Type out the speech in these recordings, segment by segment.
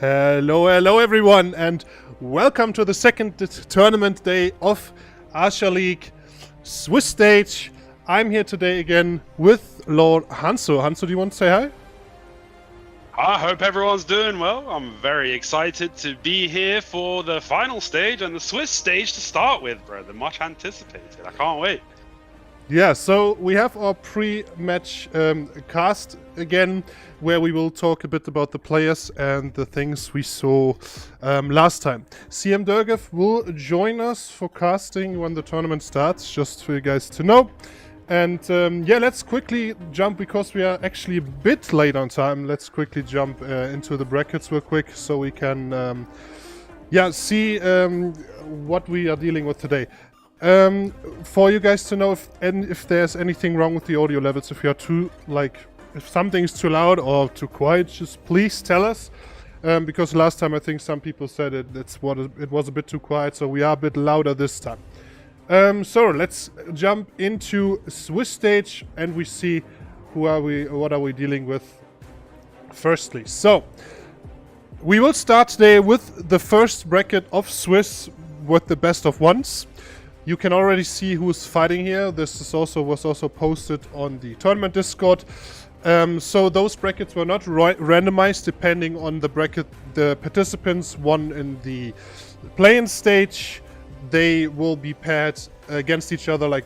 Hello everyone, and welcome to the second tournament day of ARSHA League Swiss stage. I'm here today again with Lord Hanso. Hanso, do you want to say hi? I hope everyone's doing well. I'm very excited to be here for the final stage and the Swiss stage to start with, bro. The much anticipated. I can't wait. Yeah, so we have our pre-match cast again, where we will talk a bit about the players and the things we saw last time. CM Dergev will join us for casting when the tournament starts, just for you guys to know. And yeah, let's quickly jump, because we are actually a bit late on time. Let's quickly jump into the brackets real quick, so we can see what we are dealing with today. For you guys to know if there's anything wrong with the audio levels, if you are too, if something's too loud or too quiet, just please tell us. Because last time I think some people said it was a bit too quiet, so we are a bit louder this time. So let's jump into Swiss stage and we see what are we dealing with firstly. So we will start today with the first bracket of Swiss with the best of ones. You can already see who's fighting here. This is was also posted on the tournament Discord. So those brackets were not randomized depending on the bracket the participants won in the play-in stage. They will be paired against each other, like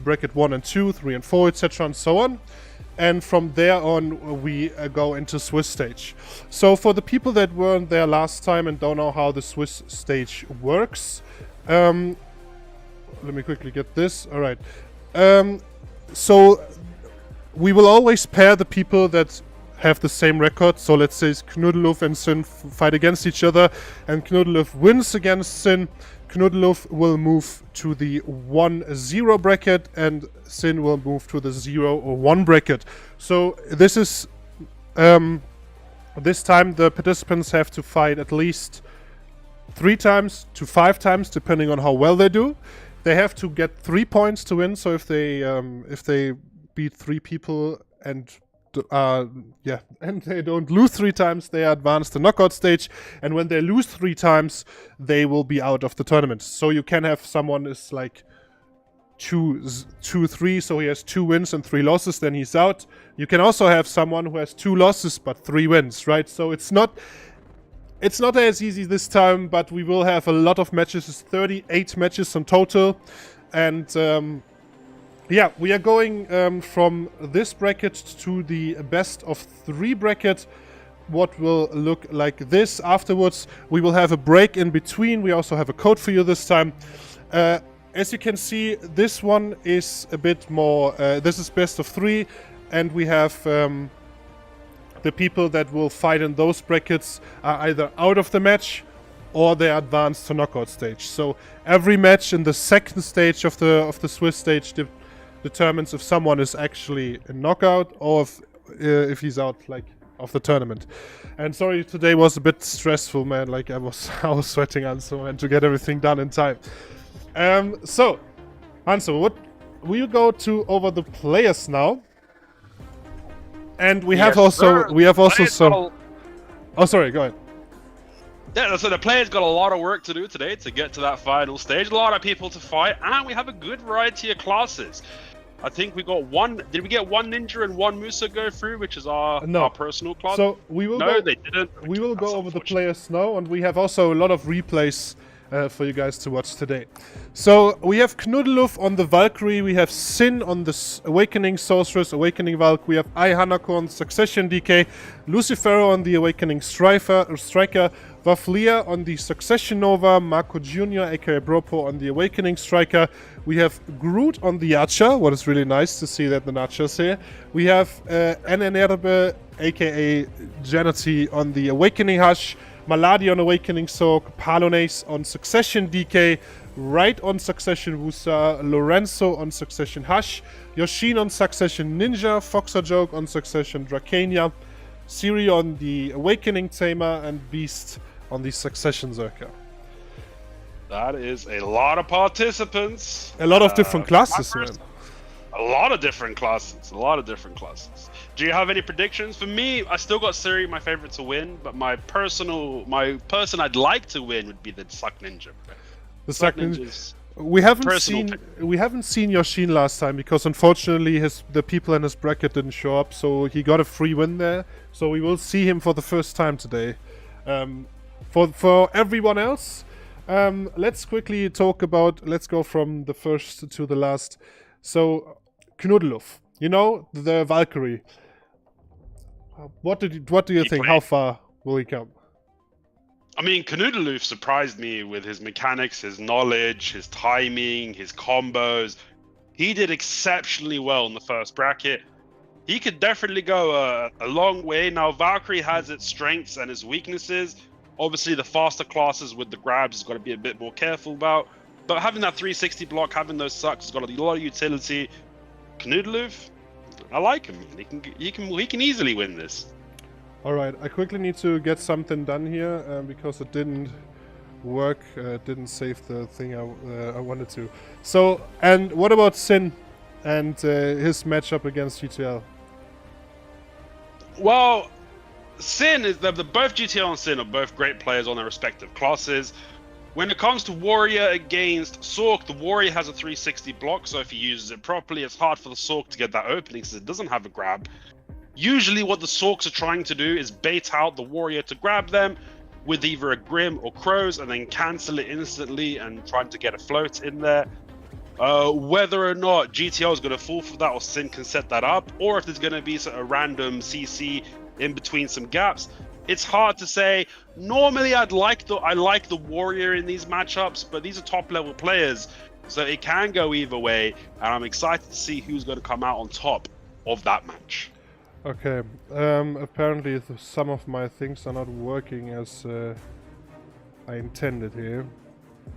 bracket 1 and 2, 3 and 4, etc. and so on. And from there on, we go into Swiss stage. So for the people that weren't there last time and don't know how the Swiss stage works, let me quickly get this. All right. So we will always pair the people that have the same record. So let's say Knuddelhof and Sin fight against each other, and Knuddelhof wins against Sin. Knuddelhof will move to the 1-0 bracket, and Sin will move to the 0 or 1 bracket. So this is this time the participants have to fight at least 3 times to 5 times, depending on how well they do. They have to get 3 points to win. So if they beat 3 people and they don't lose 3 times, they advance the knockout stage. And when they lose 3 times, they will be out of the tournament. So you can have someone is like 2-3, so he has 2 wins and 3 losses, then he's out. You can also have someone who has 2 losses but 3 wins, right? So it's not as easy this time, but we will have a lot of matches. It's 38 matches in total. And yeah, we are going from this bracket to the best of 3 bracket. What will look like this afterwards. We will have a break in between. We also have a code for you this time. As you can see, this one is a bit more... this is best of 3. And we have... the people that will fight in those brackets are either out of the match or they advance to knockout stage. So every match in the second stage of the Swiss stage determines if someone is actually in knockout or if he's out of the tournament. And sorry, today was a bit stressful, man. Like I was sweating Hanso, and to get everything done in time. So Hanso, what we'll go to over the players now. And we have also some... Oh, sorry, go ahead. Yeah, so the players got a lot of work to do today to get to that final stage. A lot of people to fight, and we have a good variety of classes. I think we got one... Did we get 1 Ninja and 1 Musa go through, which is our personal class? So we will they didn't. We will go over the players now, and we have also a lot of replays for you guys to watch today. So we have Knuddelhof on the Valkyrie, we have Sin on the Awakening Sorceress, Awakening Valk, we have Hanako on Succession DK, Lucifero on the Awakening Striker, Vaflia on the Succession Nova, Marco Jun aka Bropo on the Awakening Striker, we have Groot on the ARSHA, what is really nice to see that the ARSHA's here. We have Enerbe aka Janity on the Awakening Hush, Maladi on Awakening Soak, Palones on Succession DK, Right on Succession Wusa, Lorenzo on Succession Hush, Yosen on Succession Ninja, Foxer Joke on Succession Dracania, Siri on the Awakening Tamer, and Beast on the Succession Zerker. That is a lot of participants. A lot of different classes, man. A lot of different classes. A lot of different classes. Do you have any predictions? For me, I still got Siri, my favorite to win, but my person I'd like to win would be the Suck Ninja. The Suck Ninja. We haven't seen Yosen last time because unfortunately the people in his bracket didn't show up, so he got a free win there. So we will see him for the first time today. For everyone else, let's quickly talk about. Let's go from the first to the last. So Kloof, you know, the Valkyrie. What do you think? How far will he come? I mean, Kloof surprised me with his mechanics, his knowledge, his timing, his combos. He did exceptionally well in the first bracket. He could definitely go a long way. Now, Valkyrie has its strengths and its weaknesses. Obviously, the faster classes with the grabs has got to be a bit more careful about. But having that 360 block, having those sucks, has got a lot of utility. Kloof, I like him. He can easily win this. All right, I quickly need to get something done here because it didn't work. Didn't save the thing I wanted to. So, and what about Sin and his matchup against GTL? Well, Sin is both GTL and Sin are both great players on their respective classes. When it comes to Warrior against Sork, the Warrior has a 360 block, so if he uses it properly, it's hard for the Sork to get that opening since it doesn't have a grab. Usually what the Sorks are trying to do is bait out the Warrior to grab them with either a Grim or Crows and then cancel it instantly and trying to get a float in there. Whether or not GTL is going to fall for that or Sin can set that up, or if there's going to be a random CC in between some gaps, it's hard to say. Normally I like the Warrior in these matchups, but these are top level players, so it can go either way, and I'm excited to see who's going to come out on top of that match. Okay, apparently some of my things are not working as I intended here.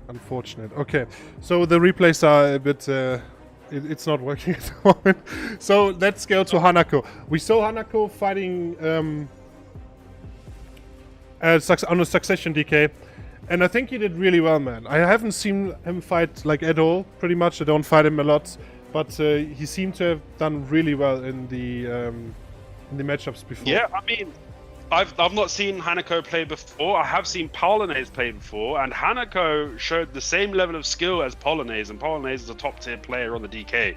Unfortunate. Okay, so the replays are a bit... it's not working at the moment. So let's go to Hanako. We saw Hanako fighting on a Succession DK, and I think he did really well, man. I haven't seen him fight like at all, pretty much. I don't fight him a lot, but he seemed to have done really well in the matchups before. Yeah, I mean, I've not seen Hanako play before. I have seen Palones play before, and Hanako showed the same level of skill as Palones, and Palones is a top tier player on the DK.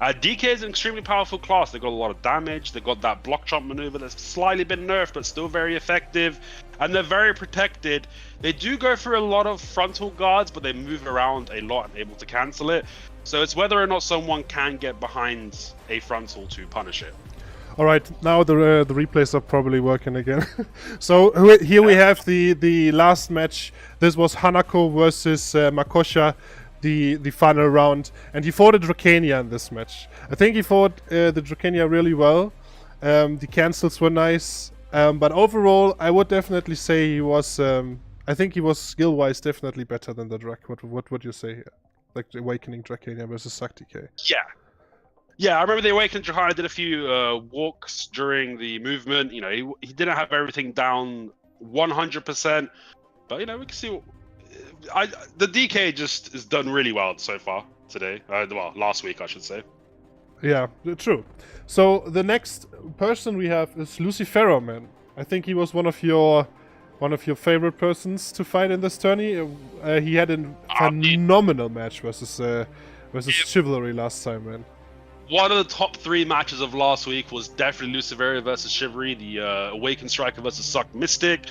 DK is an extremely powerful class. They've got a lot of damage. They've got that block jump maneuver that's slightly been nerfed, but still very effective. And they're very protected. They do go through a lot of frontal guards, but they move around a lot and able to cancel it. So it's whether or not someone can get behind a frontal to punish it. All right, now the replays are probably working again. So here we have the last match. This was Hanako versus Makosha, the final round, and he fought a Dracania in this match. I think he fought the Dracania really well. The cancels were nice, but overall, I would definitely say he was. I think he was skill-wise definitely better than the Drac. What would you say here? Like the Awakening Dracania versus Sakti-K. Yeah, I remember the Awakened Dracania did a few walks during the movement. You know, he didn't have everything down 100%, but you know, we can see. The DK just has done really well so far today. Well, last week I should say. Yeah, true. So the next person we have is Lucifero, man. I think he was one of your favorite persons to fight in this tourney. He had a phenomenal match versus Chivalry last time, man. One of the top 3 matches of last week was definitely Lucifero versus Chivalry, the Awakened Striker versus Suck Mystic.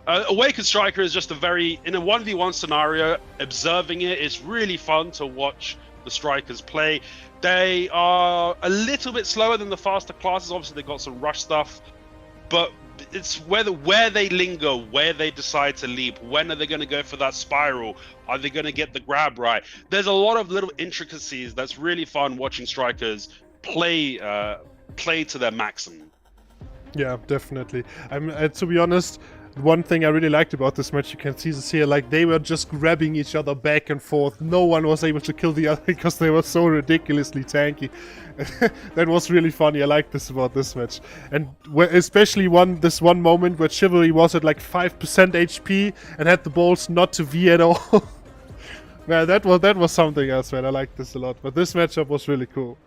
Awakened Striker is just in a 1v1 scenario, observing it's really fun to watch the Strikers play. They are a little bit slower than the faster classes. Obviously, they've got some rush stuff, but it's where they linger, where they decide to leap, when are they going to go for that spiral, are they going to get the grab right? There's a lot of little intricacies that's really fun watching Strikers play to their maximum. Yeah, definitely. To be honest, one thing I really liked about this match, you can see this here, like they were just grabbing each other back and forth. No one was able to kill the other because they were so ridiculously tanky. That was really funny. I like this about this match. And especially this one moment where Chivalry was at like 5% HP and had the balls not to V at all. Man, that was something else, man. I like this a lot. But this matchup was really cool.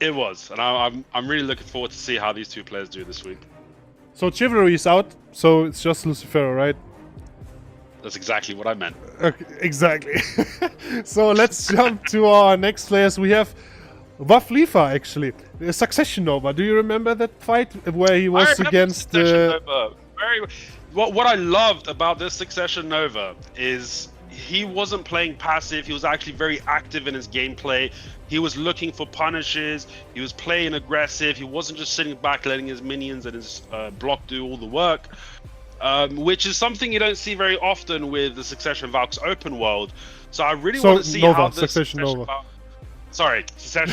It was, and I'm really looking forward to see how these two players do this week. So Chivalry is out, so it's just Lucifero, right? That's exactly what I meant. Okay, exactly. So let's jump to our next players. We have Waflifa, actually. Succession Nova. Do you remember that fight where he was against the... What I loved about this Succession Nova is he wasn't playing passive. He was actually very active in his gameplay. He was looking for punishes. He was playing aggressive. He wasn't just sitting back letting his minions and his block do all the work. Which is something you don't see very often with the Succession Valk's open world. So I really want to see how the Succession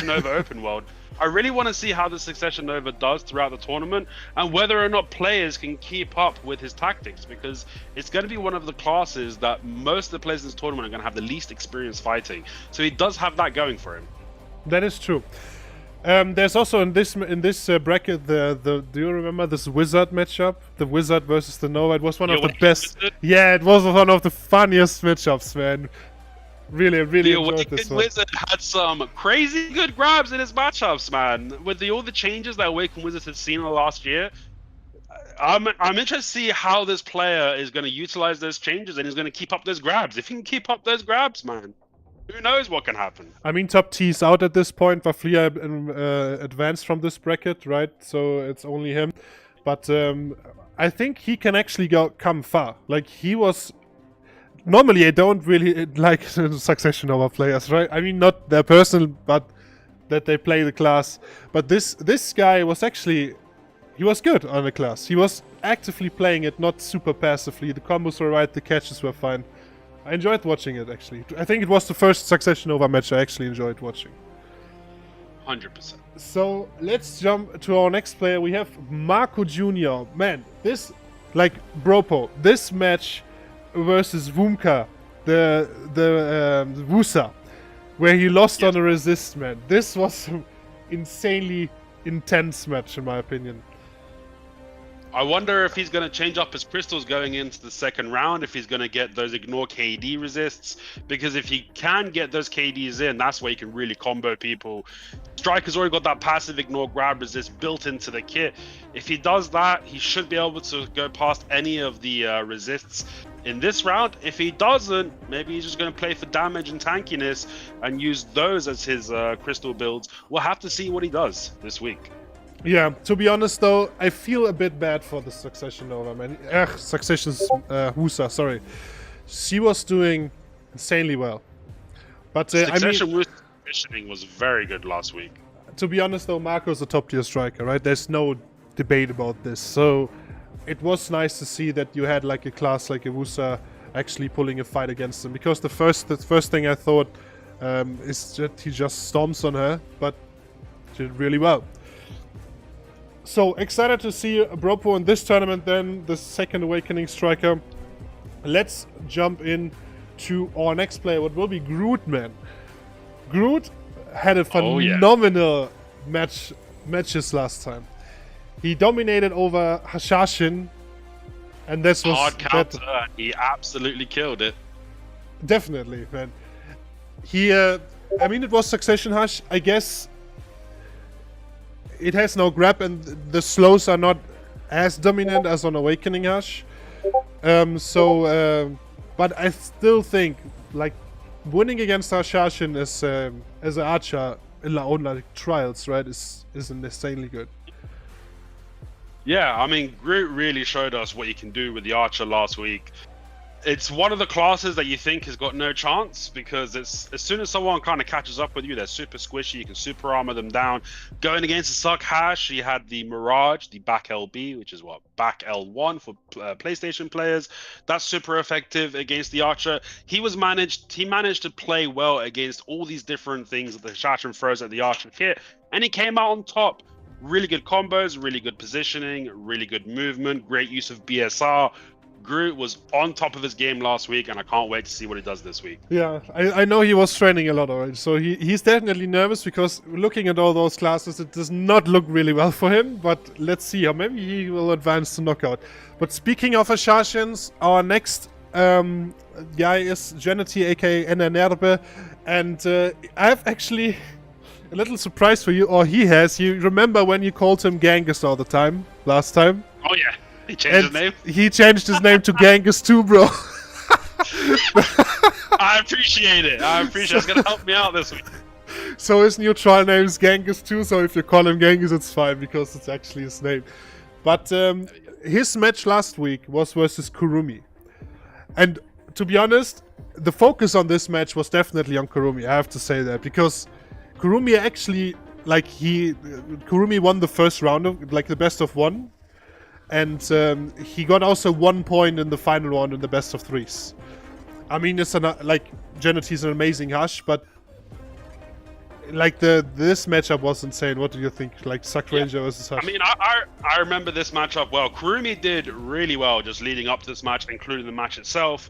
Nova open world. I really want to see how the Succession Nova does throughout the tournament and whether or not players can keep up with his tactics, because it's going to be one of the classes that most of the players in this tournament are going to have the least experience fighting. So he does have that going for him. That is true. There's also in this bracket do you remember this Wizard matchup? The Wizard versus the Nova. It was one of the best. Yeah, it was one of the funniest matchups, man. Really enjoyed this one. Wizard had some crazy good grabs in his matchups, man. With all the changes that Awakened Wizard has seen in the last year, I'm interested to see how this player is going to utilize those changes and is going to keep up those grabs. If he can keep up those grabs, man, who knows what can happen? I mean, top T's out at this point. Waflia advanced from this bracket, right? So it's only him. But I think he can actually come far. Like, he was... Normally, I don't really like Succession Nova players, right? I mean, not their personal, but that they play the class. But this guy was actually... He was good on the class. He was actively playing it, not super passively. The combos were right, the catches were fine. I enjoyed watching it, actually. I think it was the first Succession Nova match I actually enjoyed watching. 100%. So, let's jump to our next player. We have Marco Jr. Man, this... Like, Bropo, this match versus Wumka, the Wusa, where he lost on a resist, man. This was an insanely intense match, in my opinion. I wonder if he's going to change up his crystals going into the second round, if he's going to get those ignore KD resists, because if he can get those KDs in, that's where he can really combo people. Striker's already got that passive ignore grab resist built into the kit. If he does that, he should be able to go past any of the resists in this round. If he doesn't, maybe he's just going to play for damage and tankiness and use those as his crystal builds. We'll have to see what he does this week. Yeah, to be honest though, I feel a bit bad for the Succession Nova, man. Succession's Wusa, sorry. She was doing insanely well. But Succession Wusa's positioning was very good last week. To be honest though, Marco's a top tier striker, right? There's no debate about this. So it was nice to see that you had like a class like a Wusa actually pulling a fight against him. Because the first thing I thought is that he just storms on her, but did really well. So, excited to see Bropo in this tournament then, the second Awakening striker. Let's jump in to our next player, what will be Groot, man. Groot had a phenomenal matches last time. He dominated over Hashashin, and this was... Hard counter, he absolutely killed it. Definitely, man. He, I mean, it was Succession Hush, I guess... It has no grab and the slows are not as dominant as on Awakening Hush. But I still think, like, winning against Hashashin as an ARSHA in La Own Trials, right, is insanely good. Yeah, I mean, Groot really showed us what you can do with the ARSHA last week. It's one of the classes that you think has got no chance, because it's as soon as someone kind of catches up with you, they're super squishy, you can super armor them down. Going against the Suck Hash, he had the Mirage, the back LB, which is what, back L1 for PlayStation players. That's super effective against the ARSHA. He managed to play well against all these different things that the Hashashin throws at the ARSHA kit, and he came out on top. Really good combos, really good positioning, really good movement, great use of BSR. Groot was on top of his game last week, and I can't wait to see what he does this week. Yeah, I know he was training a lot already, so he's definitely nervous, because looking at all those classes, it does not look really well for him, but let's see how maybe he will advance to knockout. But speaking of Hashashins, our next guy is Jity, aka Enerbe, and I've actually a little surprise for you, or he has. You remember when you called him Genghis all the time, last time? Oh yeah, he changed his name. He changed his name to Genghis too, bro. I appreciate it. It's gonna help me out this week. So his new trial name is Genghis too, so if you call him Genghis, it's fine, because it's actually his name. But his match last week was versus Kurumi. And to be honest, the focus on this match was definitely on Kurumi, I have to say that, because Kurumi actually, Kurumi won the first round, of, like the best of one, and he got also 1 point in the final round in the best of threes. I mean, it's Jenity's an amazing Hush, but like this matchup was insane. What do you think? Like Suck Ranger versus Hush. I mean, I remember this matchup well. Kurumi did really well just leading up to this match, including the match itself.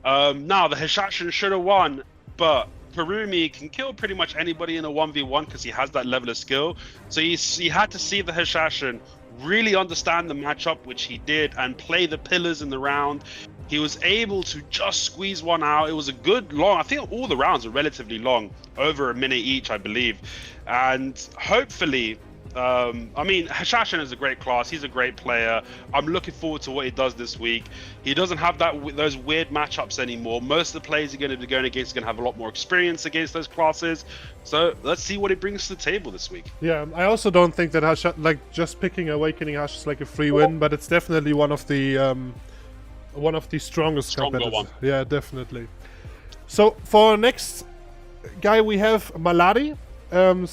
Now the Hishashin should have won, but Kurumi can kill pretty much anybody in a 1v1 because he has that level of skill. So he had to see the Hishashin, really understand the matchup, which he did, and play the pillars in the round. He was able to just squeeze one out. It was a good long, I think all the rounds were relatively long, over a minute each, I believe. And hopefully, I mean, Hishashin is a great class. He's a great player. I'm looking forward to what he does this week. He doesn't have those weird matchups anymore. Most of the players he's going to be going against are going to have a lot more experience against those classes. So let's see what he brings to the table this week. Yeah, I also don't think that Hush, like just picking Awakening Hush is like a free win, but it's definitely one of the strongest competitors. One. Yeah, definitely. So for our next guy we have Maladi, Awakening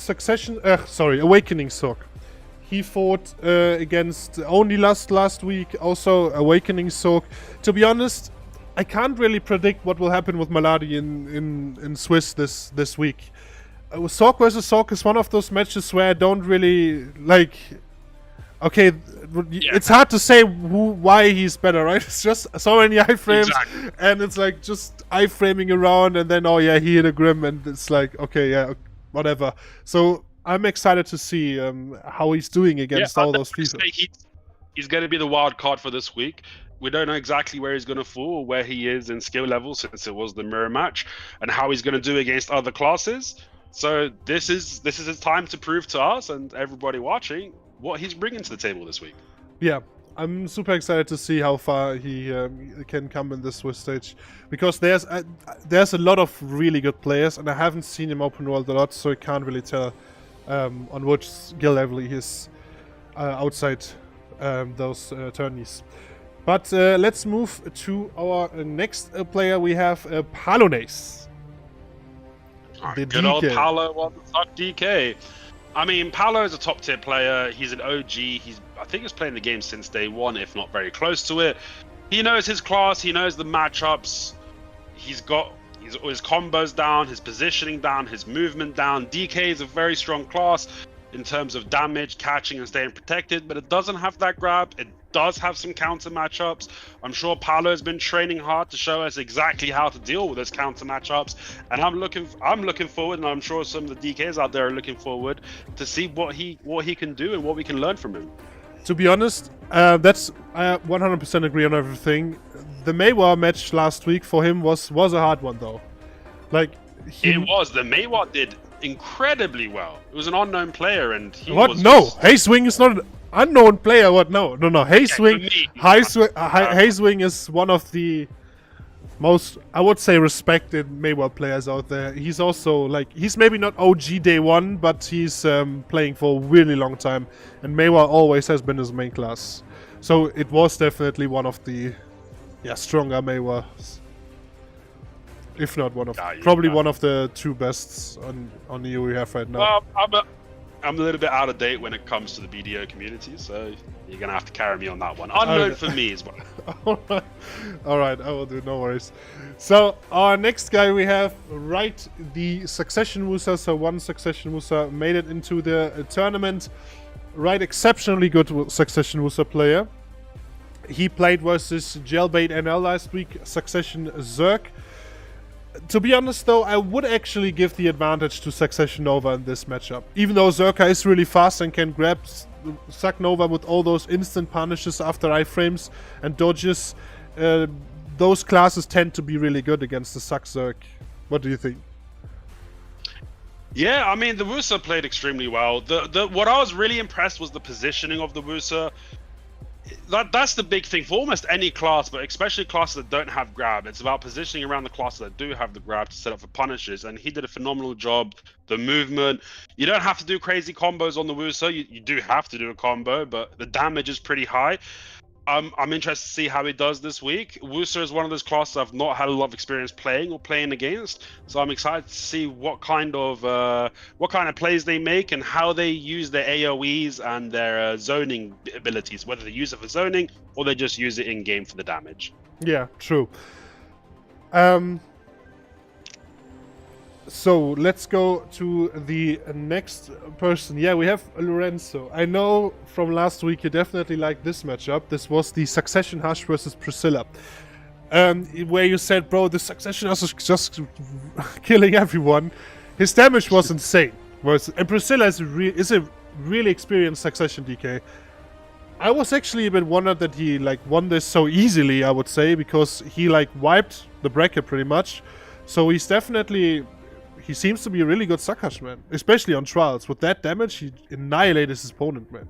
Sock. He fought against only last week, also Awakening Sock. To be honest, I can't really predict what will happen with Maladi in Swiss this week. Sock versus Sock is one of those matches where I don't really like. Okay, it's hard to say why he's better, right? It's just so many iframes, and it's like just iframing around, and then he hit a Grim, and it's like, okay, yeah, whatever. So I'm excited to see how he's doing against all those people. He's going to be the wild card for this week. We don't know exactly where he's going to fall or where he is in skill level, since it was the mirror match, and how he's going to do against other classes. So this is his time to prove to us and everybody watching what he's bringing to the table this week. Yeah, I'm super excited to see how far he can come in this Swiss stage, because there's a lot of really good players, and I haven't seen him open world a lot, so I can't really tell on which skill level he is outside those tourneys. But let's move to our next player. We have Palones. Good old Palo on the Suck DK. I mean, Palu is a top tier player. He's an OG. I think he's playing the game since day one, if not very close to it. He knows his class. He knows the matchups. He's got his combos down, his positioning down, his movement down. DK is a very strong class in terms of damage, catching, and staying protected, but it doesn't have that grab. It does have some counter matchups. I'm sure Palu has been training hard to show us exactly how to deal with those counter matchups, and I'm looking forward, and I'm sure some of the DKs out there are looking forward to see what he can do and what we can learn from him. To be honest, I 100% agree on everything. The Maywa match last week for him was a hard one though. The Maywa did incredibly well. It was an unknown player, and Hayswing is not an unknown player. What? No. Hayswing is one of the most, I would say, respected Maywa players out there. He's also he's maybe not OG day one, but he's playing for a really long time, and Maywa always has been his main class. So it was definitely one of the stronger Maywas. If not one of, one of the two bests on the EU we have right now. I'm a little bit out of date when it comes to the BDO community, so you're gonna have to carry me on that one. Unknown for me as well. All right, I will do. No worries. So our next guy we have the Succession Musa. So one Succession Musa made it into the tournament. Exceptionally good Succession Musa player. He played versus Jailbait NL last week. Succession Zerk. To be honest, though, I would actually give the advantage to Succession Nova in this matchup. Even though Zerka is really fast and can grab Suck Nova with all those instant punishes after iframes and dodges, those classes tend to be really good against the Suck Zerk. What do you think? Yeah, I mean, the Wusa played extremely well. What I was really impressed was the positioning of the Wusa. That's the big thing for almost any class, but especially classes that don't have grab. It's about positioning around the classes that do have the grab to set up for punishes, and he did a phenomenal job. The movement, you don't have to do crazy combos on the Wusa. You do have to do a combo, but the damage is pretty high. I'm interested to see how he does this week. Wusa is one of those classes I've not had a lot of experience playing or playing against, so I'm excited to see what kind of plays they make and how they use their AOE's and their zoning abilities, whether they use it for zoning or they just use it in game for the damage. Yeah, true. So let's go to the next person. Yeah, we have Lorenzo. I know from last week you definitely liked this matchup. This was the Succession Hush versus Priscilla. Where you said, bro, the Succession Hush is just killing everyone. His damage was insane. And Priscilla is a really experienced Succession DK. I was actually a bit wondered that he won this so easily, I would say, because he wiped the bracket pretty much. So he's definitely... He seems to be a really good Suckash, man. Especially on Trials. With that damage, he annihilated his opponent, man.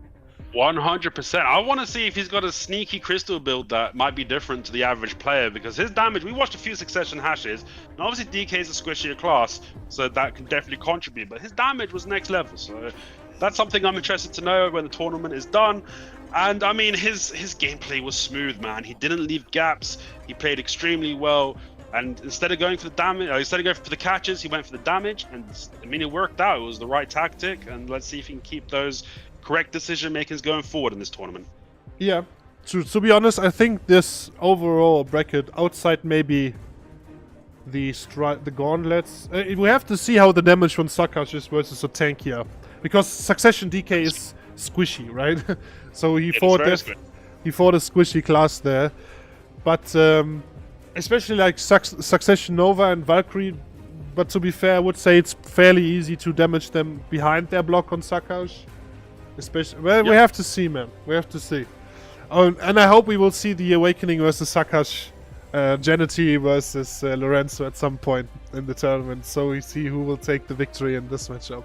100%. I want to see if he's got a sneaky crystal build that might be different to the average player, because his damage, we watched a few Succession Hashes, and obviously DK is a squishier class, so that can definitely contribute, but his damage was next level, so that's something I'm interested to know when the tournament is done. And I mean, his gameplay was smooth, man. He didn't leave gaps, he played extremely well. And instead of going for the damage, instead of going for the catches, he went for the damage. And I mean, it worked out. It was the right tactic. And let's see if he can keep those correct decision makings going forward in this tournament. Yeah, to be honest, I think this overall bracket, outside maybe the gauntlets, we have to see how the damage from Suckash is versus a tankier, because Succession DK is squishy, right? So he fought a squishy class there, but. Especially Succession Nova and Valkyrie, but to be fair, I would say it's fairly easy to damage them behind their block on Suckash. Especially, well, we have to see, man. We have to see. And I hope we will see the Awakening versus Suckash, Jity versus Lorenzo at some point in the tournament, so we see who will take the victory in this matchup.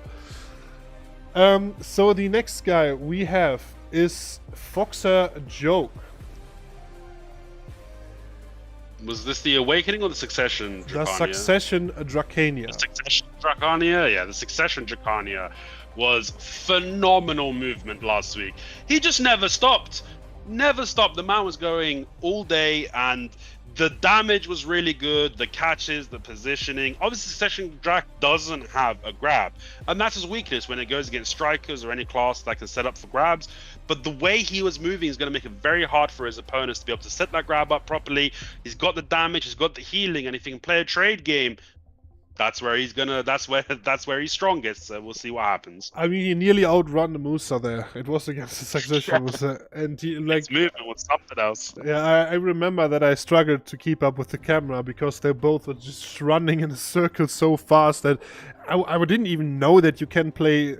So the next guy we have is Foxer Joke. Was this the Awakening or the Succession Dracania? The Succession Dracania. The Succession Dracania? Yeah, the Succession Dracania was phenomenal movement last week. He just never stopped. Never stopped. The man was going all day, and the damage was really good. The catches, the positioning. Obviously, Succession Drac doesn't have a grab, and that's his weakness when it goes against strikers or any class that can set up for grabs. But the way he was moving is going to make it very hard for his opponents to be able to set that grab up properly. He's got the damage, he's got the healing, and if he can play a trade game, that's where he's he's strongest. So we'll see what happens. I mean, he nearly outrun the Musa there. It was against the Succession Musa, and he his movement was something else. Yeah, I remember that I struggled to keep up with the camera because they both were just running in a circle so fast that I didn't even know that you can play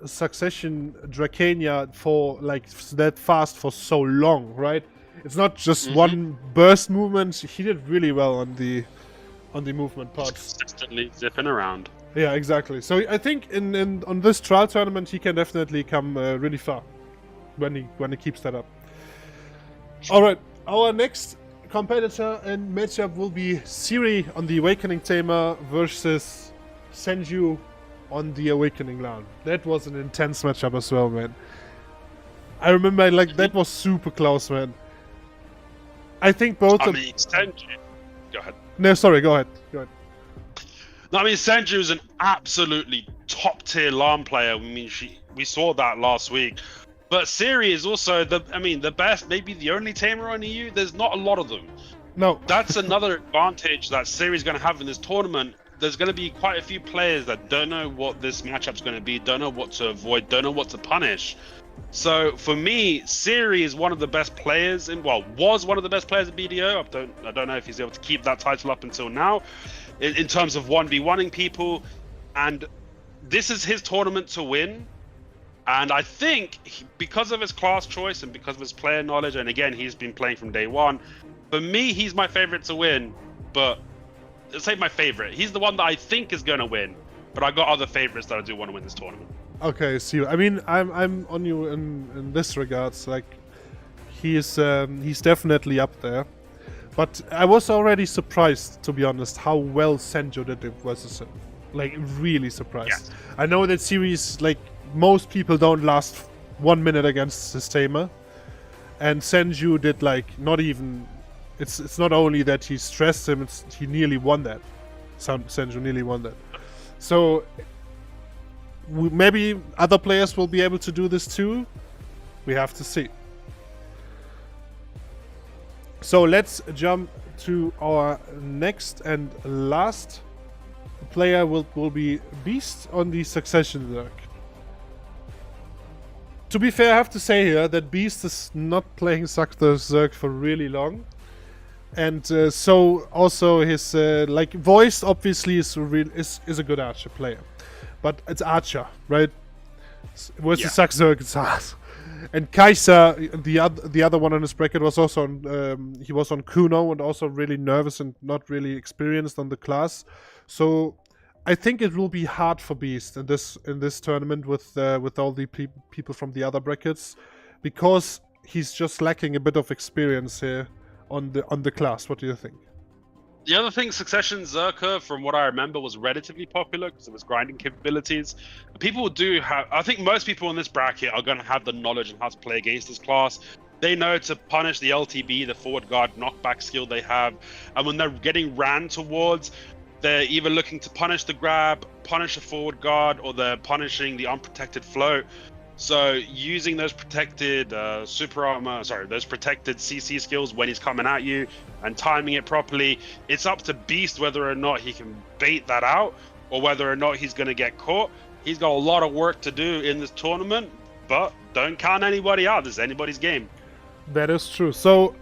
Succession Dracania for that fast for so long, right? It's not just one burst movement. He did really well on the movement part. Consistently zipping around. Yeah, exactly. So I think on this trial tournament he can definitely come really far when he keeps that up. All right, our next competitor and matchup will be Siri on the Awakening Tamer versus Senju on the Awakening LAN. That was an intense matchup as well, man. I remember that was super close, man. I think both Senju. Go ahead. No, sorry, go ahead. No, I mean, Senju is an absolutely top tier LAN player. I mean, we saw that last week. But Siri is also the best, maybe the only tamer on EU. There's not a lot of them. No. That's another advantage that Siri's going to have in this tournament. There's going to be quite a few players that don't know what this matchup's going to be, don't know what to avoid, don't know what to punish. So for me, Siri is one of the best players was one of the best players at BDO. I don't know if he's able to keep that title up until now in terms of 1v1ing people. And this is his tournament to win. And I think because of his class choice and because of his player knowledge, and again, he's been playing from day one, for me, he's my favorite to win. But say my favorite. He's the one that I think is going to win. But I got other favorites that I do want to win this tournament. Okay, see. I mean, I'm on you in this regards. Like, he's definitely up there. But I was already surprised, to be honest, how well Senju did it versus him. Like, really surprised. Yes. I know that series, like, most people don't last 1 minute against his tamer. And Senju did, like, not even... It's not only that he stressed him, he nearly won that. Senju nearly won that. So, maybe other players will be able to do this too. We have to see. So let's jump to our next and last player will be Beast on the Succession Zerg. To be fair, I have to say here that Beast is not playing Zerg for really long. And so also his like voice obviously is a good Archer player. But it's Archer, right? Versus Zerg, it's hard. And Kaiser, the other one on his bracket, was also on. He was on Kuno and also really nervous and not really experienced on the class. So I think it will be hard for Beast in this tournament with all the people from the other brackets, because he's just lacking a bit of experience here on the class. What do you think? The other thing, Succession Zerker, from what I remember, was relatively popular because of its grinding capabilities. People do have... I think most people in this bracket are going to have the knowledge on how to play against this class. They know to punish the LTB, the forward guard knockback skill they have. And when they're getting ran towards, they're either looking to punish the grab, punish the forward guard, or they're punishing the unprotected float. So using those protected those protected CC skills when he's coming at you and timing it properly, it's up to Beast whether or not he can bait that out or whether or not he's going to get caught. He's got a lot of work to do in this tournament, but don't count anybody out. This is anybody's game. That is true. So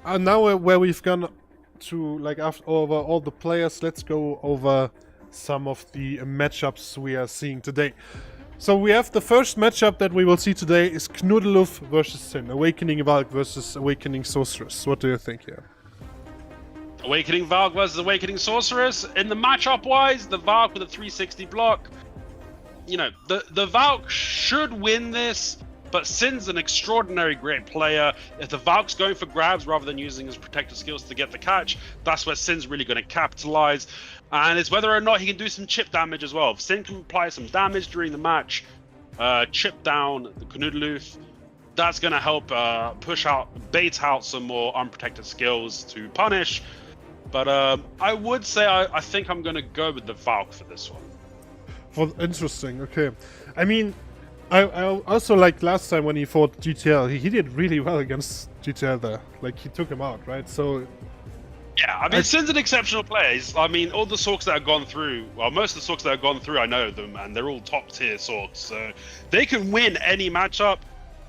now where we've gone to over all the players, let's go over some of the matchups we are seeing today. So we have the first matchup that we will see today is Knuddeluf versus Sin, Awakening Valk versus Awakening Sorceress. What do you think here? Awakening Valk versus Awakening Sorceress. In the matchup wise, the Valk with a 360 block. You know, the Valk should win this, but Sin's an extraordinary great player. If the Valk's going for grabs rather than using his protective skills to get the catch, that's where Sin's really going to capitalize. And it's whether or not he can do some chip damage as well. If Sin can apply some damage during the match, chip down the Knuddeluf, that's going to help bait out some more unprotected skills to punish. But I would say I think I'm going to go with the Valk for this one. Interesting, okay. I mean, I also like last time when he fought GTL, he did really well against GTL there. Like, he took him out, right? So... Yeah, I mean, Sin's an exceptional player. I mean, all the Sorks that have gone through, well, most of the Sorks that have gone through, I know them, and they're all top-tier Sorks. So they can win any matchup,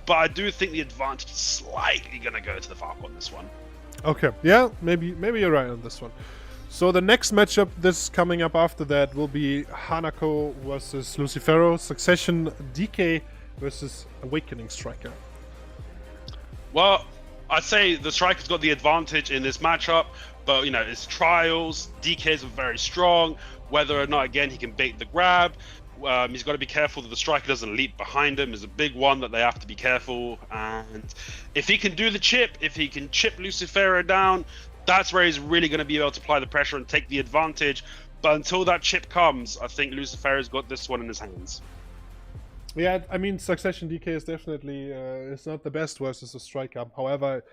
but I do think the advantage is slightly going to go to the Valk on this one. Okay, yeah, maybe you're right on this one. So the next matchup that's coming up after that will be Hanako versus Lucifero, Succession DK versus Awakening Striker. Well, I'd say the Striker's got the advantage in this matchup, but, you know, it's trials. DKs are very strong. Whether or not, again, he can bait the grab. He's got to be careful that the Striker doesn't leap behind him is a big one that they have to be careful. And if he can do the chip, if he can chip Lucifero down, that's where he's really going to be able to apply the pressure and take the advantage. But until that chip comes, I think Lucifero's got this one in his hands. Yeah, I mean, Succession DK is definitely it's not the best versus a Striker. However,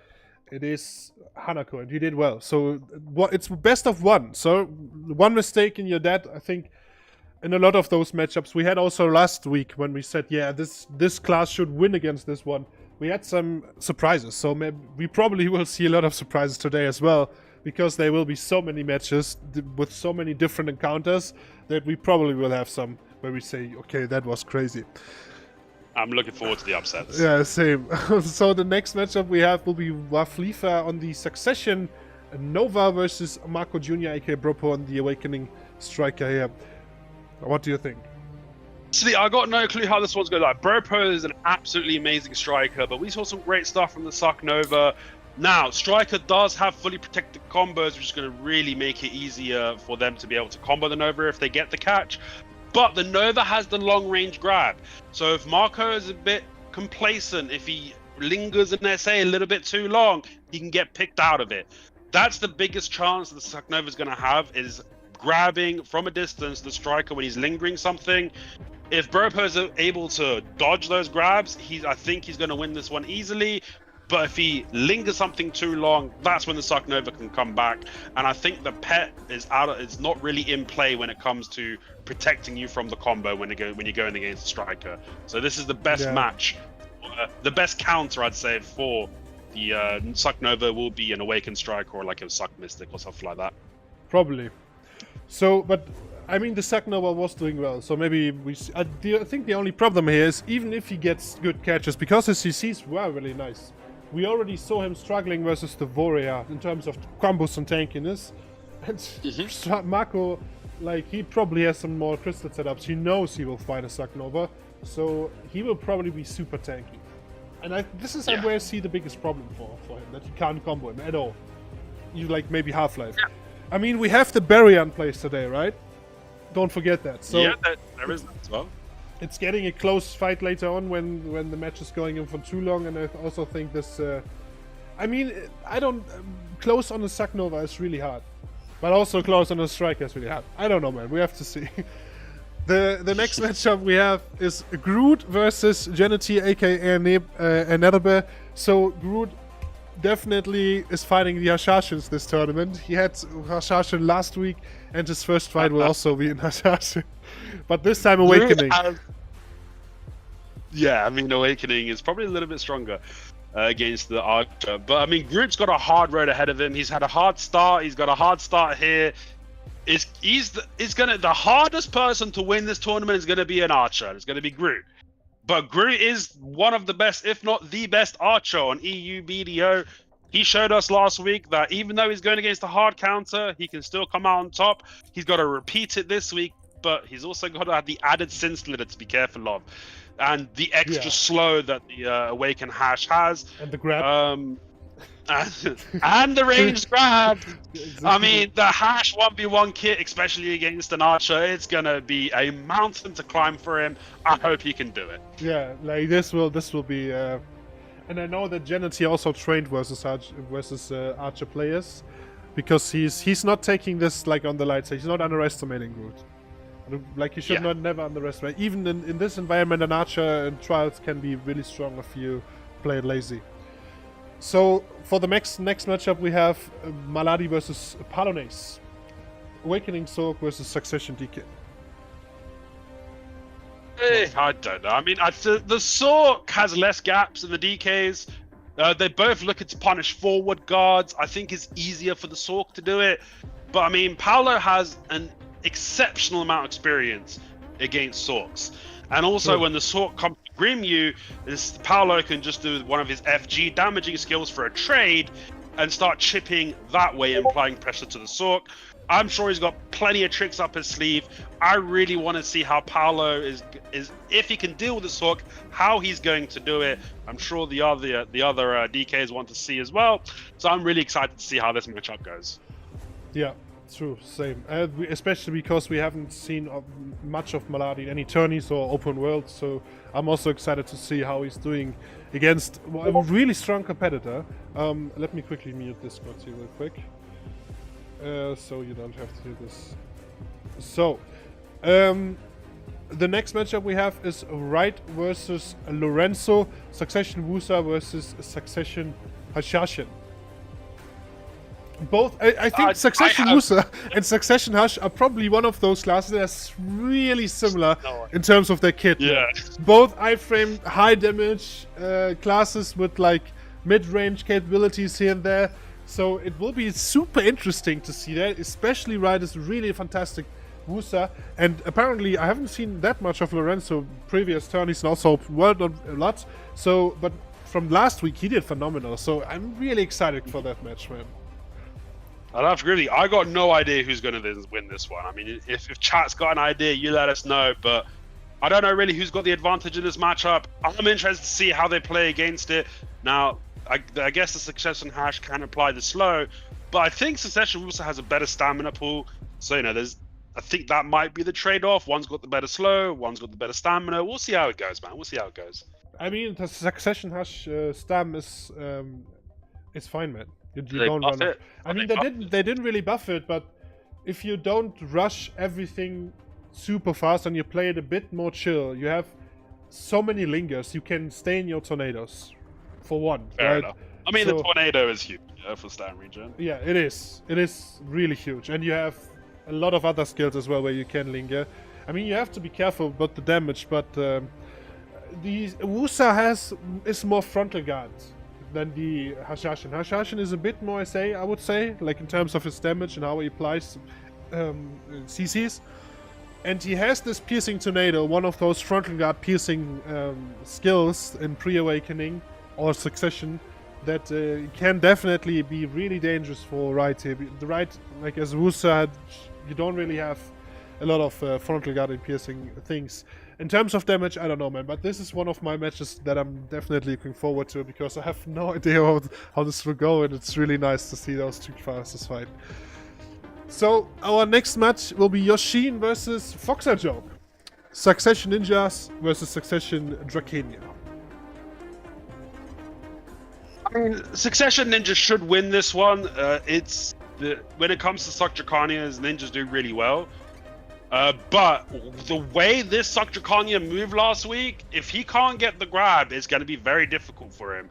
it is Hanako, and he did well. So it's best of one. So one mistake in your dead, I think, in a lot of those matchups. We had also last week when we said, yeah, this class should win against this one. We had some surprises. So maybe we probably will see a lot of surprises today as well, because there will be so many matches with so many different encounters that we probably will have some where we say, okay, that was crazy. I'm looking forward to the upsets. Yeah, same. So the next matchup we have will be Waflifa on the Succession, Nova versus Marco Jun, aka Bropo on the Awakening Striker here. What do you think? See, I got no clue how this one's going to go. Bropo is an absolutely amazing striker, but we saw some great stuff from the Suck Nova. Now, Striker does have fully protected combos, which is going to really make it easier for them to be able to combo the Nova if they get the catch. But the Nova has the long-range grab. So if Marco is a bit complacent, if he lingers in SA a little bit too long, he can get picked out of it. That's the biggest chance that the Suck Nova is going to have, is grabbing from a distance the Striker when he's lingering something. If Bropo is able to dodge those grabs, I think he's going to win this one easily. But if he lingers something too long, that's when the Suck Nova can come back. And I think the pet is not really in play when it comes to protecting you from the combo when you're going against a Striker. So this is the best match, the best counter, I'd say, for the Suck Nova will be an Awakened Striker or like a Suck Mystic or something like that. Probably. So, but I mean, the Suck Nova was doing well, so maybe I think the only problem here is even if he gets good catches, because his CCs were really nice. We already saw him struggling versus the Warrior in terms of combos and tankiness. And Marco, like, he probably has some more crystal setups. He knows he will fight a Suck Nova, so he will probably be super tanky. And this is where I see the biggest problem for him, that you can't combo him at all. You like maybe Half-Life. Yeah. I mean, we have the barrier in place today, right? Don't forget that. So yeah, there is that as well. It's getting a close fight later on when the match is going on for too long, and I also think this. I mean, close on a Suck Nova is really hard, but also close on a Striker is really hard. I don't know, man. We have to see. The next matchup we have is Groot versus Jity, aka Nerbe. So Groot definitely is fighting the Harshashins this tournament. He had Harshashin last week, and his first fight will also be in Harshashin. But this time Awakening. Yeah, I mean, Awakening is probably a little bit stronger against the Archer. But I mean, Groot's got a hard road ahead of him. He's had a hard start. He's got a hard start here. The hardest person to win this tournament is gonna be an Archer. It's gonna be Groot. But Groot is one of the best, if not the best Archer on EU BDO. He showed us last week that even though he's going against a hard counter, he can still come out on top. He's got to repeat it this week, but he's also got to have the added Sin Slitter to be careful of. And the extra slow that the Awaken Hash has. And the grab. And the ranged grab. Exactly. I mean, the Hash 1v1 kit, especially against an Archer, it's going to be a mountain to climb for him. I hope he can do it. Yeah, like this will be... And I know that Jity also trained versus Archer players, because he's not taking this like on the light side. He's not underestimating Groot. Like, you should never underestimate. Even in this environment, an Archer in trials can be really strong if you play it lazy. So for the next matchup, we have Maladi versus Palones. Awakening Sork versus Succession DK. I don't know. I mean, the Sork has less gaps than the DKs. They both looking to punish forward guards. I think it's easier for the Sork to do it. But I mean, Paolo has an exceptional amount of experience against Sorks. And also when the Sork comes to Grim you, Paolo can just do one of his FG damaging skills for a trade and start chipping that way, applying pressure to the Sork. I'm sure he's got plenty of tricks up his sleeve. I really want to see how Paolo is if he can deal with the Sork, how he's going to do it. I'm sure the other DKs want to see as well. So I'm really excited to see how this matchup goes. Yeah, true, same. Especially because we haven't seen much of Maladi in any tourneys or open world. So I'm also excited to see how he's doing against a really strong competitor. Let me quickly mute Discord here real quick. So you don't have to do this. So, the next matchup we have is Wright versus Lorenzo, Succession Wusa versus Succession Hashashin. Both, I think Succession Wusa and Succession Hash are probably one of those classes that's really similar in terms of their kit. Yeah. Both iframe, high damage classes with like mid-range capabilities here and there. So it will be super interesting to see that, especially Wright is really a fantastic Wusa. And apparently I haven't seen that much of Lorenzo previous tourneys and also world a lot. So, but from last week he did phenomenal. So I'm really excited for that match, man. I got no idea who's going to win this one. I mean, if chat's got an idea, you let us know. But I don't know really who's got the advantage in this matchup. I'm interested to see how they play against it. Now, I guess the Succession Hash can apply the slow, but I think Succession also has a better stamina pool. So I think that might be the trade-off. One's got the better slow, one's got the better stamina. We'll see how it goes, man. We'll see how it goes. I mean, the Succession Hash stam is fine, man. You don't buff run. it? I mean, they didn't really buff it, but if you don't rush everything super fast and you play it a bit more chill, you have so many lingers. You can stay in your tornadoes, for one. Fair right? enough. I mean, the tornado is huge for stat regen. Yeah, it is. It is really huge, and you have a lot of other skills as well where you can linger. I mean, you have to be careful about the damage, but the Wusa is more frontal guard than the Hashashin. Hashashin is a bit more SA, I would say, like in terms of his damage and how he applies CCs. And he has this piercing tornado, one of those frontal guard piercing skills in pre-awakening or succession that can definitely be really dangerous for right here. The right, like as Wusa, you don't really have a lot of frontal guard and piercing things. In terms of damage, I don't know, man, but this is one of my matches that I'm definitely looking forward to because I have no idea how this will go, and it's really nice to see those two classes fight. So, our next match will be Yosen versus Foxer Joke. Succession Ninjas versus Succession Dracania. I mean, Succession Ninjas should win this one. When it comes to Suck Draconias, Ninjas do really well. But the way this Suck Dracania moved last week, if he can't get the grab, it's going to be very difficult for him.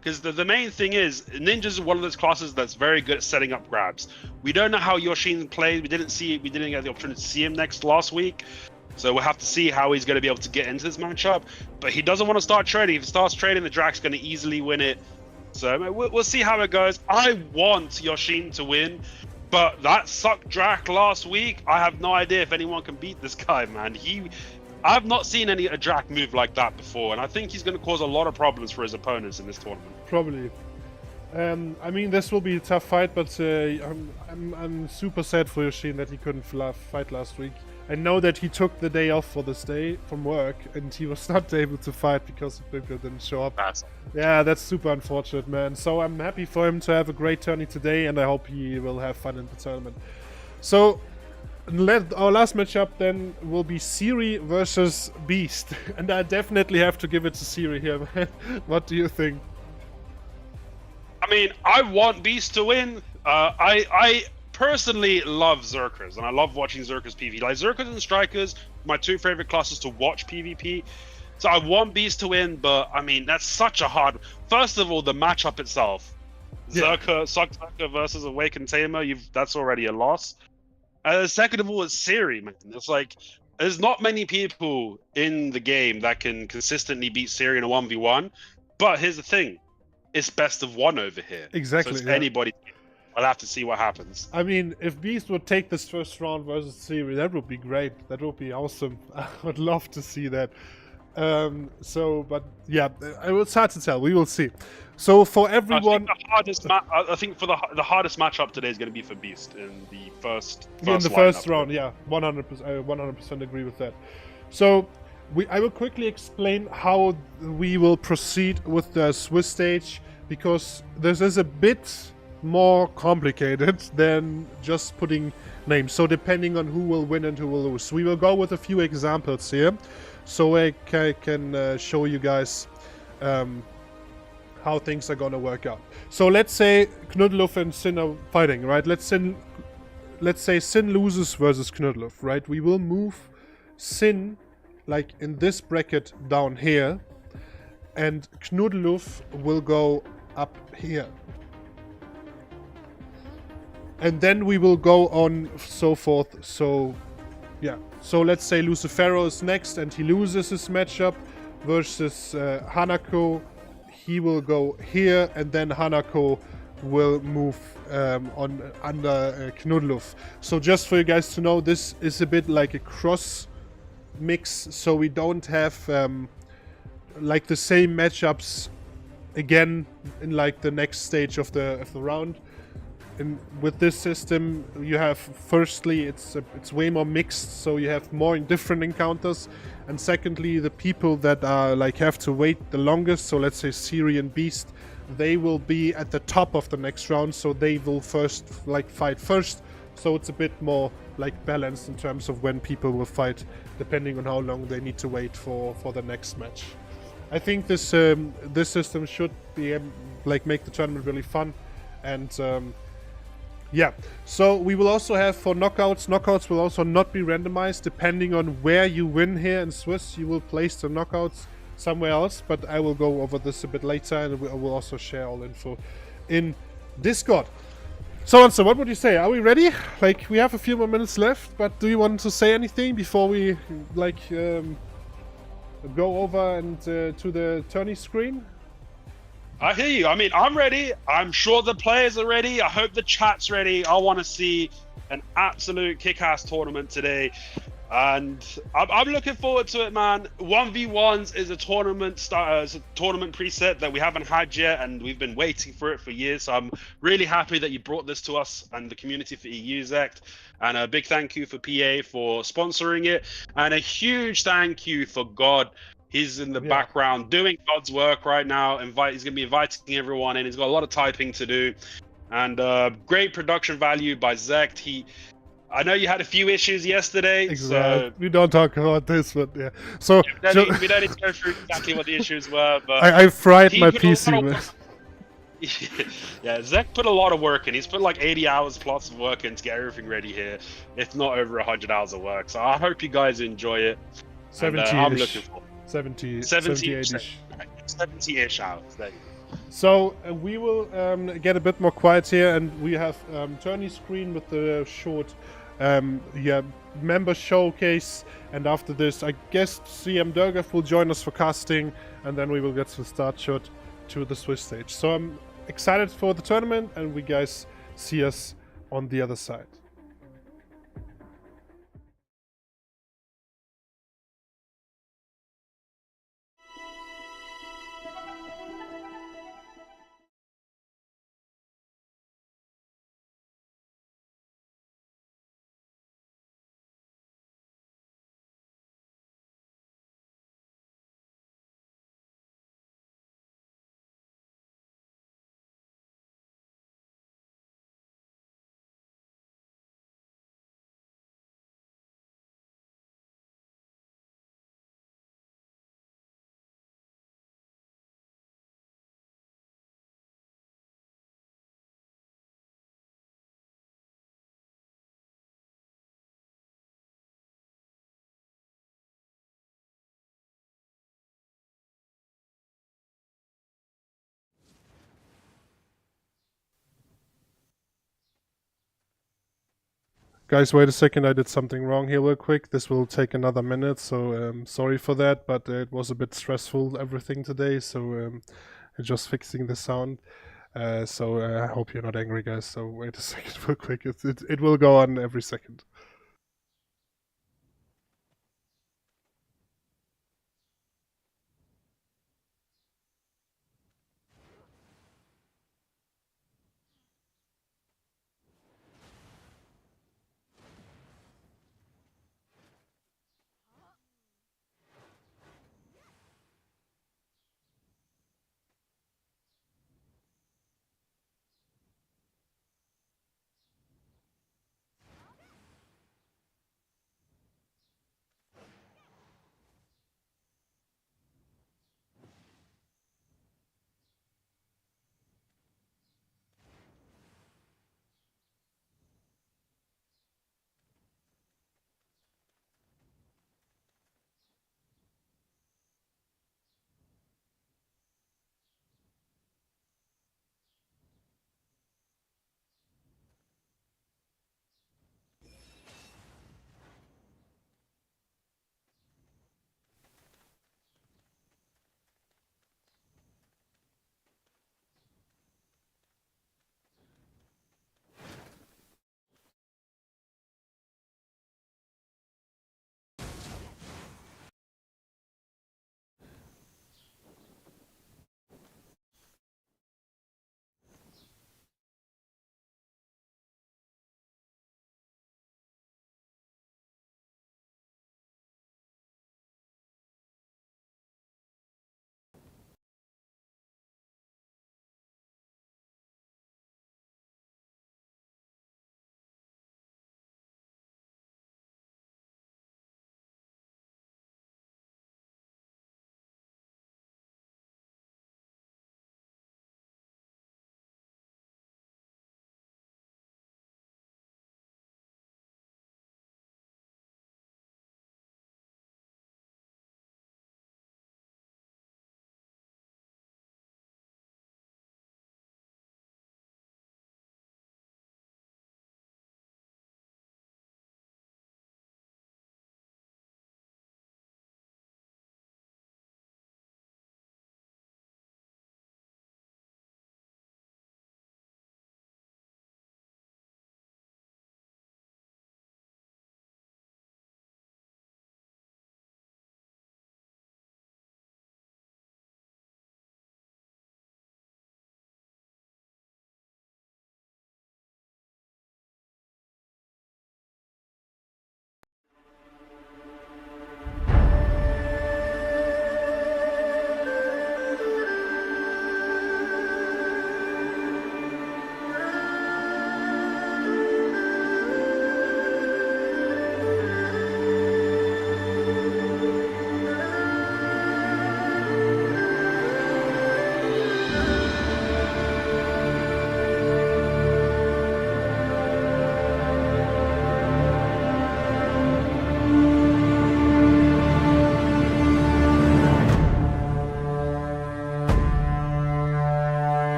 Because the main thing is, Ninjas are one of those classes that's very good at setting up grabs. We don't know how Yosen plays. We didn't get the opportunity to see him last week. So we'll have to see how he's going to be able to get into this matchup. But he doesn't want to start trading. If he starts trading, the Drac's going to easily win it. So we'll see how it goes. I want Yosen to win. But that sucked Drac last week. I have no idea if anyone can beat this guy, man. I've not seen a Drac move like that before, and I think he's going to cause a lot of problems for his opponents in this tournament. Probably. I mean, this will be a tough fight, but I'm super sad for Yosen that he couldn't fight last week. I know that he took the day off for this day from work, and he was not able to fight because the people didn't show up. Yeah, that's super unfortunate, man. So I'm happy for him to have a great tourney today, and I hope he will have fun in the tournament. So our last matchup then will be Siri versus Beast, and I definitely have to give it to Siri here, man. What do you think? I mean, I want Beast to win. I personally love Zerkers, and I love watching Zerkers PvP. Like, Zerkers and Strikers, my two favorite classes to watch PvP. So I want Beast to win, but I mean, that's such a hard... First of all, the matchup itself. Yeah. Zerker versus Awakened Tamer, that's already a loss. Second of all, it's Siri, man. It's like, there's not many people in the game that can consistently beat Siri in a 1v1. But here's the thing. It's best of one over here. Exactly. So it's anybody... I'll have to see what happens. I mean, if Beast would take this first round versus Siri, that would be great. That would be awesome. I would love to see that. But yeah, it's hard to tell. We will see. So for everyone, I think for the hardest matchup today is going to be for Beast in the first round. Yeah, 100% agree with that. So I will quickly explain how we will proceed with the Swiss stage, because this is a bit more complicated than just putting names. So depending on who will win and who will lose, we will go with a few examples here, so I can show you guys how things are gonna work out. So let's say Knudluf and Sin are fighting, right? Let's say Sin loses versus Knudluf, right? We will move Sin like in this bracket down here, and Knudluf will go up here. And then we will go on so forth. So yeah, so let's say Lucifero is next and he loses his matchup versus Hanako. He will go here, and then Hanako will move on under Knudluf. So just for you guys to know, this is a bit like a cross mix, so we don't have like the same matchups again in like the next stage of the round. And with this system, you have, firstly, it's way more mixed, so you have more different encounters, and secondly, the people that are like have to wait the longest, so let's say Siri and Beast, they will be at the top of the next round, so they will first fight first. So it's a bit more balanced in terms of when people will fight, depending on how long they need to wait for the next match. I think this system should be make the tournament really fun, and yeah. So we will also have for knockouts. Knockouts will also not be randomized. Depending on where you win here in Swiss, you will place the knockouts somewhere else. But I will go over this a bit later, and I will also share all info in Discord. So, Answer, what would you say? Are we ready? We have a few more minutes left, but do you want to say anything before we go over and to the tourney screen? I hear you. I mean, I'm ready. I'm sure the players are ready. I hope the chat's ready. I want to see an absolute kick-ass tournament today. And I'm looking forward to it, man. 1v1s is a tournament preset that we haven't had yet, and we've been waiting for it for years. So I'm really happy that you brought this to us and the community for EUZECT. And a big thank you for PA for sponsoring it. And a huge thank you for God. He's in the background doing God's work right now. He's going to be inviting everyone in. He's got a lot of typing to do. And great production value by Zect. I know you had a few issues yesterday. Exactly. So we don't talk about this, but yeah. So we don't need to go through exactly what the issues were. But I fried my PC. Yeah, Zek put a lot of work in. He's put 80 hours plus of work in to get everything ready here, if not over 100 hours of work. So I hope you guys enjoy it. 70-ish. I'm looking for 70-ish. 70-ish hours. There you go. So we will get a bit more quiet here, and we have tourney screen with the short member showcase, and after this I guess CM Durgaf will join us for casting, and then we will get the start shot to the Swiss stage. So I'm excited for the tournament, and we guys see us on the other side. Guys, wait a second, I did something wrong here real quick. This will take another minute, so sorry for that, but it was a bit stressful, everything today, so just fixing the sound. So I hope you're not angry, guys, so wait a second real quick. It will go on every second.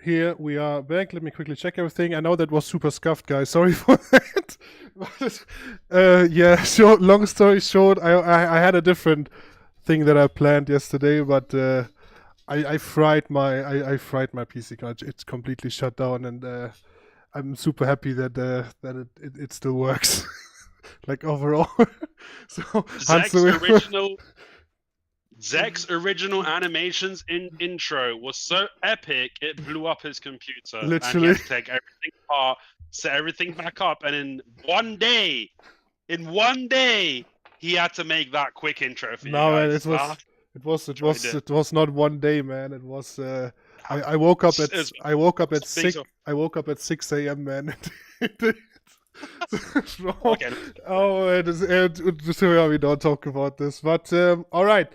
here we are back. Let me quickly check everything. I know that was super scuffed, guys. Sorry for that. But, yeah, so long story short, I had a different thing that I planned yesterday, but I fried my PC card. It's completely shut down, and I'm super happy that it still works. Like overall. So Zek's original animations intro was so epic it blew up his computer. Literally. And he had to take everything apart, set everything back up, and in one day, he had to make that quick intro for you guys. Man, it was not one day, man. It was I woke up at 6 a.m. man. Okay. Oh, we don't talk about this. But all right,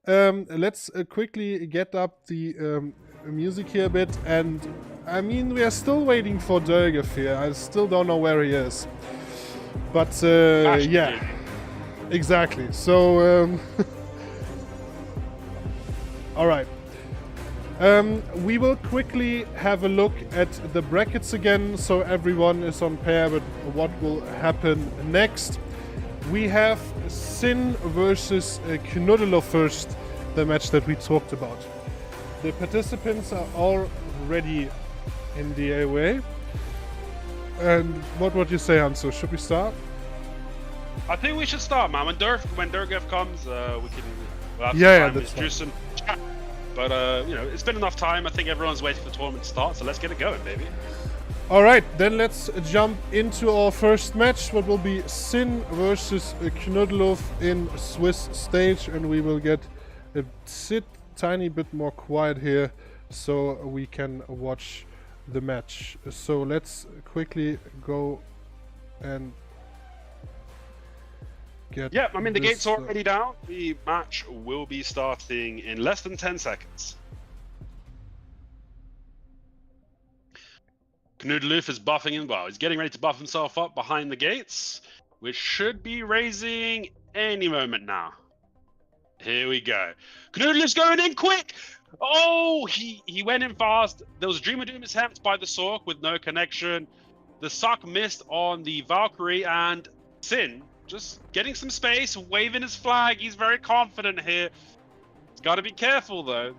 let's quickly get up the music here a bit. And I mean, we are still waiting for Dögef here. I still don't know where he is. But yeah, exactly. So all right. We will quickly have a look at the brackets again, so everyone is on pair with what will happen next. We have Sin versus Knudelo first, the match that we talked about. The participants are already in the away. And what would you say, Hanso? Should we start? I think we should start, man. When Dögef comes, we can. We'll yeah, that's do some chat. But, you know, it's been enough time. I think everyone's waiting for the tournament to start, so let's get it going, baby. All right, then let's jump into our first match, what will be Sin versus Knudelo in Swiss stage, and we will get a tiny bit more quiet here so we can watch the match. So let's quickly go and yeah, I mean, the gate's already down. The match will be starting in less than 10 seconds. Knudelo is buffing him. Well, he's getting ready to buff himself up behind the gates, which should be raising any moment now. Here we go. Knudelo's going in quick. Oh, he went in fast. There was a Dream of Doom attempt by the Sork with no connection. The Suck missed on the Valkyrie, and Sin just getting some space, waving his flag. He's very confident here. He's got to be careful, though.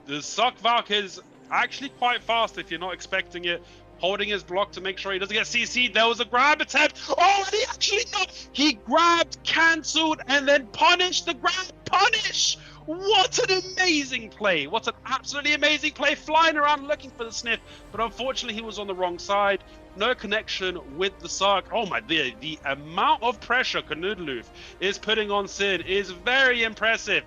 The Suck Valk is actually quite fast if you're not expecting it. Holding his block to make sure he doesn't get CC'd. There was a grab attempt. Oh, and he actually not. He grabbed, cancelled, and then punished the grab. Punish! What an amazing play. What an absolutely amazing play. Flying around looking for the sniff. But unfortunately, he was on the wrong side. No connection with the Sark. Oh my dear, the amount of pressure Knudelo is putting on Sin is very impressive.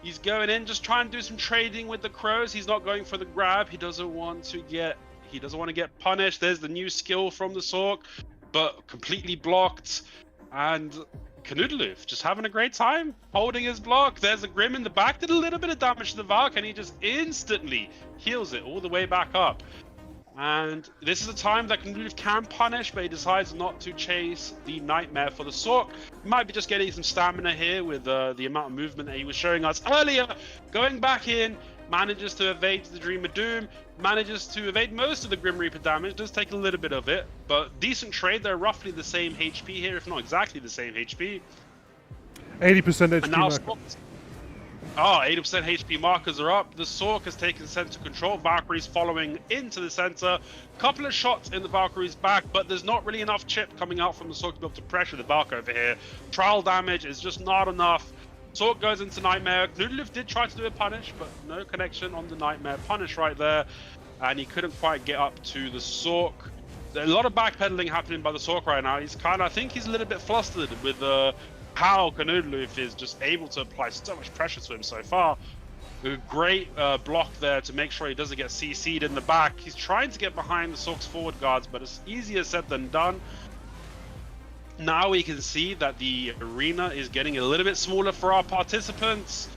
He's going in, just trying to do some trading with the Crows. He's not going for the grab. He doesn't want to get punished. There's the new skill from the Sork, but completely blocked. And Knudelo just having a great time, holding his block. There's a Grim in the back, did a little bit of damage to the Valk, and he just instantly heals it all the way back up. And this is a time that Knudelo can punish, but he decides not to chase the Nightmare for the Sork. He might be just getting some stamina here with the amount of movement that he was showing us earlier. Going back in, manages to evade the Dream of Doom, manages to evade most of the Grim Reaper damage, does take a little bit of it, but decent trade. They're roughly the same HP here, if not exactly the same HP. 80% HP. And now 80% HP markers are up. The Sork has taken center control. Valkyrie's following into the center. Couple of shots in the Valkyrie's back, but there's not really enough chip coming out from the Sork to be able to pressure the Valk over here. Trial damage is just not enough. Sork goes into Nightmare. Knudelo did try to do a punish, but no connection on the Nightmare punish right there. And he couldn't quite get up to the Sork. There's a lot of backpedaling happening by the Sork right now. He's I think he's a little bit flustered with how Knudelo is just able to apply so much pressure to him so far. A great block there to make sure he doesn't get CC'd in the back. He's trying to get behind the Sork's forward guards, but it's easier said than done. Now we can see that the arena is getting a little bit smaller for our participants.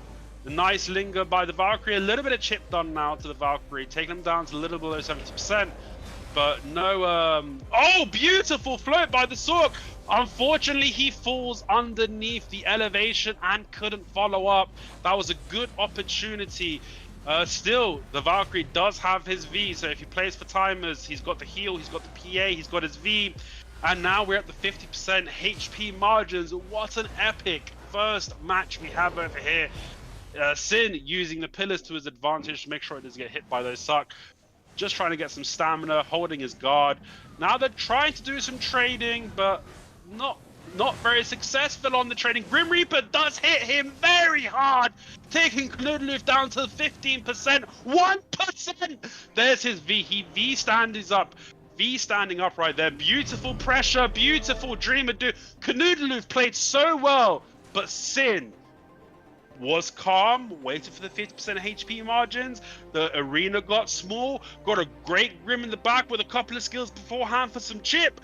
The nice linger by the Valkyrie, a little bit of chip done now to the Valkyrie, taking them down to a little below 70%. But no, oh, beautiful float by the Sork. Unfortunately, he falls underneath the elevation and couldn't follow up. That was a good opportunity. Still, the Valkyrie does have his V, so if he plays for timers, he's got the heal, he's got the PA, he's got his V, and now we're at the 50% HP margins. What an epic first match we have over here. Sin using the pillars to his advantage to make sure it doesn't get hit by those suck. Just trying to get some stamina, holding his guard. Now they're trying to do some trading, but not very successful on the trading. Grim Reaper does hit him very hard, taking Kloof down to 15%, 1%. There's his V. He V standing up right there. Beautiful pressure, beautiful Dreamer do. Kloof played so well, but Sin was calm, waited for the 50% HP margins. The arena got small, got a great Grim in the back with a couple of skills beforehand for some chip.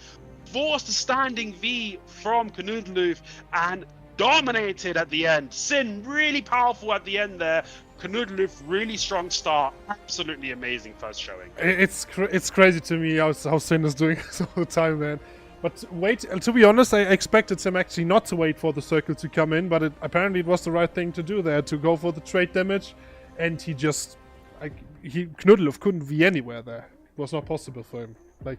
Forced a standing V from Kloof and dominated at the end. Sin really powerful at the end there. Kloof really strong start. Absolutely amazing first showing. It's crazy to me how Sin is doing this all the time, man. But wait, to be honest, I expected him actually not to wait for the circle to come in, but apparently it was the right thing to do there, to go for the trade damage, and he just, Kloof couldn't V anywhere there. It was not possible for him. Like,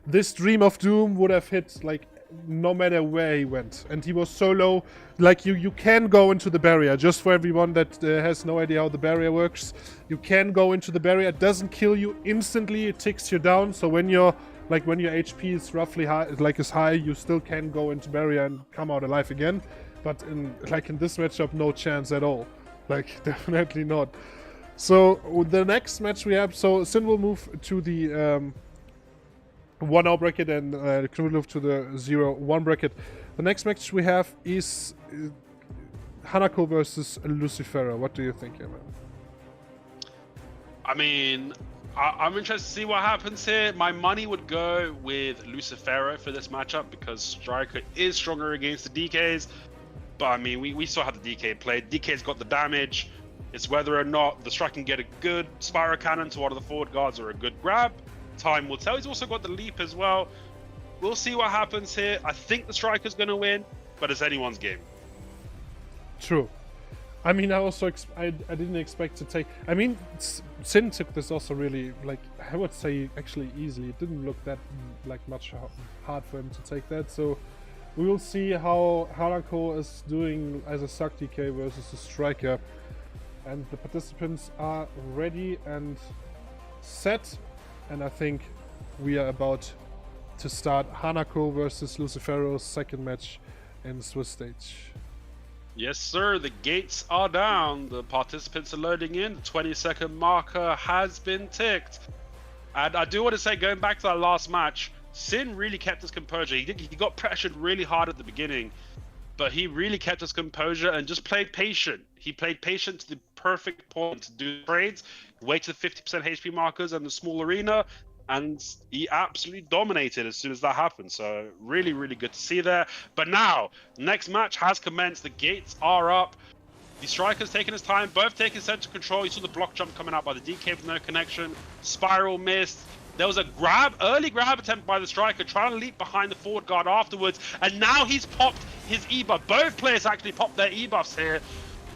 this Dream of Doom would have hit, like, no matter where he went. And he was so low, like, you can go into the barrier. Just for everyone that has no idea how the barrier works, you can go into the barrier. It doesn't kill you instantly, it ticks you down, so when your HP is roughly high, as high, you still can go into barrier and come out alive again. But in this matchup, no chance at all. Like, definitely not. So the next match we have, so Sin will move to the 1-0 bracket and Kloof to the 0-1 bracket. The next match we have is Hanako versus Lucifero. What do you think here, man? I mean, I'm interested to see what happens here. My money would go with Lucifero for this matchup because Striker is stronger against the DKs. But I mean, we saw how the DK played. DK's got the damage. It's whether or not the Striker can get a good Spiral Cannon to one of the forward guards or a good grab. Time will tell. He's also got the leap as well. We'll see what happens here. I think the Striker's going to win, but it's anyone's game. True. I mean, I didn't expect to take... I mean, Sin took this also really, I would say actually easily. It didn't look that, much hard for him to take that. So we will see how Hanako is doing as a Suck DK versus a Striker. And the participants are ready and set. And I think we are about to start Hanako versus Lucifero's second match in Swiss stage. Yes, sir. The gates are down. The participants are loading in. The 20-second marker has been ticked. And I do want to say, going back to that last match, Sin really kept his composure. He got pressured really hard at the beginning, but he really kept his composure and just played patient. He played patient to the perfect point to do trades, wait to the 50% HP markers and the small arena, and he absolutely dominated as soon as that happened. So really, really good to see there. But now, next match has commenced. The gates are up. The Striker's taking his time, both taking center control. You saw the block jump coming out by the DK with no connection. Spiral missed. There was a early grab attempt by the Striker, trying to leap behind the forward guard afterwards. And now he's popped his E-buff. Both players actually popped their E-buffs here.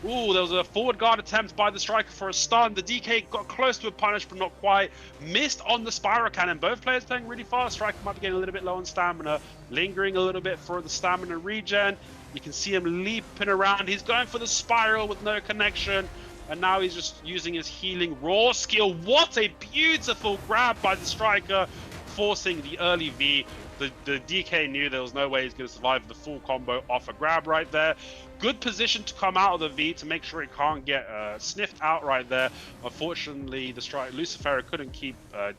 Ooh, there was a forward guard attempt by the Striker for a stun. The DK got close to a punish, but not quite. Missed on the Spiral Cannon. Both players playing really fast. Striker might be getting a little bit low on stamina. Lingering a little bit for the stamina regen. You can see him leaping around. He's going for the Spiral with no connection. And now he's just using his healing raw skill. What a beautiful grab by the Striker, forcing the early V. The DK knew there was no way he's going to survive the full combo off a grab right there. Good position to come out of the V to make sure he can't get sniffed out right there. Unfortunately, the Lucifero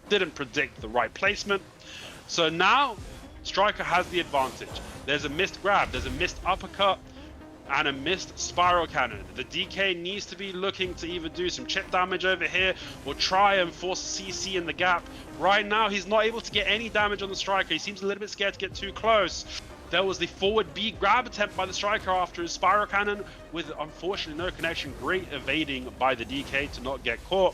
didn't predict the right placement. So now, Striker has the advantage. There's a missed grab, there's a missed uppercut, and a missed Spiral Cannon. The DK needs to be looking to either do some chip damage over here or try and force CC in the gap. Right now, he's not able to get any damage on the Striker. He seems a little bit scared to get too close. There was the forward B grab attempt by the Striker after his Spiral Cannon with unfortunately no connection. Great evading by the DK to not get caught.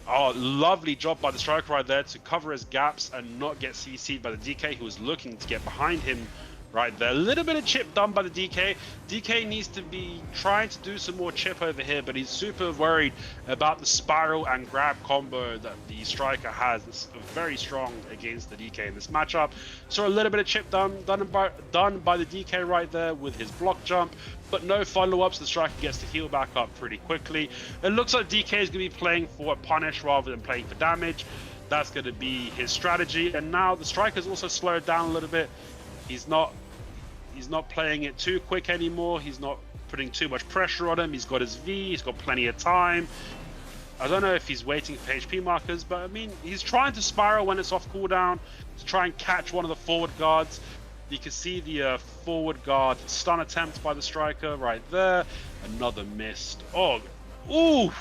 Oh, lovely job by the Striker right there to cover his gaps and not get CC'd by the DK, who was looking to get behind him right there. A little bit of chip done by the DK. DK needs to be trying to do some more chip over here, but he's super worried about the spiral and grab combo that the striker has. It's very strong against the DK in this matchup. So a little bit of chip done by the DK right there with his block jump, but no follow-ups. The striker gets to heal back up pretty quickly. It looks like DK is going to be playing for a punish rather than playing for damage. That's going to be his strategy. And now the striker's also slowed down a little bit. He's not playing it too quick anymore. He's not putting too much pressure on him. He's got his V. He's got plenty of time. I don't know if he's waiting for HP markers, but I mean, he's trying to spiral when it's off cooldown to try and catch one of the forward guards. You can see the forward guard stun attempt by the striker right there. Another missed. Oh, ooh,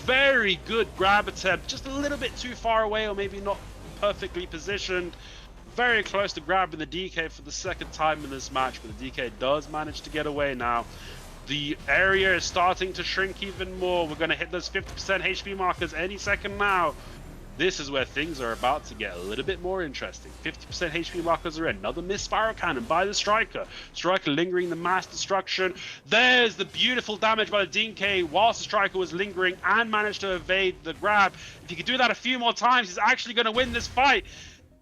very good grab attempt. Just a little bit too far away, or maybe not perfectly positioned. Very close to grabbing the DK for the second time in this match, but the DK does manage to get away now. The area is starting to shrink even more. We're going to hit those 50% HP markers any second now. This is where things are about to get a little bit more interesting. 50% HP markers are in. Another missed spiral cannon by the striker. Striker lingering the mass destruction. There's the beautiful damage by the DK whilst the striker was lingering and managed to evade the grab. If he could do that a few more times, he's actually going to win this fight.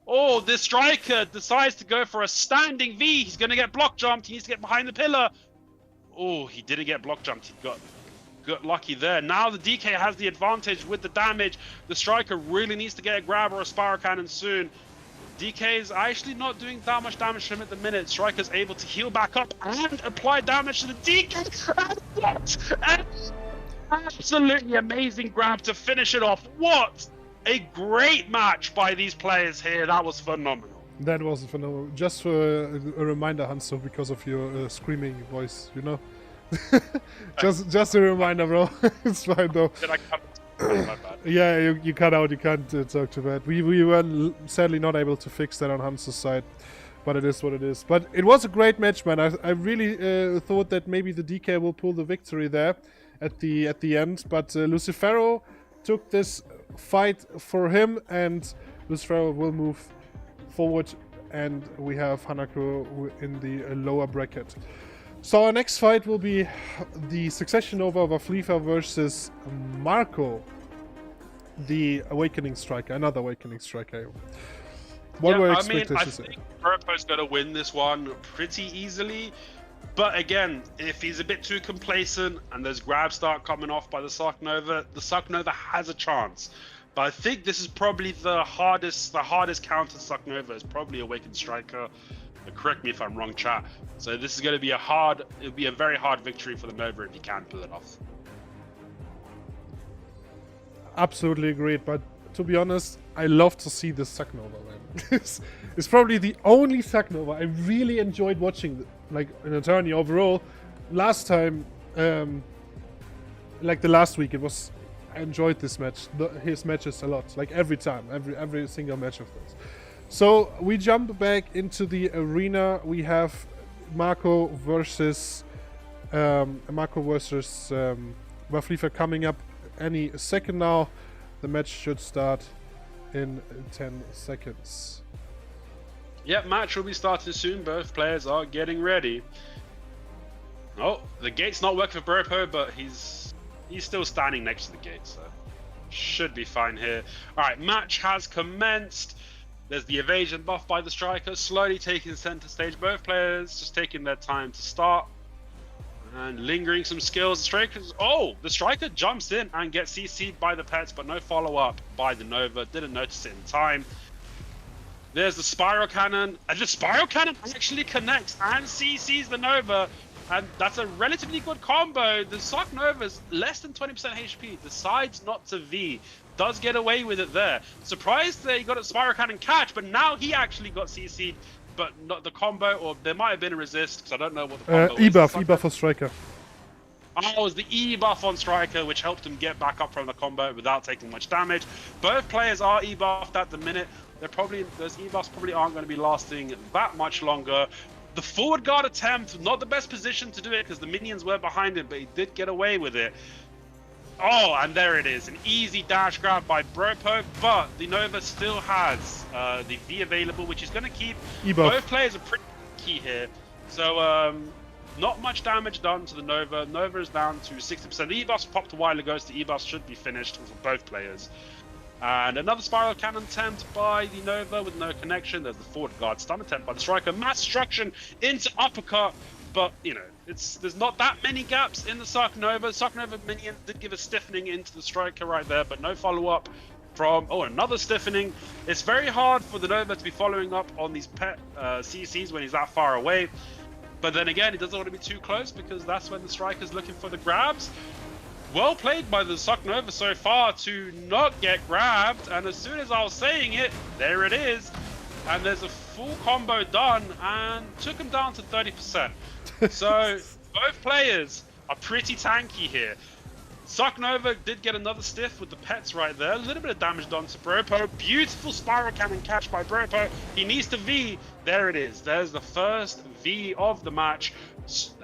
Oh, the striker decides to go for a standing V. He's going to get block jumped. He needs to get behind the pillar. Oh, he didn't get block jumped. He got lucky there. Now the DK has the advantage with the damage. The striker really needs to get a grab or a spiral cannon soon. DK is actually not doing that much damage to him at the minute. Striker's able to heal back up and apply damage to the DK. And what? An absolutely amazing grab to finish it off. What a great match by these players here. That was phenomenal. That was phenomenal. Just for a reminder, Hanso, because of your screaming voice, you know? just a reminder, bro. It's fine, though. Did I cut it? My bad. Yeah, you cut out. You can't talk too bad. We were sadly not able to fix that on Hanso's side, but it is what it is. But it was a great match, man. I really thought that maybe the DK will pull the victory there at the end, but Lucifero took this fight for him, and Lucifero will move forward, and we have Hanako in the lower bracket. So our next fight will be the Succession Nova of Aflifa versus Marco, the Awakening Striker, another Awakening Striker. What were expectations? I think Purpo's going to win this one pretty easily. But again, if he's a bit too complacent and those grabs start coming off by the Suck Nova has a chance. But I think this is probably the hardest counter Suck Nova is probably Awakened Striker. Correct me if I'm wrong, chat. So this is going to be it'll be a very hard victory for the Nova if he can pull it off. Absolutely agreed, but to be honest, I love to see this Suck Nova, man. It's probably the only Suck Nova I really enjoyed watching, like an attorney overall. Last time, like the last week, I enjoyed this match, his matches a lot, like every time, every single match of this. So we jump back into the arena. We have Marco versus Waflifa coming up any second now. The match should start in 10 seconds. Yep, match will be starting soon. Both players are getting ready. Oh, the gate's not working for Burpo, but he's still standing next to the gate, so should be fine here. All right, match has commenced. There's the evasion buff by the striker, slowly taking center stage. Both players just taking their time to start and lingering some skills. The striker jumps in and gets CC'd by the pets, but no follow-up by the Nova. Didn't notice it in time. There's the spiral cannon, and the spiral cannon actually connects and CC's the Nova, and that's a relatively good combo. The Suck Nova's less than 20% HP, decides not to V. Does get away with it there. Surprised that he got a spiral cannon catch, but now he actually got CC'd, but not the combo, or there might have been a resist, because I don't know what the combo was. E-buff for Striker. Oh, it was the E-buff on Striker, which helped him get back up from the combo without taking much damage. Both players are E-buffed at the minute. Those E-buffs probably aren't going to be lasting that much longer. The forward guard attempt, not the best position to do it, because the minions were behind him, but he did get away with it. Oh, and there it is. An easy dash grab by Bropo, but the Nova still has the V available, which is going to keep both players are pretty tanky here. So not much damage done to the Nova. Nova is down to 60%. The E-buffs popped a while ago, so the E-buffs should be finished for both players. And another spiral cannon attempt by the Nova with no connection. There's the forward guard stun attempt by the striker. Mass destruction into uppercut. But, you know, there's not that many gaps in the Sark Nova. Sark Nova minion did give a stiffening into the striker right there, but no follow-up from... Oh, another stiffening. It's very hard for the Nova to be following up on these pet CCs when he's that far away. But then again, he doesn't want to be too close because that's when the striker's looking for the grabs. Well played by the Sark Nova so far to not get grabbed. And as soon as I was saying it, there it is. And there's a full combo done and took him down to 30%. So both players are pretty tanky here. Sark Nova did get another stiff with the pets right there. A little bit of damage done to Bropo. Beautiful spiral cannon catch by Bropo. He needs to V. There it is. There's the first V of the match.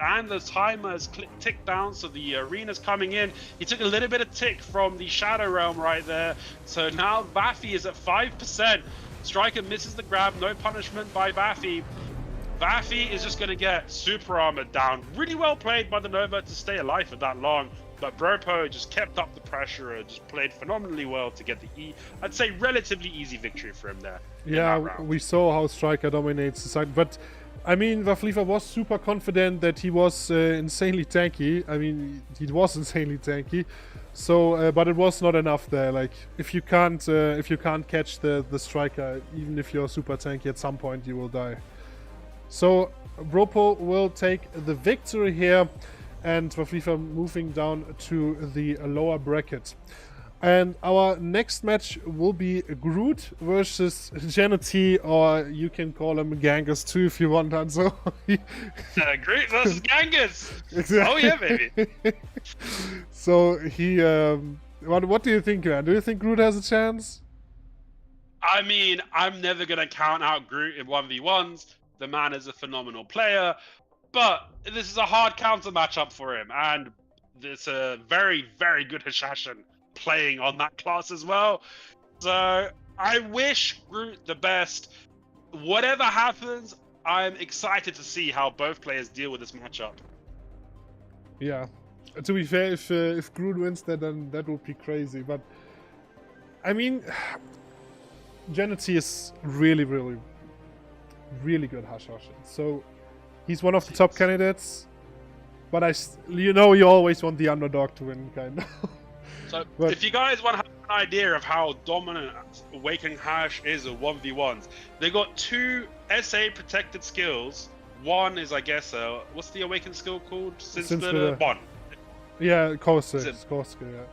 And the timer has ticked down, so the arena's coming in. He took a little bit of tick from the Shadow Realm right there. So now Vaffy is at 5%. Striker misses the grab. No punishment by Vaffy. Vaffy is just going to get super armored down. Really well played by the Nova to stay alive for that long. But Bropo just kept up the pressure and just played phenomenally well to get the I'd say relatively easy victory for him there. Yeah, we saw how Striker dominates the side. But, I mean, Vafflifa was super confident that he was insanely tanky. I mean, he was insanely tanky. So, but it was not enough there. Like, if you can't catch the Striker, even if you're super tanky, at some point you will die. So, Bropo will take the victory here. And Vafflifa moving down to the lower bracket. And our next match will be Groot versus Jity, or you can call him Genghis too if you want, Hanzo. Groot versus Genghis! Exactly. Oh yeah, baby! So he... what do you think, man? Do you think Groot has a chance? I mean, I'm never going to count out Groot in 1v1s. The man is a phenomenal player. But this is a hard counter matchup for him, and it's a very, very good Hashashin playing on that class as well. So I wish Groot the best. Whatever happens, I'm excited to see how both players deal with this matchup. Yeah. To be fair, if Groot wins that, then that would be crazy. But, I mean, Jity is really, really, really good Hashashin. So... he's one of the top candidates, but you always want the underdog to win, kind of. So, if you guys want to have an idea of how dominant Awakening Hash is at 1v1s, they got 2 SA protected skills. One is, I guess, what's the Awakened skill called? Sin Splitter 1. Yeah, core skill, yeah.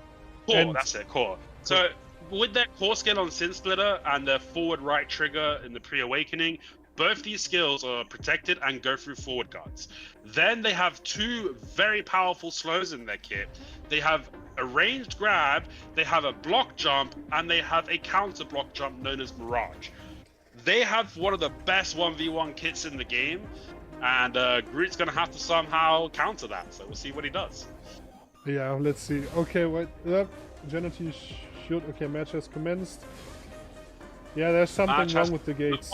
Core, that's it, core. So, with their core skill on Sin Splitter and their forward right trigger in the pre-awakening, both these skills are protected and go through forward guards. Then they have 2 very powerful slows in their kit. They have a ranged grab, they have a block jump, and they have a counter block jump known as Mirage. They have one of the best 1v1 kits in the game, and Groot's going to have to somehow counter that, so we'll see what he does. Yeah, let's see. Okay, wait. Jity should... Okay, match has commenced. Yeah, there's something wrong with the gates.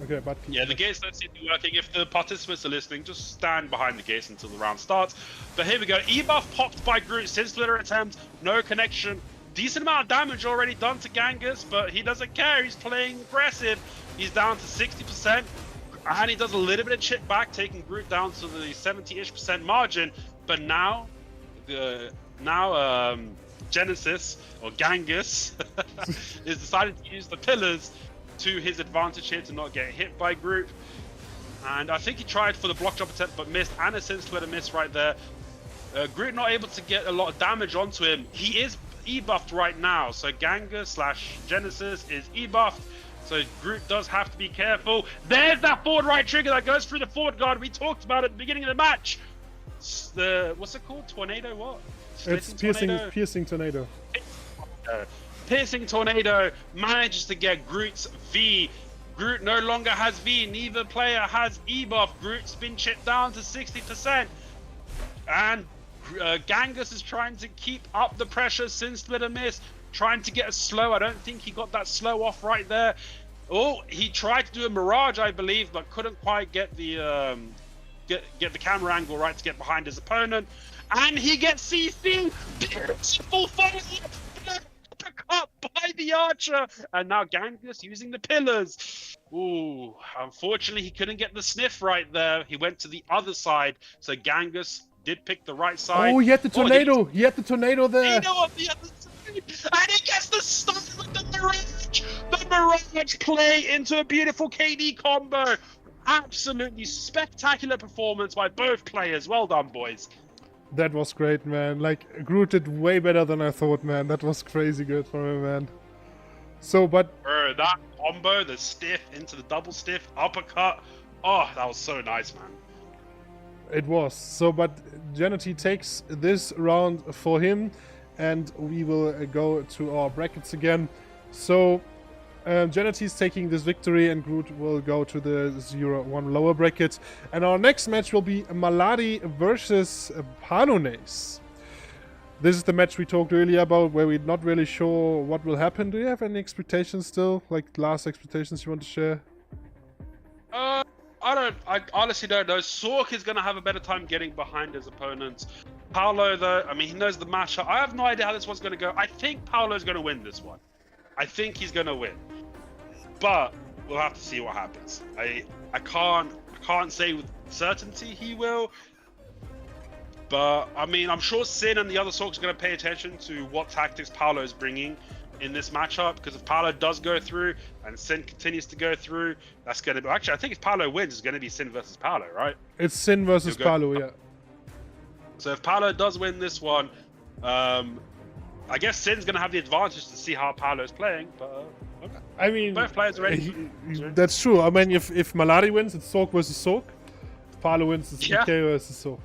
Okay, but yeah, the gates don't seem to be working. If the participants are listening, just stand behind the gates until the round starts. But here we go. E-buff popped by Groot. Sin Splitter attempt, no connection. Decent amount of damage already done to Genghis, but he doesn't care. He's playing aggressive. He's down to 60%, and he does a little bit of chip back, taking Groot down to the 70-ish% margin. But now, Genesis or Genghis is decided to use the pillars to his advantage here to not get hit by Groot. And I think he tried for the block jump attempt but missed, and a Sin Splitter miss right there. Groot not able to get a lot of damage onto him. He is E-buffed right now, so Genghis/Genesis is E-buffed, so Groot does have to be careful. There's that forward right trigger that goes through the forward guard we talked about at the beginning of the match. What's it called? Tornado what? It's piercing tornado. Piercing Tornado manages to get Groot's V. Groot no longer has V. Neither player has E-buff. Groot's been chipped down to 60%. And Genghis is trying to keep up the pressure. Sin Splitter miss. Trying to get a slow. I don't think he got that slow off right there. Oh, he tried to do a mirage, I believe, but couldn't quite get the get the camera angle right to get behind his opponent, and he gets CC. Beautiful follow-up uppercut by the Archer, and now Gangus using the pillars. Ooh, unfortunately, he couldn't get the sniff right there. He went to the other side, so Gangus did pick the right side. Oh, he had the tornado. He had the tornado there. Tornado on the other side, and he gets the stun with the mirage. The mirage play into a beautiful KD combo. Absolutely spectacular performance by both players. Well done, boys. That was great, man. Like, Groot did way better than I thought, man. That was crazy good for him, man. So, but... that combo, the stiff into the double stiff, uppercut. Oh, that was so nice, man. It was. So, but Jity takes this round for him, and we will go to our brackets again. So, Jity is taking this victory, and Groot will go to the 0-1 lower bracket. And our next match will be Maladi versus Palones. This is the match we talked earlier about, where we're not really sure what will happen. Do you have any expectations still? Like, last expectations you want to share? I honestly don't know. Sork is going to have a better time getting behind his opponents. Paolo, though, I mean, he knows the matchup. I have no idea how this one's going to go. I think Paolo's going to win this one. I think he's going to win. But we'll have to see what happens. I can't say with certainty he will. But, I mean, I'm sure Sin and the other Sorks are going to pay attention to what tactics Paolo is bringing in this matchup, because if Paolo does go through and Sin continues to go through, that's going to be... Actually, I think if Paolo wins, it's going to be Sin versus Paolo, right? It's Sin versus Paolo, yeah. So if Paolo does win this one, I guess Sin's going to have the advantage to see how Paolo's playing, but... Okay. I mean... Both players are ready. That's true. I mean, if Maladi wins, it's Sork versus Sork. If Paolo wins, it's EK versus Sork.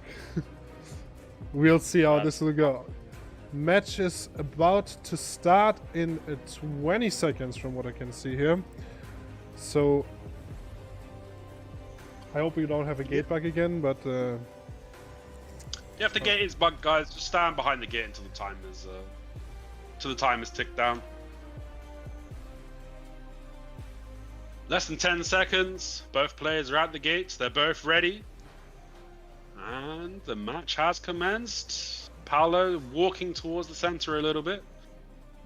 We'll see how this will go. Match is about to start in 20 seconds from what I can see here. So I hope we don't have a gate bug again, but if the gate is bugged, guys, just stand behind the gate until the time is ticked down. Less than 10 seconds. Both players are at the gates. They're both ready. And the match has commenced. Paolo walking towards the center a little bit.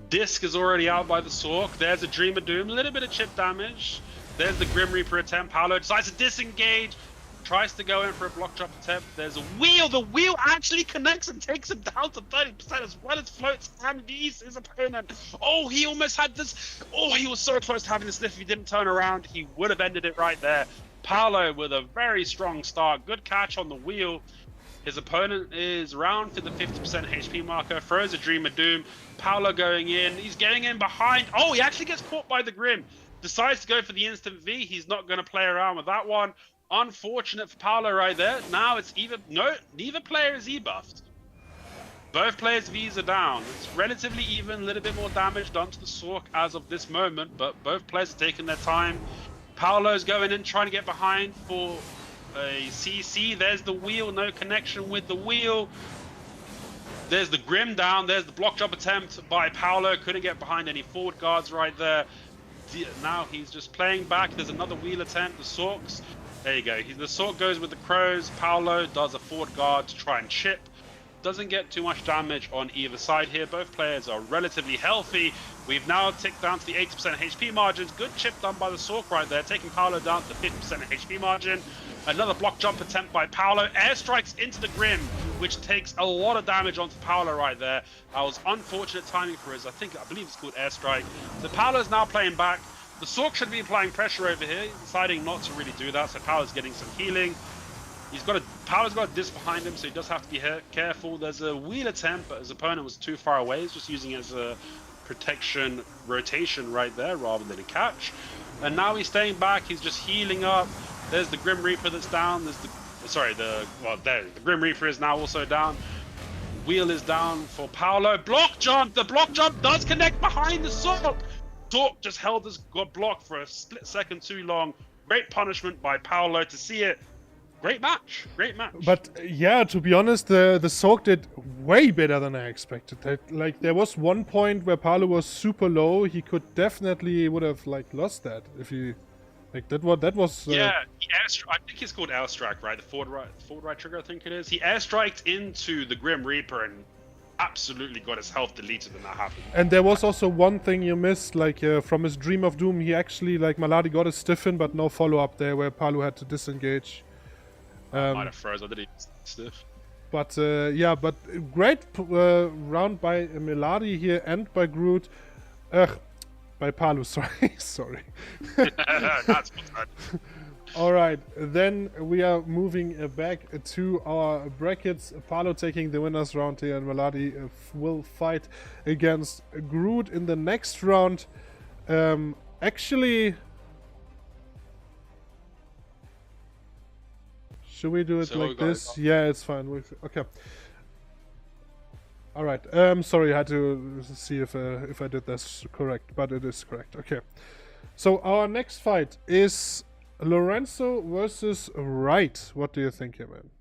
Disc is already out by the Sork. There's a Dream of Doom. A little bit of chip damage. There's the Grim Reaper attempt. Paolo decides to disengage. Tries to go in for a block drop attempt. There's a wheel. The wheel actually connects and takes him down to 30% as well as floats and beats his opponent. Oh, he almost had this. Oh, he was so close to having this. If he didn't turn around, he would have ended it right there. Paolo with a very strong start. Good catch on the wheel. His opponent is around for the 50% HP marker. Throws a Dream of Doom. Paolo going in. He's getting in behind. Oh, he actually gets caught by the Grim. Decides to go for the instant V. He's not going to play around with that one. Unfortunate for Paolo right there. Now it's neither player is E-buffed. Both players' Vs are down. It's relatively even. A little bit more damage done to the Sork as of this moment. But both players are taking their time. Paolo's going in, trying to get behind for a CC. There's the wheel, no connection with the wheel. There's the Grim down. There's the block drop attempt by Paolo. Couldn't get behind any forward guards right there. Now he's just playing back. There's another wheel attempt. The Sorks. There you go. The Sork goes with the Crows. Paolo does a forward guard to try and chip. Doesn't get too much damage on either side here. Both players are relatively healthy. We've now ticked down to the 80% HP margins. Good chip done by the Sork right there, taking Paolo down to the 50% HP margin. Another block jump attempt by Paolo. Airstrikes into the Grim, which takes a lot of damage onto Paolo right there. That was unfortunate timing for his, I believe it's called airstrike. So Paolo's now playing back. The Sork should be applying pressure over here. He's deciding not to really do that, so Paolo's getting some healing. Paolo's got a disc behind him, so he does have to be careful. There's a wheel attempt, but his opponent was too far away. He's just using it as a protection rotation right there rather than a catch. And now he's staying back. He's just healing up. There's the Grim Reaper that's down. The Grim Reaper is now also down. Wheel is down for Paolo. Block jump. The block jump does connect behind the Sork. Sork just held his block for a split second too long. Great punishment by Paolo to see it. Great match. Great match. But yeah, to be honest, the Sorg did way better than I expected. Like there was one point where Palu was super low. He could definitely would have like lost that if he like that. What that was? Yeah, I think it's called airstrike, right? The forward right trigger, I think it is. He airstriked into the Grim Reaper and absolutely got his health deleted when that happened. And there was also one thing you missed, like from his Dream of Doom, he actually like Maladi got a stiffen, but no follow up there where Palu had to disengage. Might have froze. I didn't stiff. But yeah, but great round by Maladi here and by Groot. By Palu, sorry. Sorry. That's fun. Alright, then we are moving back to our brackets. Palu taking the winners round here, and Maladi will fight against Groot in the next round. Actually, should we do it like this? Yeah, it's fine. Okay. All right. Sorry, I had to see if I did this correct, but it is correct. Okay. So our next fight is Lorenzo versus Wright. What do you think here, man?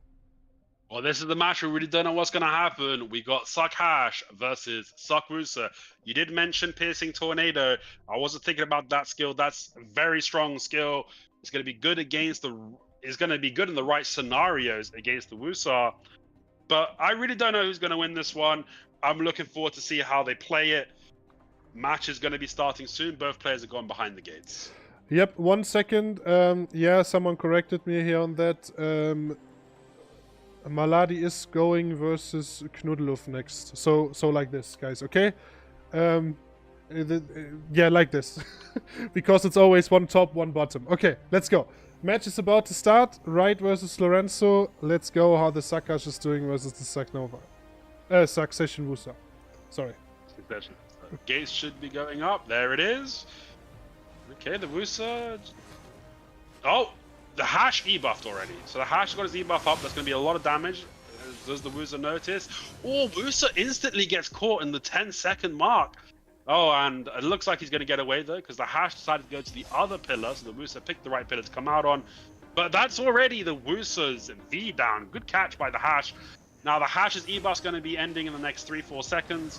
Well, this is the match we really don't know what's going to happen. We got Suck Hash versus Suck Woosa. You did mention Piercing Tornado. I wasn't thinking about that skill. That's a very strong skill. It's going to be good against the. It's going to be good in the right scenarios against the Woosa. But I really don't know who's going to win this one. I'm looking forward to see how they play it. Match is going to be starting soon. Both players are going behind the gates. Yep, 1 second. Yeah, someone corrected me here on that. Maladi is going versus Knuddelhoff next. So like this, guys, okay? Yeah, like this. Because it's always one top, one bottom. Okay, let's go. Match is about to start. Wright versus Lorenzo. Let's go how the Sakash is doing versus the Saknova. Succession Wusa. Sorry. Succession. Gates should be going up. There it is. Okay, the Wusa. Oh, the Hash E-buffed already. So the Hash got his E-buff up. That's going to be a lot of damage. Does the Wusa notice? Oh, Wusa instantly gets caught in the 10-second mark. Oh, and it looks like he's going to get away though, because the Hash decided to go to the other pillar, so the Wusa picked the right pillar to come out on. But that's already the Wusa's V down. Good catch by the Hash. Now the Hash's E-buff's going to be ending in the next 3-4 seconds.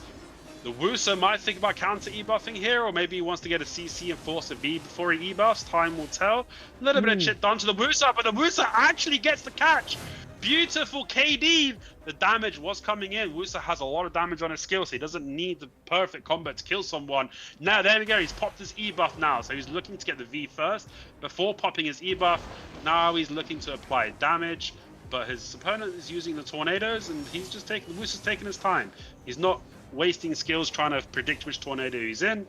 The Wusa might think about counter E-buffing here, or maybe he wants to get a CC and force a V before he E-buffs. Time will tell. A little bit of shit done to the Wusa, but the Wusa actually gets the catch. Beautiful KD. The damage was coming in. Wusa has a lot of damage on his skill, so he doesn't need the perfect combo to kill someone. Now, there we go. He's popped his E-buff now. So he's looking to get the V first before popping his E-buff. Now he's looking to apply damage, but his opponent is using the tornadoes, and he's just taking, Wusa's taking his time. He's not wasting skills trying to predict which tornado he's in.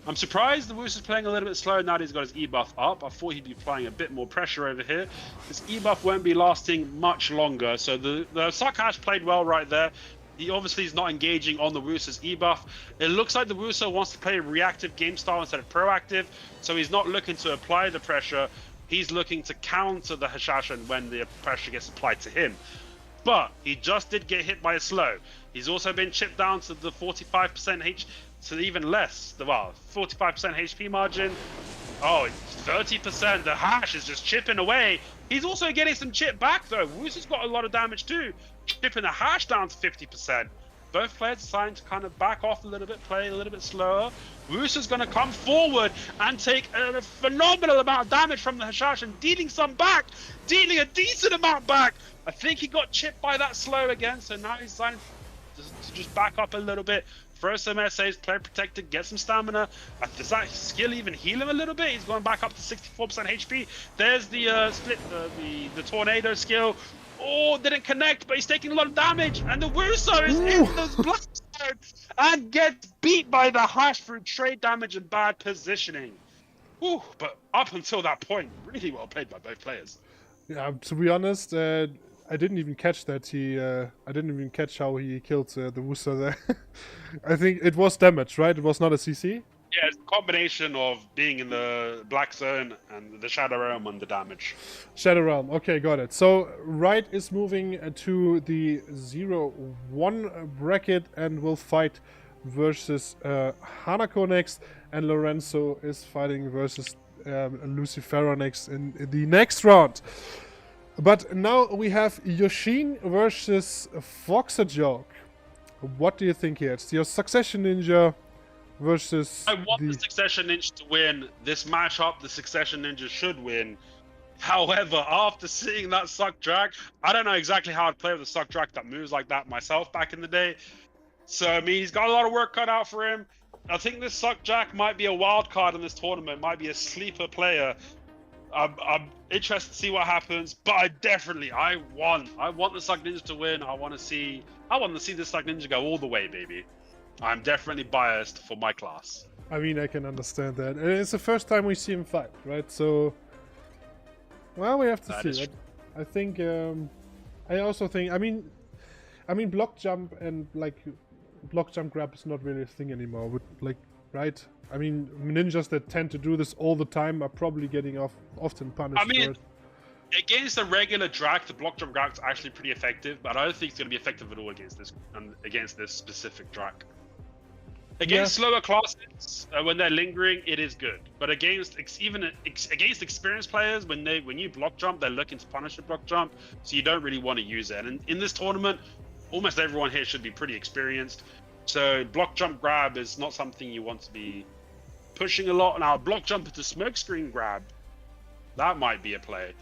I'm surprised the Wusa's playing a little bit slow now that he's got his E-buff up. I thought he'd be applying a bit more pressure over here. This E-buff won't be lasting much longer, so the Suckhash played well right there. He obviously is not engaging on the Wusa's E-buff. It looks like the Wusa wants to play a reactive game style instead of proactive, so he's not looking to apply the pressure. He's looking to counter the Hashashin when the pressure gets applied to him. But he just did get hit by a slow. He's also been chipped down to the 45% H, to even less. Well, 45% HP margin. Oh, 30%. The Hash is just chipping away. He's also getting some chip back though. Wusa's got a lot of damage too, chipping the Hash down to 50%. Both players deciding to kind of back off a little bit, play a little bit slower. Wusa's going to come forward and take a phenomenal amount of damage from the Hashash and dealing some back, dealing a decent amount back. I think he got chipped by that slow again, so now he's deciding to just back up a little bit, throw some SAs, play protected, get some stamina. Does that skill even heal him a little bit? He's going back up to 64% HP. There's the split, the tornado skill. Oh, didn't connect, but he's taking a lot of damage, and the Wusa is in those blasts and gets beat by the Hash through trade damage and bad positioning. Ooh, but up until that point, really well played by both players. Yeah, to be honest, I didn't even catch that. I didn't even catch how he killed the Wusa there. I think it was damage, right? It was not a CC? Yeah, it's a combination of being in the black zone and the Shadow Realm and the damage. Shadow Realm, okay, got it. So, Wright is moving to the 0-1 bracket and will fight versus Hanako next, and Lorenzo is fighting versus Lucifero next in the next round. But now we have Yosen versus Foxajoke. What do you think here? It's your Succession Ninja versus I want the Succession Ninja to win. This matchup, the Succession Ninja should win. However, after seeing that Suck Drag, I don't know exactly how I'd play with a Suck Drag that moves like that myself back in the day. So, I mean, he's got a lot of work cut out for him. I think this Suck Jack might be a wild card in this tournament, might be a sleeper player. I'm interested to see what happens, but I want the Suck Ninja to win. I want to see the Suck Ninja go all the way, baby. I'm definitely biased for my class. I mean, I can understand that. And it's the first time we see him fight, right? So, well, we have to see. I think. I also think. I mean, block jump and like block jump grab is not really a thing anymore. But like, right? I mean, ninjas that tend to do this all the time are probably getting often punished. I mean, against the regular drag, the block jump grab is actually pretty effective, but I don't think it's going to be effective at all against this specific drag. Against slower classes, when they're lingering, it is good. But against against experienced players, when you block jump, they're looking to punish a block jump, so you don't really want to use it. And in this tournament, almost everyone here should be pretty experienced. So block jump grab is not something you want to be pushing a lot. Now block jump into smokescreen grab, that might be a play.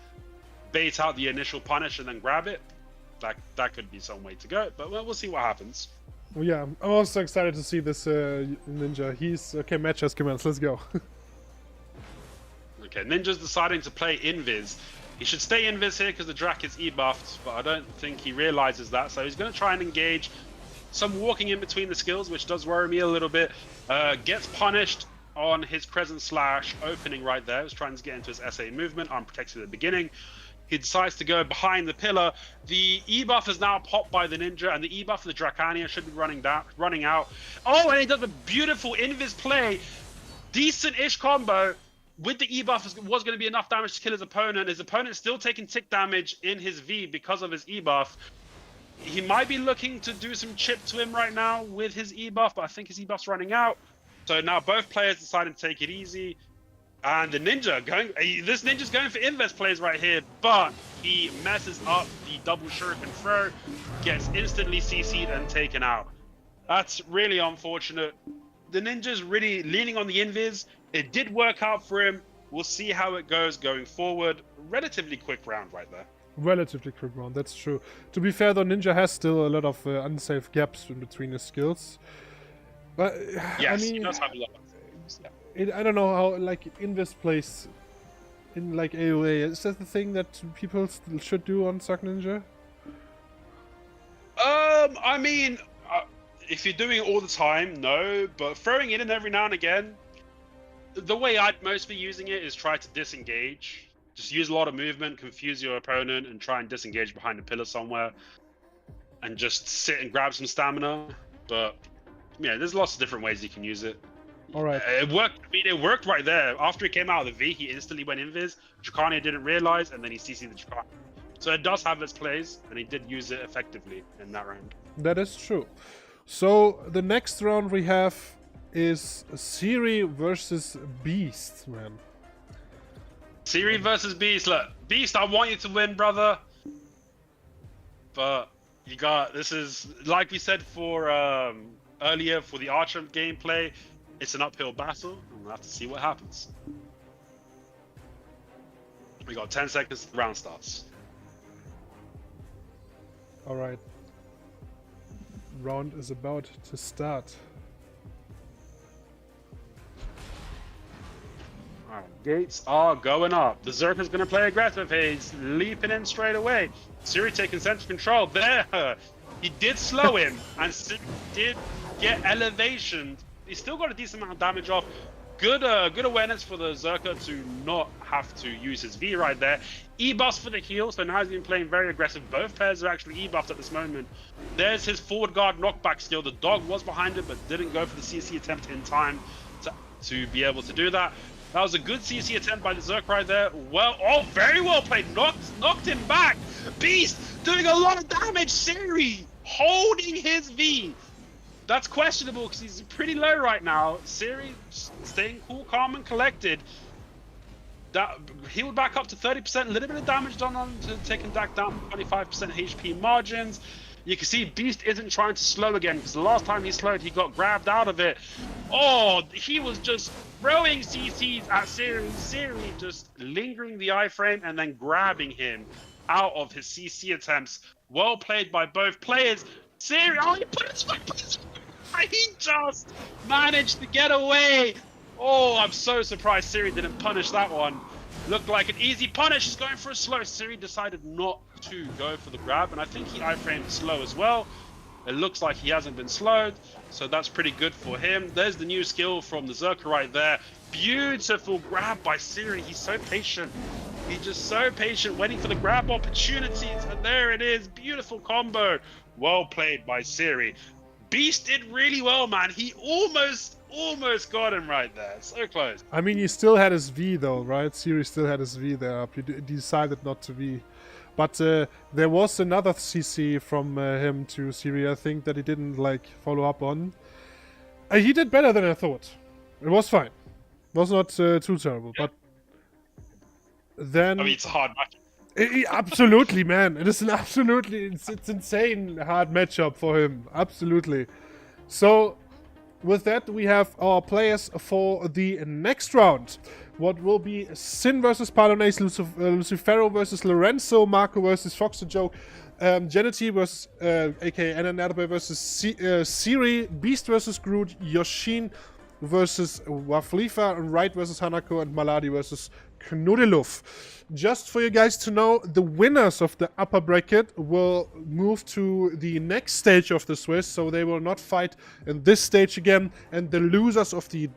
Bait out the initial punish and then grab it. That could be some way to go. But we'll see what happens. Well, yeah, I'm also excited to see this ninja. He's okay. Match has commenced. Let's go. Okay, ninja's deciding to play invis. He should stay invis here because the Drac is E-buffed, but I don't think he realizes that. So he's going to try and engage some walking in between the skills, which does worry me a little bit. Gets punished on his Crescent Slash opening right there. He was trying to get into his SA movement, unprotected at the beginning. He decides to go behind the pillar. The E-buff is now popped by the ninja, and the E-buff of the Dracania should be running out. Oh, and he does a beautiful invis play. Decent-ish combo. With the E-buff, was going to be enough damage to kill his opponent. His opponent's still taking tick damage in his V because of his E-buff. He might be looking to do some chip to him right now with his E-buff, but I think his E-buff's running out. So now both players decided to take it easy. And the ninja this ninja's going for invis plays right here, but he messes up the double shuriken throw, gets instantly CC'd and taken out. That's really unfortunate. The ninja's really leaning on the invis. It did work out for him. We'll see how it goes going forward. Relatively quick round right there. Relatively quick round, that's true. To be fair though, ninja has still a lot of unsafe gaps in between his skills. But yes, I mean, he does have a lot of things, yeah. I don't know how, like, in this place, in, like, AoA, is that the thing that people still should do on Suck Ninja? I mean, if you're doing it all the time, no, but throwing it in every now and again, the way I'd most be using it is try to disengage. Just use a lot of movement, confuse your opponent, and try and disengage behind a pillar somewhere, and just sit and grab some stamina. But, yeah, there's lots of different ways you can use it. All right. It worked. I mean, it worked right there. After he came out of the V, he instantly went invis. Dracania didn't realize, and then he CC'd the Dracania. So it does have its plays, and he did use it effectively in that round. That is true. So the next round we have is Siri versus Beast, man. Siri versus Beast. Look, Beast, I want you to win, brother. But this is, like we said for earlier for the ARSHA gameplay, it's an uphill battle, and we'll have to see what happens. We got 10 seconds till the round starts. Alright. Round is about to start. Alright, gates are going up. The Zerka's going to play aggressive. He's leaping in straight away. Siri taking central control. There! He did slow him, and Siri did get elevation. He's still got a decent amount of damage off. Good awareness for the Zerka to not have to use his V right there. E-buffs for the heal, so now he's been playing very aggressive. Both pairs are actually E-buffed at this moment. There's his forward guard knockback skill. The dog was behind it, but didn't go for the CC attempt in time to be able to do that. That was a good CC attempt by the Zerk right there. Well, very well played. Knocked him back. Beast doing a lot of damage. Siri holding his V. That's questionable because he's pretty low right now. Siri staying cool, calm, and collected. That healed back up to 30%, a little bit of damage done on to taking Dak down 25% HP margins. You can see Beast isn't trying to slow again, because the last time he slowed, he got grabbed out of it. Oh, he was just throwing CCs at Siri. Siri just lingering the iframe and then grabbing him out of his CC attempts. Well played by both players. Siri, oh, he put his foot. He just managed to get away. Oh, I'm so surprised Siri didn't punish that one. Looked like an easy punish. He's going for a slow. Siri decided not to go for the grab, and I think he iframed slow as well. It looks like he hasn't been slowed, so that's pretty good for him. There's the new skill from the Zerker right there. Beautiful grab by Siri. He's so patient. He's just so patient, waiting for the grab opportunities, and there it is. Beautiful combo. Well played by Siri. Beast did really well, man. He almost got him right there. So close. I mean, he still had his V though, right? Siri still had his V there up. He decided not to V. But there was another CC from him to Siri, I think, that he didn't like follow up on. He did better than I thought. It was fine. It was not too terrible. Yeah. But then... I mean, it's a hard match. Absolutely, man. It is an absolutely... It's insane hard matchup for him. Absolutely. So... With that, we have our players for the next round. What will be Sin versus Palones, Lucifero versus Lorenzo, Marco versus Fox the Joke, Jity versus aka Hanako versus Siri, Beast versus Groot, Yosen versus Waflifa, and Right versus Hanako, and Maladi versus Knudiluf. Just for you guys to know, the winners of the upper bracket will move to the next stage of the Swiss, so they will not fight in this stage again, and the losers of the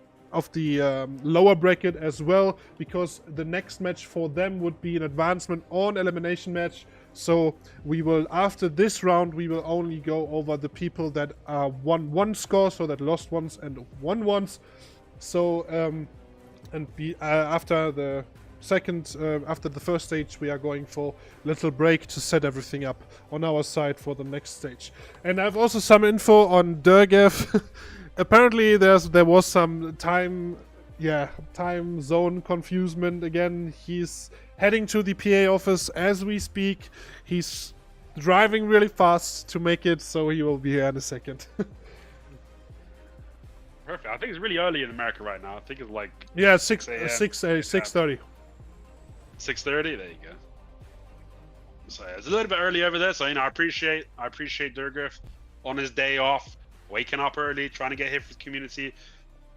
lower bracket as well, because the next match for them would be an advancement on elimination match. So we will, after this round, we will only go over the people that won one score, so that lost once and won once. So after the after the first stage, we are going for a little break to set everything up on our side for the next stage. And I've also some info on Dergev. Apparently there was some time zone confusion again. He's heading to the PA office as we speak. He's driving really fast to make it, so he will be here in a second. Perfect. I think it's really early in America right now. I think it's like 6:30. 6:30. There you go. So it's a little bit early over there. So I appreciate Dergev on his day off, waking up early, trying to get here for the community. A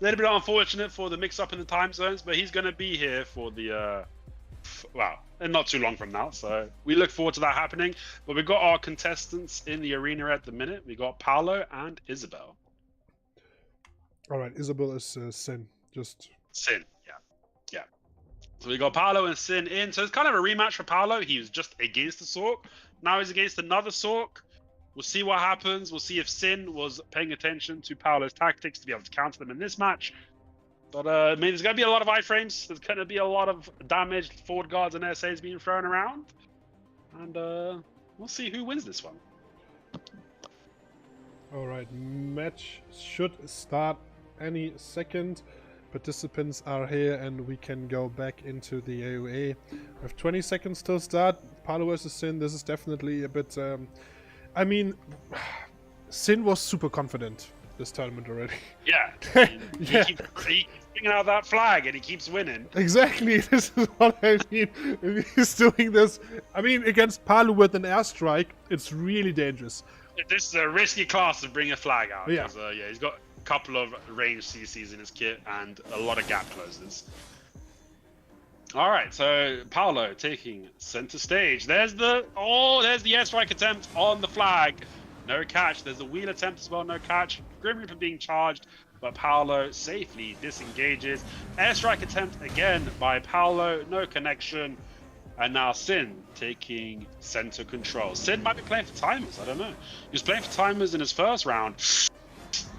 little bit unfortunate for the mix-up in the time zones, but he's going to be here for the and not too long from now. So we look forward to that happening. But we've got our contestants in the arena at the minute. We got Paolo and Isabel. All right, Isabel is Sin. Just Sin, yeah. So we got Paolo and Sin in. So it's kind of a rematch for Paolo. He was just against the Sork. Now he's against another Sork. We'll see what happens. We'll see if Sin was paying attention to Paolo's tactics to be able to counter them in this match. But I mean, there's going to be a lot of iframes. There's going to be a lot of damaged forward guards and SAs being thrown around. And we'll see who wins this one. All right, match should start any second. Participants are here and we can go back into the AOA. We have 20 seconds till start. Palu versus Sin. This is definitely a bit... I mean, Sin was super confident this tournament already. Yeah. He keeps bringing out that flag and he keeps winning. Exactly. This is what I mean. He's doing this. I mean, against Palu with an airstrike, it's really dangerous. This is a risky class to bring a flag out. Yeah. He's got a couple of range CCs in his kit and a lot of gap closers. All right, so Paolo taking center stage. There's the airstrike attempt on the flag. No catch. There's the wheel attempt as well. No catch. Grim Reaper being charged, but Paolo safely disengages. Airstrike attempt again by Paolo. No connection. And now Sin taking center control. Sin might be playing for timers. I don't know. He was playing for timers in his first round.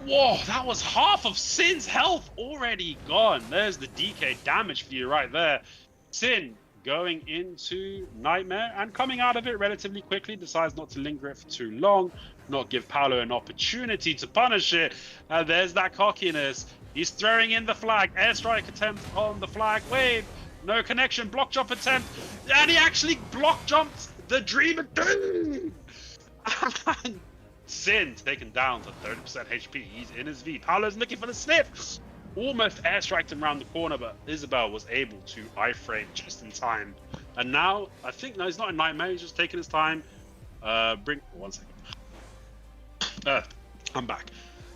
Whoa, that was half of Sin's health already gone. There's the DK damage for you right there. Sin going into Nightmare and coming out of it relatively quickly. Decides not to linger it for too long. Not give Paolo an opportunity to punish it. And there's that cockiness. He's throwing in the flag. Airstrike attempt on the flag wave. no connection, block jump attempt, and he actually block jumped the Dream of Doom! And Sin taken down to 30% HP. He's in his V. Paolo's looking for the sniff. Almost airstriked him around the corner, but Isabel was able to iframe just in time. And now, I think, no, he's not a nightmare. He's just taking his time. Bring 1 second. I'm back.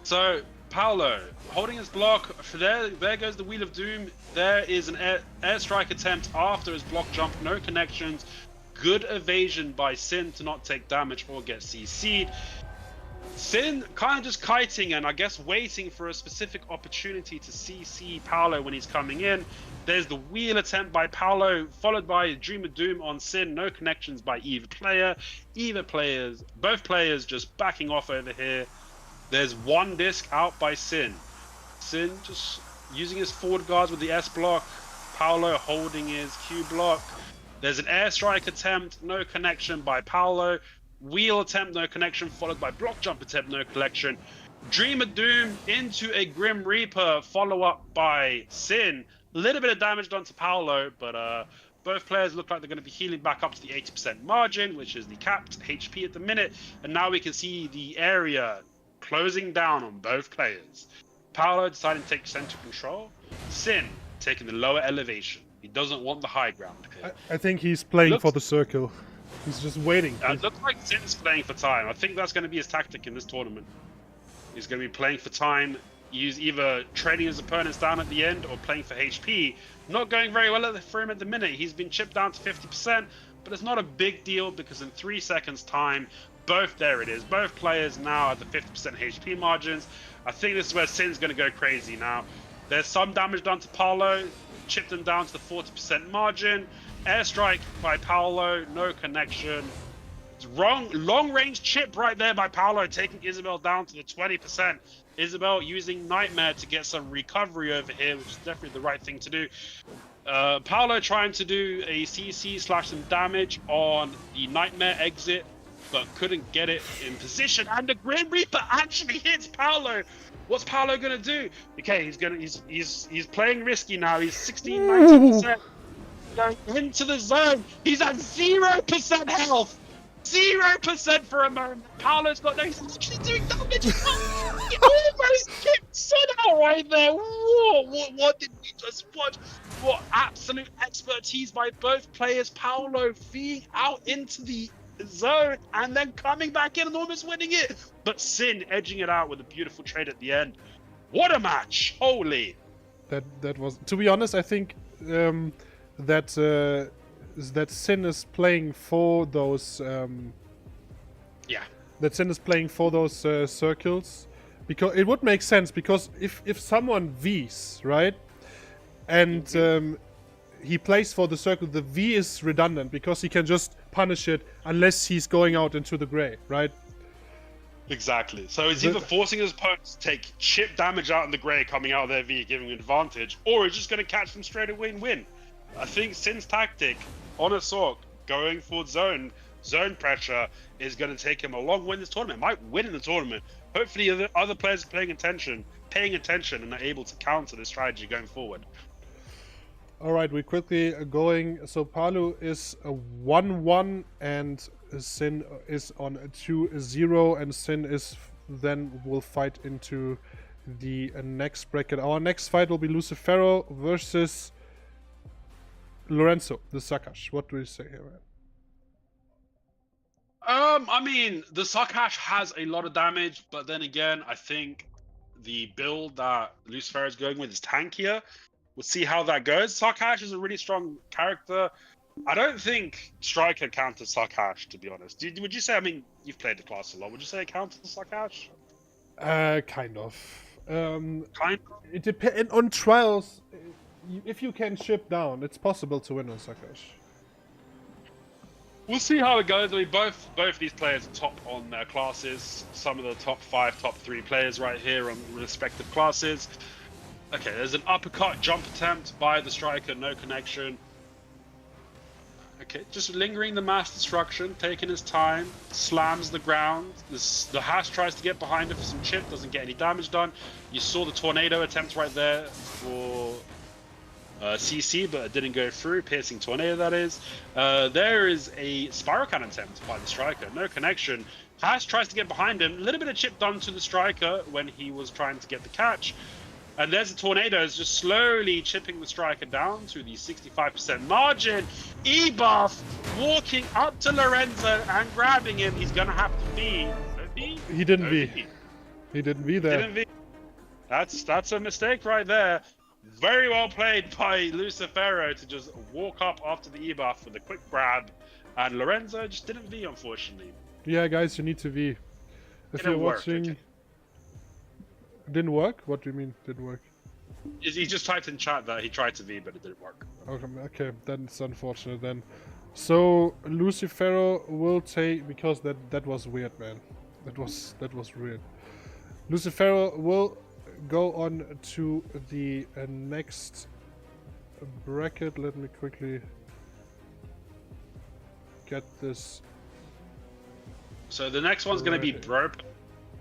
So, Paolo holding his block. There goes the Wheel of Doom. There is an airstrike attempt after his block jump. No connections. Good evasion by Sin to not take damage or get CC'd. Sin kind of just kiting and I guess waiting for a specific opportunity to CC Paolo when he's coming in. There's the wheel attempt by Paolo, followed by Dream of Doom on Sin. No connections by either player. Both players just backing off over here. There's one disc out by Sin. Sin just using his forward guards with the S block. Paolo holding his Q block. There's an airstrike attempt, no connection by Paolo. Wheel attempt, no connection, followed by block jump attempt, no connection. Dream of Doom into a Grim Reaper, follow up by Sin. A little bit of damage done to Paolo, but both players look like they're going to be healing back up to the 80% margin, which is the capped HP at the minute. And now we can see the area closing down on both players. Paolo deciding to take center control. Sin taking the lower elevation. He doesn't want the high ground. I think he's playing for the circle. He's just waiting. It looks like Sin's playing for time. I think that's going to be his tactic in this tournament. He's going to be playing for time. He's either trading his opponents down at the end or playing for HP. Not going very well for him at the minute. He's been chipped down to 50%, but it's not a big deal because in 3 seconds time, both players now at the 50% HP margins. I think this is where Sin's going to go crazy now. There's some damage done to Paolo. Chipped him down to the 40% margin. Airstrike by Paolo, no connection. It's wrong, long range chip right there by Paolo, taking Isabel down to the 20%. Isabel using Nightmare to get some recovery over here, which is definitely the right thing to do. Paolo trying to do a CC / some damage on the Nightmare exit, but couldn't get it in position. And the Grim Reaper actually hits Paolo. What's Paolo gonna do? Okay, he's playing risky now. He's 19%. Going into the zone. He's at 0% health. 0% for a moment. Paolo's got no. He's actually doing damage. He almost kicked Sin out right there. Whoa, what did we just watch? What absolute expertise by both players. Paolo feeding out into the zone and then coming back in and almost winning it, but Sin edging it out with a beautiful trade at the end. What a match! Holy! That was, to be honest, I think that Sin is playing for those. That Sin is playing for those circles, because it would make sense. Because if someone V's, right, and he plays for the circle, the V is redundant because he can just punish it unless he's going out into the gray, right? Exactly. So he's either forcing his opponents to take chip damage out in the gray coming out of their V, giving an advantage, or he's just going to catch them straight away and win. I think Sin's tactic on a Sork, going for zone pressure, is going to take him a long way in this tournament. Might win in the tournament. Hopefully the other players are paying attention and are able to counter this strategy going forward. All right, we're quickly going. So Palu is a 1-1 and Sin is on a 2-0, and Sin is then will fight into the next bracket. Our next fight will be Lucifero versus Lorenzo, the Sakash. What do you say here, man? I mean, the Sakash has a lot of damage, but then again, I think the build that Lucifero is going with is tankier. We'll see how that goes. Sakash is a really strong character. I don't think Striker counters Sakash, to be honest. Would you say, I mean, you've played the class a lot, would you say it counters Sakash? Kind of. Kind of? It depends on trials. If you can ship down, it's possible to win on Sakash. We'll see how it goes. I mean, both these players are top on their classes. Some of the top 5, top 3 players right here on respective classes. Okay, there's an uppercut jump attempt by the Striker, no connection. Okay, just lingering the mass destruction, taking his time, slams the ground. The Hash tries to get behind it for some chip, doesn't get any damage done. You saw the tornado attempt right there for CC, but it didn't go through. Piercing tornado, that is. There is a spiral cannon attempt by the striker. No connection. Hash tries to get behind him. A little bit of chip done to the striker when he was trying to get the catch. And there's the tornadoes just slowly chipping the striker down to the 65% margin. E-buff walking up to Lorenzo and grabbing him. He's gonna have to V. He didn't V. He didn't V there. Didn't V. That's a mistake right there. Very well played by Lucifero to just walk up after the E-buff with a quick grab. And Lorenzo just didn't V, unfortunately. Yeah, guys, you need to V. If you're watching... Okay. Didn't work? What do you mean, didn't work? He just typed in chat that he tried to V, but it didn't work. Okay, then it's unfortunate then. So, Lucifero will take... Because that was weird, man. That was weird. Lucifero will go on to the next bracket. Let me quickly get this. So the next one's going to be Bro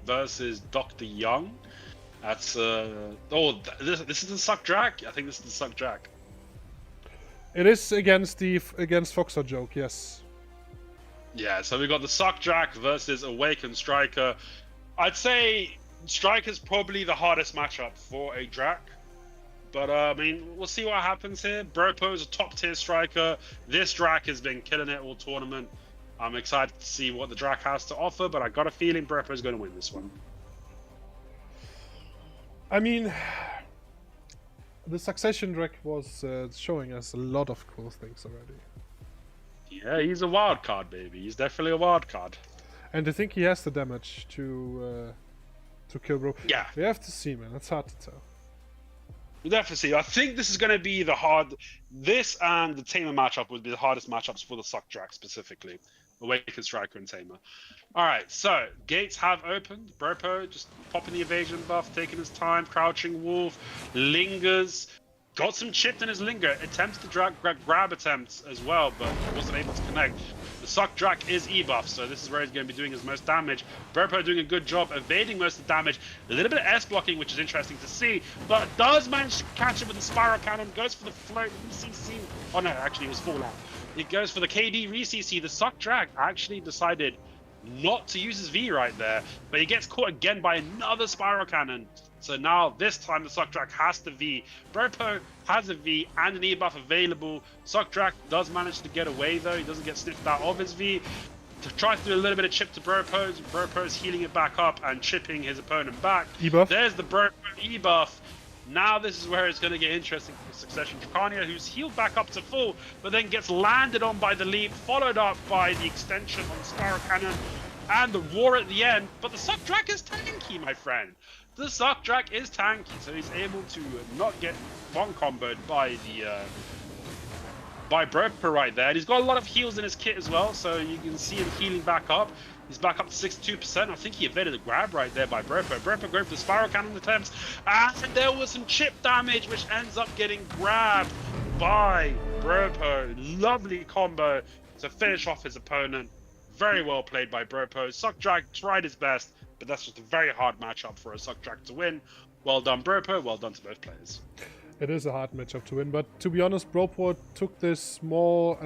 versus Dr. Young. That's this is the Suck Jack. I think this is the Suck Jack. It is against Foxer Joke, yes. Yeah, so we got the Suck Jack versus Awakened Striker. I'd say Striker's probably the hardest matchup for a Drac. But, I mean, we'll see what happens here. Bropo's a top-tier striker. This Drac has been killing it all tournament. I'm excited to see what the Drac has to offer, but I got a feeling Bropo's going to win this one. I mean, the Succession Drac was showing us a lot of cool things already. Yeah, he's a wild card, baby. He's definitely a wild card. And I think he has the damage to kill Bro. Yeah. We have to see, man. It's hard to tell. We'll definitely see. I think this is going to be this and the Tamer matchup would be the hardest matchups for the Suck Drac specifically. Awakened Striker and Tamer. Alright, so gates have opened. Bropo just popping the evasion buff, taking his time, crouching wolf, lingers. Got some chipped in his linger. Attempts to grab attempts as well, but wasn't able to connect. The Suck Drac is E-buff, so this is where he's going to be doing his most damage. Bropo doing a good job evading most of the damage. A little bit of S-blocking, which is interesting to see, but does manage to catch him with the Spiral Cannon. Goes for the float RCC. Oh no, actually it was Fallout. It goes for the KD RCC. The Suck Drac actually decided not to use his V right there, but he gets caught again by another Spiral Cannon. So now, this time, the Suck Drac has to V. Bropo has a V and an E-buff available. Suck Drac does manage to get away, though. He doesn't get sniffed out of his V. Tries to do a little bit of chip to Bropo. Bropo's healing it back up and chipping his opponent back. E-buff. There's the Bropo E-buff. Now this is where it's going to get interesting for Succession Dracania, who's healed back up to full, but then gets landed on by the leap, followed up by the extension on the Spiral Cannon and the roar at the end. But the Suck Drac is tanky, my friend. The Suck Drac is tanky, so he's able to not get one comboed by the by Bropo right there. And he's got a lot of heals in his kit as well, so you can see him healing back up. He's back up to 62%. I think he evaded a grab right there by Bropo. Bropo going for the Spiral Cannon attempts, and there was some chip damage, which ends up getting grabbed by Bropo. Lovely combo to finish off his opponent. Very well played by Bropo. Suck Drac tried his best, but that's just a very hard matchup for a Suck Drac to win. Well done, Bropo. Well done to both players. It is a hard matchup to win, but to be honest, Bropo took this more,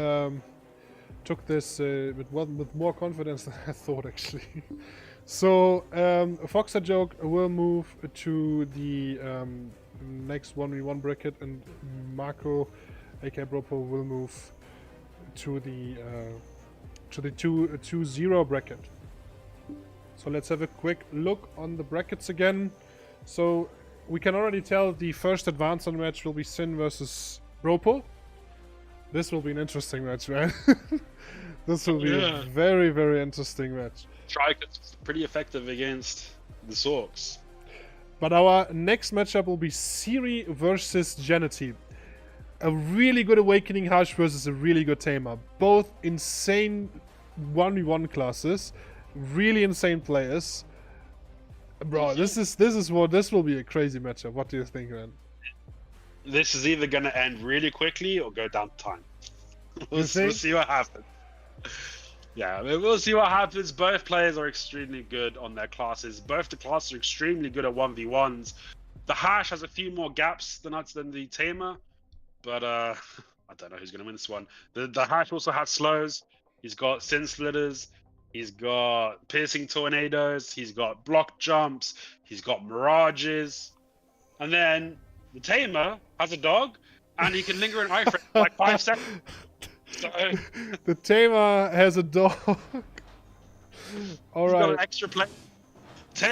with more confidence than I thought, actually. So, Foxer Joke will move to the next 1v1 bracket, and Marco, aka Bropo, will move to the 2-0 bracket. So let's have a quick look on the brackets again. So we can already tell the first advanced match will be Sin versus Bropo. This will be an interesting match, man. This will be a very, very interesting match. Striker's pretty effective against the Sorks. But our next matchup will be Siri versus Jity. A really good Awakening Harsh versus a really good Tamer. Both insane 1v1 classes. Really insane players. Bro, this will be a crazy matchup. What do you think, man? This is either going to end really quickly or go down to time. We'll see what happens. Yeah, we'll see what happens. Both players are extremely good on their classes. Both the classes are extremely good at 1v1s. The Harsh has a few more gaps than the Tamer. but I don't know who's going to win this one. The Hash also has slows. He's got Sin Splitters. He's got Piercing Tornadoes. He's got Block Jumps. He's got Mirages. And then the Tamer has a dog, and he can linger in iframe for like 5 seconds. So, the Tamer has a dog. All he's right. got an extra play.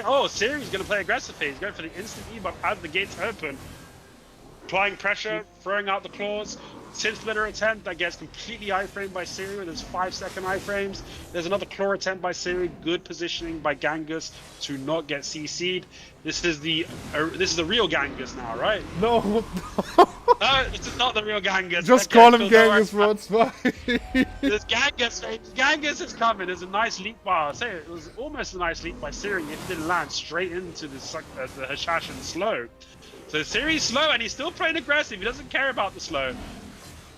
Oh, Siri's going to play aggressive here. He's going for the instant E-buff as the gates open. Applying pressure, throwing out the claws. Sin Splitter attempt that gets completely iframed by Siri with his 5-second iframes. There's another claw attempt by Siri. Good positioning by Gangus to not get CC'd. This is the real Gangus now, right? No. No, this is not the real Gangus. Just Okay, call him so Gangus, bro. It's fine. This Gangus is coming. There's a nice leap bar. I'll say it was almost a nice leap by Siri. It didn't land straight into the Hashashin slow. So Siri's slow and he's still playing aggressive. He doesn't care about the slow.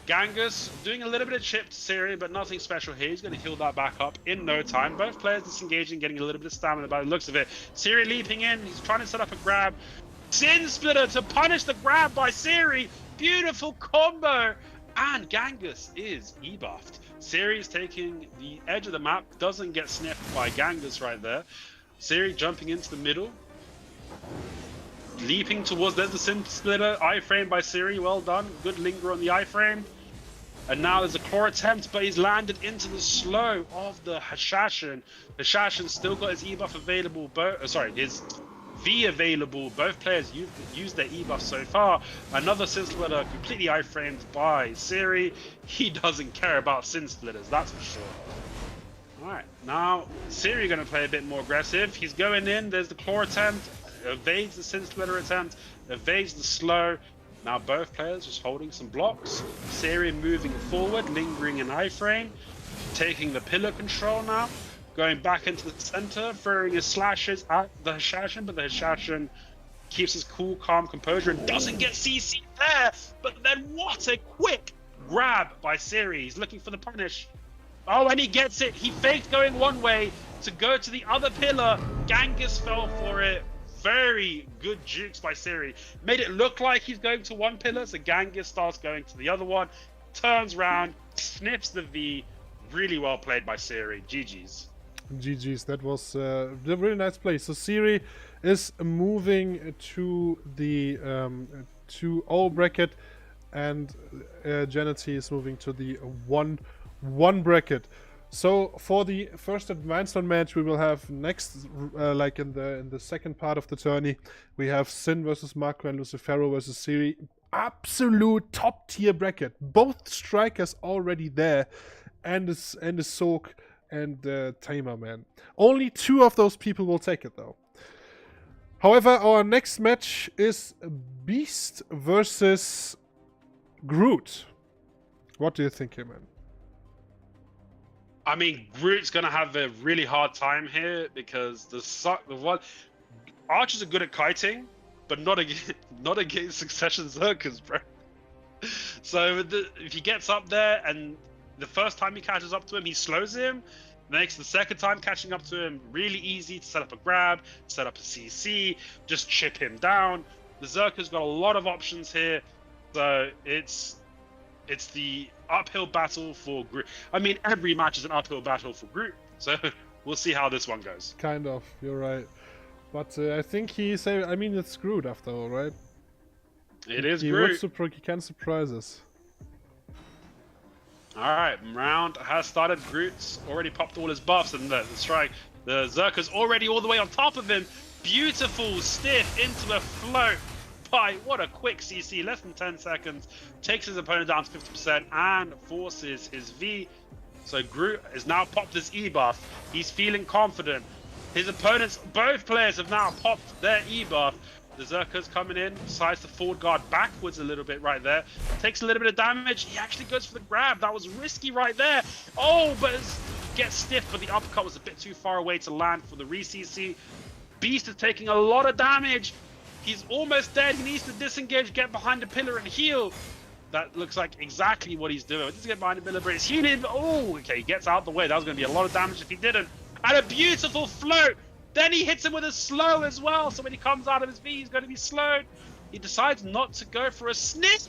Gangus doing a little bit of chip to Siri, but nothing special here. He's going to heal that back up in no time. Both players disengaging, getting a little bit of stamina by the looks of it. Siri leaping in. He's trying to set up a grab. Sin Splitter to punish the grab by Siri. Beautiful combo. And Gangus is E-buffed. Siri is taking the edge of the map. Doesn't get sniffed by Gangus right there. Siri jumping into the middle. Leaping towards, there's the Sin Splitter, iframe by Siri, well done. Good linger on the iframe. And now there's a claw attempt, but he's landed into the slow of the Hashashin. Hashashin still got his E-buff available, his V available. Both players used their E-buff so far. Another Sin Splitter completely iframed by Siri. He doesn't care about Sin Splitters, that's for sure. Alright, now Siri going to play a bit more aggressive. He's going in, there's the claw attempt. Evades the Sin Splitter attempt, evades the slow. Now both players just holding some blocks. Siri moving forward, lingering in iframe, taking the pillar control now, going back into the center, throwing his slashes at the Hashashin, but the Hashashin keeps his cool, calm composure and doesn't get CC there. But then what a quick grab by Siri. He's looking for the punish. Oh, and he gets it. He faked going one way to go to the other pillar. Gangus fell for it. Very good jukes by Siri. Made it look like he's going to one pillar, so Gangus starts going to the other one. Turns round, sniffs the V. Really well played by Siri. GG's. GG's. That was a really nice play. So Siri is moving to the 2-0 bracket, and Jity is moving to the 1-1 bracket. So for the first advanced one match, we will have next, like in the second part of the tourney, we have Sin versus Marco and Lucifero versus Siri. Absolute top tier bracket. Both strikers already there, and the Soak and the Tamer, man. Only 2 of those people will take it though. However, our next match is Beast versus Groot. What do you think here, man? I mean, Groot's going to have a really hard time here because Archers are good at kiting, but not against Succession Zerkers, bro. So if he gets up there and the first time he catches up to him, he slows him. The second time catching up to him, really easy to set up a grab, set up a CC, just chip him down. The Zerker's got a lot of options here, so it's the uphill battle for Groot. I mean, every match is an uphill battle for Groot, so we'll see how this one goes. Kind of, you're right. But I think I mean, it's Groot after all, right? It is Groot. He can surprise us. Alright, round has started. Groot's already popped all his buffs, and the strike. The Zerker's already all the way on top of him. Beautiful stiff into a float. What a quick CC, less than 10 seconds, takes his opponent down to 50% and forces his V. So Groot has now popped his E buff. He's feeling confident. His opponents, both players have now popped their E buff. The Zerker's coming in, decides to forward guard backwards a little bit right there. Takes a little bit of damage. He actually goes for the grab. That was risky right there. Oh, but gets stiff, but the uppercut was a bit too far away to land for the re-CC. Beast is taking a lot of damage. He's almost dead. He needs to disengage, get behind the pillar and heal. That looks like exactly what he's doing. He doesn't get behind the pillar, but he's healing. Oh, okay, he gets out the way. That was going to be a lot of damage if he didn't. And a beautiful float. Then he hits him with a slow as well. So when he comes out of his V, he's going to be slowed. He decides not to go for a sniff.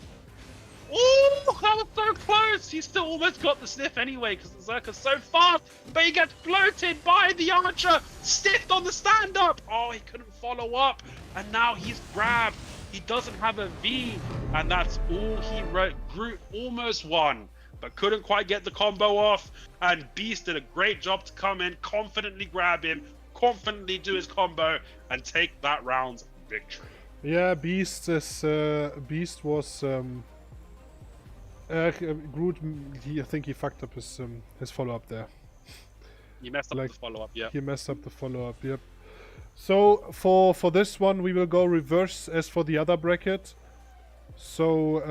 Oh, that was so close! He still almost got the sniff anyway because the Zerka's so fast, but he gets floated by the Archer, stiffed on the stand-up! Oh, he couldn't follow up, and now he's grabbed. He doesn't have a V, and that's all he wrote. Groot almost won, but couldn't quite get the combo off, and Beast did a great job to come in, confidently grab him, confidently do his combo, and take that round's victory. Yeah, Beast was Groot. I think he fucked up his follow-up there. He messed up the follow-up, yeah. He messed up the follow-up, yep. So for this one, we will go reverse as for the other bracket. So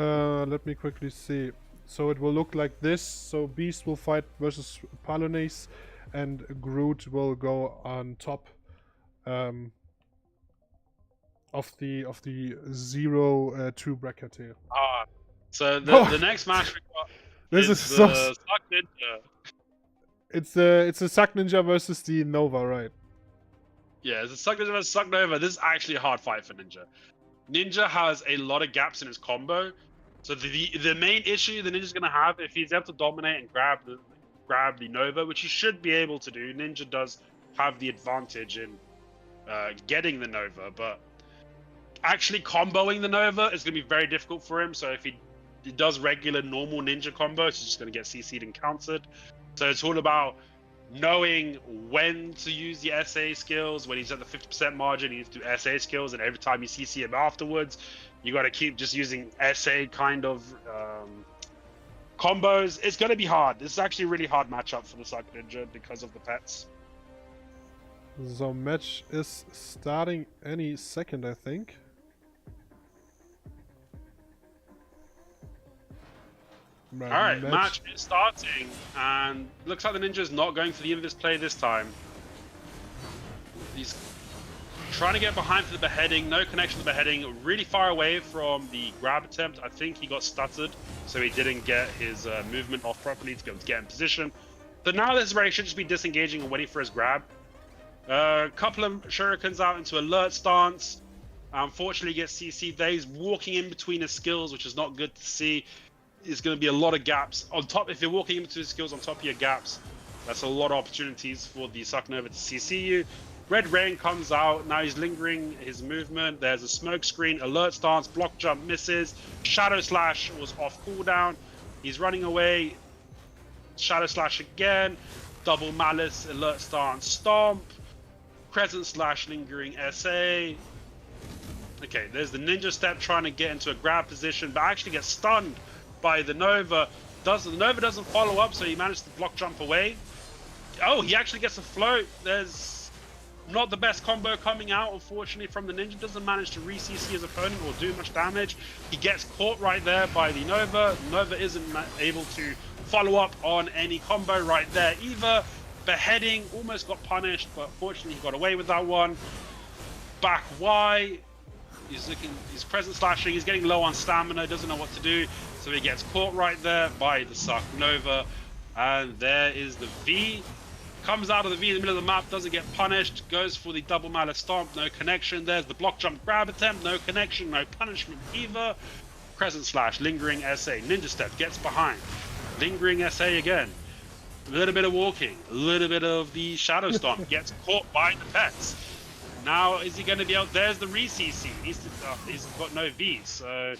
let me quickly see. So it will look like this. So Beast will fight versus Palones, and Groot will go on top of the 0-2 bracket here. So the next match we got this is the so Suck Ninja. It's a Suck Ninja versus the Nova, right? Yeah, it's a Suck Ninja versus Suck Nova. This is actually a hard fight for Ninja. Ninja has a lot of gaps in his combo. So the main issue the Ninja's gonna have, if he's able to dominate and grab the Nova, which he should be able to do, Ninja does have the advantage in getting the Nova, but actually comboing the Nova is gonna be very difficult for him. So if he does regular normal Ninja combos, he's just gonna get CC'd and countered. So it's all about knowing when to use the SA skills. When he's at the 50% margin, he needs to do SA skills, and every time you CC him afterwards, you got to keep just using SA kind of combos. It's going to be hard. This is actually a really hard matchup for the Suck Ninja because of the pets. So match is starting any second, I think. Right, alright, match is starting, and looks like the Ninja's not going for the invis play this time. He's trying to get behind for the beheading, no connection to the beheading, really far away from the grab attempt. I think he got stuttered, so he didn't get his movement off properly to be able to get in position. So now this is where he should just be disengaging and waiting for his grab. A couple of shurikens out into alert stance. Unfortunately, he gets CC'd there. He's walking in between his skills, which is not good to see. There's going to be a lot of gaps on top. If you're walking into his skills on top of your gaps, that's a lot of opportunities for the Suck Nova to CC you. Red Rain comes out. Now he's lingering his movement. There's a smoke screen, alert stance, block jump misses. Shadow Slash was off cooldown. He's running away. Shadow Slash again. Double Malice, alert stance, stomp. Crescent Slash, lingering SA. Okay, there's the Ninja Step trying to get into a grab position, but actually gets stunned by the Nova. The Nova doesn't follow up, so he managed to block jump away. Oh, he actually gets a float. There's not the best combo coming out, unfortunately, from the Ninja. Doesn't manage to re-CC his opponent or do much damage. He gets caught right there by the Nova. Nova isn't able to follow up on any combo right there either. Beheading, almost got punished, but fortunately he got away with that one. Back Y. He's present slashing, he's getting low on stamina, doesn't know what to do, so he gets caught right there by the Suck Nova, and there is the V. Comes out of the V in the middle of the map, doesn't get punished, goes for the double Malice stomp, no connection. There's the block jump grab attempt, no connection, no punishment either. Crescent Slash, lingering SA, Ninja Step, gets behind, lingering SA again. A little bit of walking, a little bit of the Shadow Stomp, gets caught by the pets. Now, is he going to be out? There's the re-CC. He's got no V, so...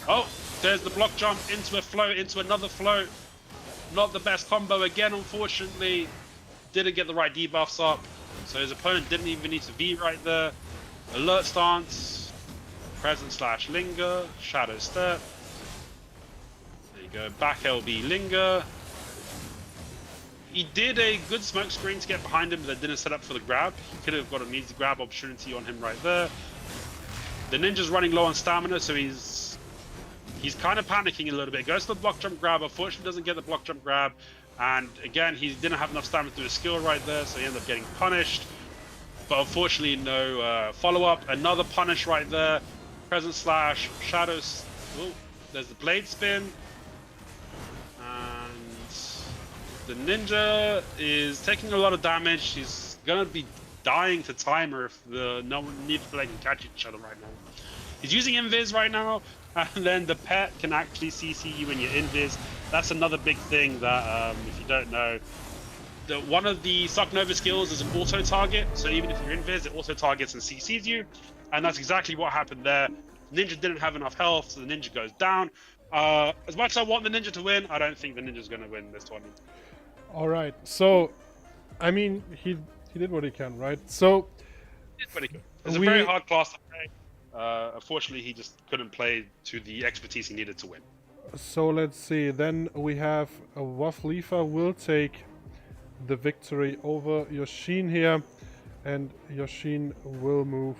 Oh, there's the block jump into a float, into another float. Not the best combo again, unfortunately. Didn't get the right debuffs up, so his opponent didn't even need to V right there. Alert stance. Present slash linger. Shadow step. There you go. Back LB linger. He did a good smoke screen to get behind him, but that didn't set up for the grab. He could have got an easy grab opportunity on him right there. The Ninja's running low on stamina, so he's kind of panicking a little bit. Goes to the block jump grab, unfortunately doesn't get the block jump grab. And again, he didn't have enough stamina to do his skill right there, so he ended up getting punished. But unfortunately, no follow-up. Another punish right there. Present slash, shadows. Oh, there's the blade spin. The Ninja is taking a lot of damage. He's gonna be dying to timer if the neither flag can catch each other right now. He's using invis right now, and then the pet can actually CC you when you're invis. That's another big thing that, if you don't know, one of the Suck Nova skills is an auto target. So even if you're invis, it auto targets and CCs you, and that's exactly what happened there. Ninja didn't have enough health, so the ninja goes down. As much as I want the ninja to win, I don't think the ninja's going to win this tournament. All right, so I mean he did what he can, right? So it's pretty good. It's a very hard class to play. Unfortunately, he just couldn't play to the expertise he needed to win. So let's see. Then we have Waflifa will take the victory over Yosen here, and Yosen will move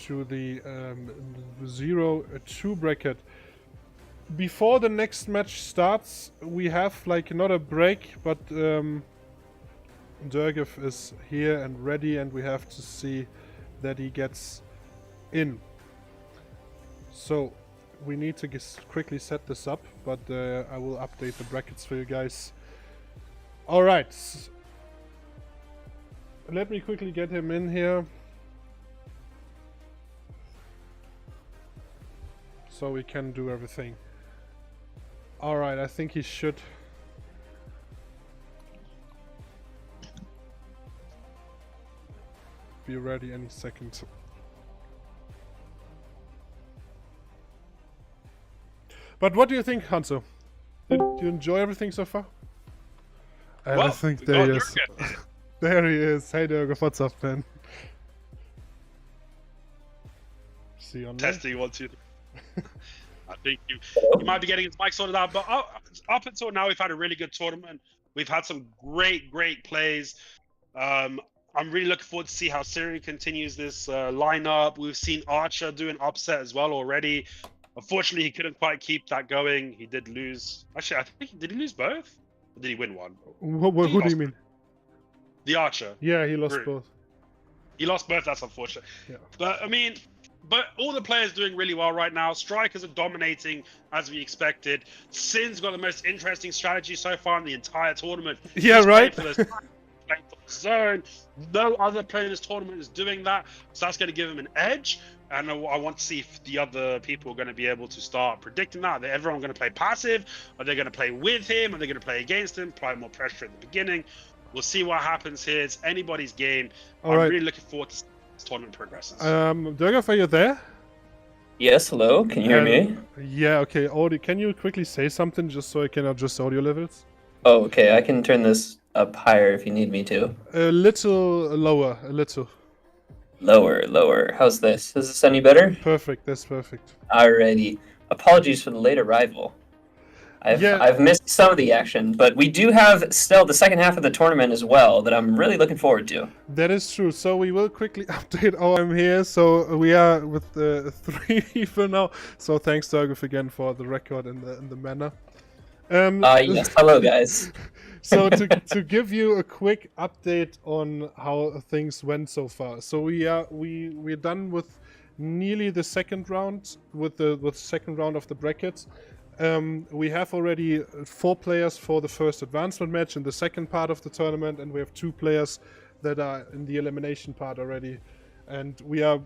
to the 0-2 bracket. Before the next match starts, we have like not a break, but Durgif is here and ready, and we have to see that he gets in. So we need to quickly set this up, but I will update the brackets for you guys. All right, let me quickly get him in here so we can do everything. All right, I think he should be ready any second. But what do you think, Hanzo? Did you enjoy everything so far? And I think there he is. There he is. Hey, Durgif, what's up, man? See you on Testing 1, 2. I think you might be getting his mic sorted out, but up until now, we've had a really good tournament. We've had some great plays. I'm really looking forward to see how Siri continues this lineup. We've seen ARSHA do an upset as well already. Unfortunately, he couldn't quite keep that going. He did lose. Actually, I think did he lose both? Or did he win one? Who do you mean? The ARSHA. Yeah, he lost Groot. both. He lost both. That's unfortunate. Yeah. But I mean, all the players doing really well right now. Strikers are dominating as we expected. Sin's got the most interesting strategy so far in the entire tournament. Yeah, He's right. playing for the zone. No other player in this tournament is doing that, so that's going to give him an edge. And I want to see if the other people are going to be able to start predicting that. Are everyone going to play passive? Are they going to play with him? Are they going to play against him? Apply more pressure at the beginning. We'll see what happens here. It's anybody's game. I'm really looking forward to see this tournament progresses. Durgif, are you there? Yes, hello. Can you hear me? Yeah, okay. Audio, can you quickly say something just so I can adjust audio levels? Oh, okay. I can turn this up higher if you need me to. A little lower, a little. Lower. How's this? Is this any better? Perfect, that's perfect. Alrighty. Apologies for the late arrival. I've missed some of the action, but we do have still the second half of the tournament as well that I'm really looking forward to. That is true. So we will quickly update our time here. So we are with 3 people now. So thanks, Durgif, again for the record and the manner. Yes. Hello, guys. So to give you a quick update on how things went so far. So we're done with nearly the second round with the second round of the bracket. We have already 4 players for the first advancement match in the second part of the tournament, and we have 2 players that are in the elimination part already. And we are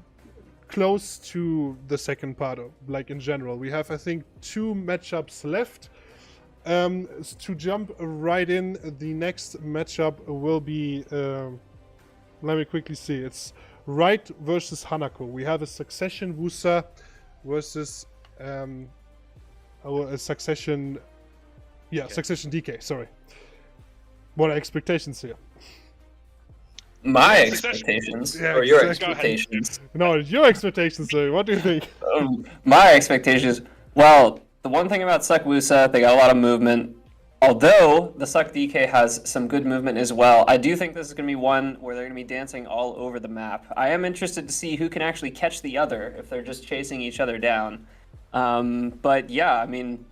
close to the second part, like in general. We have, I think, 2 matchups left. To jump right in, the next matchup will be, let me quickly see, it's Right versus Hanako. We have a Succession Wusa versus a Succession, Succession DK, sorry. What are expectations here? My expectations, or your expectations? No, your expectations, sir. What do you think? My expectations, well, the one thing about Suck Wusa, they got a lot of movement. Although the Suck DK has some good movement as well, I do think this is going to be one where they're going to be dancing all over the map. I am interested to see who can actually catch the other if they're just chasing each other down. But yeah, I mean,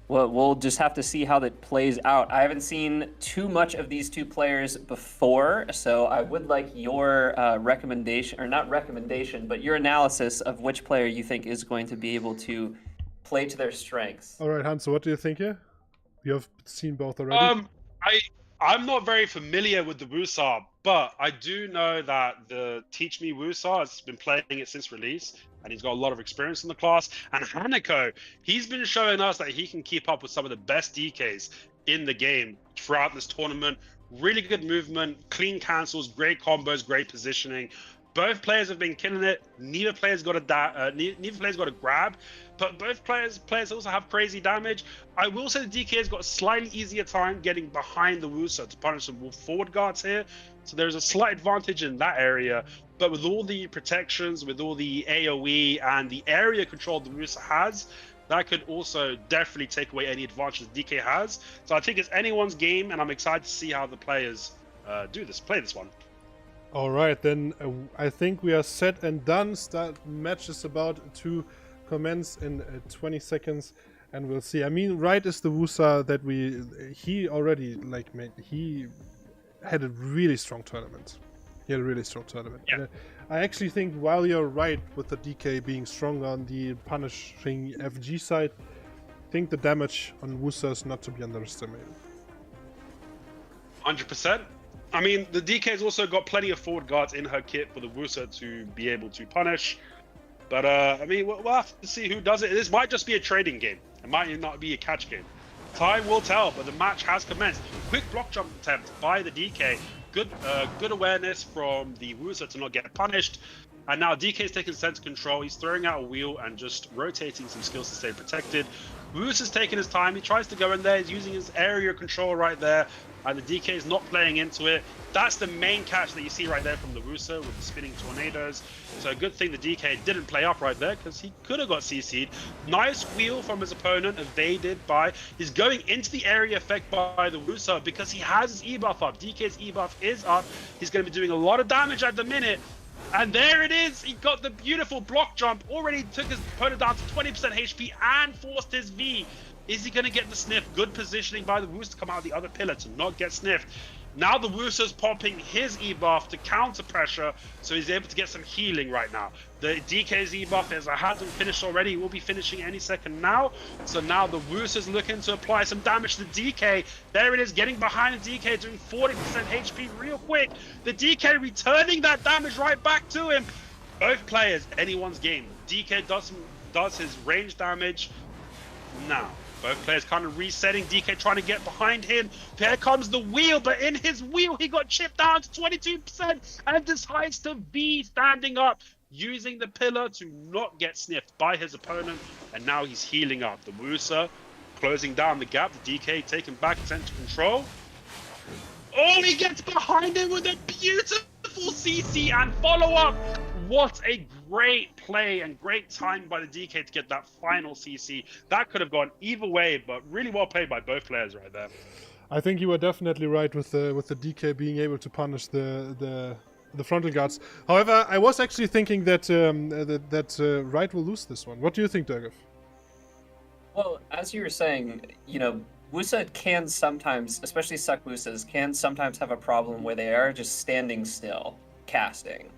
we'll just have to see how that plays out. I haven't seen too much of these 2 players before, so I would like your recommendation, or not recommendation, but your analysis of which player you think is going to be able to play to their strengths. All right, Hans, so what do you think here? You have seen both already? I'm not very familiar with the Wusa, but I do know that the Teach Me Wusa has been playing it since release, and he's got a lot of experience in the class. And Hanako, he's been showing us that he can keep up with some of the best DKs in the game throughout this tournament. Really good movement, clean cancels, great combos, great positioning. Both players have been killing it. Neither player's got a grab, but both players also have crazy damage. I will say the DK has got a slightly easier time getting behind the Wusa to punish some forward guards here. So there's a slight advantage in that area. But with all the protections, with all the AoE and the area control the Wusa has, that could also definitely take away any advantage the DK has. So I think it's anyone's game, and I'm excited to see how the players play this one. All right, then I think we are set and done. Match is about to commence in 20 seconds, and we'll see. I mean, Right is the Wusa that he already he had a really strong tournament. Yeah. And, I actually think while you're right with the DK being strong on the punishing FG side, I think the damage on Wusa is not to be underestimated. 100%. I mean, the DK's also got plenty of forward guards in her kit for the Wusa to be able to punish. But, I mean, we'll have to see who does it. This might just be a trading game. It might not be a catch game. Time will tell, but the match has commenced. Quick block jump attempt by the DK. Good awareness from the Wusa to not get punished. And now DK's taking sense control. He's throwing out a wheel and just rotating some skills to stay protected. Wusa's taking his time. He tries to go in there. He's using his area control right there. And the DK is not playing into it. That's the main catch that you see right there from the Wusa with the spinning tornadoes. So a good thing the DK didn't play up right there because he could have got CC'd. Nice wheel from his opponent, evaded by... He's going into the area effect by the Wusa because he has his E-buff up. DK's E-buff is up. He's going to be doing a lot of damage at the minute. And there it is. He got the beautiful block jump. Already took his opponent down to 20% HP and forced his V. Is he going to get the sniff? Good positioning by the Wusa to come out of the other pillar to not get sniffed. Now the Wusa's popping his E-buff to counter pressure, so he's able to get some healing right now. The DK's E-buff hasn't finished already. He will be finishing any second now. So now the Wusa's looking to apply some damage to the DK. There it is, getting behind the DK, doing 40% HP real quick. The DK returning that damage right back to him. Both players, anyone's game. DK does his range damage now. Both players kind of resetting. DK trying to get behind him. Here comes the wheel, but in his wheel, he got chipped down to 22% and decides to be standing up, using the pillar to not get sniffed by his opponent. And now he's healing up. The Wusa closing down the gap. The DK taking back center control. Oh, he gets behind him with a beautiful CC and follow-up. What a great play and great time by the DK to get that final CC. That could have gone either way, but really well played by both players right there. I think you were definitely right with the DK being able to punish the frontal guards. However, I was actually thinking that Right will lose this one. What do you think, Durgov? Well, as you were saying, Wusa can sometimes, especially Suck Wusas, can sometimes have a problem where they are just standing still, casting.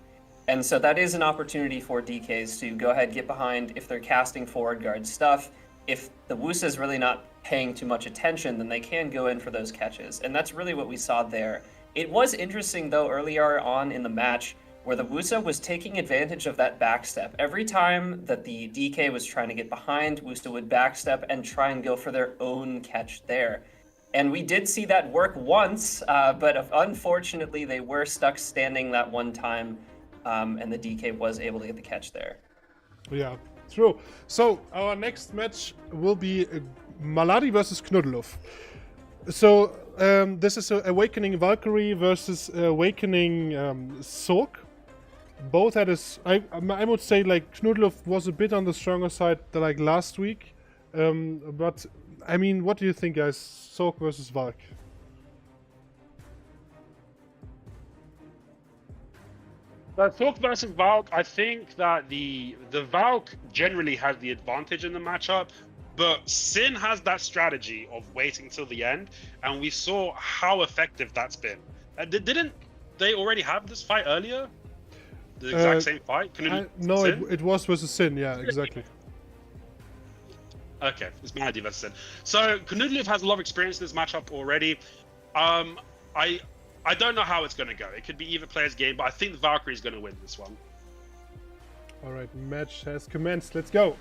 And so that is an opportunity for DKs to go ahead, get behind if they're casting forward guard stuff. If the Wusa is really not paying too much attention, then they can go in for those catches. And that's really what we saw there. It was interesting, though, earlier on in the match, where the Wusa was taking advantage of that backstep. Every time that the DK was trying to get behind, Wusa would backstep and try and go for their own catch there. And we did see that work once, but unfortunately they were stuck standing that one time. And the DK was able to get the catch there. Yeah, true. So our next match will be Maladi versus Knuddelhoff. So this is Awakening Valkyrie versus Awakening Sorg. Both had I would say Knuddelhoff was a bit on the stronger side like last week. But I mean, what do you think, guys? Sorg versus Valk. Sorg versus Valk, I think that the Valk generally has the advantage in the matchup, but Sin has that strategy of waiting till the end, and we saw how effective that's been. Didn't they already have this fight earlier? The exact same fight? No, it was versus Sin, yeah, exactly. Okay, it's Maladi versus Sin. So Knuddelhoff has a lot of experience in this matchup already. I don't know how it's going to go. It could be either player's game, but I think the Valkyrie's going to win this one. All right, match has commenced. Let's go.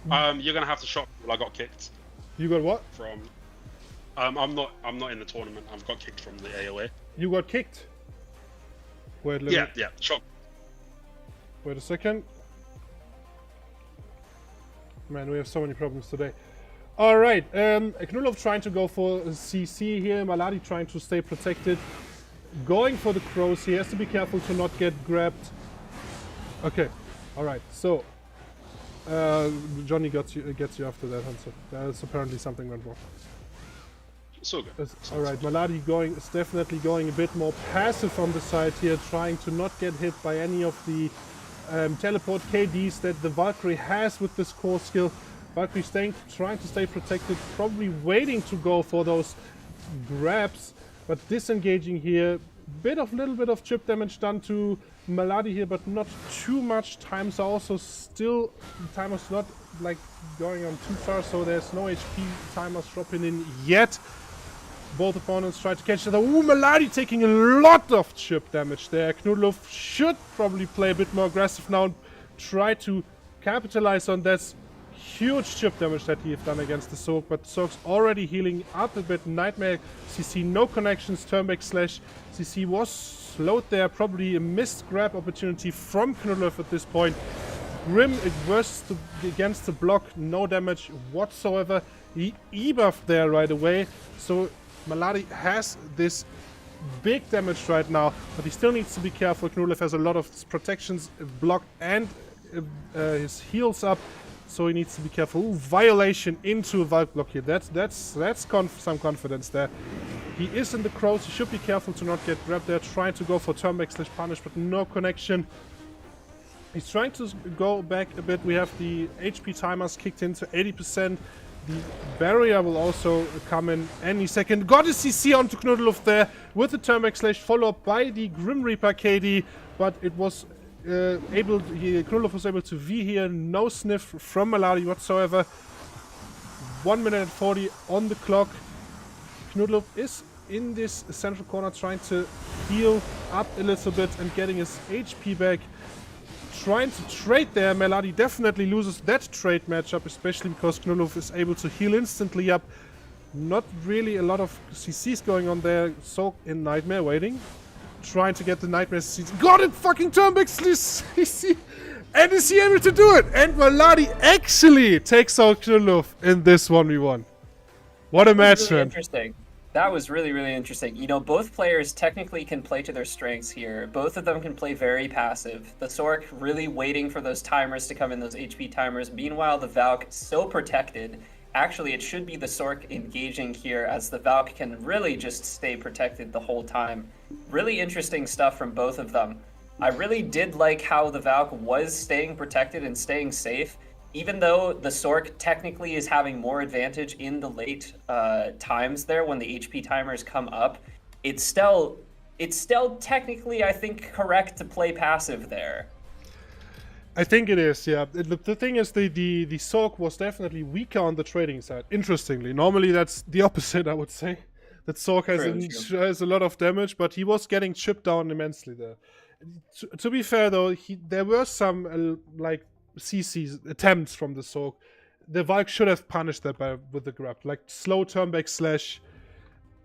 You're going to have to shot. Well, I got kicked. You got what? From. I'm not in the tournament. I've got kicked from the AOA. You got kicked. Wait. Yeah. Shot. Wait a second. Man, we have so many problems today. All right, Kloof trying to go for CC here. Maladi trying to stay protected. Going for the crows. He has to be careful to not get grabbed. Okay, all right. So Johnny gets you after that, Hanso. That's apparently something went wrong. So good. All right, Maladi is definitely going a bit more passive on the side here, trying to not get hit by any of the teleport KDs that the Valkyrie has with this core skill. Valkyrie trying to stay protected, probably waiting to go for those grabs, but disengaging here. Little bit of chip damage done to Maladi here, but not too much. Times are also still, timer's not like going on too far, so there's no HP timers dropping in yet. Both opponents try to catch each other. Ooh, Maladi taking a lot of chip damage there. Kloof should probably play a bit more aggressive now and try to capitalize on that huge chip damage that he have done against the Sork, but Sork's already healing up a bit. Nightmare, CC, no connections, turnback slash. CC was slowed there, probably a missed grab opportunity from Kloof at this point. Grim against the block, no damage whatsoever. He e-buffed there right away, so Maladi has this big damage right now, but he still needs to be careful. Kloof has a lot of protections blocked and his heals up, so he needs to be careful. Ooh, violation into a Valk block here. That's some confidence there. He is in the crows. He should be careful to not get grabbed there. Trying to go for turnback slash punish, but no connection. He's trying to go back a bit. We have the HP timers kicked into 80%. The barrier will also come in any second. Got a CC onto Kloof there with the turnback slash, followed up by the Grim Reaper KD, but it was Kloof was able to V here. No sniff from Maladi whatsoever. 1 minute and 40 on the clock. Kloof is in this central corner trying to heal up a little bit and getting his HP back. Trying to trade there. Maladi definitely loses that trade matchup, especially because Kloof is able to heal instantly up. Not really a lot of CCs going on there. Soak in Nightmare waiting. Trying to get the Nightmare CC. Got it! Fucking turnback CC! And is he able to do it? And Maladi actually takes out Kloof in this 1v1. What a match, really man. Interesting. That was really, really interesting. You know, both players technically can play to their strengths here. Both of them can play very passive. The Sork really waiting for those timers to come in, those HP timers. Meanwhile, the Valk so protected. Actually, it should be the Sork engaging here, as the Valk can really just stay protected the whole time. Really interesting stuff from both of them. I really did like how the Valk was staying protected and staying safe. Even though the Sork technically is having more advantage in the late times there when the HP timers come up, it's still technically, I think, correct to play passive there. I think it is, yeah. The thing is, the Sork was definitely weaker on the trading side. Interestingly, normally that's the opposite, I would say. That Sork has a lot of damage, but he was getting chipped down immensely there. To be fair, though, there were some like CC's attempts from the Sork. The Valk should have punished that with the grab. Like, slow turnback slash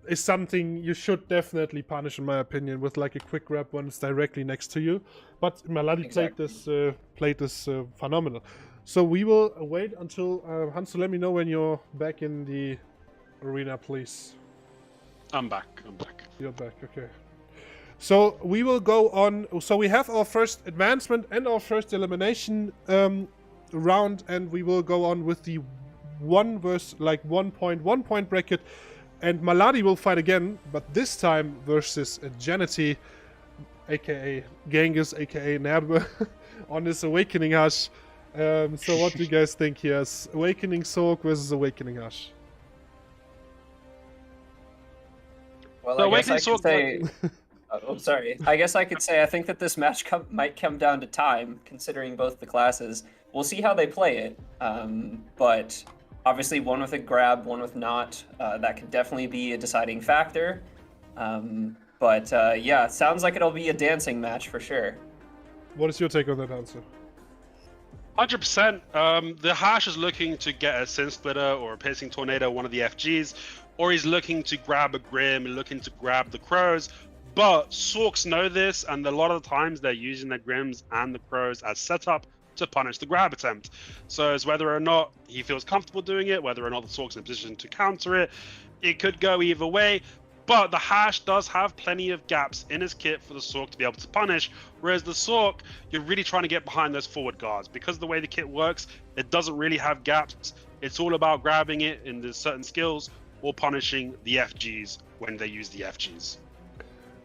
is something you should definitely punish, in my opinion, with like a quick grab when it's directly next to you. But Maladi played this phenomenal. So we will wait until Hanso, let me know when you're back in the arena, please. I'm back. You're back, okay. So we will go on. So we have our first advancement and our first elimination round, and we will go on with the 1 point bracket. And Maladi will fight again, but this time versus Jity, aka Genghis, aka Nerbe, on his Awakening Hush. So what do you guys think here? Awakening Sork versus Awakening Hush. Well, I guess I could say... Oh, sorry. I guess I could say I think that this match might come down to time, considering both the classes. We'll see how they play it, but obviously one with a grab, one with not. That could definitely be a deciding factor. But yeah, sounds like it'll be a dancing match for sure. What is your take on that answer? 100%. The Hash is looking to get a Sin Splitter or a Piercing Tornado, one of the FGs, or he's looking to grab a Grim, looking to grab the Crows. But Sorks know this, and a lot of the times they're using their Grims and the Crows as setup to punish the grab attempt. So it's whether or not he feels comfortable doing it, whether or not the Sork's in a position to counter it. It could go either way. But the Hash does have plenty of gaps in his kit for the Sork to be able to punish, whereas the Sork, you're really trying to get behind those forward guards. Because of the way the kit works, it doesn't really have gaps. It's all about grabbing it in the certain skills or punishing the FGs when they use the FGs.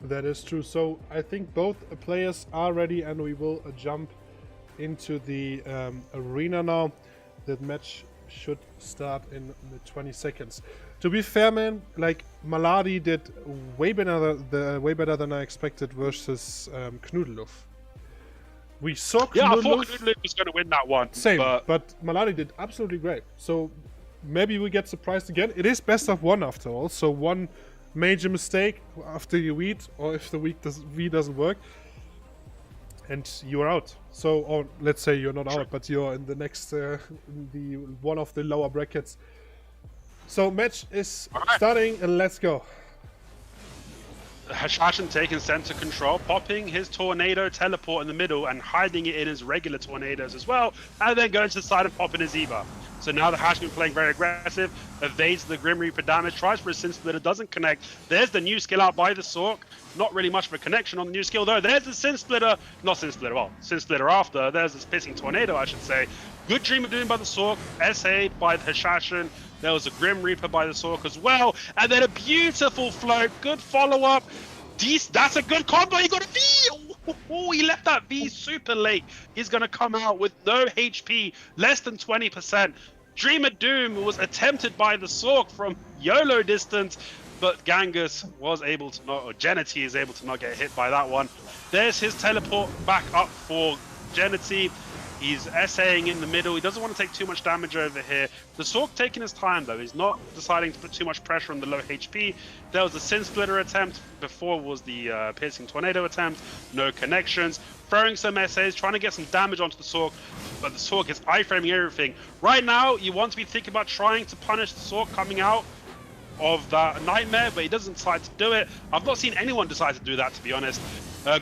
That is true. So I think both players are ready, and we will jump into the arena now. That match should start in the 20 seconds. To be fair, man, like Maladi did way better than I expected versus Knuddelhoff. We saw Knuddelhoff. Yeah, I thought Knuddelhoff was going to win that one. Same, but Maladi did absolutely great. So maybe we get surprised again. It is best of one after all. So one major mistake after you weed, or if the weed doesn't work, and you're out. So, or let's say you're not out, but you're in the next, in the one of the lower brackets. So match is starting, and let's go. Hashashin taking center control, popping his tornado teleport in the middle and hiding it in his regular tornadoes as well, and then going to the side and popping his Eva. So now the Hashman playing very aggressive, evades the Grim Reaper damage, tries for a Sin Splitter, doesn't connect. There's the new skill out by the Sork. Not really much of a connection on the new skill though. There's the Sin Splitter, not Sin Splitter, well, Sin Splitter after. There's this Piercing Tornado, I should say. Good Dream of Doom by the Sork, SA'd by the Hashashin. There was a Grim Reaper by the Sork as well. And then a beautiful float, good follow-up. That's a good combo, he got a V! Oh, he left that V super late. He's going to come out with no HP, less than 20%. Dream of Doom was attempted by the Sork from YOLO distance, but Genghis was able to not, or Jity is able to not get hit by that one. There's his teleport back up for Jity. He's essaying in the middle. He doesn't want to take too much damage over here. The Sork taking his time though. He's not deciding to put too much pressure on the low HP. There was the Sin Splitter attempt. Before was the Piercing Tornado attempt. No connections. Throwing some essays, trying to get some damage onto the Sork. But the Sork is iframing everything. Right now, you want to be thinking about trying to punish the Sork coming out of that Nightmare, but he doesn't decide to do it. I've not seen anyone decide to do that, to be honest.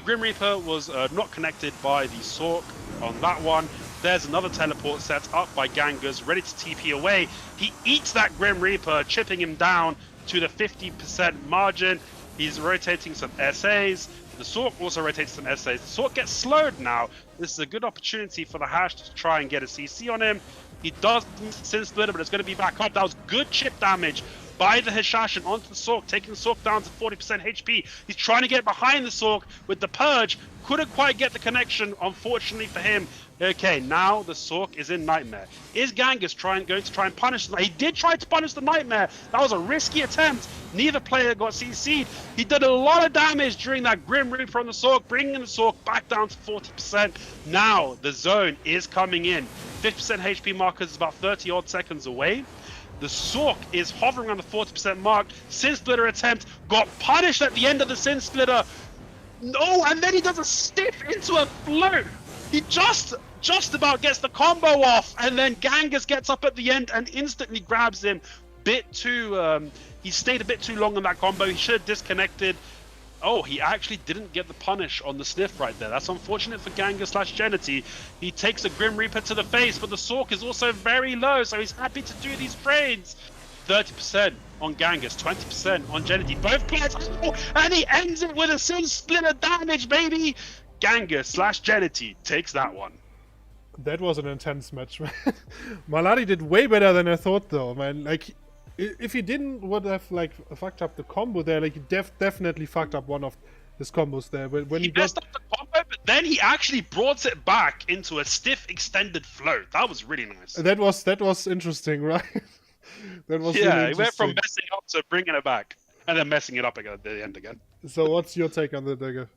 Grim Reaper was not connected by the Sork on that one. There's another teleport set up by Genghis, ready to TP away. He eats that Grim Reaper, chipping him down to the 50% margin. He's rotating some SAs. The Sork also rotates some SAs. The Sork gets slowed now. This is a good opportunity for the Hash to try and get a CC on him. He does Sin Splitter, but it's going to be back up. That was good chip damage by the Hashashin onto the Sork, taking the Sork down to 40% HP. He's trying to get behind the Sork with the Purge. Couldn't quite get the connection, unfortunately for him. Okay, now the Sork is in Nightmare. Is Genghis going to try and punish the He did try to punish the Nightmare. That was a risky attempt. Neither player got CC'd. He did a lot of damage during that Grim Reaper on the Sork, bringing the Sork back down to 40%. Now the zone is coming in. 50% HP markers is about 30 odd seconds away. The Sork is hovering on the 40% mark. Sin Splitter attempt got punished at the end of the Sin Splitter. No, and then he does a stiff into a float. He just about gets the combo off, and then Genghis gets up at the end and instantly grabs him. He stayed a bit too long on that combo. He should have disconnected. Oh, he actually didn't get the punish on the sniff right there. That's unfortunate for Genghis / Jity. He takes a Grim Reaper to the face, but the Sork is also very low, so he's happy to do these trades. 30% on Genghis, 20% on Jity. Both players, oh, and he ends it with a Sin Splitter damage, baby! Genghis / Jity takes that one. That was an intense match, man. Maladi did way better than I thought, though, man. Like, if he would have like fucked up the combo there, like he definitely fucked up one of his combos there. When he messed up the combo, but then he actually brought it back into a stiff extended float. That was really nice. That was interesting, right? That was yeah. Really he went from messing up to bringing it back, and then messing it up again at the end again. So what's your take on the Digger?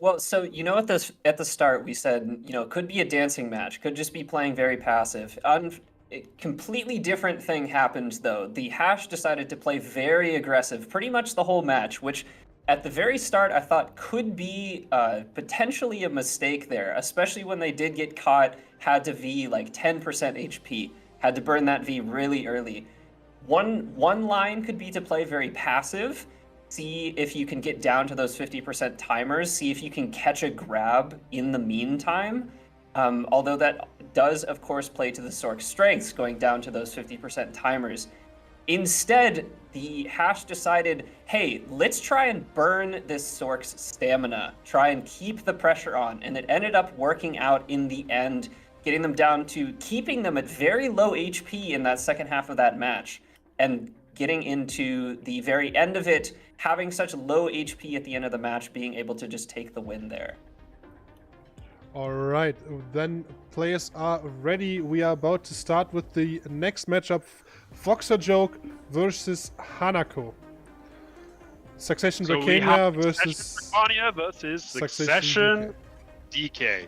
Well, so at the start we said could be a dancing match, could just be playing very passive. A completely different thing happened, though. The Hash decided to play very aggressive pretty much the whole match, which at the very start I thought could be potentially a mistake there, especially when they did get caught, had to V like 10% HP, had to burn that V really early. One line could be to play very passive, see if you can get down to those 50% timers, see if you can catch a grab in the meantime. Although that does, of course, play to the Sork's strengths, going down to those 50% timers. Instead, the Hash decided, hey, let's try and burn this Sork's stamina, try and keep the pressure on, and it ended up working out in the end, getting them down to keeping them at very low HP in that second half of that match, and getting into the very end of it, having such low HP at the end of the match, being able to just take the win there. All right, then players are ready. We are about to start with the next matchup: Foxer Joke versus Hanako. Succession Dracania versus Dracania versus Succession DK.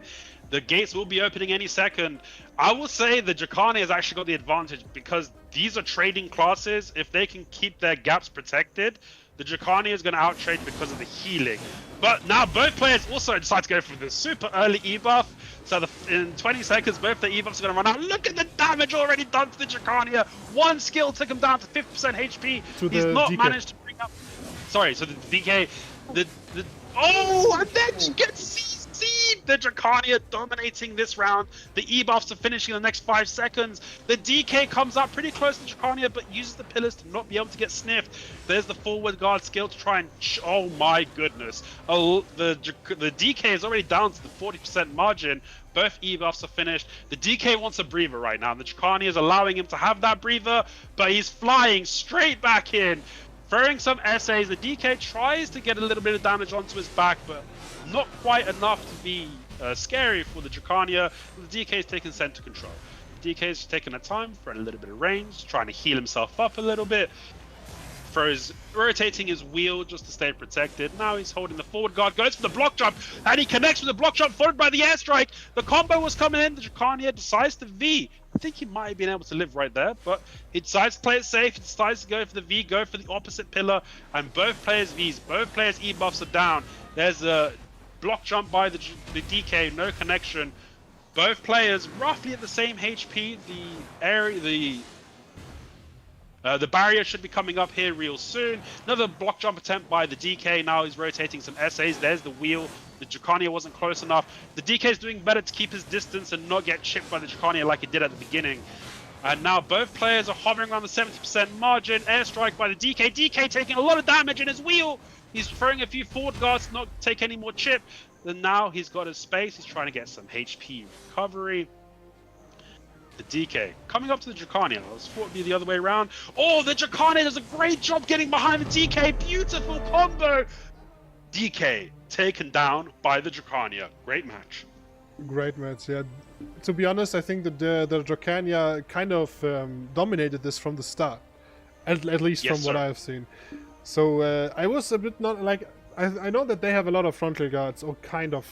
The gates will be opening any second. I will say the Dracania has actually got the advantage because these are trading classes. If they can keep their gaps protected, the Dracania is going to outtrade because of the healing. But now both players also decide to go for the super early E-buff. So in 20 seconds, both the E-buffs are going to run out. Look at the damage already done to the Dracania. One skill took him down to 50% HP. He's not DK. managed to bring up... Sorry, so the DK... Oh, and then she gets CC'd! The Dracania dominating this round. The E-buffs are finishing in the next 5 seconds. The DK comes up pretty close to Dracania, but uses the pillars to not be able to get sniffed. There's the forward guard skill to try and... Oh my goodness. Oh, the DK is already down to the 40% margin. Both E-buffs are finished. The DK wants a breather right now. The Dracania is allowing him to have that breather, but he's flying straight back in. Throwing some essays, the DK tries to get a little bit of damage onto his back, but not quite enough to be scary for the Dracania. The DK is taking center control. The DK is taking the time for a little bit of range, trying to heal himself up a little bit. Rotating his wheel just to stay protected. Now he's holding the forward guard, goes for the block jump, and he connects with the block jump followed by the airstrike. The combo was coming in, the Dracania decides to V. I think he might have been able to live right there, but he decides to play it safe. He decides to go for the V, go for the opposite pillar, and both players Vs, both players E buffs are down. There's a block jump by the DK, no connection. Both players roughly at the same HP. The barrier should be coming up here real soon. Another block jump attempt by the DK. Now he's rotating some essays. There's the wheel. The Dracania wasn't close enough. The DK is doing better to keep his distance and not get chipped by the Dracania like he did at the beginning. And now both players are hovering around the 70% margin. Airstrike by the DK. DK taking a lot of damage in his wheel. He's throwing a few forward guards to not take any more chip. Then now he's got his space. He's trying to get some HP recovery. The DK coming up to the Dracania. I was thought it would be the other way around. Oh, the Dracania does a great job getting behind the DK. Beautiful combo. DK taken down by the Dracania. Great match. Great match, yeah. To be honest, I think that the Dracania kind of dominated this from the start. At least from what I've seen. So I was a bit not like... I know that they have a lot of frontal guards, or kind of.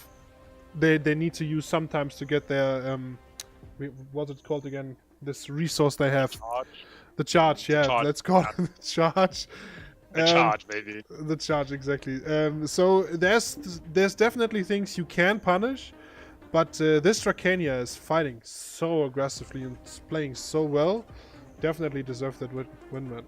They need to use sometimes to get their... what's it called again? This resource they have. The charge, yeah. Let's call it the charge. The charge, maybe. The charge, exactly. So there's definitely things you can punish, but this Dracania is fighting so aggressively and playing so well. Definitely deserve that win, man.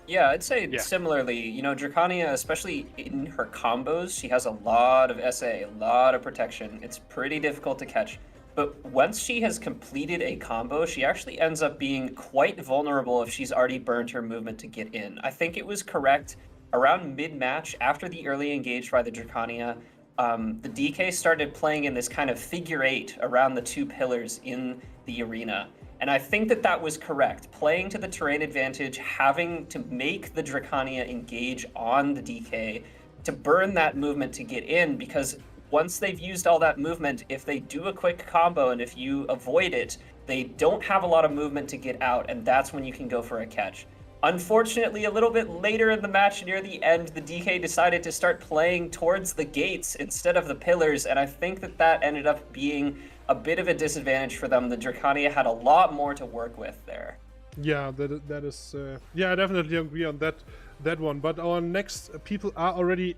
Yeah, I'd say similarly. You know, Dracania, especially in her combos, she has a lot of SA, a lot of protection. It's pretty difficult to catch. But once she has completed a combo, she actually ends up being quite vulnerable if she's already burned her movement to get in. I think it was correct around mid-match, after the early engage by the Dracania, the DK started playing in this kind of figure 8 around the 2 pillars in the arena. And I think that that was correct. Playing to the terrain advantage, having to make the Dracania engage on the DK to burn that movement to get in, because once they've used all that movement, if they do a quick combo and if you avoid it, they don't have a lot of movement to get out, and that's when you can go for a catch. Unfortunately, a little bit later in the match, near the end, the DK decided to start playing towards the gates instead of the pillars, and I think that ended up being a bit of a disadvantage for them. The Dracania had a lot more to work with there. Yeah, that is. Yeah, I definitely agree on that one. But our next people are already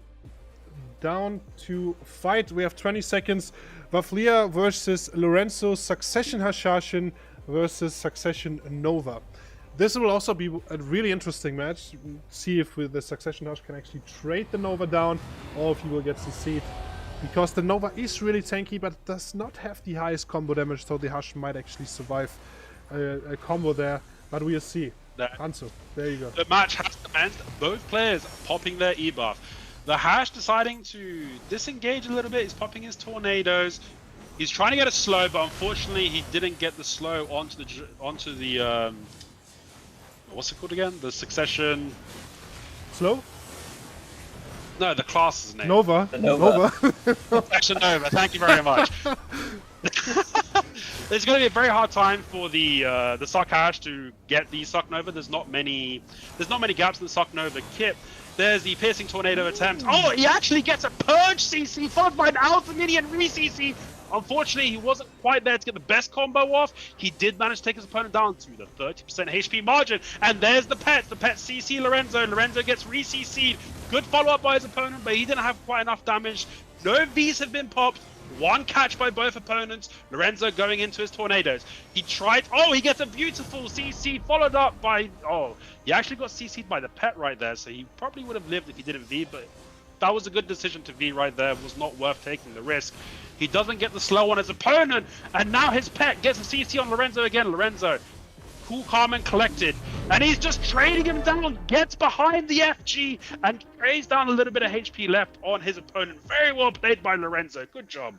down to fight. We have 20 seconds. Vaflia versus Lorenzo. Succession Hashashin versus Succession Nova. This will also be a really interesting match. See if the Succession Hush can actually trade the Nova down, or if he will get CC'd. Because the Nova is really tanky, but does not have the highest combo damage, so the Hush might actually survive a combo there. But we'll see. Hanzo, there you go. The match has commenced. Both players popping their E-buff. The Hash deciding to disengage a little bit. He's popping his tornadoes. He's trying to get a slow, but unfortunately he didn't get the slow onto the what's it called again? The Succession... Slow? No, the class's name. Nova. The Nova. Succession Nova, thank you very much. It's going to be a very hard time for the Suck Hash to get the Suck Nova. There's not many gaps in the Suck Nova kit. There's the Piercing Tornado attempt. Oh, he actually gets a Purge CC followed by an Alpha Minion re-CC. Unfortunately, he wasn't quite there to get the best combo off. He did manage to take his opponent down to the 30% HP margin. And there's the pet. The pet CC Lorenzo. Lorenzo gets re-CC'd. Good follow-up by his opponent, but he didn't have quite enough damage. No Vs have been popped. One catch by both opponents. Lorenzo going into his tornadoes. He tried... Oh, he gets a beautiful CC followed up by... Oh, he actually got CC'd by the pet right there, so he probably would have lived if he didn't V, but that was a good decision to V right there. It was not worth taking the risk. He doesn't get the slow on his opponent, and now his pet gets a CC on Lorenzo again. Lorenzo, cool, calm, and collected. And he's just trading him down, gets behind the FG, and trades down a little bit of HP left on his opponent. Very well played by Lorenzo. Good job.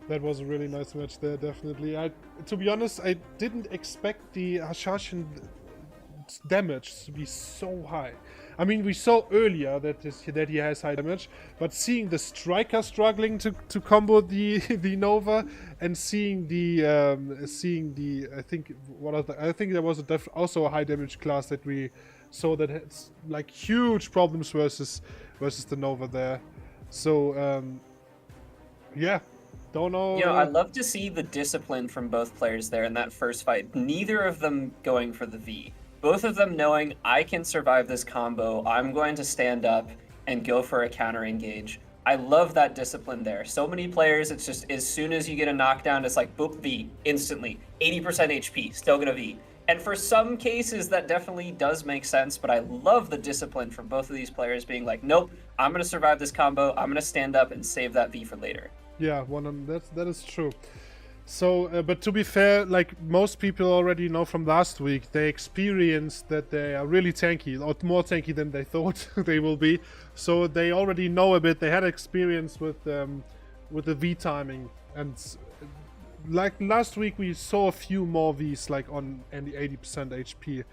That was a really nice match there, definitely. To be honest, I didn't expect the Hashashin damage to be so high. I mean, we saw earlier that he has high damage, but seeing the Striker struggling to combo the Nova, and seeing the I think there was also a high damage class that we saw that had like huge problems versus the Nova there. So yeah. Don't know. You know, I love to see the discipline from both players there in that first fight. Neither of them going for the V. Both of them knowing, I can survive this combo, I'm going to stand up and go for a counter engage. I love that discipline there. So many players, it's just as soon as you get a knockdown, it's like, boop, V, instantly. 80% HP, still gonna V. And for some cases, that definitely does make sense, but I love the discipline from both of these players being like, nope, I'm gonna survive this combo, I'm gonna stand up and save that V for later. Yeah, that is true. So, but to be fair, like most people already know from last week, they experienced that they are really tanky, or more tanky than they thought they will be. So they already know a bit. They had experience with the V timing, and like last week we saw a few more Vs like on the 80% HP.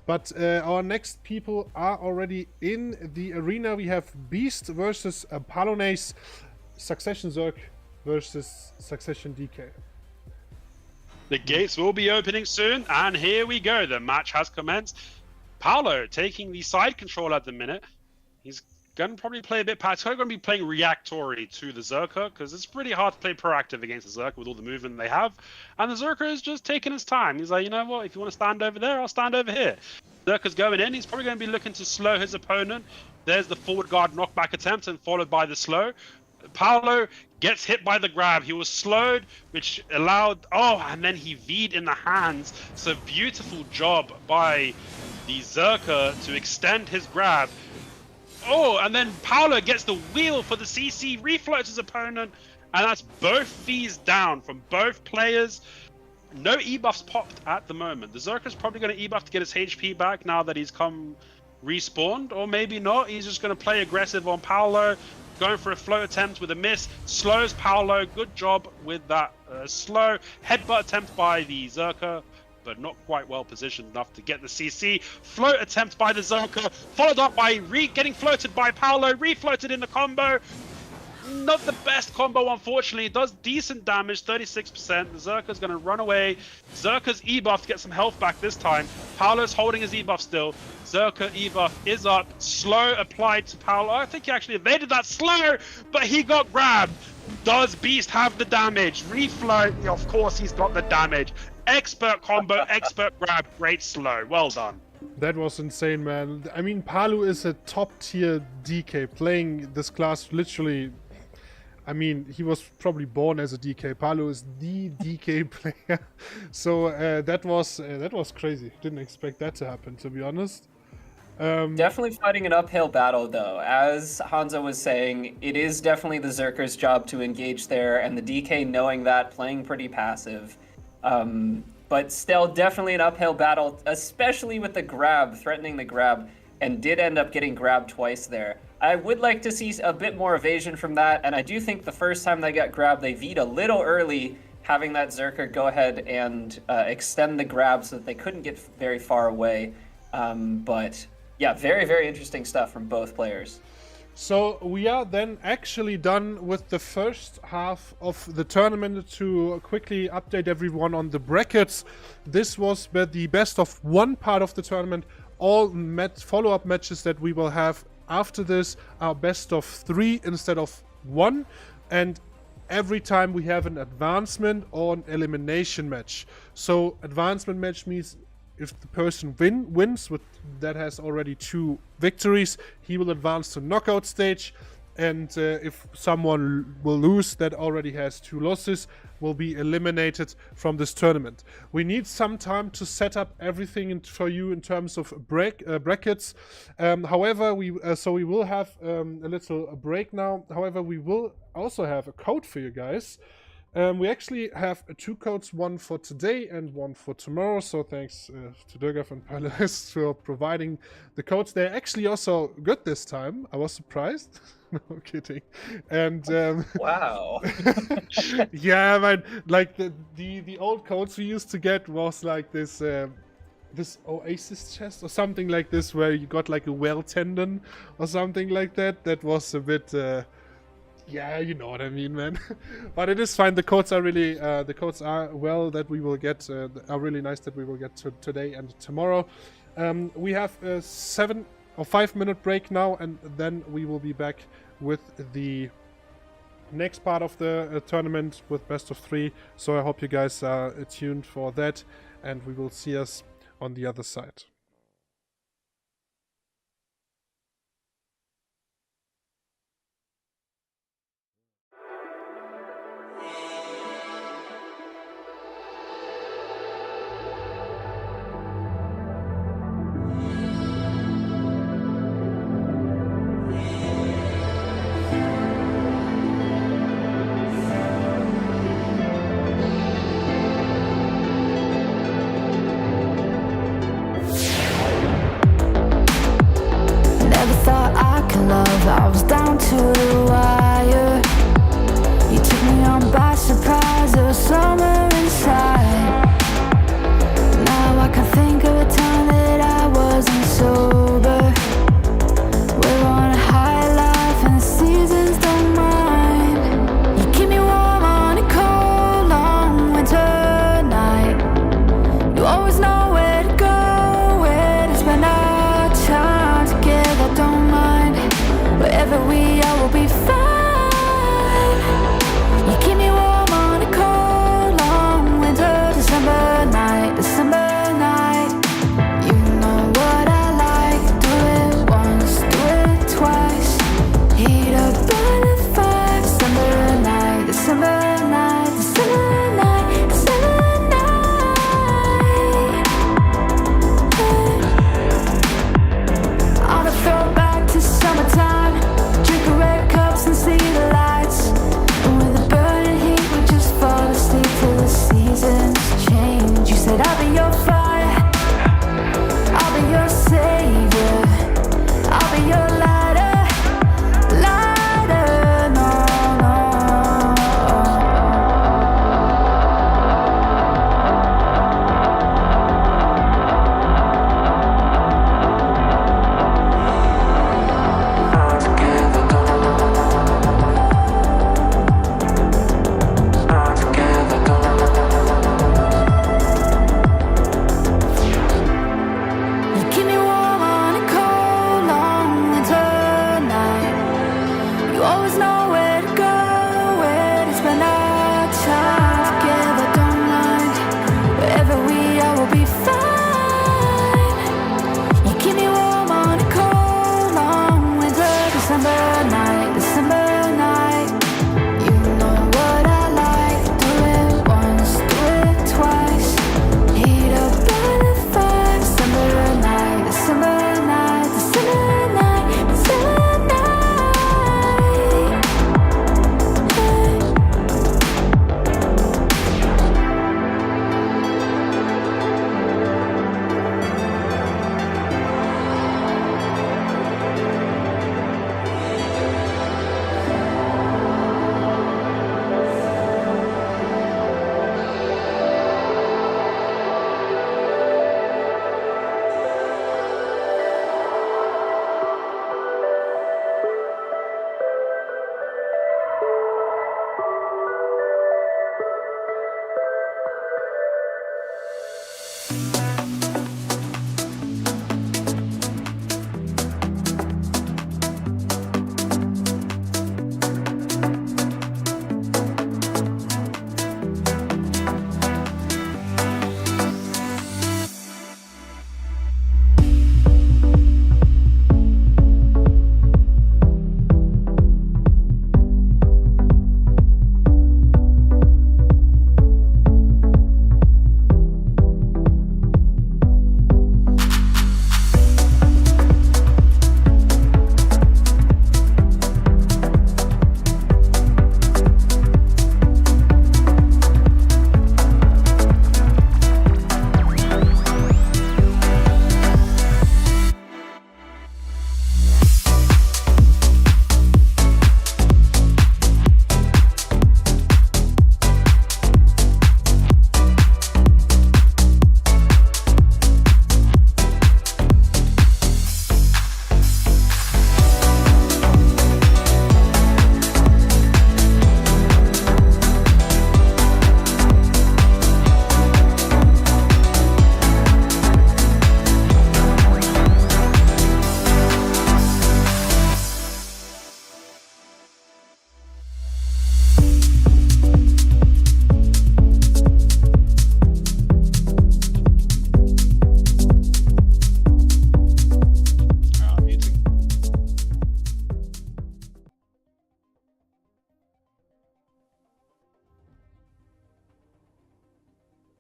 But our next people are already in the arena. We have Beast versus Palones, Succession Zerg versus Succession DK. The gates will be opening soon, and here we go. The match has commenced. Paolo taking the side control at the minute. He's going to probably play a bit past. He's going to be playing reactory to the Zerker, because it's pretty hard to play proactive against the Zerker with all the movement they have. And the Zerker is just taking his time. He's like, you know what, if you want to stand over there, I'll stand over here. Zerker's going in. He's probably going to be looking to slow his opponent. There's the forward guard knockback attempt, and followed by the slow. Paolo gets hit by the grab. He was slowed, which allowed... Oh, and then he V'd in the hands. So beautiful job by the Zerker to extend his grab. Oh, and then Paolo gets the wheel for the CC, refloats his opponent, and that's both V's down from both players. No E-buffs popped at the moment. The Zerker's probably going to E-buff to get his HP back now that he's come respawned, or maybe not. He's just going to play aggressive on Paolo. Going for a float attempt with a miss. Slows Paolo. Good job with that slow. Headbutt attempt by the Zerker, but not quite well positioned enough to get the CC. Float attempt by the Zerker, followed up by getting floated by Paolo. Refloated in the combo. not the best combo, unfortunately. It does decent damage, 36%. The Zerka's going to run away. Zerka's E-buff to get some health back this time. Paolo's holding his E-buff still. Zerka E-buff is up. Slow applied to Paolo. I think he actually evaded that slow, but he got grabbed. Does Beast have the damage? Reflow, of course he's got the damage. Expert combo, expert grab, great slow. Well done. That was insane, man. I mean, Palu is a top-tier DK, playing this class literally... I mean, he was probably born as a DK. Palu is the DK player. So that was crazy. Didn't expect that to happen, to be honest. Definitely fighting an uphill battle, though. As Hanzo was saying, it is definitely the Zerker's job to engage there, and the DK knowing that, playing pretty passive. But still, definitely an uphill battle, especially with the grab, threatening the grab, and did end up getting grabbed twice there. I would like to see a bit more evasion from that, and I do think the first time they got grabbed, they V'd a little early, having that Zerker go ahead and extend the grab so that they couldn't get very far away. But yeah, very, very interesting stuff from both players. So we are then actually done with the first half of the tournament. To quickly update everyone on the brackets, this was the best of one part of the tournament. All follow-up matches that we will have after this are best of 3 instead of 1, and every time we have an advancement or an elimination match. So advancement match means if the person wins, that has already 2 victories, he will advance to knockout stage. And if someone will lose that already has 2 losses, will be eliminated from this tournament. We need some time to set up everything for you in terms of brackets. However, we will have a little break now. However, we will also have a code for you guys. We actually have 2 codes, one for today and one for tomorrow. So thanks to Dirgaf and Palones for providing the codes. They're actually also good this time. I was surprised. No kidding. And wow. Yeah, man. Like the old codes we used to get was like this this Oasis chest or something like this, where you got like a whale tendon or something like that. That was a bit. Yeah, you know what I mean, man. But it is fine. The codes are really, the codes are that we will get, are really nice that we will get today and tomorrow. We have a 7 or 5 minute break now, and then we will be back with the next part of the tournament with best of 3. So I hope you guys are tuned for that, and we will see us on the other side.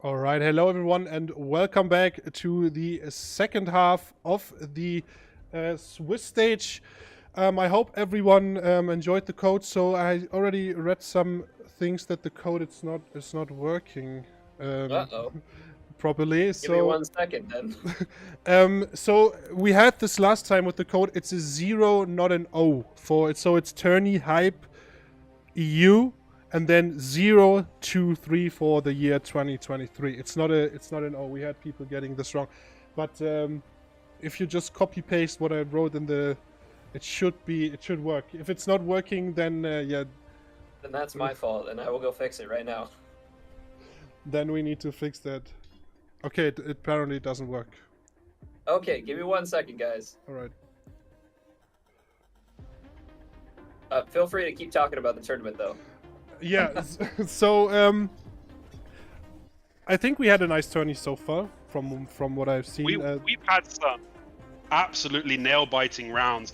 All right, hello everyone, and welcome back to the second half of the Swiss stage. I hope everyone enjoyed the code. So I already read some things that the code is not working properly. Give me 1 second So then. so we had this last time with the code. It's a 0, not an O for it. So it's tourney hype EU. And then 0, 2, 3 for the year 2023. It's not an O. We had people getting this wrong, but if you just copy paste what I wrote in the, it should work. If it's not working, then yeah. Then that's my fault, and I will go fix it right now. Then we need to fix that. Okay, it apparently doesn't work. Okay, give me 1 second, guys. All right. Feel free to keep talking about the tournament, though. Yeah, so I think we had a nice tourney so far from what I've seen. We've had some absolutely nail-biting rounds.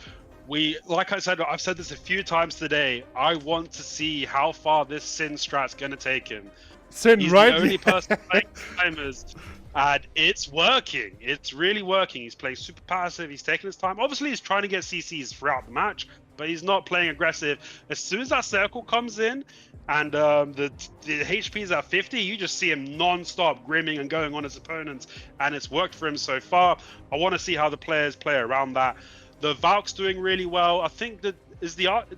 Like I said, I've said this a few times today. I want to see how far this Sin strat's gonna take him. Sin, He's right? the only person playing timers, and it's working. It's really working. He's playing super passive. He's taking his time. Obviously, he's trying to get CCs throughout the match, but he's not playing aggressive. As soon as that circle comes in and the HP is at 50, you just see him non-stop grimming and going on his opponents, and it's worked for him so far. I want to see how the players play around that. The Valk's doing really well. I think that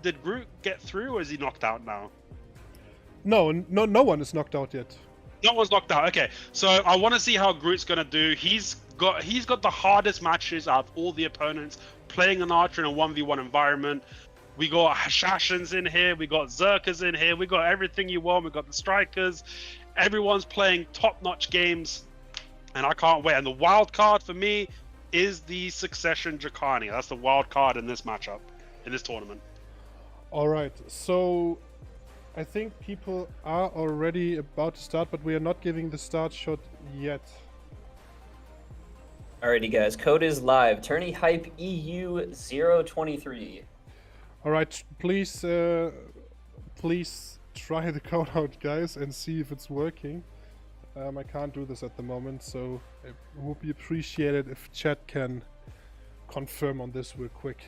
did Groot get through, or is he knocked out now? No one is knocked out yet. No one's knocked out. Okay, so I want to see how Groot's gonna do. He's got the hardest matches out of all the opponents, playing an Archer in a 1v1 environment. We got Hashashins in here, we got Zerkers in here, we got everything you want, we got the Strikers. Everyone's playing top-notch games, and I can't wait. And the wild card for me is the Succession Dracani. That's the wild card in this matchup, in this tournament. All right, so I think people are already about to start, but we are not giving the start shot yet. Alrighty, guys. Code is live. Tourney hype EU 023. All right, please try the code out, guys, and see if it's working. I can't do this at the moment, so it would be appreciated if chat can confirm on this real quick.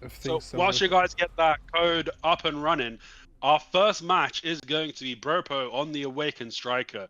If things So whilst you guys get that code up and running, our first match is going to be Bropo on the Awakened Striker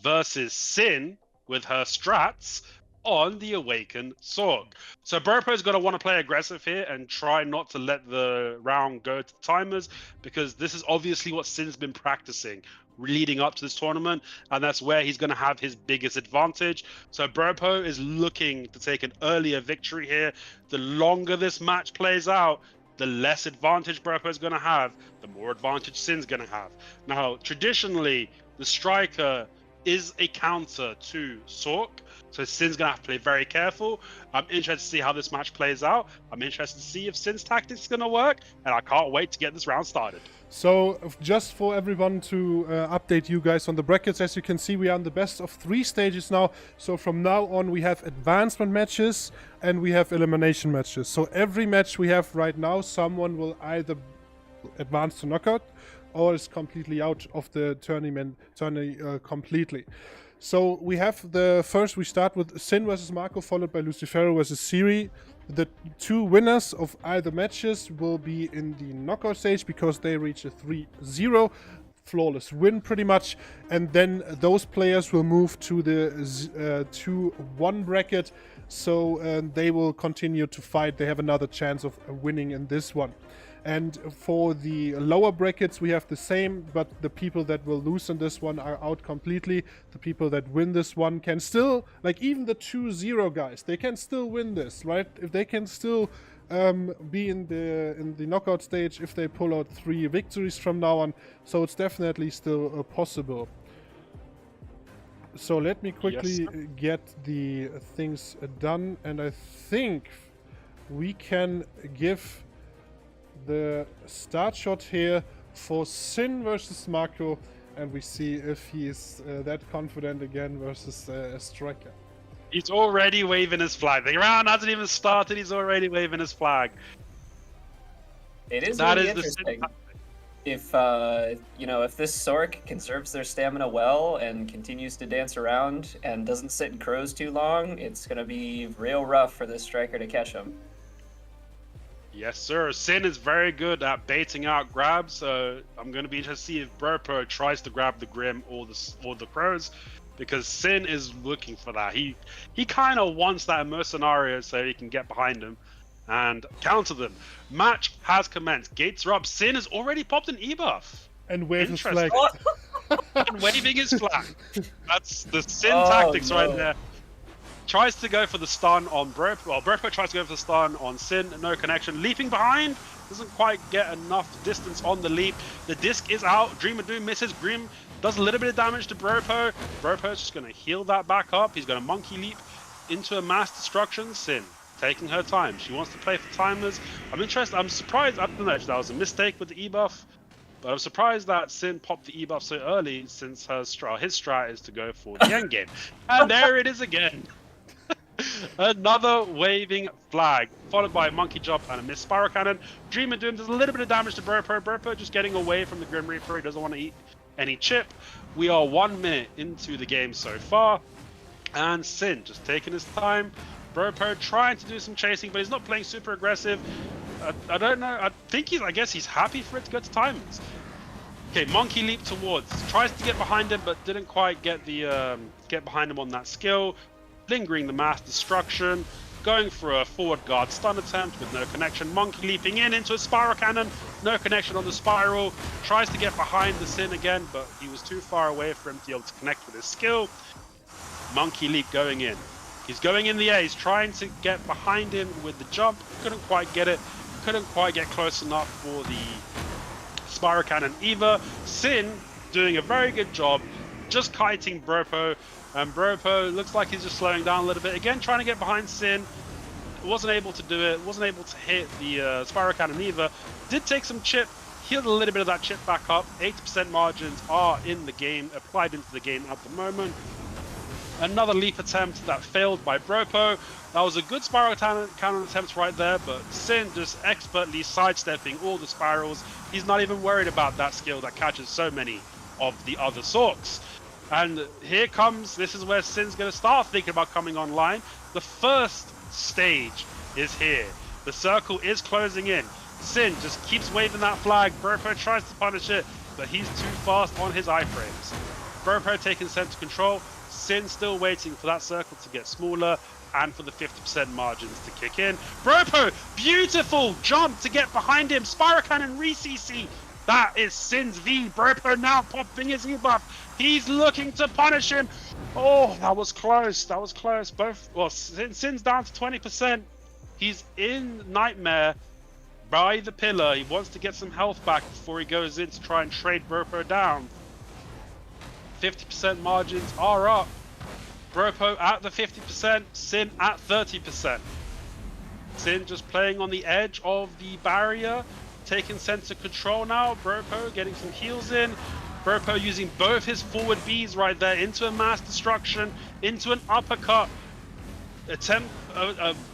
versus Sin with her strats on the Awakened Sorg. So Bropo's going to want to play aggressive here and try not to let the round go to timers, because this is obviously what Sin's been practicing leading up to this tournament, and that's where he's going to have his biggest advantage. So Bropo is looking to take an earlier victory here. The longer this match plays out, the less advantage Bropo is going to have, the more advantage Sin's going to have. Now, traditionally, the Striker is a counter to Sork, so Sin's going to have to play very careful. I'm interested to see how this match plays out. I'm interested to see if Sin's tactics is going to work, and I can't wait to get this round started. So, just for everyone to update you guys on the brackets, as you can see, we are on the best of 3 stages now. So from now on, we have advancement matches and we have elimination matches. So every match we have right now, someone will either advance to knockout or is completely out of the tournament completely. So we have we start with Sin versus Marco, followed by Lucifero versus Siri. The 2 winners of either matches will be in the knockout stage because they reach a 3-0 flawless win pretty much, and then those players will move to the 2-1 bracket, so they will continue to fight. They have another chance of winning in this one. And for the lower brackets, we have the same, but the people that will lose in this one are out completely. The people that win this one can still, like even the 2-0 guys, they can still win this, right? If they can still be in the knockout stage if they pull out 3 victories from now on. So it's definitely still possible. So let me quickly get the things done, and I think we can give the start shot here for Sin versus Marco, and we see if he is that confident again versus a striker. He's already waving his flag. The round hasn't even started, he's already waving his flag. It is really interesting. if if this Sork conserves their stamina well and continues to dance around and doesn't sit in crows too long, it's gonna be real rough for this striker to catch him. Yes, sir. Sin is very good at baiting out grabs, so I'm going to be interested to see if Burpo tries to grab the Grim or the Crows, because Sin is looking for that. He kind of wants that Mercenario so he can get behind him and counter them. Match has commenced. Gates are up. Sin has already popped an E-buff. And wave his flag. And waving his flag. That's the Sin tactics right there. Tries to go for the stun on Burpo. Well, Burpo tries to go for the stun on Sin. No connection. Leaping behind. Doesn't quite get enough distance on the leap. The disc is out. Dream of Doom misses. Grim does a little bit of damage to Burpo. Burpo's just going to heal that back up. He's going to monkey leap into a mass destruction. Sin taking her time. She wants to play for timers. I'm interested. I'm surprised. I don't know if that was a mistake with the E-buff. But I'm surprised that Sin popped the E-buff so early, since his strat is to go for the end game. And there it is again. Another waving flag, followed by a monkey jump and a missed spiral cannon. Dream of Doom does a little bit of damage to Burpo. Burpo just getting away from the Grim Reaper. He doesn't want to eat any chip. We are 1 minute into the game so far, and Sin just taking his time. Burpo trying to do some chasing, but he's not playing super aggressive. I don't know. I guess he's happy for it to go to timers. Okay, monkey leap towards. Tries to get behind him, but didn't quite get behind him on that skill. Lingering the mass destruction, going for a forward guard stun attempt with no connection. Monkey leaping into a spiral cannon, no connection on the spiral. Tries to get behind the Sin again, but he was too far away for him to be able to connect with his skill. Monkey leap going in. He's going in the air. He's trying to get behind him with the jump. Couldn't quite get it. Couldn't quite get close enough for the spiral cannon either. Sin doing a very good job, just kiting Burpo. And Burpo looks like he's just slowing down a little bit. Again, trying to get behind Sin. Wasn't able to do it. Wasn't able to hit the spiral cannon either. Did take some chip. Healed a little bit of that chip back up. 80% margins are in the game, applied into the game at the moment. Another leap attempt that failed by Burpo. That was a good spiral cannon attempt right there, but Sin just expertly sidestepping all the spirals. He's not even worried about that skill that catches so many of the other Sorks. And here comes, this is where Sin's going to start thinking about coming online. The first stage is here. The circle is closing in. Sin just keeps waving that flag. Burpo tries to punish it, but he's too fast on his iframes. Burpo taking center control. Sin still waiting for that circle to get smaller and for the 50% margins to kick in. Burpo, beautiful jump to get behind him. Spiral Cannon re-CC. That is Sin's V. Burpo now popping his E-buff. He's looking to punish him. Oh, that was close. That was close. Sin's down to 20%. He's in Nightmare by the pillar. He wants to get some health back before he goes in to try and trade Burpo down. 50% margins are up. Burpo at the 50%. Sin at 30%. Sin just playing on the edge of the barrier. Taking center control now. Burpo getting some heals in. Burpo using both his forward Bs right there into a mass destruction, into an uppercut. Attempt,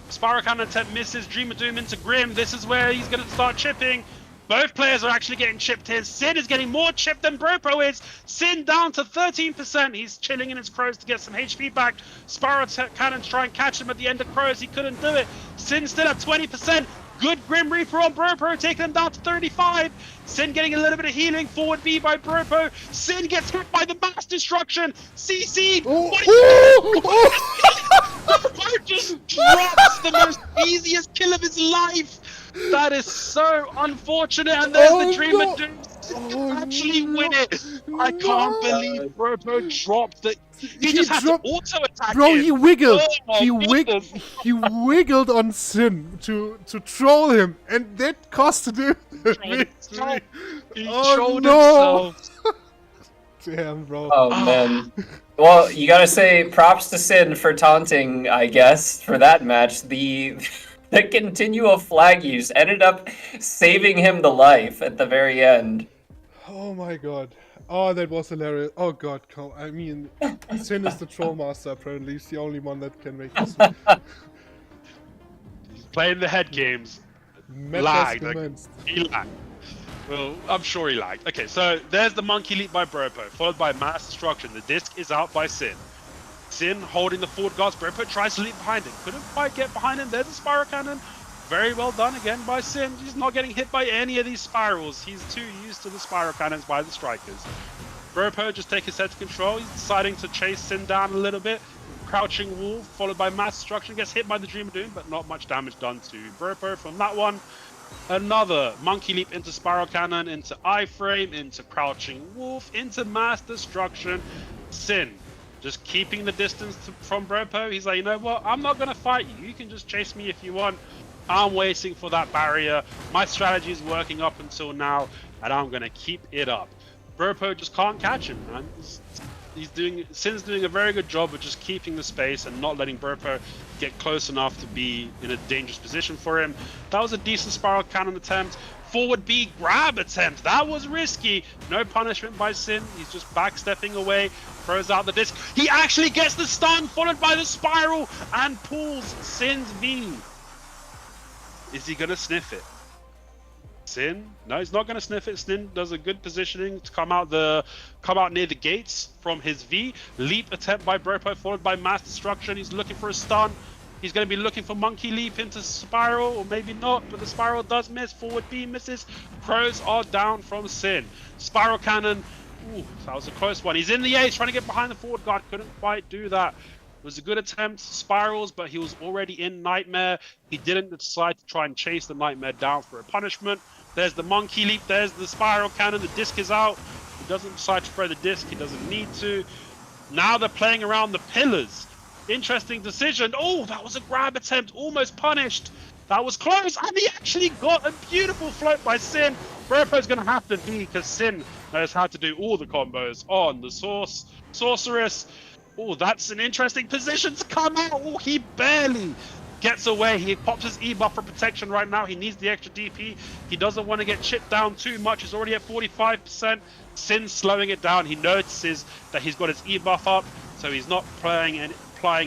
Spiral Cannon attempt misses. Dream of Doom into Grim. This is where he's going to start chipping. Both players are actually getting chipped here. Sin is getting more chipped than Burpo is. Sin down to 13%. He's chilling in his crows to get some HP back. Spiral Cannons try and catch him at the end of crows. He couldn't do it. Sin still at 20%. Good Grim Reaper on Burpo, taking him down to 35. Sin getting a little bit of healing. Forward B by Burpo. Sin gets hit by the mass destruction. CC. Burpo just drops the most easiest kill of his life. That is so unfortunate. And there's the Dream of Doom actually win it. I can't believe Burpo dropped it. He just had to auto attack. Bro, him. he wiggled. Oh, he wiggled on Sin to troll him, and that costed him the victory. He trolled himself. Damn, bro. Oh man. Well, you gotta say props to Sin for taunting, I guess, for that match. The continual flag use ended up saving him the life at the very end. Oh my god. Oh, that was hilarious. Oh god, I mean, Sin is the troll master, apparently. He's the only one that can make this. He's playing the head games. Match Lagged. has commenced. He lagged. Well, I'm sure he lagged. Okay, so there's the monkey leap by Bropo, followed by mass destruction. The disc is out by Sin. Sin holding the forward guards. Bropo tries to leap behind him. Couldn't quite get behind him. There's a spiral cannon. Very well done again by Sin. He's not getting hit by any of these spirals. He's too used to the spiral cannons by the strikers. Bropo just taking set to control. He's deciding to chase Sin down a little bit. Crouching wolf, followed by mass destruction. Gets hit by the Dream of Doom, but not much damage done to Bropo from that one. Another monkey leap into spiral cannon, into iframe, into crouching wolf, into mass destruction. Sin just keeping the distance from Bropo. He's like, you know what? I'm not going to fight you. You can just chase me if you want. I'm waiting for that barrier. My strategy is working up until now, and I'm going to keep it up. Bropo just can't catch him, man. Sin's doing a very good job of just keeping the space and not letting Bropo get close enough to be in a dangerous position for him. That was a decent spiral cannon attempt. Forward B grab attempt. That was risky. No punishment by Sin. He's just backstepping away. Throws out the disc. He actually gets the stun, followed by the spiral, and pulls Sin's V. Is he gonna sniff it? Sin? No, he's not going to sniff it. Sin does a good positioning to come out near the gates from his V. Leap attempt by Bropo, followed by mass destruction. He's looking for a stun. He's going to be looking for monkey leap into spiral, or maybe not, but the spiral does miss. Forward B misses. Crows are down from Sin. Spiral cannon. Ooh, that was a close one. He's in the ace, trying to get behind the forward guard. Couldn't quite do that. It was a good attempt, spirals, but he was already in Nightmare. He didn't decide to try and chase the Nightmare down for a punishment. There's the monkey leap, there's the spiral cannon, the disc is out. He doesn't decide to throw the disc, he doesn't need to. Now they're playing around the pillars. Interesting decision. Oh, that was a grab attempt, almost punished. That was close, and he actually got a beautiful float by Sin. Bropo's going to have to be, because Sin knows how to do all the combos on the Sorceress. Oh, that's an interesting position to come out. Oh, he barely gets away. He pops his E-buff for protection right now. He needs the extra DP. He doesn't want to get chipped down too much. He's already at 45%. Sin's slowing it down. He notices that he's got his E-buff up, so he's not applying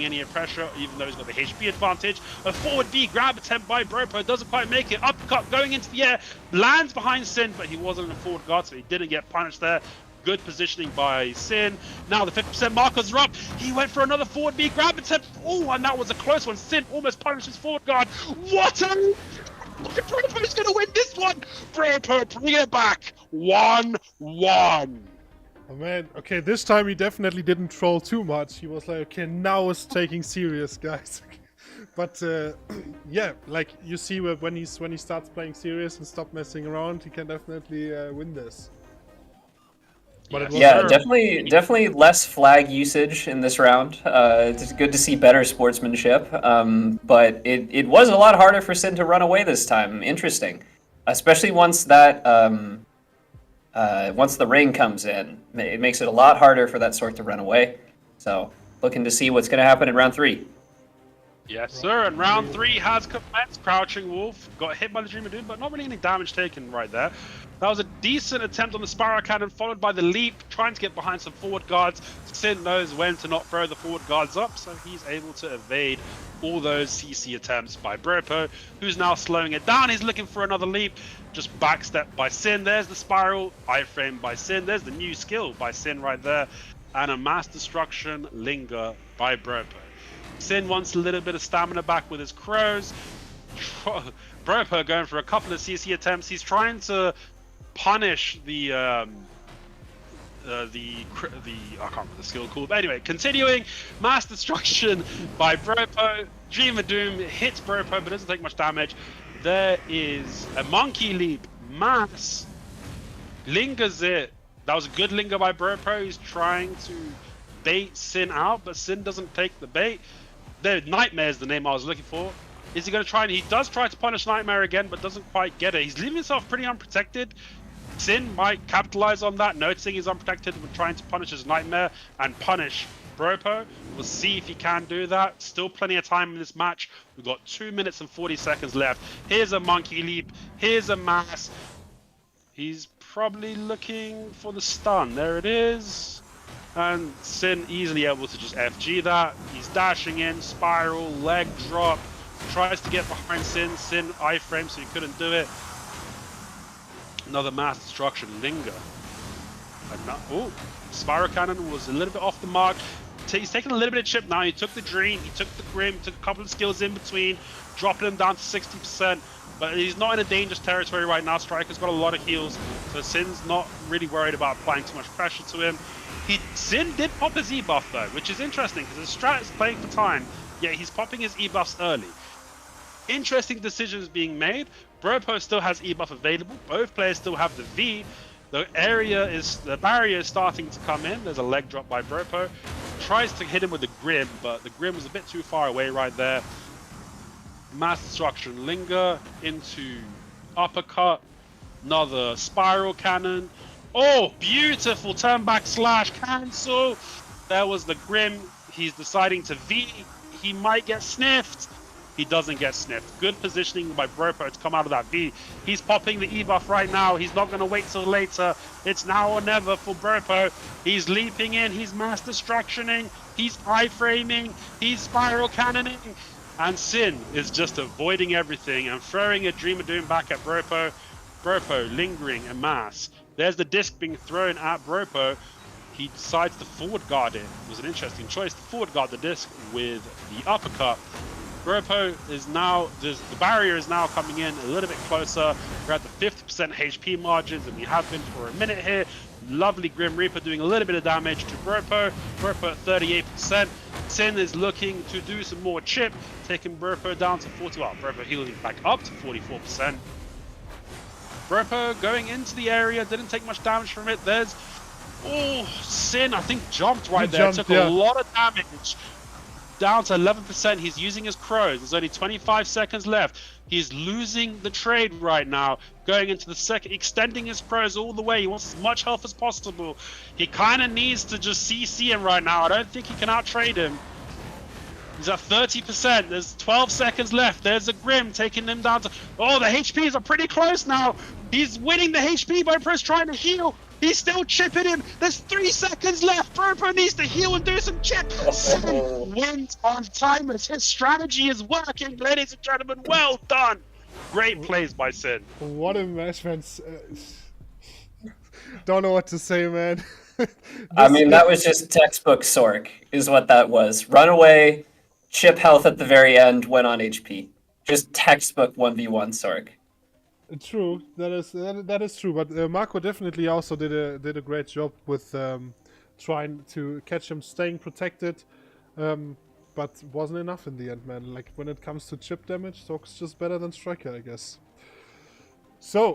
any pressure, even though he's got the HP advantage. A forward B grab attempt by Bropo. Doesn't quite make it. Uppercut going into the air. Lands behind Sin, but he wasn't in a forward guard, so he didn't get punished there. Good positioning by Sin. Now the 50% markers are up. He went for another forward B grab attempt. Oh, and that was a close one. Sin almost punished his forward guard. What a... Bropo's going to win this one. Bropo, bring it back. 1-1. Oh man, okay, this time he definitely didn't troll too much. He was like, okay, now it's taking serious, guys. But yeah, like you see when he starts playing serious and stop messing around, he can definitely win this. Yeah, definitely less flag usage in this round. It's good to see better sportsmanship, but it was a lot harder for Sin to run away this time. Interesting, especially once that once the ring comes in, it makes it a lot harder for that sort to run away. So looking to see what's going to happen in round 3. Yes, sir. And round 3 has commenced. Crouching Wolf got hit by the Dream of Doom, but not really any damage taken right there. That was a decent attempt on the Spiral Cannon, followed by the leap, trying to get behind some forward guards. Sin knows when to not throw the forward guards up, so he's able to evade all those CC attempts by Bropo, who's now slowing it down. He's looking for another leap, just backstep by Sin. There's the Spiral, iframe by Sin. There's the new skill by Sin right there, and a Mass Destruction Linger by Bropo. Sin wants a little bit of stamina back with his crows. Bropo going for a couple of CC attempts. He's trying to punish the I can't remember the skill called, but anyway, continuing. Mass Destruction by Bropo. Dream of Doom hits Bropo, but doesn't take much damage. There is a Monkey Leap. Mass lingers it. That was a good linger by Bropo. He's trying to bait Sin out, but Sin doesn't take the bait. The Nightmare is the name I was looking for. Is he going to try? And he does try to punish Nightmare again, but doesn't quite get it. He's leaving himself pretty unprotected. Sin might capitalize on that, noticing he's unprotected, but trying to punish his Nightmare and punish Bropo. We'll see if he can do that. Still plenty of time in this match. We've got 2 minutes and 40 seconds left. Here's a Monkey Leap. Here's a Mass. He's probably looking for the stun. There it is. And Sin easily able to just FG that. He's dashing in, spiral, leg drop. Tries to get behind Sin. Sin iframe, so he couldn't do it. Another mass destruction, Linger. Oh, Spiral Cannon was a little bit off the mark. He's taking a little bit of chip now. He took the Dream, he took the Grim, took a couple of skills in between, dropping him down to 60%. But he's not in a dangerous territory right now. Striker's got a lot of heals, so Sin's not really worried about applying too much pressure to him. Sin did pop his E-buff though, which is interesting because his strat is playing for time, yet he's popping his E-buffs early. Interesting decisions being made. Bropo still has E-buff available. Both players still have the V. The barrier is starting to come in. There's a leg drop by Bropo. Tries to hit him with the Grim, but the Grim was a bit too far away right there. Mass destruction, Linger into uppercut. Another Spiral Cannon. Oh, beautiful turn back slash cancel. There was the Grim. He's deciding to V. He might get sniffed. He doesn't get sniffed. Good positioning by Bropo to come out of that V. He's popping the E-buff right now. He's not going to wait till later. It's now or never for Bropo. He's leaping in. He's mass destructioning. He's iframing. He's spiral cannoning. And Sin is just avoiding everything and throwing a Dream of Doom back at Bropo. Bropo lingering a mass. There's the disc being thrown at Bropo. He decides to forward guard it. It was an interesting choice to forward guard the disc with the uppercut. Bropo is now, the barrier is now coming in a little bit closer. We're at the 50% HP margins, and we have been for a minute here. Lovely Grim Reaper doing a little bit of damage to Bropo. Bropo at 38%. Sin is looking to do some more chip, taking Bropo down to 40. Well, Bropo healing back up to 44%. Bropo going into the area, didn't take much damage from it. There's, oh, Sin, I think jumped right there. Took a lot of damage. Down to 11%. He's using his crows. There's only 25 seconds left. He's losing the trade right now. Going into the second, extending his crows all the way. He wants as much health as possible. He kind of needs to just CC him right now. I don't think he can out-trade him. He's at 30%. There's 12 seconds left. There's a Grim taking him down to... Oh, the HPs are pretty close now. He's winning the HP by Press trying to heal. He's still chipping him. There's 3 seconds left. Bropo needs to heal and do some chip. Sin wins on timers. His strategy is working, ladies and gentlemen. Well done. Great plays by Sin. What a match, man. Don't know what to say, man. I mean, that was just textbook Sork, is what that was. Runaway, chip health at the very end, went on HP. Just textbook 1v1 Sork. True, that is true. But Marco definitely also did a great job with trying to catch him, staying protected, but wasn't enough in the end, man. Like when it comes to chip damage, Sork's just better than Striker, I guess. So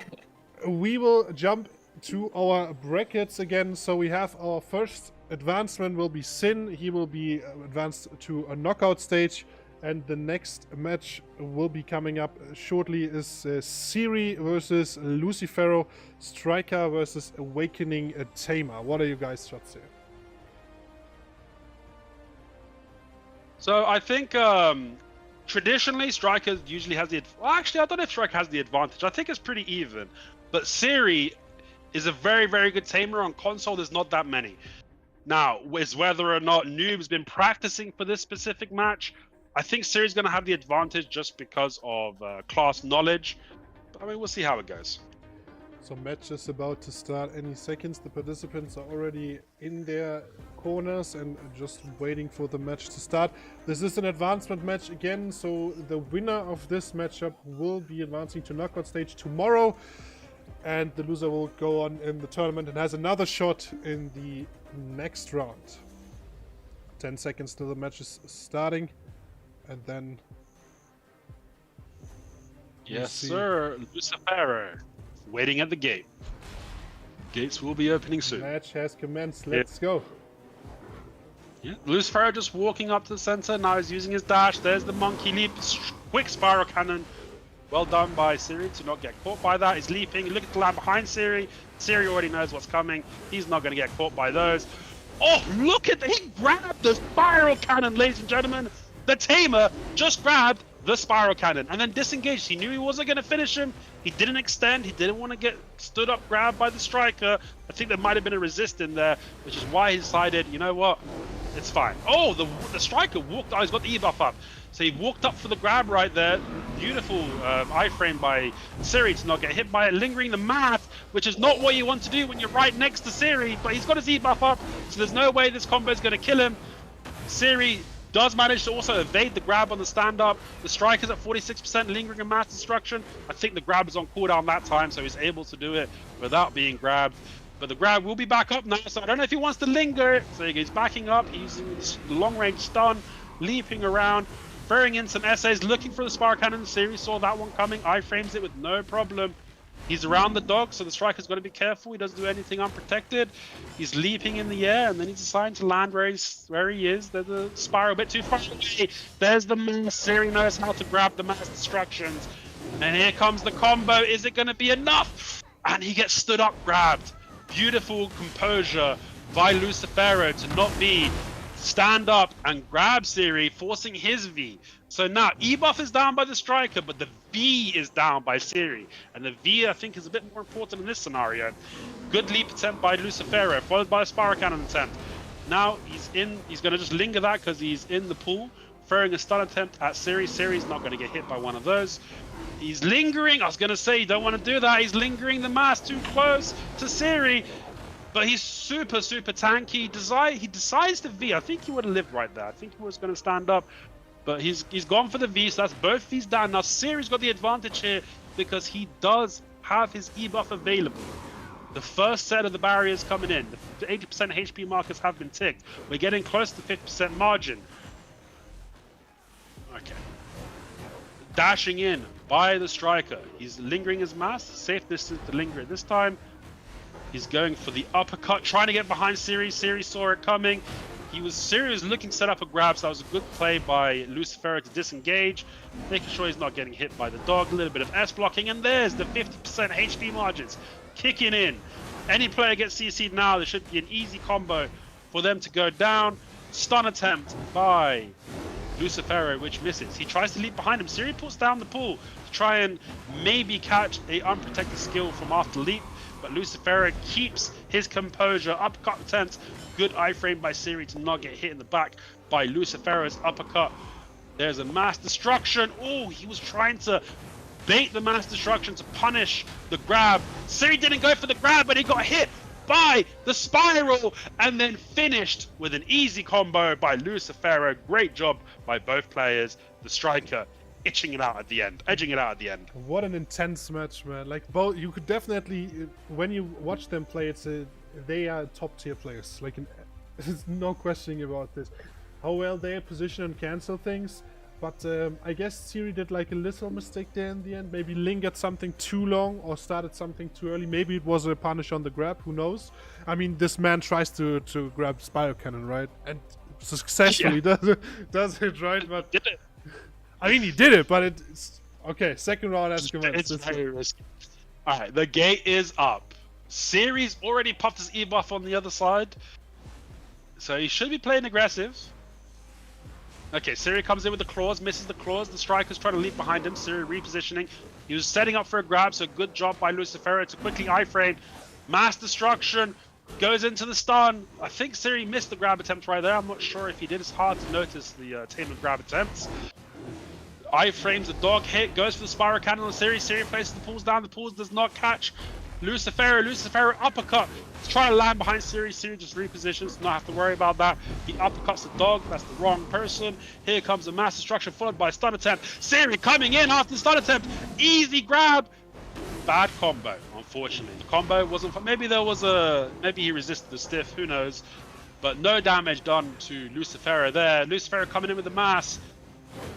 we will jump to our brackets again. So we have our first advancement will be Sin. He will be advanced to a knockout stage. And the next match will be coming up shortly is Siri versus Lucifero, Striker versus Awakening Tamer. What are you guys' thoughts here? So I think traditionally Striker usually has the... Well, actually, I don't know if Striker has the advantage. I think it's pretty even. But Siri is a very, very good Tamer. On console, there's not that many. Now, is whether or not Noob's been practicing for this specific match... I think Siri's going to have the advantage just because of class knowledge. But, I mean, we'll see how it goes. So match is about to start any seconds. The participants are already in their corners and just waiting for the match to start. This is an advancement match again, so the winner of this matchup will be advancing to knockout stage tomorrow. And the loser will go on in the tournament and has another shot in the next round. 10 seconds till the match is starting. And then... Yes, sir. Lucifero waiting at the gate. Gates will be opening soon. Match has commenced. Let's go. Yeah, Lucifero just walking up to the center. Now he's using his dash. There's the monkey leap. Quick spiral cannon. Well done by Siri to not get caught by that. He's leaping. Look at the land behind Siri. Siri already knows what's coming. He's not going to get caught by those. Oh, look at that. He grabbed the spiral cannon, ladies and gentlemen. The Tamer just grabbed the spiral cannon and then disengaged. He knew he wasn't going to finish him. He didn't extend. He didn't want to get stood up, grabbed by the Striker. I think there might have been a resist in there, which is why he decided, you know what? It's fine. Oh, the striker walked. Oh, he's got the E-buff up. So he walked up for the grab right there. Beautiful iframe by Siri to not get hit by it. Lingering the math, which is not what you want to do when you're right next to Siri. But he's got his E-buff up, so there's no way this combo is going to kill him. Siri does manage to also evade the grab on the stand-up. The striker's at 46% lingering and mass destruction. I think the grab is on cooldown that time, so he's able to do it without being grabbed. But the grab will be back up now, so I don't know if he wants to linger. So he's backing up, he's using this long-range stun, leaping around, throwing in some essays, looking for the Spire Cannon. Siri saw that one coming, iframes it with no problem. He's around the dog, so the striker's got to be careful. He doesn't do anything unprotected. He's leaping in the air, and then he's deciding to land where he is. There's a Spire a bit too far away. There's the mass. Siri knows how to grab the mass destructions. And here comes the combo. Is it going to be enough? And he gets stood up grabbed. Beautiful composure by Lucifero to not be stand up and grab Siri, forcing his V. So now E-buff is down by the striker, but the V is down by Siri. And the V, I think, is a bit more important in this scenario. Good leap attempt by Lucifero, followed by a Spire Cannon attempt. Now he's going to just linger that because he's in the pool, throwing a stun attempt at Siri. Siri's not going to get hit by one of those. He's lingering. I was going to say you don't want to do that. He's lingering the mass too close to Siri. But he's super tanky. He decides to V. I think he would have lived right there. I think he was going to stand up. But he's gone for the V, so that's both V's down. Now Siri's got the advantage here because he does have his E-buff available. The first set of the barriers coming in. The 80% HP markers have been ticked. We're getting close to 50% margin. Okay. Dashing in by the striker. He's lingering his mass. Safe distance to linger this time. He's going for the uppercut, trying to get behind Siri. Siri saw it coming. Siri was looking to set up a grab, so that was a good play by Lucifero to disengage, making sure he's not getting hit by the dog. A little bit of S blocking, and there's the 50% HP margins kicking in. Any player gets CC'd now, there should be an easy combo for them to go down. Stun attempt by Lucifero, which misses. He tries to leap behind him. Siri puts down the pool to try and maybe catch a unprotected skill from after leap. But Lucifero keeps his composure. Uppercut attempt. Good iframe by Siri to not get hit in the back by Lucifero's uppercut. There's a mass destruction. Oh, he was trying to bait the mass destruction to punish the grab. Siri didn't go for the grab, but he got hit by the spiral and then finished with an easy combo by Lucifero. Great job by both players. The striker edging it out at the end. What an intense match, man. Like, both, you could definitely, when you watch them play, they are top tier players. Like, there's no questioning about this. How well they position and cancel things. But I guess Siri did like a little mistake there in the end. Maybe lingered something too long or started something too early. Maybe it was a punish on the grab, who knows? I mean, this man tries to grab Spire Cannon, right? And successfully does it, right? But Did it. I mean, he did it, but it's okay. Second round has commenced. It's very risky. Alright, the gate is up. Siri's already popped his E-buff on the other side. So he should be playing aggressive. Okay, Siri comes in with the claws, misses the claws. The striker's trying to leap behind him. Siri repositioning. He was setting up for a grab, so good job by Lucifero to quickly iframe. Mass destruction. Goes into the stun. I think Siri missed the grab attempt right there. I'm not sure if he did. It's hard to notice the tail of grab attempts. Iframes the dog hit, goes for the Spire Cannon on Siri. Siri places the pulls down. The pulls does not catch Lucifero uppercut. He's trying to land behind Siri. Siri just repositions, not have to worry about that. He uppercuts the dog. That's the wrong person. Here comes a mass destruction followed by a stun attempt. Siri coming in after the stun attempt. Easy grab. Bad combo, unfortunately. The combo wasn't fun. Maybe he resisted the stiff, who knows. But no damage done to Lucifero there. Lucifero coming in with the mass.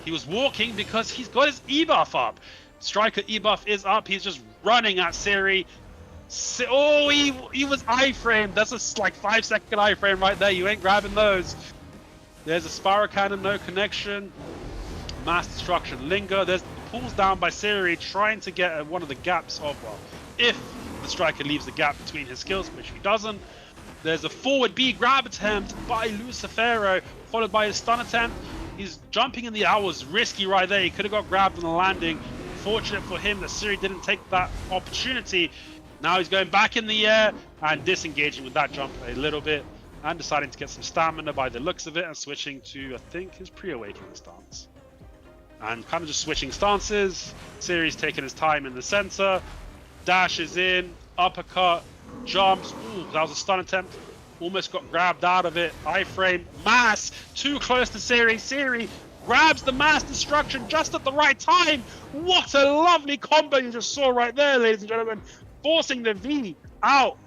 He was walking because he's got his E-buff up. Striker E-buff is up. He's just running at Siri. Oh, he was iframed. That's a like 5-second iframe right there. You ain't grabbing those. There's a Spire Cannon, no connection. Mass destruction, linger. There's pulls down by Siri, trying to get one of the gaps of, well, if the striker leaves the gap between his skills, which he doesn't. There's a forward B grab attempt by Lucifero, followed by his stun attempt. He's jumping in the air. Was risky right there. He could have got grabbed on the landing. Fortunate for him that Siri didn't take that opportunity. Now he's going back in the air and disengaging with that jump a little bit. and deciding to get some stamina by the looks of it and switching to, I think, his pre-awakening stance. And kind of just switching stances. Siri's taking his time in the center, dashes in, uppercut, jumps. Ooh, that was a stun attempt. Almost got grabbed out of it. Iframe, mass, too close to Siri. Siri grabs the mass destruction just at the right time. What a lovely combo you just saw right there, ladies and gentlemen. Forcing the V out.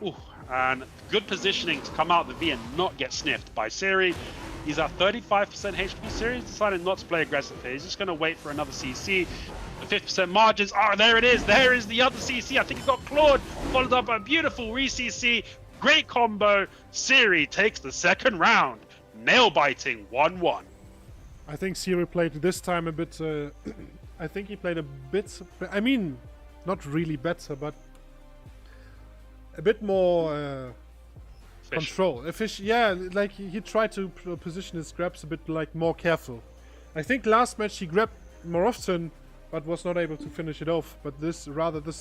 Ooh, and good positioning to come out the V and not get sniffed by Siri. He's at 35% HP. Siri's decided not to play aggressive here. He's just going to wait for another CC. The 50% margins. Oh, there it is. There is the other CC. I think he got clawed. Followed up by a beautiful re-CC. Great combo. Siri takes the second round. Nail-biting 1-1. I think Siri played this time a bit... I think he played a bit... I mean, not really better, but... a bit more... control. Yeah, like he tried to position his grabs a bit like more careful. I think last match he grabbed more often, but was not able to finish it off. But this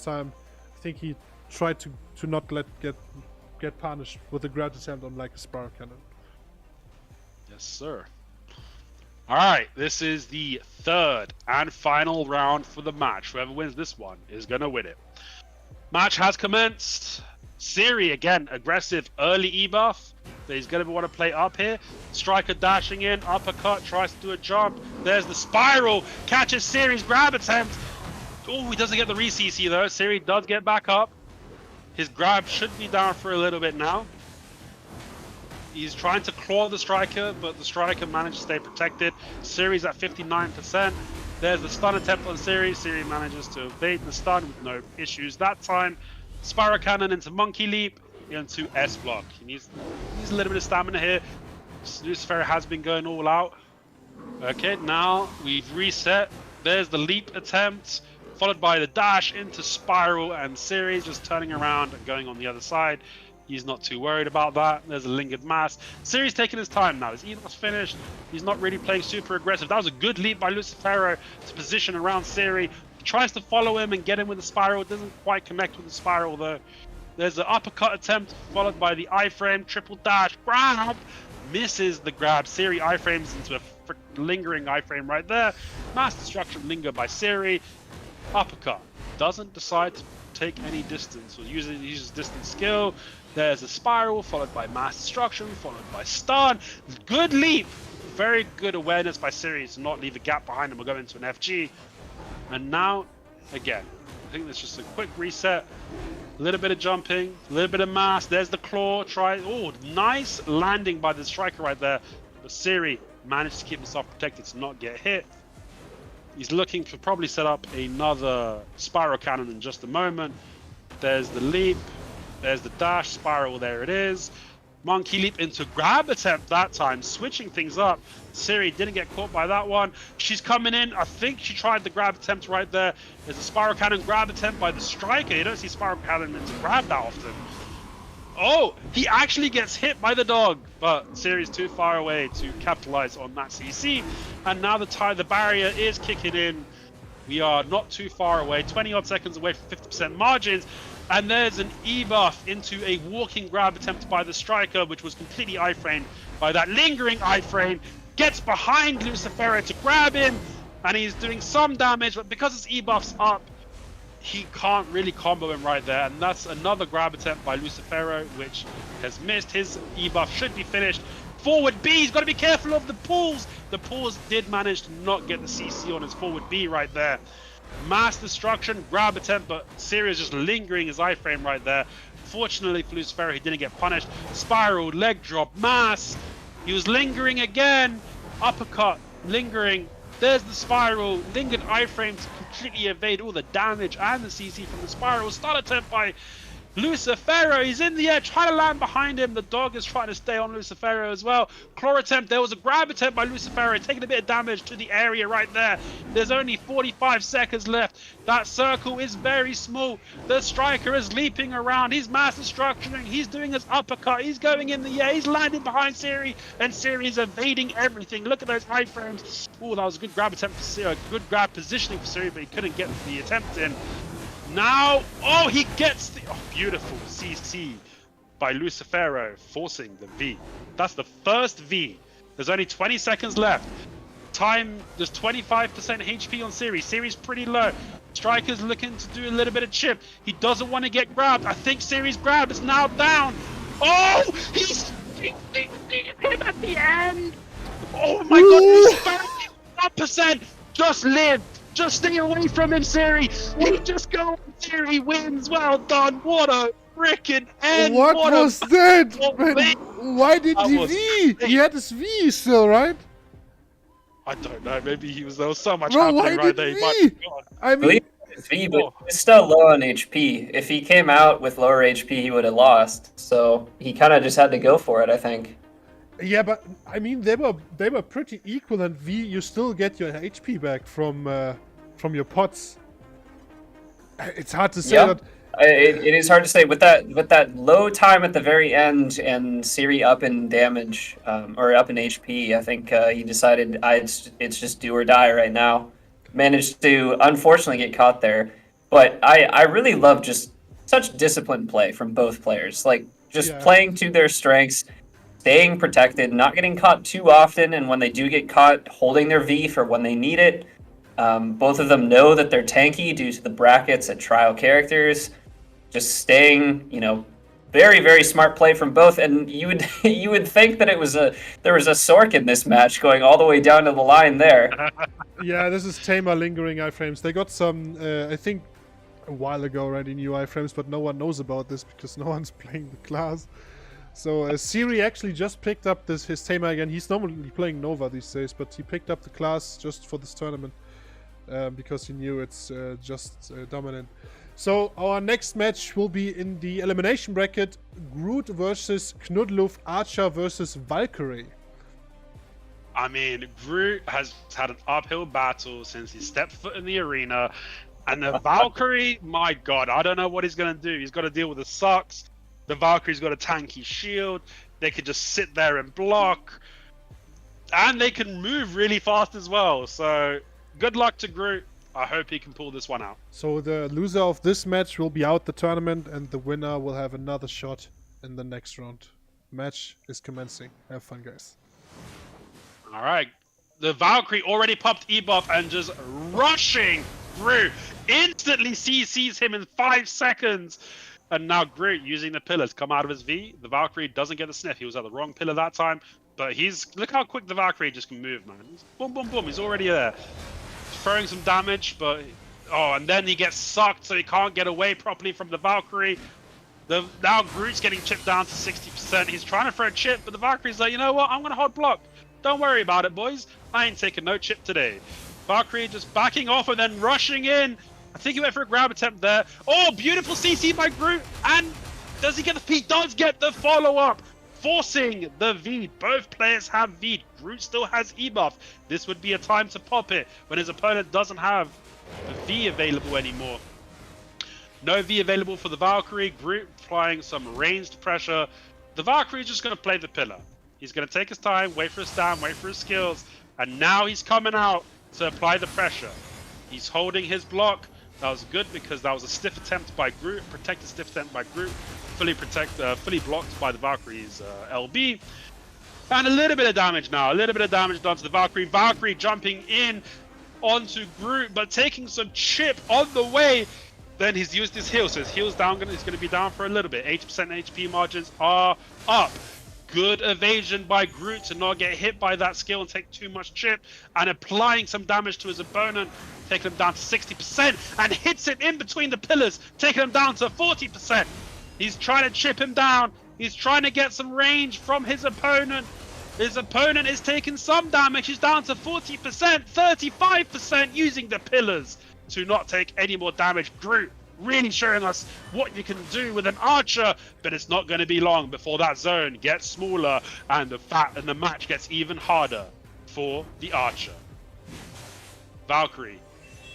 time, I think he tried to not get punished with a grab attempt on like a spiral cannon. Yes, sir. All right, this is the third and final round for the match. Whoever wins this one is gonna win it. Match has commenced. Siri, again, aggressive early E-buff. He's going to want to play up here. Striker dashing in, uppercut, tries to do a jump. There's the spiral, catches Siri's grab attempt. Oh, he doesn't get the re-CC though. Siri does get back up. His grab should be down for a little bit now. He's trying to claw the striker, but the striker managed to stay protected. Siri's at 59%. There's the stun attempt on Siri. Siri manages to evade the stun with no issues that time. Spiral Cannon into Monkey Leap, into S Block. He needs a little bit of stamina here. Lucifero has been going all out. Okay, now we've reset. There's the leap attempt, followed by the dash into Spiral, and Siri just turning around and going on the other side. He's not too worried about that. There's a lingered mass. Siri's taking his time now. His E-buff's finished. He's not really playing super aggressive. That was a good leap by Lucifero to position around Siri. Tries to follow him and get him with the spiral. Doesn't quite connect with the spiral though. There's the uppercut attempt followed by the iframe, triple dash, grab, misses the grab. Siri iframes into a lingering iframe right there. Mass destruction linger by Siri. Uppercut, doesn't decide to take any distance or uses distance skill. There's a spiral followed by mass destruction followed by stun. Good leap, very good awareness by Siri to not leave a gap behind him or go into an FG. And now, again, I think that's just a quick reset. A little bit of jumping, a little bit of mass. There's the claw. Oh, nice landing by the striker right there. But Siri managed to keep himself protected to not get hit. He's looking to probably set up another spiral cannon in just a moment. There's the leap. There's the dash. Spiral, there it is. Monkey leap into grab attempt that time, switching things up. Siri didn't get caught by that one. She's coming in. I think she tried the grab attempt right there. There's a spiral cannon grab attempt by the striker. You don't see spiral cannon into grab that often. Oh, he actually gets hit by the dog, but Siri's too far away to capitalize on that CC. And now the barrier is kicking in. We are not too far away, 20 odd seconds away from 50% margins. And there's an E-buff into a walking grab attempt by the striker, which was completely iframed by that lingering iframe. Gets behind Lucifero to grab him, and he's doing some damage, but because his E-buff's up, he can't really combo him right there. And that's another grab attempt by Lucifero, which has missed. His E-buff should be finished. Forward B, he's got to be careful of the pulls. The pulls did manage to not get the CC on his forward B right there. Mass destruction, grab attempt, but Siri is just lingering his iframe right there. Fortunately for Lucifero, he didn't get punished. Spiral, leg drop, mass. He was lingering again. Uppercut, lingering. There's the spiral. Lingered iframe to completely evade all the damage and the CC from the spiral. Stun attempt by Lucifero. He's in the air, trying to land behind him. The dog is trying to stay on Lucifero as well. Claw attempt. There was a grab attempt by Lucifero, taking a bit of damage to the area right there. There's only 45 seconds left. That circle is very small. The striker is leaping around. He's mass destructioning. He's doing his uppercut. He's going in the air. He's landing behind Siri, and Siri is evading everything. Look at those iframes. Oh, that was a good grab attempt for Siri. Good grab positioning for Siri, but he couldn't get the attempt in. Now, oh, he gets the beautiful CC by Lucifero, forcing the V. That's the first V. There's only 20 seconds left. Time, there's 25% HP on Siri. Siri's pretty low. Striker's looking to do a little bit of chip. He doesn't want to get grabbed. I think Siri's grabbed. It's now down. Oh, he's hit him at the end. Oh my god, 1%. Just live. Just stay away from him, Siri. You just go on, Siri wins. Well done. What a freaking end. What was that? Man, why did he V? Crazy. He had his V still, right? I don't know. Maybe there was so much Bro, why happening right did there. V? God. I mean, V, but he's still low on HP. If he came out with lower HP, he would have lost. So he kind of just had to go for it, I think. yeah, but I mean they were pretty equal, and V, you still get your HP back from your pots. It's hard to say that. It is hard to say with that low time at the very end and Siri up in damage or up in HP. I think he decided it's just do or die right now. Managed to unfortunately get caught there, but I really love just such disciplined play from both players. Like just playing to their strengths, staying protected, not getting caught too often, and when they do get caught, holding their V for when they need it. Both of them know that they're tanky due to the brackets and trial characters. Just staying, very, very smart play from both. And you would think that there was a Sork in this match going all the way down to the line there. Yeah, this is Tamer lingering iframes. They got some, I think, a while ago already new iframes, but no one knows about this because no one's playing the class. So Siri actually just picked up his Tamer again. He's normally playing Nova these days, but he picked up the class just for this tournament because he knew it's just dominant. So our next match will be in the elimination bracket: Groot versus Knudluf, ARSHA versus Valkyrie. I mean, Groot has had an uphill battle since he stepped foot in the arena, and the Valkyrie, my god, I don't know what he's gonna do. He's got to deal with the sucks. The Valkyrie's got a tanky shield. They could just sit there and block, and they can move really fast as well. So good luck to Groot. I hope he can pull this one out. So the loser of this match will be out the tournament, and the winner will have another shot in the next round. Match is commencing. Have fun, guys. All right. The Valkyrie already popped E-buff and just rushing Groot. Instantly CCs him in 5 seconds. And now Groot using the pillars come out of his V. The Valkyrie doesn't get the sniff. He was at the wrong pillar that time. But look how quick the Valkyrie just can move, man. Boom, boom, boom. He's already there. Throwing some damage, but and then he gets sucked, so he can't get away properly from the Valkyrie. Now Groot's getting chipped down to 60%. He's trying to throw a chip, but the Valkyrie's like, you know what? I'm gonna hold block. Don't worry about it, boys. I ain't taking no chip today. Valkyrie just backing off and then rushing in. I think he went for a grab attempt there. Oh, beautiful CC by Groot, and does he get the? He does get the follow-up. Forcing the V. Both players have V. Groot still has E-buff. This would be a time to pop it when his opponent doesn't have the V available anymore. No V available for the Valkyrie. Groot applying some ranged pressure. The Valkyrie is just going to play the pillar. He's going to take his time, wait for his stand, wait for his skills, and now he's coming out to apply the pressure. He's holding his block. That was good because that was a stiff attempt by Groot, protected stiff attempt by Groot, fully blocked by the Valkyrie's LB. And a little bit of damage now, a little bit of damage done to the Valkyrie. Valkyrie jumping in onto Groot, but taking some chip on the way. Then he's used his heal, so his heal's down. He's going to be down for a little bit. 80% HP margins are up. Good evasion by Groot to not get hit by that skill and take too much chip, and applying some damage to his opponent, taking him down to 60%, and hits him in between the pillars, taking him down to 40%. He's trying to chip him down. He's trying to get some range from his opponent. His opponent is taking some damage. He's down to 40%, 35% using the pillars to not take any more damage. Groot really showing us what you can do with an archer, but it's not going to be long before that zone gets smaller and the match gets even harder for the archer. Valkyrie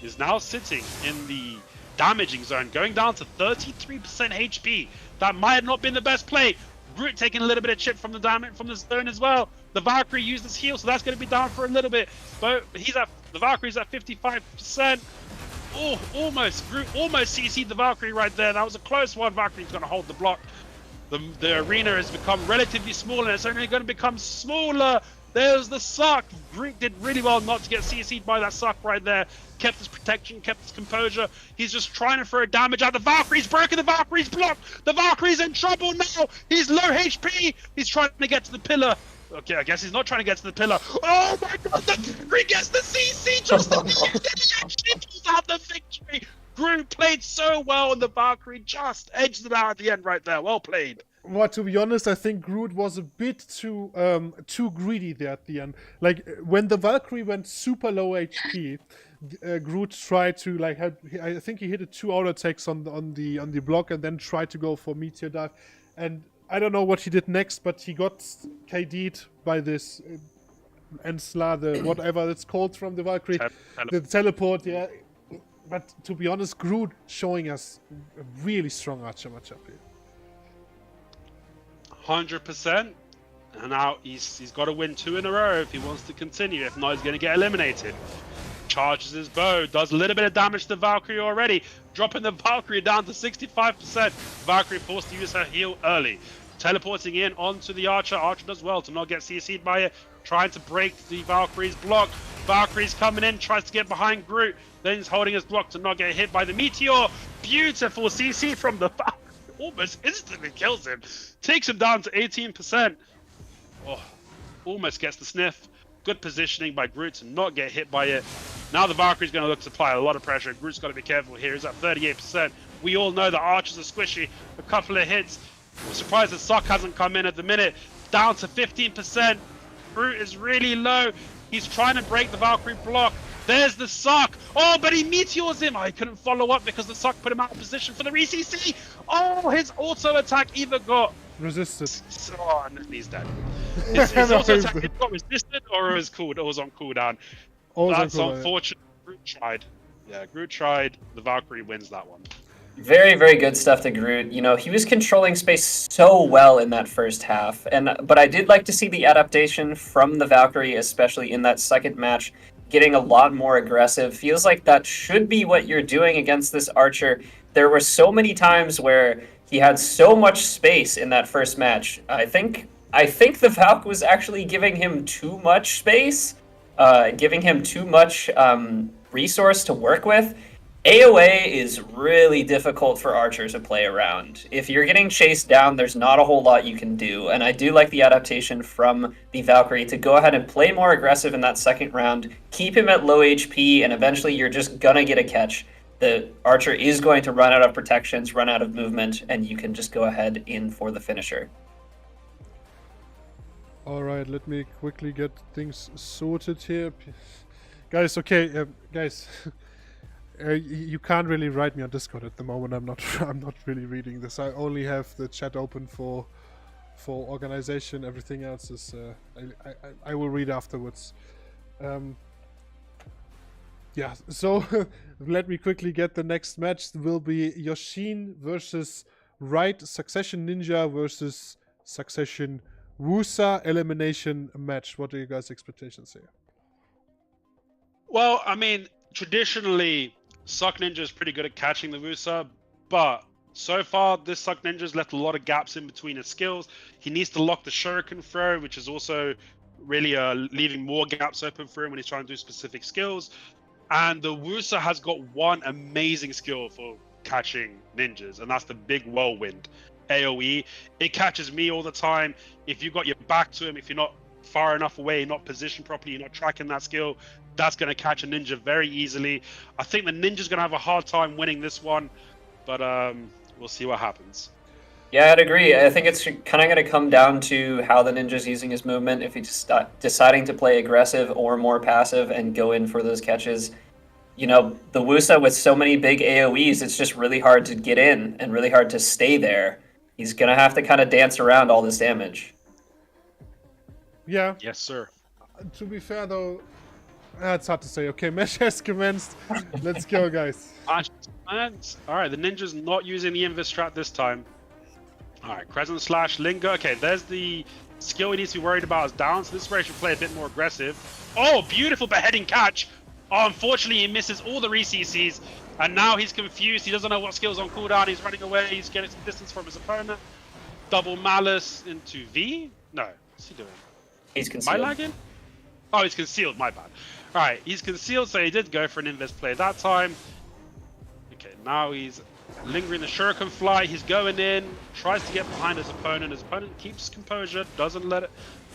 is now sitting in the damaging zone, going down to 33% HP. That might have not been the best play. Groot taking a little bit of chip from the damage from the zone as well. The Valkyrie used his heal, so that's going to be down for a little bit. But the Valkyrie's at 55%. Oh, almost. Groot almost CC'd the Valkyrie right there. That was a close one. Valkyrie's going to hold the block. The arena has become relatively small, and it's only going to become smaller. There's the suck. Groot did really well not to get CC'd by that suck right there. Kept his protection, kept his composure. He's just trying to throw damage out. The Valkyrie's broken. The Valkyrie's blocked. The Valkyrie's in trouble now. He's low HP. He's trying to get to the pillar. Okay, I guess he's not trying to get to the pillar. Oh my god, the Valkyrie gets the CC just at the end. He actually pulls out the victory. Groot played so well, and the Valkyrie just edged it out at the end right there. Well played. Well, to be honest, I think Groot was a bit too greedy there at the end. Like when the Valkyrie went super low HP, Groot tried to like I think he hit a 2 auto attacks on the block and then tried to go for meteor dive, and I don't know what he did next, but he got KD'd by this Ensla, the whatever it's called from the Valkyrie, the teleport. Yeah, but to be honest, Groot showing us a really strong Archer matchup here. 100%, and now he's got to win 2 in a row if he wants to continue. If not, he's going to get eliminated. Charges his bow, does a little bit of damage to Valkyrie already, dropping the Valkyrie down to 65%. Valkyrie forced to use her heal early. Teleporting in onto the Archer. Archer does well to not get CC'd by it, trying to break the Valkyrie's block. Valkyrie's coming in, tries to get behind Groot, then he's holding his block to not get hit by the meteor. Beautiful CC from the Valkyrie. Almost instantly kills him. Takes him down to 18%. Oh, almost gets the sniff. Good positioning by Groot to not get hit by it. Now the Valkyrie's going to look to apply a lot of pressure. Groot's got to be careful here. He's at 38%. We all know that Archers are squishy. A couple of hits. I'm surprised the Sock hasn't come in at the minute. Down to 15%. Groot is really low. He's trying to break the Valkyrie block. There's the Suck. Oh, but he meteors him. I couldn't follow up because the Suck put him out of position for the re-CC. Oh, his auto attack either got resisted. Oh, and he's dead. His auto attack either got resisted or it was on cooldown. That's unfortunate. Yeah. Groot tried. Yeah, Groot tried. The Valkyrie wins that one. Very, very good stuff to Groot. You know, he was controlling space so well in that first half, but I did like to see the adaptation from the Valkyrie, especially in that second match, getting a lot more aggressive. Feels like that should be what you're doing against this Archer. There were so many times where he had so much space in that first match. I think the Valk was actually giving him too much space, giving him too much resource to work with. AoA is really difficult for Archer to play around. If you're getting chased down, there's not a whole lot you can do, and I do like the adaptation from the Valkyrie to go ahead and play more aggressive in that second round, keep him at low HP, and eventually you're just gonna get a catch. The Archer is going to run out of protections, run out of movement, and you can just go ahead in for the finisher. Alright, let me quickly get things sorted here. Guys, okay, guys... you can't really write me on Discord at the moment. I'm not really reading this. I only have the chat open for organization. Everything else is I will read afterwards. Yeah. So let me quickly get the next match. It will be Yosen versus Right, Succession Ninja versus Succession Wusa elimination match. What are you guys' expectations here? Well, I mean, traditionally, Suck Ninja is pretty good at catching the Wusa, but so far this Suck Ninja's left a lot of gaps in between his skills. He needs to lock the Shuriken throw, which is also really leaving more gaps open for him when he's trying to do specific skills. And the Wusa has got one amazing skill for catching ninjas, and that's the big whirlwind AoE. It catches me all the time. If you've got your back to him, if you're not far enough away, you're not positioned properly, you're not tracking that skill, that's going to catch a ninja very easily. I think the ninja's going to have a hard time winning this one, but we'll see what happens. Yeah, I'd agree. I think it's kind of going to come down to how the ninja's using his movement. If he's deciding to play aggressive or more passive and go in for those catches. You know, the Wusa with so many big AoEs, it's just really hard to get in and really hard to stay there. He's going to have to kind of dance around all this damage. Yeah. Yes, sir. To be fair, though, it's hard to say. Okay, match has commenced. Let's go, guys. All right, the ninja's not using the Invis strat this time. All right, Crescent Slash, Linger. Okay, there's the skill he needs to be worried about is down, so this is where he should play a bit more aggressive. Oh, beautiful beheading catch. Oh, unfortunately, he misses all the re-CCs, and now he's confused. He doesn't know what skill's on cooldown. He's running away. He's getting some distance from his opponent. double malice into V. No, what's he doing? He's Am I concealed. lagging? Oh, he's concealed. My bad. All right, he's concealed, so he did go for an invis play that time. Okay, now he's lingering the shuriken fly. He's going in, tries to get behind his opponent. His opponent keeps composure, doesn't let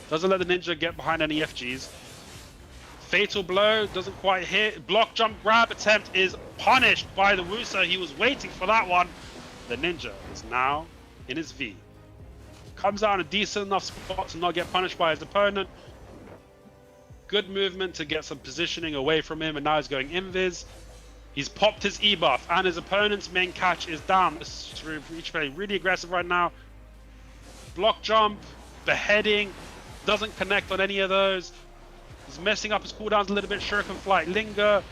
the ninja get behind any FGs. Fatal blow doesn't quite hit. Block jump grab attempt is punished by the Wusa. He was waiting for that one. The ninja is now in his V. Comes out in a decent enough spot to not get punished by his opponent. Good movement to get some positioning away from him, and now he's going invis. He's popped his E buff, and his opponent's main catch is down. This is really aggressive right now. Block jump, beheading, doesn't connect on any of those. He's messing up his cooldowns a little bit. Shuriken flight, linger,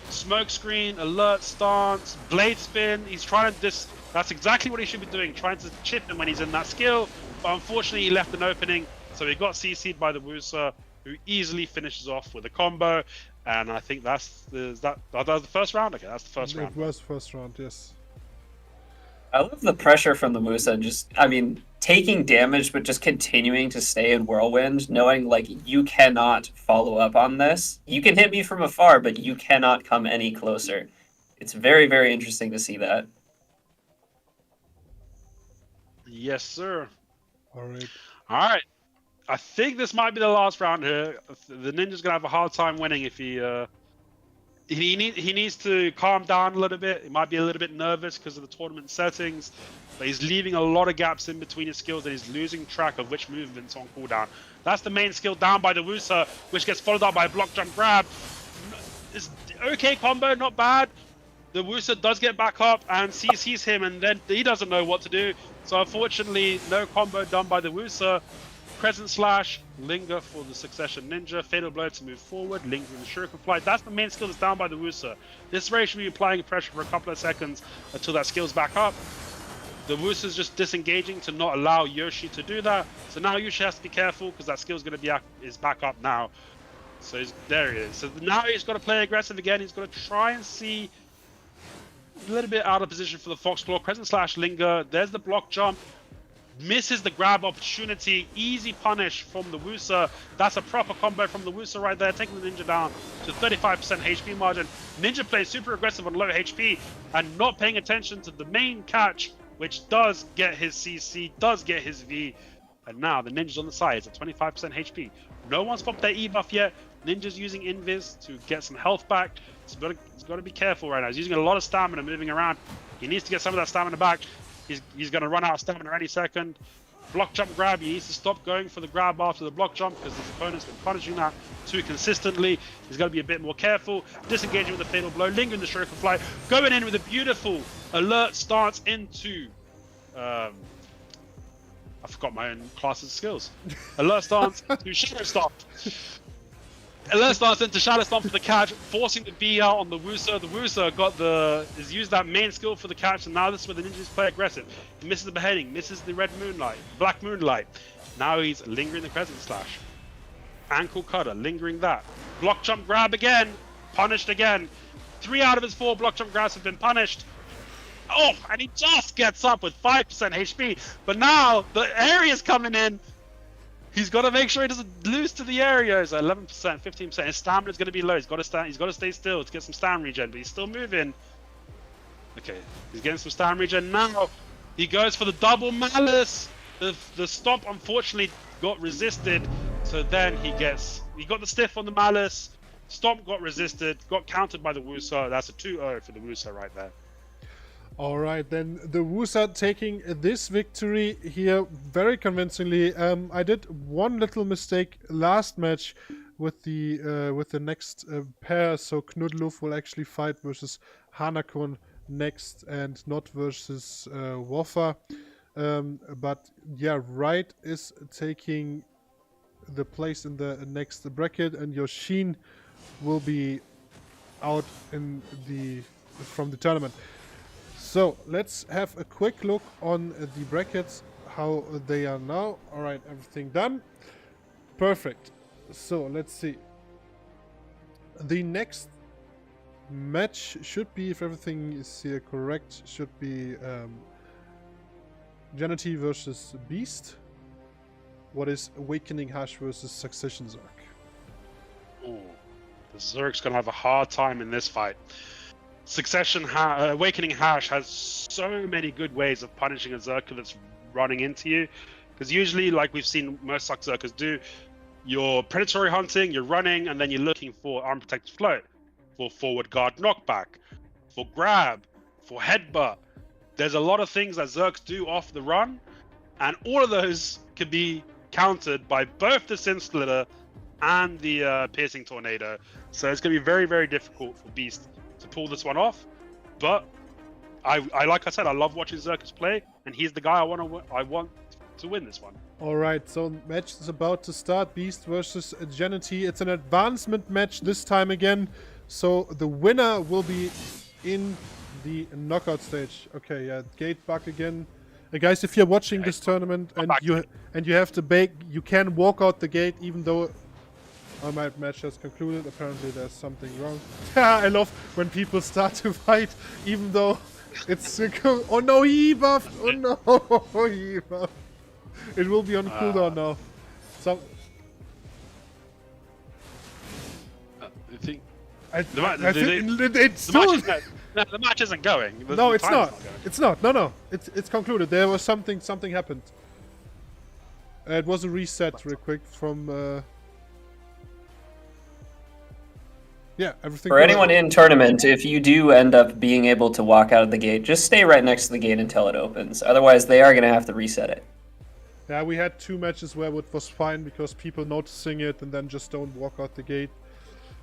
smoke screen, alert stance, blade spin. He's trying to that's exactly what he should be doing, trying to chip him when he's in that skill. But unfortunately, he left an opening, so he got CC'd by the Wusa, who easily finishes off with a combo. And I think that was the first round. Okay, that's the first round. It was first round, yes. I love the pressure from the Musa. Just, I mean, taking damage, but just continuing to stay in Whirlwind, knowing, like, you cannot follow up on this. You can hit me from afar, but you cannot come any closer. It's very, very interesting to see that. Yes, sir. All right. All right. I think this might be the last round here. The ninja's gonna have a hard time winning if he needs to calm down a little bit. He might be a little bit nervous because of the tournament settings, but he's leaving a lot of gaps in between his skills, and he's losing track of which movement's on cooldown. That's the main skill down by the Wusa, which gets followed up by a block jump grab. It's okay combo, not bad. The Wusa does get back up and CCs him, and then he doesn't know what to do. So unfortunately, no combo done by the Wusa. Crescent slash, linger for the succession ninja, fatal blow to move forward, linger in the shuriken flight. That's the main skill that's down by the Wusa. This Ray should be applying pressure for a couple of seconds until that skill's back up. The Wusa's just disengaging to not allow Yoshi to do that. So now Yoshi has to be careful because that skill's going to be is back up now. So there he is. So now he's got to play aggressive again. He's got to try and see a little bit out of position for the Foxclaw. Crescent slash, linger. There's the block jump. Misses the grab opportunity. Easy punish from the Wusa. That's a proper combo from the Wusa right there, taking the ninja down to 35% HP margin. Ninja plays super aggressive on low HP and not paying attention to the main catch, which does get his CC, does get his V. And now the ninja's on the side. It's at 25% HP. No one's popped their E buff yet. Ninja's using invis to get some health back. He's got to be careful right now. He's using a lot of stamina moving around. He needs to get some of that stamina back. He's going to run out of stamina any second. Block jump grab. He needs to stop going for the grab after the block jump because his opponent's been punishing that too consistently. He's got to be a bit more careful. Disengaging with the fatal blow. Lingering the shuriken fly. Going in with a beautiful alert stance into... I forgot my own class's skills. Alert stance to shadow stomp. Alert stance into shadow stomp for the catch, forcing the B out on the Wusa. The Wusa has used that main skill for the catch, and now this is where the ninjas play aggressive. He misses the beheading, misses the black moonlight. Now he's lingering the crescent slash. Ankle cutter, lingering that. Block jump grab again, punished again. 3 out of his 4 block jump grabs have been punished. Oh, and he just gets up with 5% HP. But now the area's coming in. He's got to make sure he doesn't lose to the area. So 11%, 15%. His stamina's going to be low. He's got to stay still to get some stamina regen, but he's still moving. Okay, he's getting some stamina regen now. He goes for the double malice. The stomp unfortunately got resisted. So then he got the stiff on the malice. Stomp got resisted, got countered by the Wusa. That's a 2-0 for the Wusa right there. All right, then the Wusa taking this victory here very convincingly. I did one little mistake last match with the next pair. So Kloof will actually fight versus Hanako next and not versus Woffa. But yeah, Right is taking the place in the next bracket, and Yosen will be out from the tournament. So let's have a quick look on the brackets, how they are now. All right, everything done. Perfect. So let's see. The next match should be, if everything is here correct, should be Jity versus Beast. What is Awakening Hash versus Succession Zerg? Ooh, the Zerg's gonna have a hard time in this fight. Awakening Hash has so many good ways of punishing a Zerker that's running into you. Because usually, like we've seen most Suck Zerkers do, you're predatory hunting, you're running, and then you're looking for unprotected float, for forward guard knockback, for grab, for headbutt. There's a lot of things that Zerks do off the run, and all of those can be countered by both the Sin Splitter and the Piercing Tornado. So it's going to be very, very difficult for Beast to pull this one off. But I like I said, I love watching Zerkers play, and he's the guy I want to win this one. Alright, so match is about to start. Beast versus Jity. It's an advancement match this time again. So the winner will be in the knockout stage. Okay, yeah, gate bug again. Guys, if you're watching this tournament and you have to bake, you can walk out the gate even though my match has concluded. Apparently there's something wrong. I love when people start to fight even though it's oh no, he buffed! Oh no, he buffed. It will be on cooldown now. So I think it's the match isn't going. No, it's not. It's not. No. It's concluded. There was something happened. It was a reset real quick from yeah, everything. For anyone in tournament, if you do end up being able to walk out of the gate, just stay right next to the gate until it opens. Otherwise, they are going to have to reset it. Yeah, we had 2 matches where it was fine because people noticing it and then just don't walk out the gate.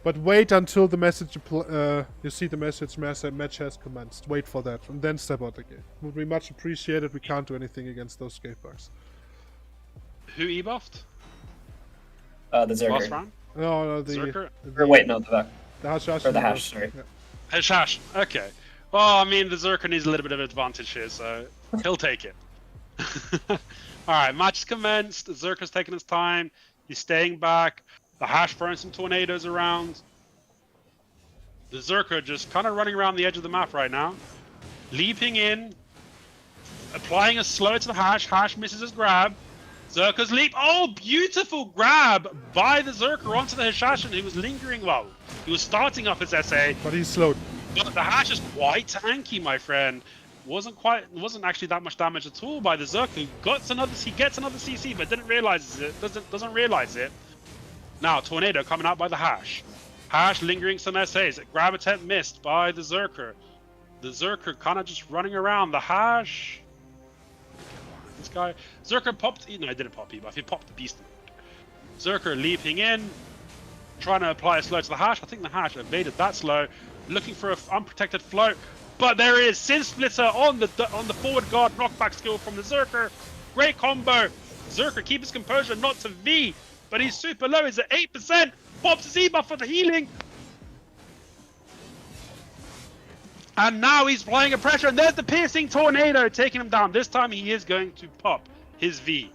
But wait until the message you see the message match has commenced. Wait for that and then step out the gate. Would be much appreciated. We can't do anything against those gate bugs. Who e-buffed? The Zerker. Last round? No, the Zerker? Or wait, no, the hash. Or the hash, sorry. Yeah. Hash. Okay. Well, I mean, the Zerker needs a little bit of advantage here, so he'll take it. Alright, match is commenced. The Zerker's taking his time. He's staying back. The hash throwing some tornadoes around. The Zerker just kind of running around the edge of the map right now. Leaping in. Applying a slow to the hash. Hash misses his grab. Zerker's leap. Oh, beautiful grab by the Zerker onto the Hashashin, who was lingering well. He was starting off his SA. But he's slowed. But the hash is quite tanky, my friend. Wasn't actually that much damage at all by the Zerker. He gets another CC, but didn't realize it. Doesn't realize it. Now, Tornado coming out by the Hash. Hash lingering some SAs. Grab attempt missed by the Zerker. The Zerker kind of just running around. The Hash... This guy... Zerker popped... No, he didn't pop E-buff. He popped the Beast. Zerker leaping in. Trying to apply a slow to the Hash. I think the Hash evaded that slow. Looking for an unprotected float. But there is Sin Splitter on the forward guard knockback skill from the Zerker. Great combo. Zerker keep his composure not to V. But he's super low, he's at 8%, pops his E-buff for the healing. And now he's applying a pressure, and there's the Piercing Tornado taking him down. This time he is going to pop his V.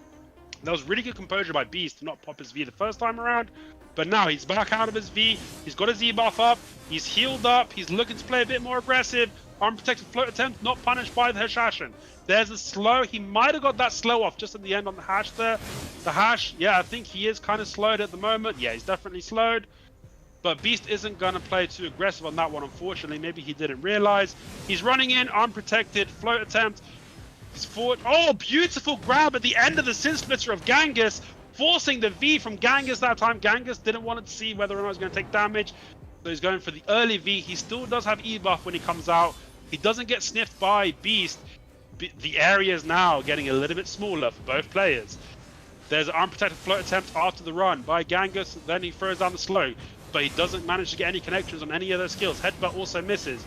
That was really good composure by Beast to not pop his V the first time around. But now he's back out of his V, he's got his E-buff up, he's healed up, he's looking to play a bit more aggressive. Unprotected float attempt, not punished by the Hashashin. There's a slow. He might have got that slow off just at the end on the Hash there. The Hash, yeah, I think he is kind of slowed at the moment. Yeah, he's definitely slowed. But Beast isn't going to play too aggressive on that one, unfortunately. Maybe he didn't realize. He's running in, unprotected, float attempt. He's forward. Oh, beautiful grab at the end of the Sin Splitter of Genghis, forcing the V from Genghis that time. Genghis didn't want to see whether or not he was going to take damage. So he's going for the early V. He still does have E-buff when he comes out. He doesn't get sniffed by Beast. The area is now getting a little bit smaller for both players. There's an unprotected float attempt after the run by Genghis. Then he throws down the slow. But he doesn't manage to get any connections on any of those skills. Headbutt also misses.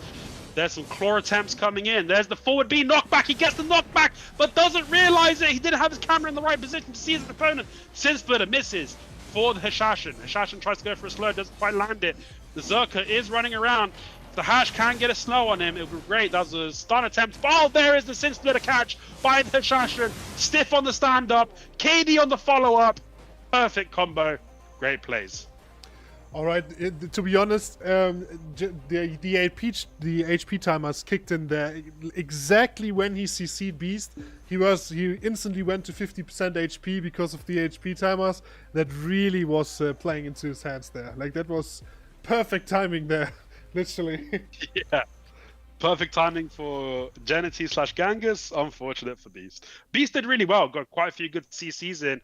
There's some claw attempts coming in. There's the forward B knockback. He gets the knockback, but doesn't realize it. He didn't have his camera in the right position to see his opponent. Sin Splitter misses for the Hashashin. Hashashin tries to go for a slow, doesn't quite land it. The Zerker is running around. The Hash can get a slow on him. It would be great. That was a stun attempt. Oh, there is the Sin Splitter catch by the Hashashin. Stiff on the stand-up. KD on the follow-up. Perfect combo. Great plays. All right. To be honest, the HP timers kicked in there exactly when he CC'd Beast. He instantly went to 50% HP because of the HP timers. That really was playing into his hands there. Like that was perfect timing there, literally. Yeah. Perfect timing for Jity / Genghis. Unfortunate for Beast. Beast did really well. Got quite a few good CCs in.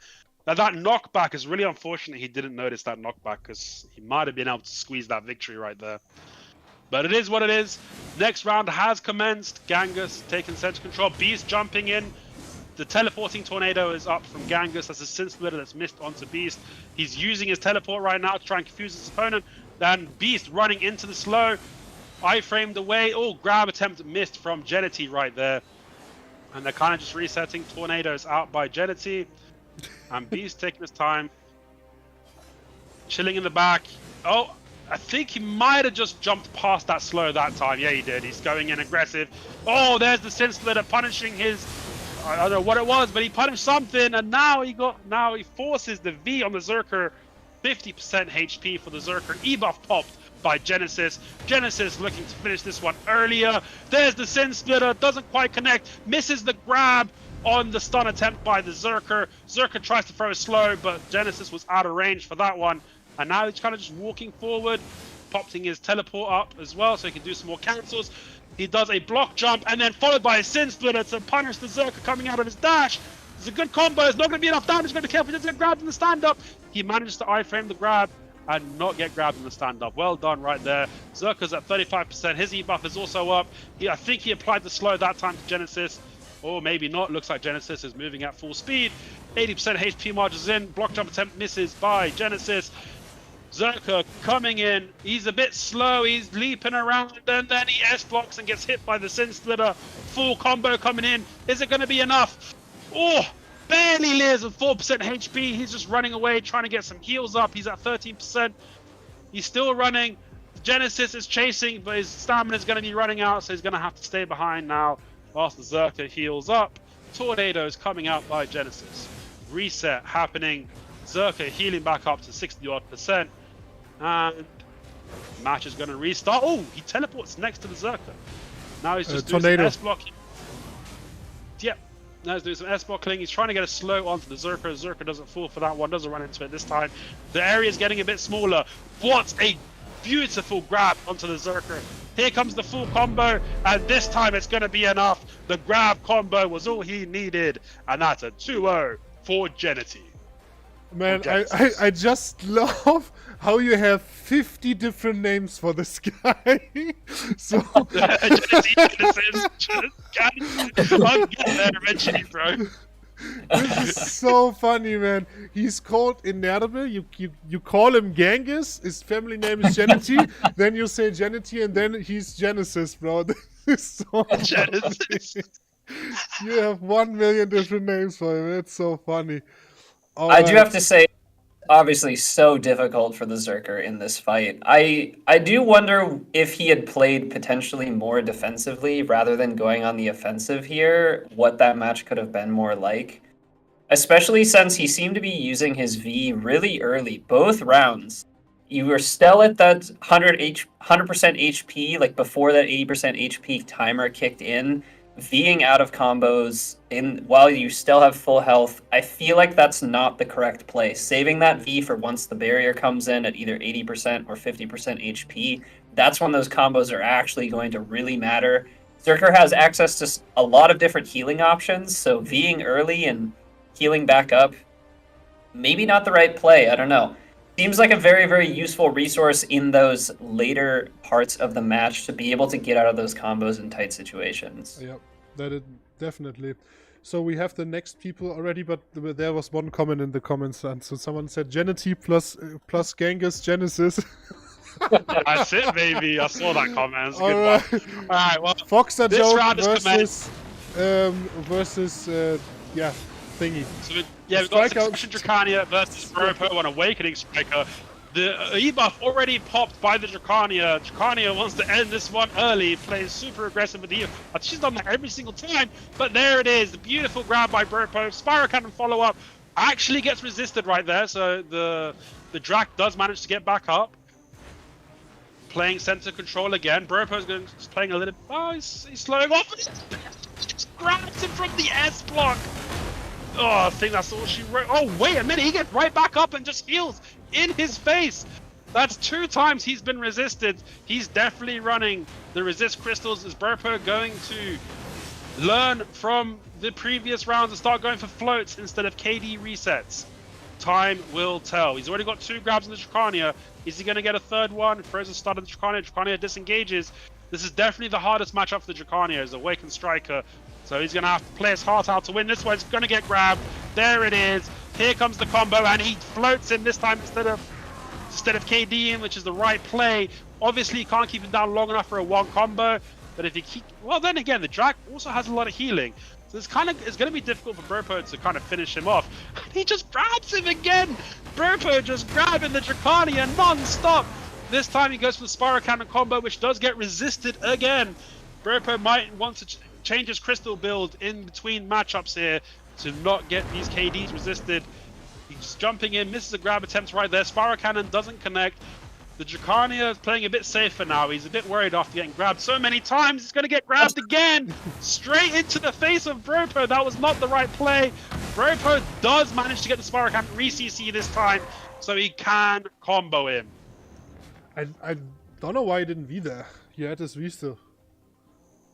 Now that knockback is really unfortunate. He didn't notice that knockback because he might have been able to squeeze that victory right there. But it is what it is. Next round has commenced. Genghis taking center control. Beast jumping in. The teleporting tornado is up from Genghis. That's a Sin Splitter that's missed onto Beast. He's using his teleport right now to try and confuse his opponent. Then Beast running into the slow. I-framed away. Oh, grab attempt missed from Jity right there. And they're kind of just resetting. Tornadoes out by Jity. And Beast taking his time. Chilling in the back. Oh, I think he might have just jumped past that slow that time. Yeah, he did. He's going in aggressive. Oh, there's the Sin Splitter punishing his... I don't know what it was, but he punished something. And now he forces the V on the Zerker. 50% HP for the Zerker. E-buff popped by Genesis. Genesis looking to finish this one earlier. There's the Sin Splitter. Doesn't quite connect. Misses the grab on the stun attempt by the Zerker. Zerker tries to throw a slow, but Genesis was out of range for that one. And now he's kind of just walking forward, popping his teleport up as well so he can do some more cancels. He does a block jump and then followed by a Sin Splitter to punish the Zerker coming out of his dash. It's a good combo. It's not going to be enough damage. Going to be careful. He doesn't get grabbed in the stand-up. He managed to I-frame the grab and not get grabbed in the stand-up. Well done right there. Zerker's at 35%. His E-buff is also up. I think he applied the slow that time to Genesis. Or maybe not. Looks like Genesis is moving at full speed. 80% HP margins in. Block jump attempt misses by Genesis. Zerker coming in. He's a bit slow. He's leaping around. And then he S-blocks and gets hit by the Sin Splitter. Full combo coming in. Is it going to be enough? Oh, barely lives with 4% HP. He's just running away, trying to get some heals up. He's at 13%. He's still running. Genesis is chasing, but his stamina is going to be running out, so he's going to have to stay behind now. Whilst the Zerker heals up. Tornadoes coming out by Genesis. Reset happening. Zerker healing back up to 60-odd%. And match is going to restart. Oh, he teleports next to the Zerker. Now he's just doing some S-blocking. Yep. Now he's doing some S-blocking. He's trying to get a slow onto the Zerker. Zerker doesn't fall for that one. Doesn't run into it this time. The area is getting a bit smaller. What a beautiful grab onto the Zerker. Here comes the full combo, and this time it's going to be enough. The grab combo was all he needed, and that's a 2-0 for Jity. Man, I just love how you have 50 different names for this guy. So I'll get there eventually, bro. This is so funny, man. He's called Inedible. You call him Genghis. His family name is Jity. Then you say Jity, and then he's Genesis, bro. This is so Genesis. You have 1 million different names for him. It's so funny. I do have to say, obviously, so difficult for the Zerker in this fight. I do wonder if he had played potentially more defensively rather than going on the offensive here, what that match could have been more like. Especially since he seemed to be using his V really early, both rounds. You were still at that 100% HP, like before that 80% HP timer kicked in. V'ing out of combos while you still have full health, I feel like that's not the correct play. Saving that V for once the barrier comes in at either 80% or 50% HP, that's when those combos are actually going to really matter. Zerker has access to a lot of different healing options, so V'ing early and healing back up, maybe not the right play, I don't know. Seems like a very, very useful resource in those later parts of the match to be able to get out of those combos in tight situations. Yep, that is definitely. So we have the next people already, but there was one comment in the comments, and so someone said Jity plus Genghis Genesis. That's it, baby. I saw that comment. It's a good one. All right, well, Foxer this joke round is versus thingy. So we've got Succession Dracania versus Bropo on Awakening Striker. The E-buff already popped by the Dracania. Dracania wants to end this one early, plays super aggressive with the she's done that every single time, but there it is. The beautiful grab by Bropo. Spyro Cannon follow-up. Actually gets resisted right there, so the Drac does manage to get back up. Playing center control again. Bropo's just playing a little. Oh, he's slowing off. Just grabs him from the S block. Oh, I think that's all she wrote. Oh, wait a minute. He gets right back up and just heals in his face. That's 2 times he's been resisted. He's definitely running the resist crystals. Is Bropo going to learn from the previous rounds and start going for floats instead of KD resets? Time will tell. He's already got 2 grabs in the Dracania. Is he going to get a 3rd one? Frozen started the Dracania. Dracania disengages. This is definitely the hardest matchup for the Dracania as Awakened Striker. So he's going to have to play his heart out to win this one. He's going to get grabbed. There it is. Here comes the combo, and he floats in this time instead of KD in, which is the right play. Obviously, you can't keep him down long enough for a 1 combo. But if you keep... Well, then again, the Drac also has a lot of healing. So it's going to be difficult for Bropo to kind of finish him off. He just grabs him again. Bropo just grabbing the Dracania non-stop. This time he goes for the Spiral Cannon combo, which does get resisted again. Bropo might want to change his crystal build in between matchups here to not get these KDs resisted. He's jumping in, misses a grab attempt right there. Spiral Cannon doesn't connect. The Dracania is playing a bit safer now. He's a bit worried after getting grabbed so many times. He's going to get grabbed again. Straight into the face of Bropo. That was not the right play. Bropo does manage to get the Spiral Cannon re-CC this time, so he can combo him. I don't know why he didn't V there. He had his V still.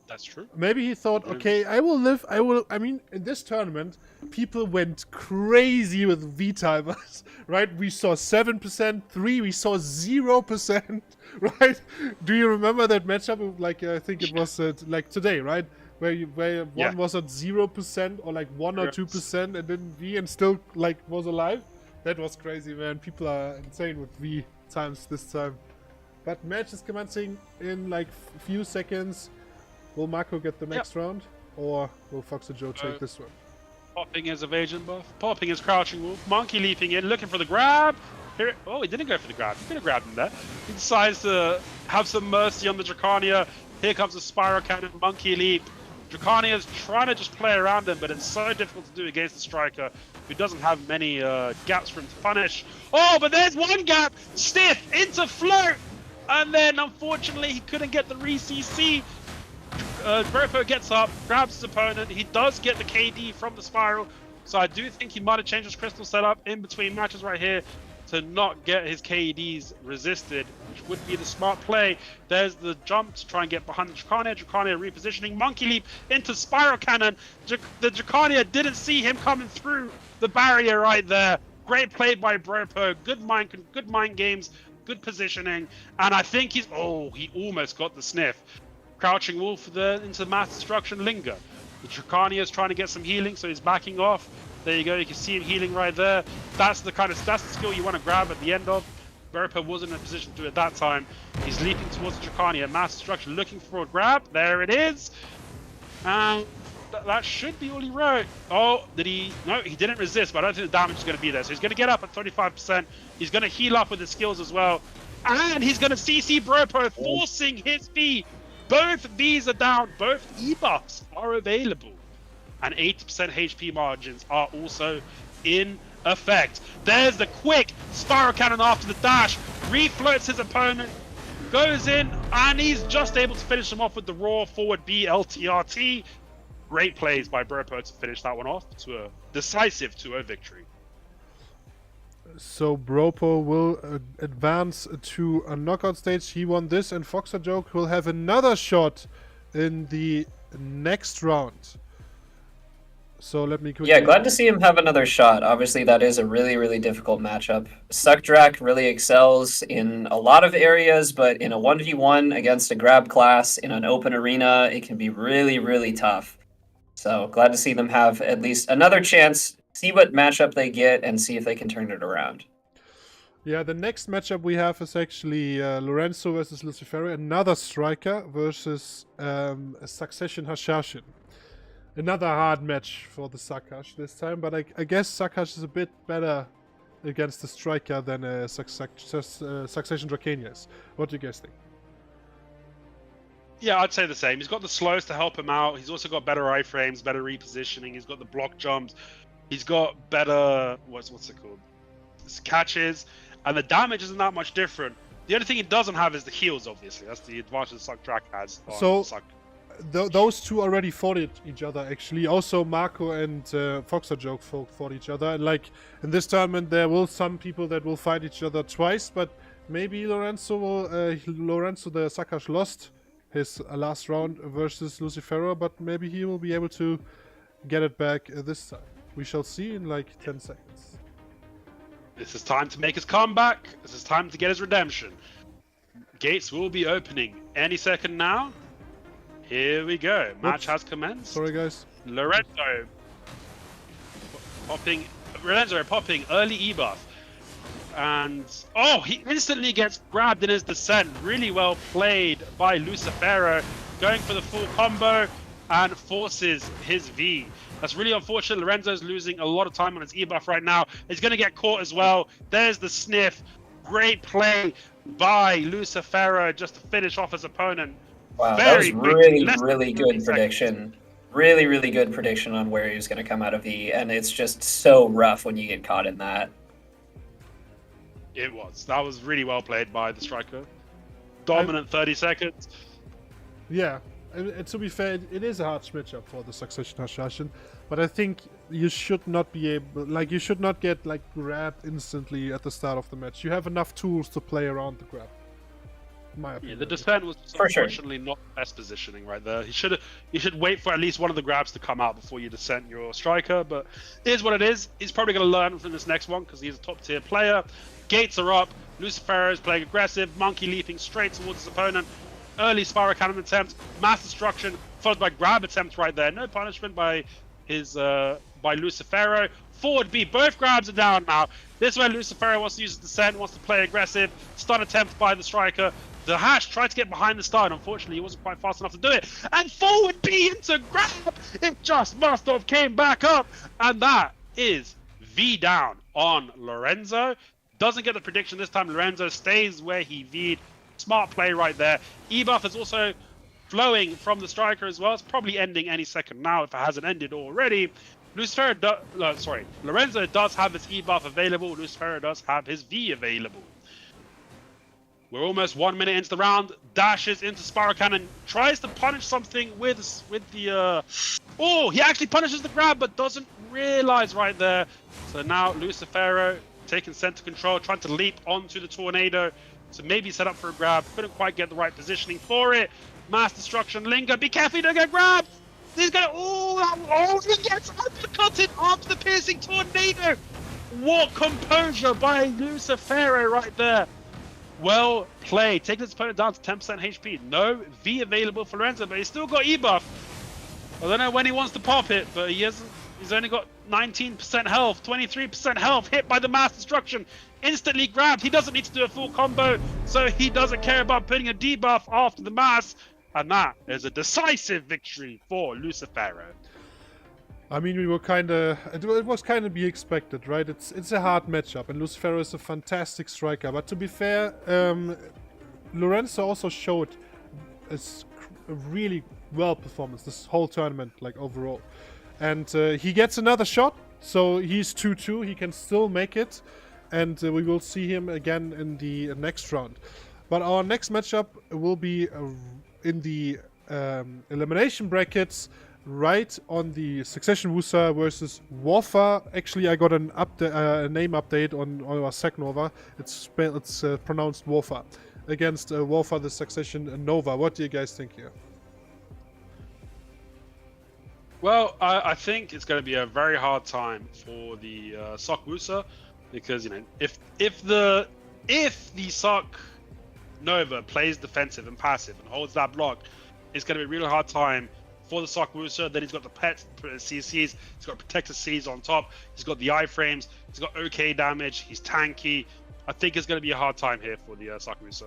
That's true. Maybe he thought, okay, I will live. I mean, in this tournament, people went crazy with V-timers, right? We saw 7%, 3, we saw 0%, right? Do you remember that matchup? Like, I think it was like today, right? Where one was at 0% or like 1 or 2% and didn't V and still like was alive? That was crazy, man. People are insane with V times this time. But match is commencing in like few seconds. Will Marco get the next round, or will Fox and Joe take this one? Popping his evasion buff, popping his crouching wolf, monkey leaping in, looking for the grab. Here, oh, he didn't go for the grab. He could have grabbed him there. He decides to have some mercy on the Dracania. Here comes the Spiral Cannon, monkey leap. Dracania's trying to just play around him, but it's so difficult to do against the striker who doesn't have many gaps for him to punish. Oh, but there's one gap! Stiff into float! And then, unfortunately, he couldn't get the re-CC. Bropo gets up, grabs his opponent. He does get the KD from the spiral. So I do think he might have changed his crystal setup in between matches right here to not get his KDs resisted, which would be the smart play. There's the jump to try and get behind the Dracania. Dracania repositioning. Monkey leap into Spiral Cannon. The Dracania didn't see him coming through the barrier right there. Great play by Bropo. Good mind games. Good positioning. And I think he almost got the sniff. Crouching Wolf into mass destruction linger. The Dracania is trying to get some healing, so he's backing off. There you go, you can see him healing right there. That's the skill you want to grab at the end of. Bropo wasn't in a position to do it that time. He's leaping towards the Dracania, mass destruction, looking for a grab. There it is. And that should be all he wrote. Oh, did he? No, he didn't resist, but I don't think the damage is going to be there. So he's going to get up at 35%. He's going to heal up with his skills as well. And he's going to CC Bropo, forcing his V. Both Vs are down, both E-buffs are available. And 80% HP margins are also in effect. There's the quick Spiral Cannon after the dash. Refloats his opponent, goes in, and he's just able to finish him off with the raw forward B LTRT. Great plays by Bropo to finish that one off to a decisive 2-0 victory. So Bropo will advance to a knockout stage. He won this, and Foxer Joke will have another shot in the next round. So let me quickly... Yeah, glad to see him have another shot. Obviously, that is a really, really difficult matchup. Suckdrac really excels in a lot of areas, but in a 1v1 against a grab class in an open arena, it can be really, really tough. So glad to see them have at least another chance. See what matchup they get and see if they can turn it around. Yeah, the next matchup we have is actually Lorenzo versus Lucifero, another striker versus Succession Hashashin. Another hard match for the Sakash this time, but I guess Sakash is a bit better against the striker than Succession Dracania is. What do you guys think? Yeah, I'd say the same. He's got the slows to help him out. He's also got better iframes, better repositioning. He's got the block jumps. He's got better what's it called? His catches, and the damage isn't that much different. The only thing he doesn't have is the heals, obviously. That's the advantage the Suck Drac has. So Suck. Those two already fought each other, actually. Also, Marco and Foxer fought each other. And like in this tournament, there will some people that will fight each other twice, but maybe Lorenzo will. Lorenzo the Sakash lost his last round versus Lucifero, but maybe he will be able to get it back this time. We shall see in like 10 seconds. This is time to make his comeback. This is time to get his redemption. Gates will be opening any second now. Here we go. Match has commenced. Sorry, guys. Lorenzo popping early E-buff. And, oh, he instantly gets grabbed in his descent. Really well played by Lucifero. Going for the full combo and forces his V. That's really unfortunate. Lorenzo's losing a lot of time on his E-buff right now. He's going to get caught as well. There's the sniff. Great play by Lucifero just to finish off his opponent. Wow, that was really good prediction. Really good prediction on where he was going to come out of E, and it's just so rough when you get caught in that. It was. That was really well played by the striker. Dominant 30 seconds. Yeah, and to be fair, it is a hard matchup for the Succession Assassin, but I think you should not be able, like, you should not get like grabbed instantly at the start of the match. You have enough tools to play around the grab. My opinion. Yeah, the descent was unfortunately not the best positioning right there. You should wait for at least one of the grabs to come out before you descent your striker, but it is what it is. He's probably going to learn from this next one because he's a top tier player. Gates are up. Lucifero is playing aggressive. Monkey leaping straight towards his opponent. Early spiral cannon attempt, mass destruction, followed by grab attempt right there. No punishment by Lucifero. Forward B, both grabs are down now. This is where Lucifero wants to use his descent, wants to play aggressive. Stun attempt by the striker. The Hash tried to get behind the stun. Unfortunately, he wasn't quite fast enough to do it. And forward B into grab. It just must have came back up. And that is V down on Lorenzo. Doesn't get the prediction this time. Lorenzo stays where he V'd. Smart play right there. E-buff is also flowing from the striker as well. It's probably ending any second now if it hasn't ended already. Lorenzo does have his E-buff available. Lucifero does have his V available. We're almost 1 minute into the round. Dashes into Spiral Cannon. Tries to punish something with the... Oh, he actually punishes the grab, but doesn't realize right there. So now Lucifero taking center control, trying to leap onto the tornado. So maybe set up for a grab. Couldn't quite get the right positioning for it. Mass destruction, linger. Be careful, you don't get grabbed. He's gonna... Oh, he gets uppercutted after the piercing tornado. What composure by Lucifero right there. Well played. Taking his opponent down to 10% HP. No V available for Lorenzo, but he's still got E-buff. I don't know when he wants to pop it, but he hasn't. He's only got 19% health, 23% health, hit by the mass destruction. Instantly grabbed. He doesn't need to do a full combo, so he doesn't care about putting a debuff after the mass. And that is a decisive victory for Lucifero. I mean, we were it was kind of be expected, right? It's a hard matchup, and Lucifero is a fantastic striker. But to be fair, Lorenzo also showed a really well performance this whole tournament, like overall. And he gets another shot, so he's 2-2. He can still make it, and we will see him again in the next round. But our next matchup will be in the elimination brackets. Right on the Succession Wusa versus Warfa. Actually, I got an a name update on our Sagnova. It's pronounced Warfa against Warfa the Succession Nova. What do you guys think here? Well, I think it's going to be a very hard time for the Sok Wusa because if the Sok Nova plays defensive and passive and holds that block, it's going to be a really hard time for the Sok Wusa. Then he's got the pet CCs, he's got protected Cs on top, he's got the iframes, he's got OK damage, he's tanky. I think it's going to be a hard time here for the Sok Wusa.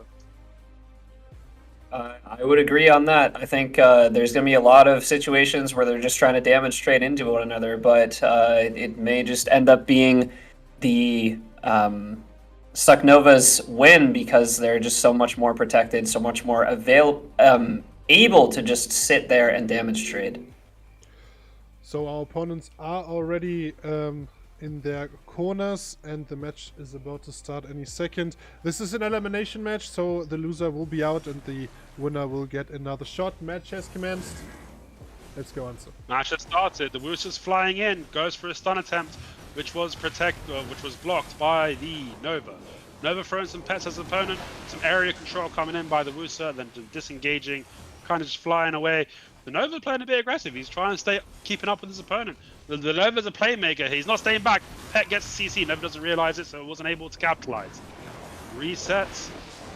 I would agree on that. I think there's going to be a lot of situations where they're just trying to damage straight into one another, but it may just end up being the Sucknova's win because they're just so much more protected, so much more able to just sit there and damage trade. So our opponents are already in their corners, and the match is about to start any second. This is an elimination match, so the loser will be out and the winner will get another shot. Match has commenced. Let's go, Answer. Match has started. The Wooster's flying in, goes for a stun attempt, which was blocked by the Nova. Nova throwing some pets as an opponent, some area control coming in by the Wooster, then disengaging, kind of just flying away. The Nova's playing a bit aggressive. He's trying to keeping up with his opponent. The Nova's a playmaker. He's not staying back. Pet gets the CC. Nova doesn't realize it, so it wasn't able to capitalize. Resets.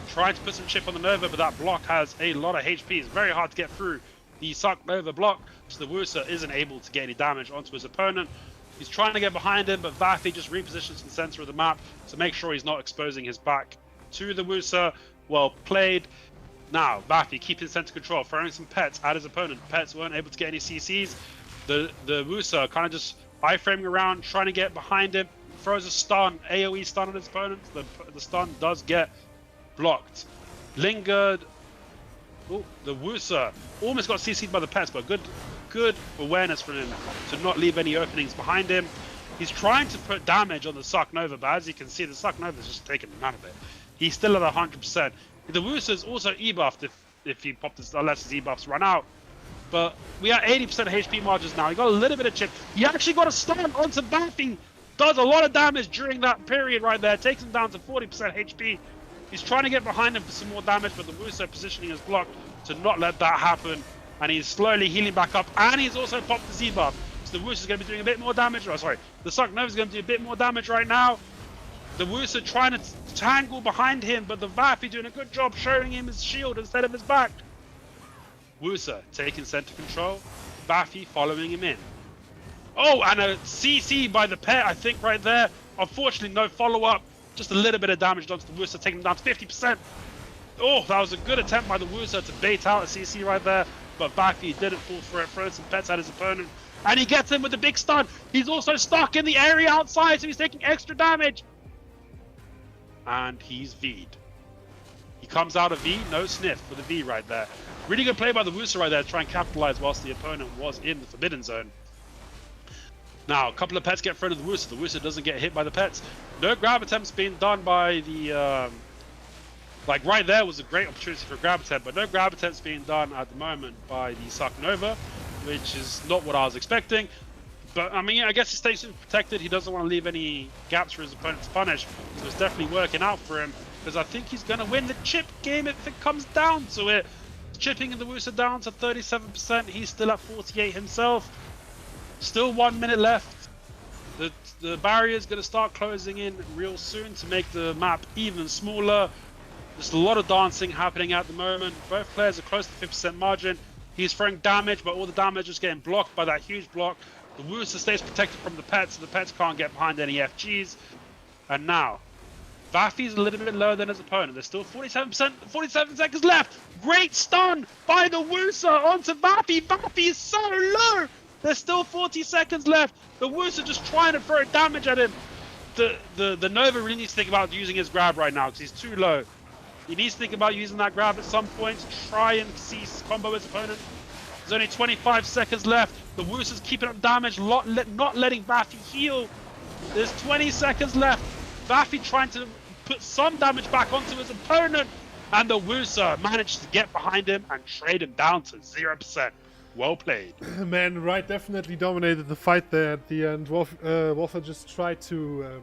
Trying to put some chip on the Nova, but that block has a lot of HP. It's very hard to get through the Suck Nova block, so the Wooster isn't able to get any damage onto his opponent. He's trying to get behind him, but Vafi just repositions in the center of the map to make sure he's not exposing his back to the Wooster. Well played. Now, Vafi keeping center control, throwing some pets at his opponent. Pets weren't able to get any CCs. The Wooster kind of just iframing around, trying to get behind him. Throws a stun, AoE stun on his opponent. The stun does get blocked. Lingered. Oh, the Wooster almost got CC'd by the pets, but good awareness from him to not leave any openings behind him. He's trying to put damage on the Suck Nova, but as you can see, the Suck Nova is just taking none of it. He's still at 100%. The Wooster's also E-buffed if he popped his, unless his E-buffs run out. But we are 80% HP margins now. He got a little bit of chip. He actually got a stun onto Vafi. Does a lot of damage during that period right there. Takes him down to 40% HP. He's trying to get behind him for some more damage, but the Wooster positioning is blocked to not let that happen. And he's slowly healing back up. And he's also popped the Z-buff. So the Wooster's going to be doing a bit more damage. Oh, sorry. The Suck Nova's going to do a bit more damage right now. The Wooster trying to tangle behind him, but the Vafi doing a good job showing him his shield instead of his back. Wooster taking center control. Vafi following him in. Oh, and a CC by the pet, I think, right there. Unfortunately, no follow-up. Just a little bit of damage done to the Wooster, taking him down to 50%. Oh, that was a good attempt by the Wooster to bait out a CC right there. But Vafi didn't fall for it, throwing some pets at his opponent. And he gets him with the big stun. He's also stuck in the area outside, so he's taking extra damage. And he's V'd. He comes out of V, no sniff for the V right there. Really good play by the Wooster right there to try and capitalize whilst the opponent was in the Forbidden Zone. Now, a couple of pets get thrown to the Wooster. The Wooster doesn't get hit by the pets. No grab attempts being done by the... like right there was a great opportunity for a grab attempt, but no grab attempts being done at the moment by the Suck Nova, which is not what I was expecting. But I mean, I guess he stays protected. He doesn't want to leave any gaps for his opponent to punish. So it's definitely working out for him, because I think he's going to win the chip game if it comes down to it. Chipping the Wooster down to 37%. He's still at 48 himself. Still 1 minute left. The barrier is going to start closing in real soon to make the map even smaller. There's a lot of dancing happening at the moment. Both players are close to 50% margin. He's throwing damage, but all the damage is getting blocked by that huge block. The Wooster stays protected from the pets, so the pets can't get behind any FGs. And now, Vafi's a little bit lower than his opponent. There's still 47%, 47 seconds left. Great stun by the Wooster onto Vafi. Vafi is so low. There's still 40 seconds left. The Wooster just trying to throw damage at him. The Nova really needs to think about using his grab right now because he's too low. He needs to think about using that grab at some point to try and combo his opponent. There's only 25 seconds left. The Wooster's keeping up damage, not letting Vafi heal. There's 20 seconds left. Vafi trying to put some damage back onto his opponent. And the Wooster managed to get behind him and trade him down to 0%. Well played. Man, Wright definitely dominated the fight there at the end. Wolfer just tried to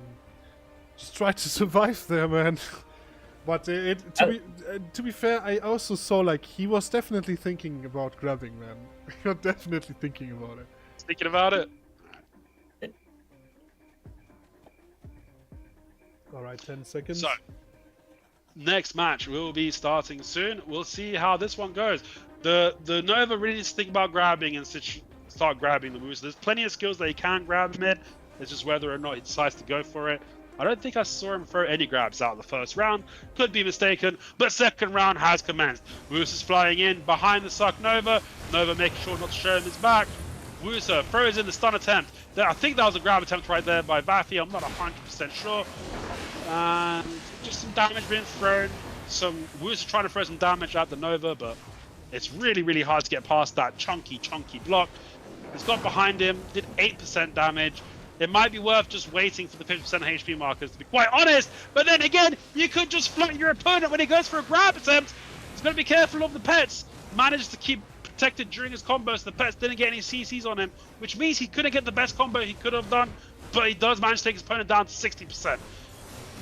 survive there, man. But to be fair, I also saw like he was definitely thinking about grabbing, man. He was definitely thinking about it. Thinking about it. All right, 10 seconds. So, next match will be starting soon. We'll see how this one goes. The Nova really needs to think about grabbing and start grabbing the Wooster. There's plenty of skills that he can grab him in. It's just whether or not he decides to go for it. I don't think I saw him throw any grabs out of the first round. Could be mistaken, but second round has commenced. Wooster's flying in behind the Suck Nova. Nova making sure not to show him his back. Wooster throws in the stun attempt. I think that was a grab attempt right there by Vafi. I'm not 100% sure. And just some damage being thrown. Some Wooster trying to throw some damage at the Nova, but it's really, really hard to get past that chunky block. He's got behind him, did 8% damage. It might be worth just waiting for the 50% HP markers, to be quite honest. But then again, you could just float your opponent when he goes for a grab attempt. He's got to be careful of the pets. Managed to keep protected during his combo, so the pets didn't get any CCs on him, which means he couldn't get the best combo he could have done, but he does manage to take his opponent down to 60%.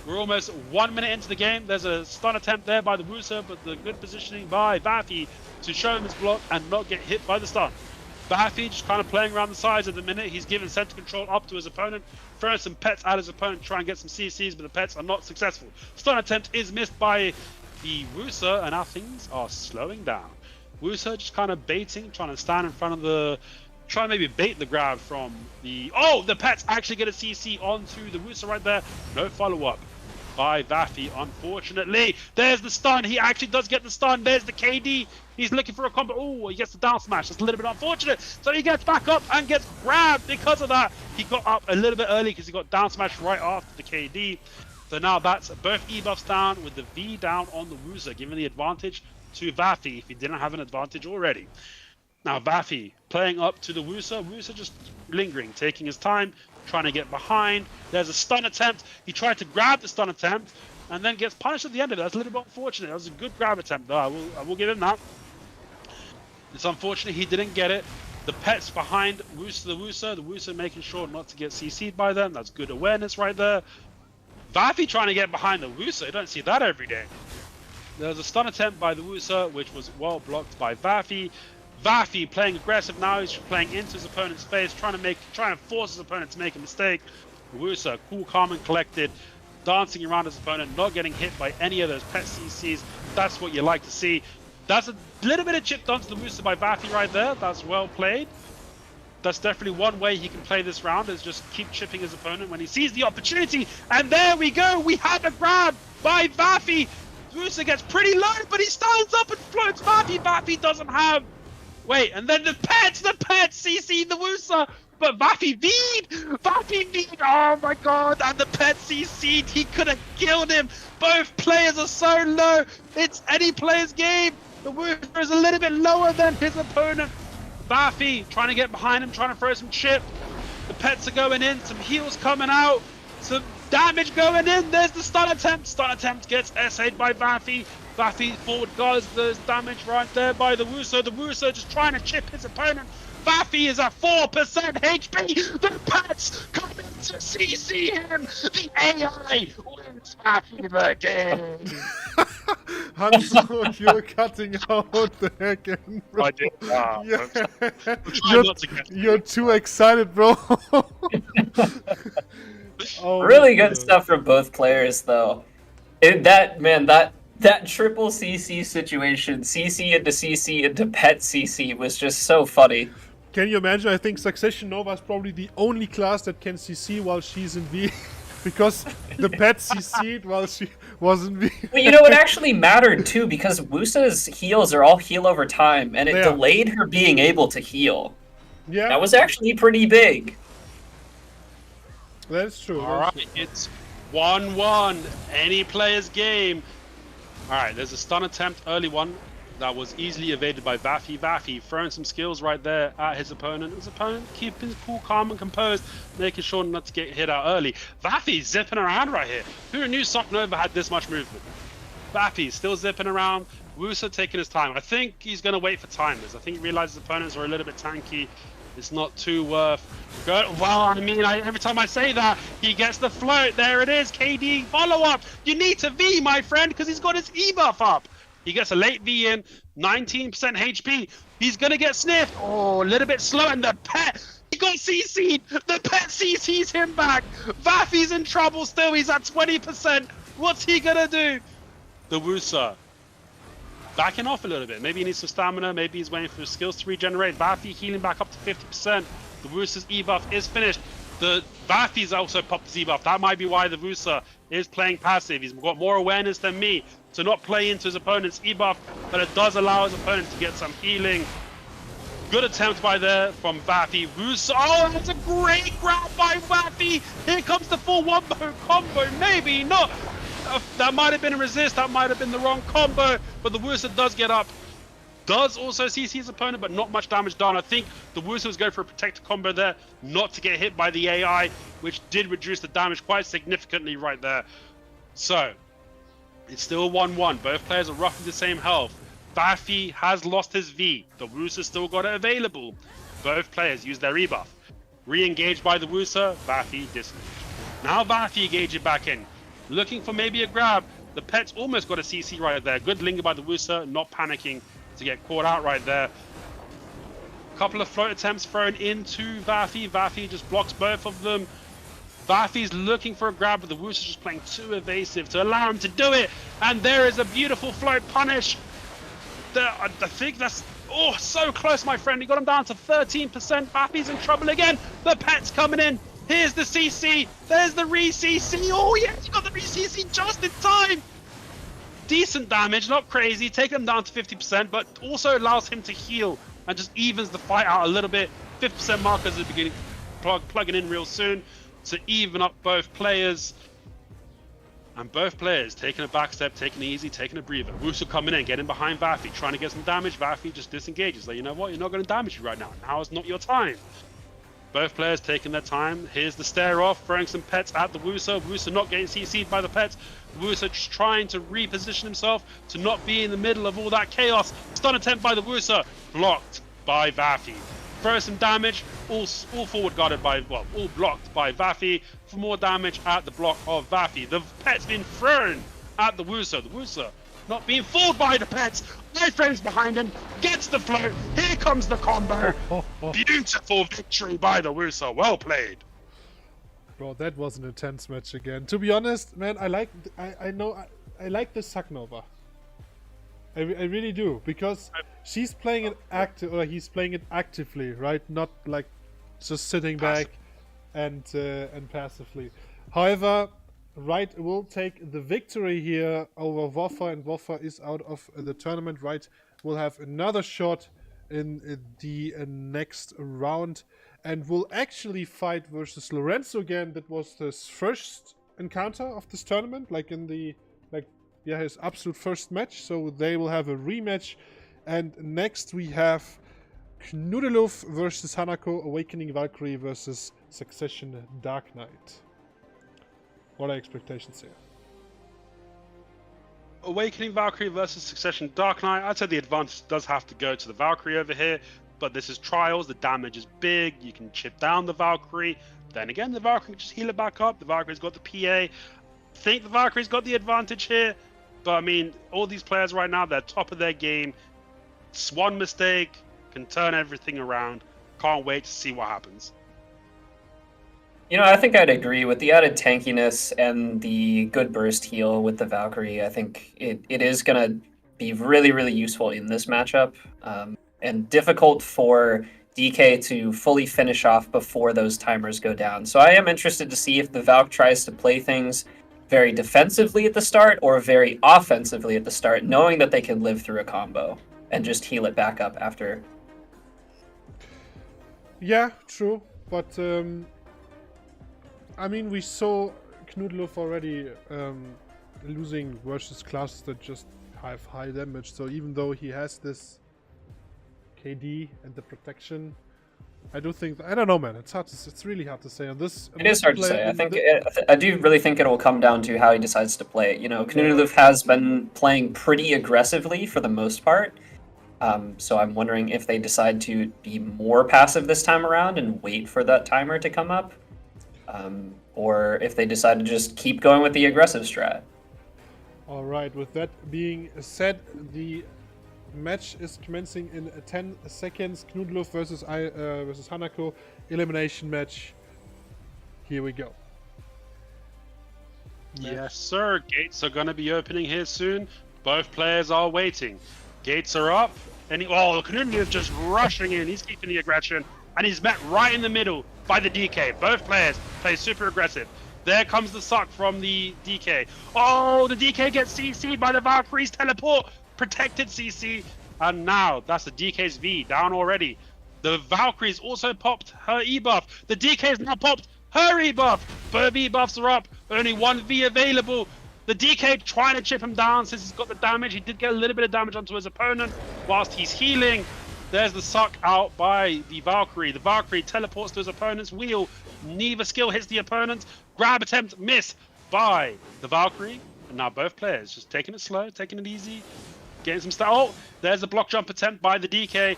We're almost 1 minute into the game. There's a stun attempt there by the Wusa, but the good positioning by Vaffy to show him his block and not get hit by the stun. Vaffy just kind of playing around the sides at the minute. He's giving center control up to his opponent, throwing some pets at his opponent, trying to get some CCs, but the pets are not successful. Stun attempt is missed by the Wusa, and now things are slowing down. Wusa just kind of baiting, trying to stand in front of the... Try and maybe bait the grab from the... Oh, the pets actually get a CC onto the Wusa right there. No follow-up by Vaffy, unfortunately. There's the stun. He actually does get the stun. There's the KD. He's looking for a combo. Oh, he gets the down smash. That's a little bit unfortunate. So he gets back up and gets grabbed because of that. He got up a little bit early because he got down smash right after the KD. So now that's both E-buffs down with the V down on the Wusa, giving the advantage to Vaffy if he didn't have an advantage already. Now Vaffy playing up to the Wusa. Wusa just lingering, taking his time, trying to get behind. There's a stun attempt. He tried to grab the stun attempt and then gets punished at the end of it. That's a little bit unfortunate. That was a good grab attempt though. I will give him that. It's unfortunate he didn't get it. The pets behind the Wusa making sure not to get CC'd by them. That's good awareness right there. Vaffy trying to get behind the Wusa. You don't see that every day. There's a stun attempt by the Wusa, which was well blocked by Vaffy. Vaffy playing aggressive now. He's playing into his opponent's face, trying to force his opponent to make a mistake. Wusa, cool, calm, and collected, dancing around his opponent, not getting hit by any of those pet CCs. That's what you like to see. That's a little bit of chip done to the Wusa by Vaffy right there. That's well played. That's definitely one way he can play this round, is just keep chipping his opponent when he sees the opportunity. And there we go. We had a grab by Vaffy. Wusa gets pretty low, but he stands up and floats Vaffy. Vaffy doesn't have... Wait, and then the pets CC the Wusa, but Vaffy V'd, oh my god, and the pet CC'd, he could have killed him. Both players are so low, it's any player's game. The Wusa is a little bit lower than his opponent. Vaffy trying to get behind him, trying to throw some chip. The pets are going in, some heals coming out, some damage going in. There's the stun attempt. Stun attempt gets SA'd by Vaffy. Vaffy forward guards the damage right there by the Wusa. The Wusa just trying to chip his opponent. Vaffy is at 4% HP. The pets come in to CC him. The AI wins Vaffy the game. Hanako, you're cutting out the heck in, bro. I did. Yeah. You're too excited, bro. Oh, really good stuff from both players, though. That triple CC situation, CC into pet CC, was just so funny. Can you imagine? I think Succession Nova is probably the only class that can CC while she's in V. Because the pet CC'd while she was in V. Well, you know, it actually mattered, too, because Wusa's heals are all heal over time, and it delayed her being able to heal. Yeah. That was actually pretty big. That's true. Alright, it's 1-1. Any player's game. Alright, there's a stun attempt, early one, that was easily evaded by Vaffy. Vaffy throwing some skills right there at his opponent. His opponent keeping cool, calm, and composed, making sure not to get hit out early. Vaffy zipping around right here. Who knew Sock Nova had this much movement? Vaffy still zipping around. Wusa taking his time. I think he's going to wait for timers. I think he realizes his opponents are a little bit tanky. It's not too worth good. Well, I mean, every time I say that, he gets the float. There it is. KD follow-up. You need to V, my friend, because he's got his E-buff up. He gets a late V in, 19% HP. He's going to get sniffed. Oh, a little bit slow. And the pet, he got CC'd. The pet CC's him back. Vaffy's in trouble still. He's at 20%. What's he going to do? The Wusa backing off a little bit. Maybe he needs some stamina. Maybe he's waiting for his skills to regenerate. Vaffy healing back up to 50%. The Wusa's E-buff is finished. The Vaffy's also popped his E-buff. That might be why the Wusa is playing passive. He's got more awareness than me to not play into his opponent's E-buff, but it does allow his opponent to get some healing. Good attempt by there from Vaffy. Wusa, oh, that's a great grab by Vaffy. Here comes the full wombo combo. Maybe not. That might have been a resist. That might have been the wrong combo, but the Wusa does get up. Does also CC his opponent, but not much damage done. I think the Wusa was going for a protector combo there, not to get hit by the AI, which did reduce the damage quite significantly right there. So, it's still 1-1. Both players are roughly the same health. Vafi has lost his V. The Wusa still got it available. Both players use their rebuff. Re-engaged by the Wusa, Vafi disengaged. Now Vafi engaging back in. Looking for maybe a grab. The pet's almost got a CC right there. Good linger by the Wusa, not panicking to get caught out right there. Couple of float attempts thrown into Vafi. Vafi just blocks both of them. Vafi's looking for a grab, but the Wusa's just playing too evasive to allow him to do it. And there is a beautiful float punish. I think that's... Oh, so close, my friend. He got him down to 13%. Vafi's in trouble again. The pet's coming in. Here's the CC. There's the re-CC. Oh, yeah, he got the re-CC just in time. Decent damage, not crazy. Taking him down to 50%, but also allows him to heal and just evens the fight out a little bit. 50% markers at the beginning, plugging in real soon to even up both players. And both players taking a back step, taking it easy, taking a breather. Wusa coming in, getting behind Vafi, trying to get some damage. Vafi just disengages. Like, you know what? You're not going to damage you right now. Now is not your time. Both players taking their time. Here's the stare off, throwing some pets at the Wusa. Wusa not getting CC'd by the pets. Wusa just trying to reposition himself to not be in the middle of all that chaos. Stun attempt by the Wusa, blocked by Vafi. Throw some damage, all forward guarded by, well, all blocked by Vafi for more damage at the block of Vafi. The pet's been thrown at the Wusa. The Wusa not being fooled by the pets. Iframe's behind him, gets the float. Here comes the combo. Beautiful victory by the Wusa. Well played. Bro, that was an intense match again. To be honest, man, I like the Saknova. I really do, because she's playing it active, or he's playing it actively, right? Not like just sitting back and passively. However, Right will take the victory here over Woffer, and Woffer is out of the tournament. Right will have another shot in the next round and will actually fight versus Lorenzo again. That was his first encounter of this tournament, like in the his absolute first match. So they will have a rematch. And next we have Knoodeloof versus Hanako, Awakening Valkyrie versus Succession Dark Knight. What are expectations here? Awakening Valkyrie versus Succession Dark Knight. I'd say the advantage does have to go to the Valkyrie over here, but this is Trials. The damage is big. You can chip down the Valkyrie. Then again, the Valkyrie can just heal it back up. The Valkyrie's got the PA. I think the Valkyrie's got the advantage here, but I mean, all these players right now, they're top of their game. It's one mistake can turn everything around. Can't wait to see what happens. You know, I think I'd agree with the added tankiness and the good burst heal with the Valkyrie. I think it is going to be really, really useful in this matchup, and difficult for DK to fully finish off before those timers go down. So I am interested to see if the Valk tries to play things very defensively at the start or very offensively at the start, knowing that they can live through a combo and just heal it back up after. Yeah, true, but I mean, we saw Knoodeloof already losing versus classes that just have high damage. So even though he has this KD and the protection, I do think, I don't know, man. It's really hard to say on this. It is hard to say. I do really think it will come down to how he decides to play it. You know, Knoodeloof has been playing pretty aggressively for the most part. So I'm wondering if they decide to be more passive this time around and wait for that timer to come up. Or if they decide to just keep going with the aggressive strat. All right, with that being said, the match is commencing in 10 seconds. Knoodeloof versus Hanako, elimination match. Here we go. Yes, sir. Gates are going to be opening here soon. Both players are waiting. Gates are up. And Knoodeloof just rushing in. He's keeping the aggression. And he's met right in the middle by the DK. Both players play super aggressive. There comes the suck from the DK. Oh, the DK gets CC'd by the Valkyrie's teleport. Protected CC. And now that's the DK's V down already. The Valkyrie's also popped her E-buff. The DK's now popped her E-buff. Both E-buffs are up. Only one V available. The DK trying to chip him down since he's got the damage. He did get a little bit of damage onto his opponent whilst he's healing. There's the suck out by the Valkyrie. The Valkyrie teleports to his opponent's wheel. Neither skill hits the opponent. Grab attempt miss by the Valkyrie. And now both players just taking it slow, taking it easy, getting some style. Oh, there's a block jump attempt by the DK.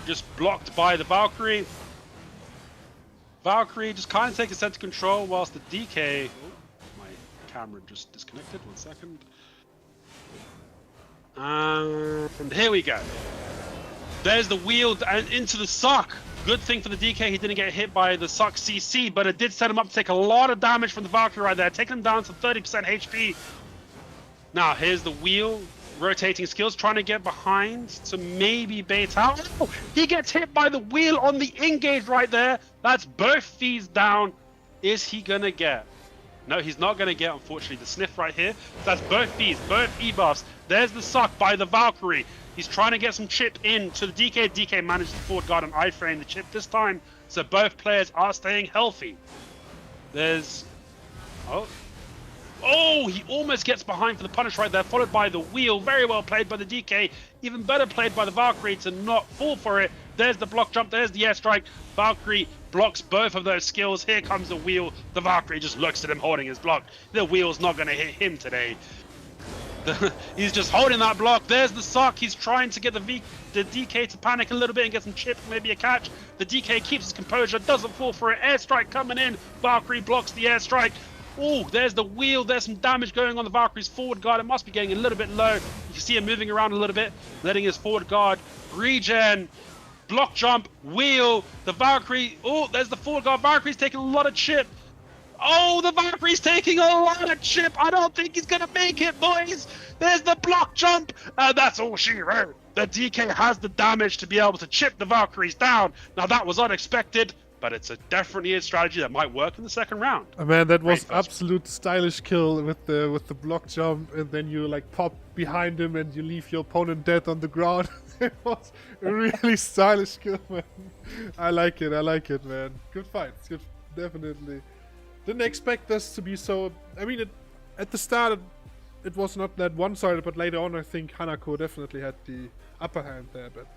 Just blocked by the Valkyrie. Valkyrie just kind of taking center control whilst the DK... Oh, my camera just disconnected. 1 second. And here we go. There's the wheel and into the suck. Good thing for the DK, he didn't get hit by the suck CC, but it did set him up to take a lot of damage from the Valkyrie right there, taking him down to 30% HP. Now, here's the wheel, rotating skills, trying to get behind to maybe bait out. Oh, he gets hit by the wheel on the engage right there. That's both fees down. Is he gonna get? No, he's not gonna get, unfortunately, the sniff right here. That's both fees, both E-buffs. There's the suck by the Valkyrie. He's trying to get some chip in to the DK. DK managed to forward guard and iframe the chip this time, so both players are staying healthy. There's... Oh, he almost gets behind for the punish right there, followed by the wheel. Very well played by the DK. Even better played by the Valkyrie to not fall for it. There's the block jump. There's the airstrike. Valkyrie blocks both of those skills. Here comes the wheel. The Valkyrie just looks at him holding his block. The wheel's not going to hit him today. He's just holding that block. There's the suck. He's trying to get the DK to panic a little bit and get some chips, maybe a catch. The DK keeps his composure, doesn't fall for it. Airstrike coming in. Valkyrie blocks the airstrike. Oh, there's the wheel. There's some damage going on the Valkyrie's forward guard. It must be getting a little bit low. You can see him moving around a little bit, letting his forward guard regen. Block jump, wheel. The Valkyrie. Oh, there's the forward guard. Valkyrie's taking a lot of chip. Oh, the Valkyrie's taking a lot of chip. I don't think he's going to make it, boys. There's the block jump. And that's all she wrote. The DK has the damage to be able to chip the Valkyries down. Now, that was unexpected, but it's definitely a strategy that might work in the second round. Oh, man, that was absolute stylish kill with the block jump, and then you like pop behind him and you leave your opponent dead on the ground. It was a really stylish kill, man. I like it, man. Good fight. Good, definitely. Didn't expect this to be so... I mean, at the start, it was not that one-sided, but later on, I think Hanako definitely had the upper hand there, but...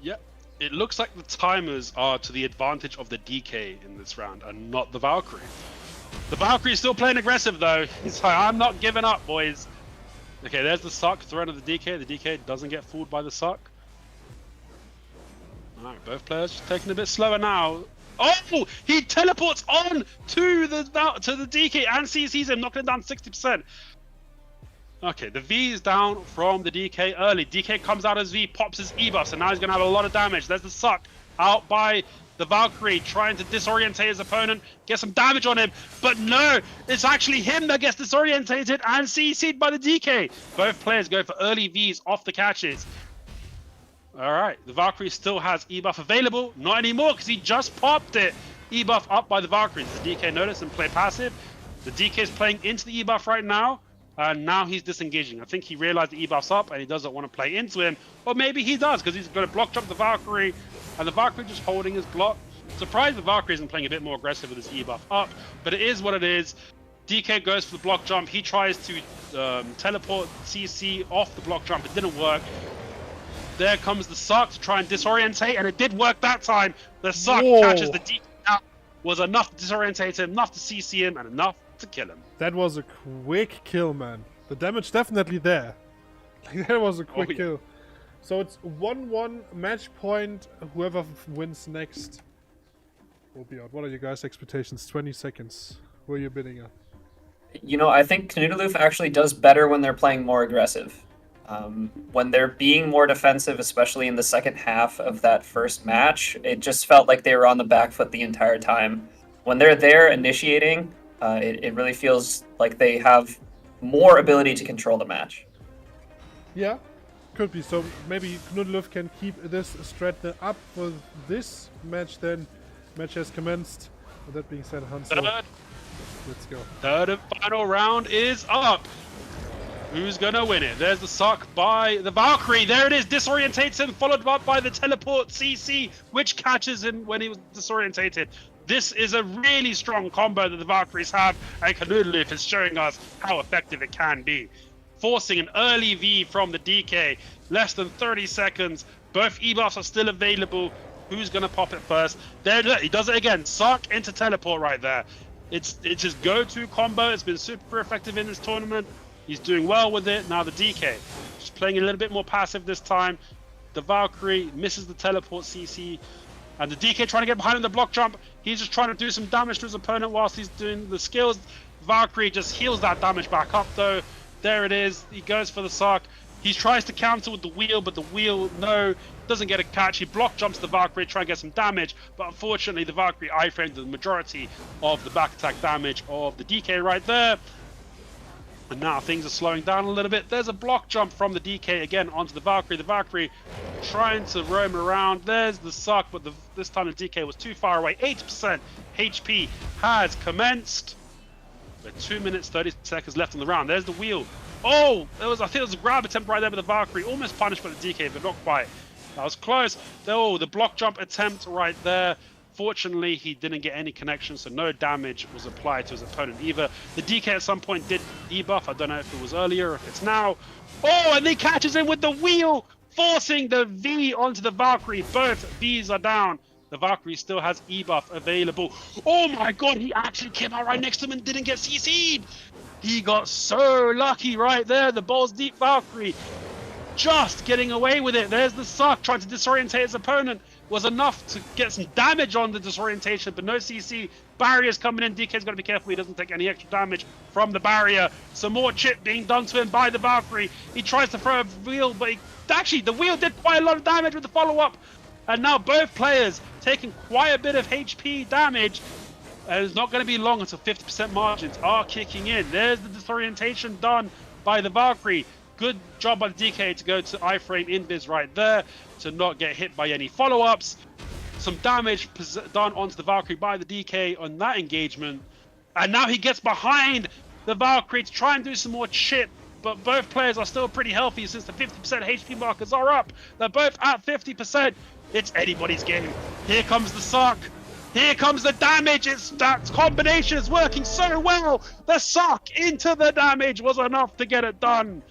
Yep. It looks like the timers are to the advantage of the DK in this round, and not the Valkyrie. The Valkyrie is still playing aggressive, though. He's like, I'm not giving up, boys. Okay, there's the suck thrown at the DK. The DK doesn't get fooled by the suck. Alright, both players just taking a bit slower now. Oh, he teleports on to the DK and sees him, knocking him down 60%. Okay, the V is down from the DK early. DK comes out as V, pops his E-buff, so now he's going to have a lot of damage. There's the suck out by the Valkyrie, trying to disorientate his opponent, get some damage on him. But no, it's actually him that gets disorientated and CC'd by the DK. Both players go for early Vs off the catches. Alright, the Valkyrie still has E-buff available. Not anymore, because he just popped it. E-buff up by the Valkyrie. Does the DK notice and play passive? The DK is playing into the E-buff right now. And now he's disengaging. I think he realized the E-buff's up and he doesn't want to play into him. Or maybe he does, because he's going to block jump the Valkyrie. And the Valkyrie just holding his block. Surprised the Valkyrie isn't playing a bit more aggressive with his E-buff up. But it is what it is. DK goes for the block jump. He tries to teleport CC off the block jump. It didn't work. There comes the suck to try and disorientate, and it did work that time. The suck catches the DK out. Was enough to disorientate him, enough to CC him, and enough to kill him. That was a quick kill, man. The damage definitely there. Like, that was a quick kill. So it's 1-1 match point. Whoever wins next will be out. What are your guys' expectations? 20 seconds. Who are you bidding at? You know, I think Knudaloof actually does better when they're playing more aggressive. When they're being more defensive, especially in the second half of that first match, it just felt like they were on the back foot the entire time. When they're there initiating, it really feels like they have more ability to control the match. Yeah, could be. So maybe Knudaloof can keep this strat up for this match then. Match has commenced. With that being said, Hansel, let's go. Third and final round is up. Who's gonna win it? There's the suck by the Valkyrie. There it is, disorientates him, followed up by the teleport CC, which catches him when he was disorientated. This is a really strong combo that the Valkyries have, and Knudloof is showing us how effective it can be. Forcing an early V from the DK, less than 30 seconds. Both E-buffs are still available. Who's going to pop it first? There, look, he does it again. Suck into teleport right there. It's his go-to combo. It's been super effective in this tournament. He's doing well with it. Now the DK, just playing a little bit more passive this time. The Valkyrie misses the teleport CC. And the DK trying to get behind in the block jump. He's just trying to do some damage to his opponent whilst he's doing the skills. Valkyrie just heals that damage back up though. There it is. He goes for the suck. He tries to counter with the wheel, but the wheel, no, doesn't get a catch. He block jumps the Valkyrie, trying to get some damage. But unfortunately, the Valkyrie iframed the majority of the back attack damage of the DK right there. And now things are slowing down a little bit. There's a block jump from the DK again onto the Valkyrie. The Valkyrie trying to roam around. There's the suck, but this time the DK was too far away. 80% HP has commenced. With 2 minutes, 30 seconds left on the round. There's the wheel. Oh, I think it was a grab attempt right there by the Valkyrie. Almost punished by the DK, but not quite. That was close. Oh, the block jump attempt right there. Fortunately, he didn't get any connection, so no damage was applied to his opponent either. The DK at some point did debuff. I don't know if it was earlier or if it's now. Oh, and he catches him with the wheel, forcing the V onto the Valkyrie. Both Vs are down. The Valkyrie still has E-buff available. Oh my god, he actually came out right next to him and didn't get CC'd. He got so lucky right there. The balls deep Valkyrie just getting away with it. There's the suck, trying to disorientate his opponent. Was enough to get some damage on the disorientation, but no CC. Barriers coming in. DK's got to be careful he doesn't take any extra damage from the barrier. Some more chip being done to him by the Valkyrie. He tries to throw a wheel, but actually the wheel did quite a lot of damage with the follow-up. And now both players taking quite a bit of HP damage. And it's not going to be long until 50% margins are kicking in. There's the disorientation done by the Valkyrie. Good job by the DK to go to iframe invis right there to not get hit by any follow-ups. Some damage done onto the Valkyrie by the DK on that engagement. And now he gets behind the Valkyrie to try and do some more chip. But both players are still pretty healthy since the 50% HP markers are up. They're both at 50%. It's anybody's game. Here comes the suck. Here comes the damage. That combination is working so well. The suck into the damage was enough to get it done.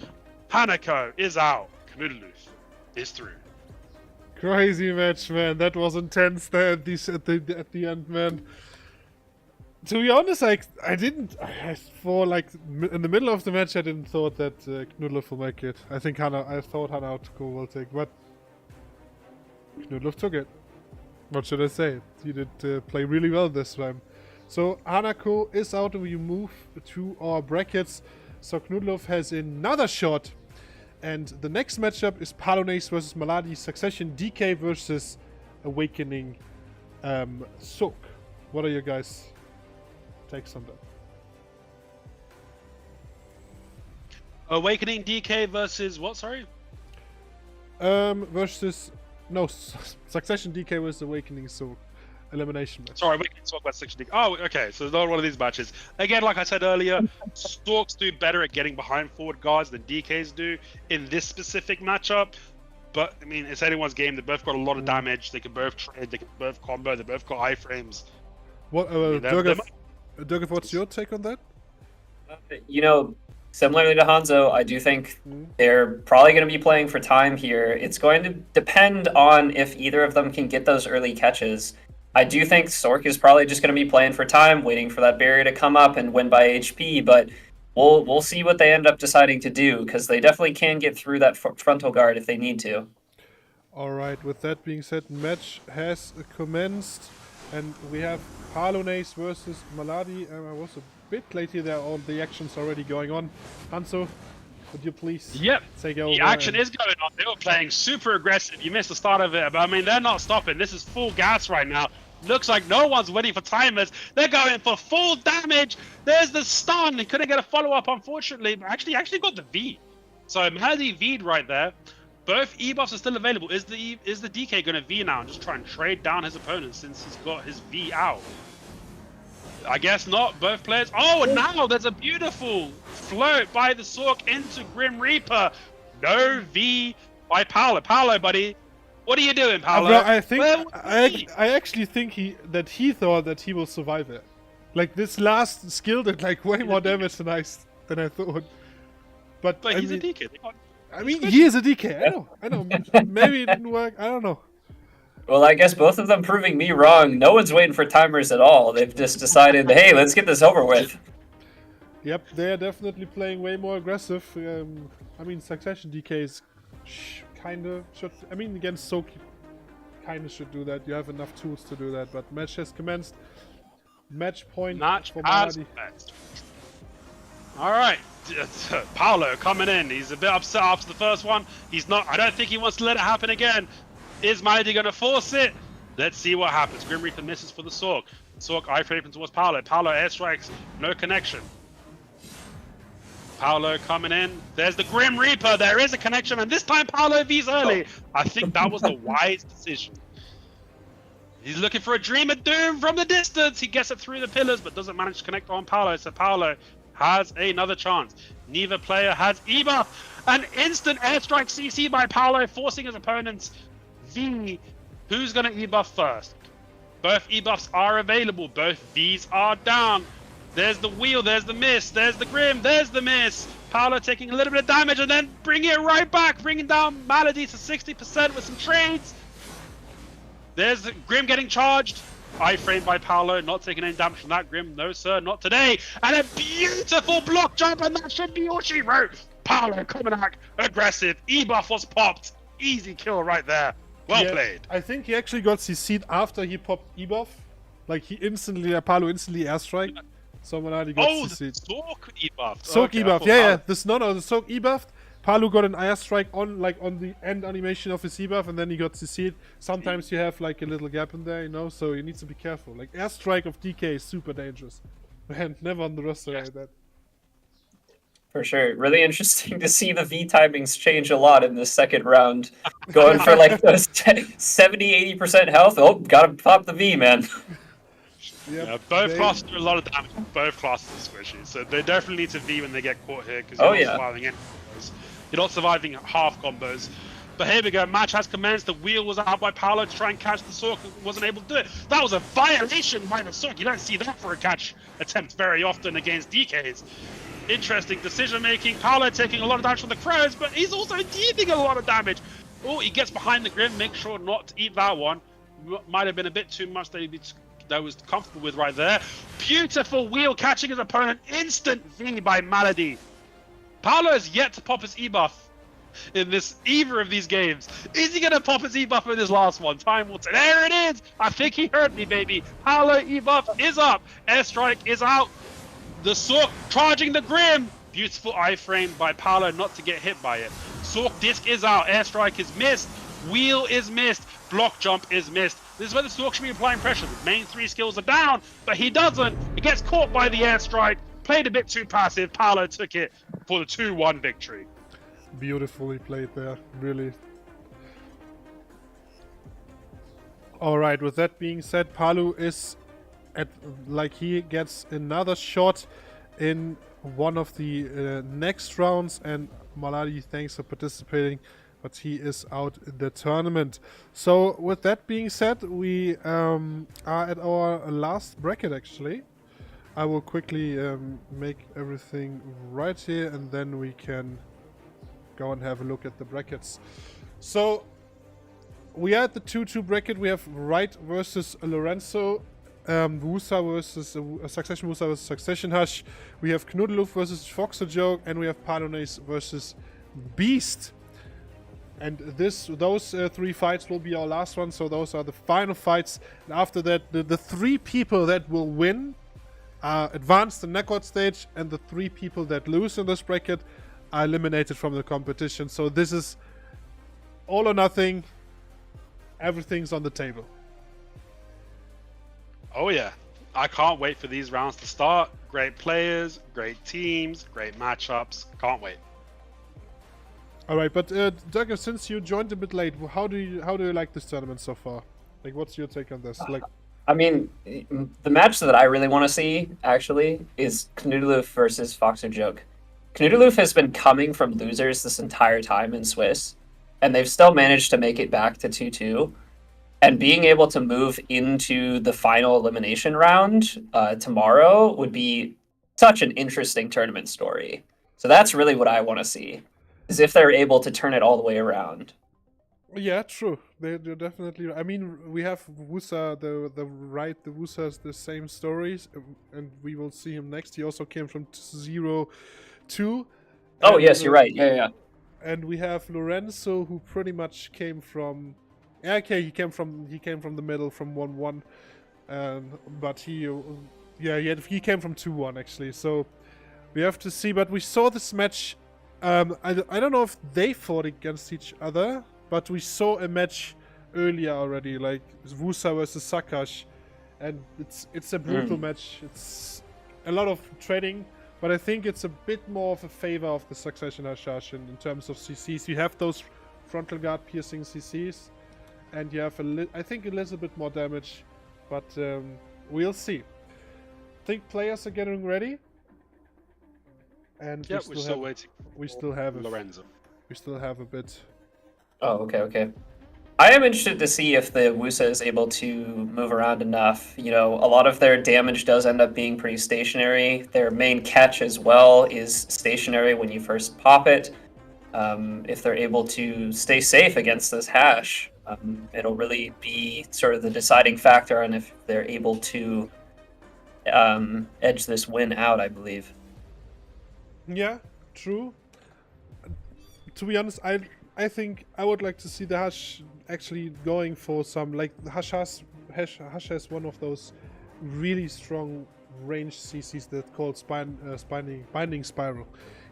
Hanako is out. Knudloof is through. Crazy match, man. That was intense there at the end, man. To be honest, I for like in the middle of the match, I didn't thought that Knudloof will make it. I thought Hanako will take, but Knudloof took it. What should I say? He did play really well this time. So Hanako is out and we move to our brackets. So Knudloof has another shot. And the next matchup is Palones versus Maladi, Succession DK versus Awakening Sook. What are your guys' takes on that? Awakening DK versus what, sorry? Succession DK versus Awakening Sook. Elimination match. Sorry, we can talk about Succession DK. Oh, okay, so it's not one of these matches. Again, like I said earlier, Storks do better at getting behind forward guards than DKs do in this specific matchup. But, I mean, it's anyone's game. They both got a lot of damage. They can both trade. They can both combo. They both got iframes. What, Durgaf, what's your take on that? Similarly to Hanzo, I do think they're probably going to be playing for time here. It's going to depend on if either of them can get those early catches. I do think Sork is probably just going to be playing for time, waiting for that barrier to come up and win by HP, but we'll see what they end up deciding to do, because they definitely can get through that frontal guard if they need to. Alright, with that being said, match has commenced, and we have Palones versus Maladi. I was a bit late here, there are all the actions already going on. Hanzo, would you please take over? The action is going on. They were playing super aggressive. You missed the start of it, but I mean, they're not stopping. This is full gas right now. Looks like no one's waiting for timers. They're going for full damage. There's the stun. He couldn't get a follow-up, unfortunately. But actually got the V. So Maladi V'd right there. Both E-buffs are still available. Is the DK going to V now and just try and trade down his opponent since he's got his V out? I guess not. Both players. Oh, and now there's a beautiful float by the Sork into Grim Reaper. No V by Palu. Palu, buddy. What are you doing, Paolo? Bro, I think Where was he? I actually think he thought that he will survive it. Like this last skill did like way more damage than I thought. But But I he's a mean, DK. I mean, he is a DK. I know. Maybe it didn't work. I don't know. Well, I guess both of them proving me wrong. No one's waiting for timers at all. They've just decided, hey, let's get this over with. Yep, they are definitely playing way more aggressive. I mean, Succession DKs kind of should. I mean, against Soak, kind of should do that. You have enough tools to do that. But match has commenced. Match point for Maladi. All right, Paolo coming in. He's a bit upset after the first one. He's not. I don't think he wants to let it happen again. Is Maladi going to force it? Let's see what happens. Grim Reaper misses for the Sork. Sork eye-fraping towards Paolo. Paolo airstrikes. No connection. Paolo coming in. There's the Grim Reaper. There is a connection, and this time Paolo V's early. I think that was a wise decision. He's looking for a Dream of Doom from the distance. He gets it through the pillars, but doesn't manage to connect on Paolo. So Paolo has another chance. Neither player has ebuff. An instant airstrike CC by Paolo, forcing his opponents V. Who's going to ebuff first? Both ebuffs are available. Both Vs are down. There's the wheel. There's the miss. There's the Grim. There's the miss. Paolo taking a little bit of damage and then bringing it right back, bringing down Maladi to 60% with some trades. There's the Grim getting charged. Eye-frame by Paolo, not taking any damage from that Grim. No, sir, not today. And a beautiful block jump, and that should be all she wrote. Paolo coming out aggressive. E-buff was popped. Easy kill right there. Well played. I think he actually got CC'd after he popped E-buff. Like, Paolo instantly airstrike. So Maladi got CC'd. The Sork E-buff. Soak E-buff, yeah. The Soak E-buffed. Palu got an airstrike on the end animation of his E-buff, and then he got CC'd. Sometimes you have like a little gap in there, you know, so you need to be careful. Like airstrike of DK is super dangerous. Man, never on the roster like that. For sure. Really interesting to see the V timings change a lot in this second round. Going for like those 70-80% health. Oh, gotta pop the V, man. Yep, yeah, both classes do a lot of damage. Both classes are squishy, so they definitely need to V when they get caught here because you're not surviving any combos. You're not surviving half combos. But here we go. Match has commenced. The wheel was out by Paolo to try and catch the Sork. Wasn't able to do it. That was a violation by the Sork. You don't see that for a catch attempt very often against DKs. Interesting decision making. Paolo taking a lot of damage from the crows, but he's also dealing a lot of damage. Oh, he gets behind the Grim. Make sure not to eat that one. Might have been a bit too much that was comfortable with right there. Beautiful wheel catching his opponent. Instant V by Maladi. Paolo has yet to pop his E-buff in either of these games. Is he going to pop his E-buff in this last one? Time will tell. There it is. I think he heard me, baby. Paolo E-buff is up. Airstrike is out. The Sork charging the Grim. Beautiful iframe by Paolo not to get hit by it. Sork disc is out. Airstrike is missed. Wheel is missed. Block jump is missed. This is where the Sork should be applying pressure. The main three skills are down, but he doesn't. He gets caught by the airstrike. Played a bit too passive. Paolo took it for the 2-1 victory. Beautifully played there, really. Alright, with that being said, Palu is he gets another shot in one of the next rounds, and Maladi, thanks for participating, but he is out in the tournament. So with that being said, we are at our last bracket actually. I will quickly make everything right here, and then we can go and have a look at the brackets. So we are at the 2-2 bracket. We have Right versus Lorenzo, Wusa versus Succession Wusa versus Succession Hush. We have Kloof versus Foxer Joke, and we have Palones versus Beast. And those three fights will be our last one. So those are the final fights. And after that, the three people that will win advance the knockout stage, and the three people that lose in this bracket are eliminated from the competition. So this is all or nothing. Everything's on the table. Oh yeah, I can't wait for these rounds to start. Great players, great teams, great matchups. Can't wait. All right, but Doug, since you joined a bit late, how do you like this tournament so far? Like, what's your take on this? I mean, the match that I really want to see, actually, is Kloof versus Foxer Joke. Kloof has been coming from losers this entire time in Swiss, and they've still managed to make it back to 2-2. And being able to move into the final elimination round tomorrow would be such an interesting tournament story. So that's really what I want to see, is if they're able to turn it all the way around. Yeah, true. They're definitely. I mean, we have Wusa, the Wusa has the same stories, and we will see him next. He also came from 0-2. Oh, yes, you're right. Yeah. And we have Lorenzo, who pretty much came from. Yeah, okay, he came from the middle from 1-1, but he came from 2-1 actually. So we have to see. But we saw this match. I don't know if they fought against each other, but we saw a match earlier already, like Wusa versus Sakash, and it's a brutal match. It's a lot of trading, but I think it's a bit more of a favor of the Succession ARSHA in terms of CCs. You have those frontal guard piercing CCs, and you have I think a little bit more damage, but we'll see. I think players are getting ready, and we're still waiting. We still have Lorenzo. We still have a bit. Oh, okay. I am interested to see if the Wusa is able to move around enough. You know, a lot of their damage does end up being pretty stationary. Their main catch as well is stationary when you first pop it. If they're able to stay safe against this hash, it'll really be sort of the deciding factor on if they're able to edge this win out, I believe. Yeah, true. To be honest, I think I would like to see the Hash actually going for some, like, Hash has one of those really strong range CCs that called Binding Spiral.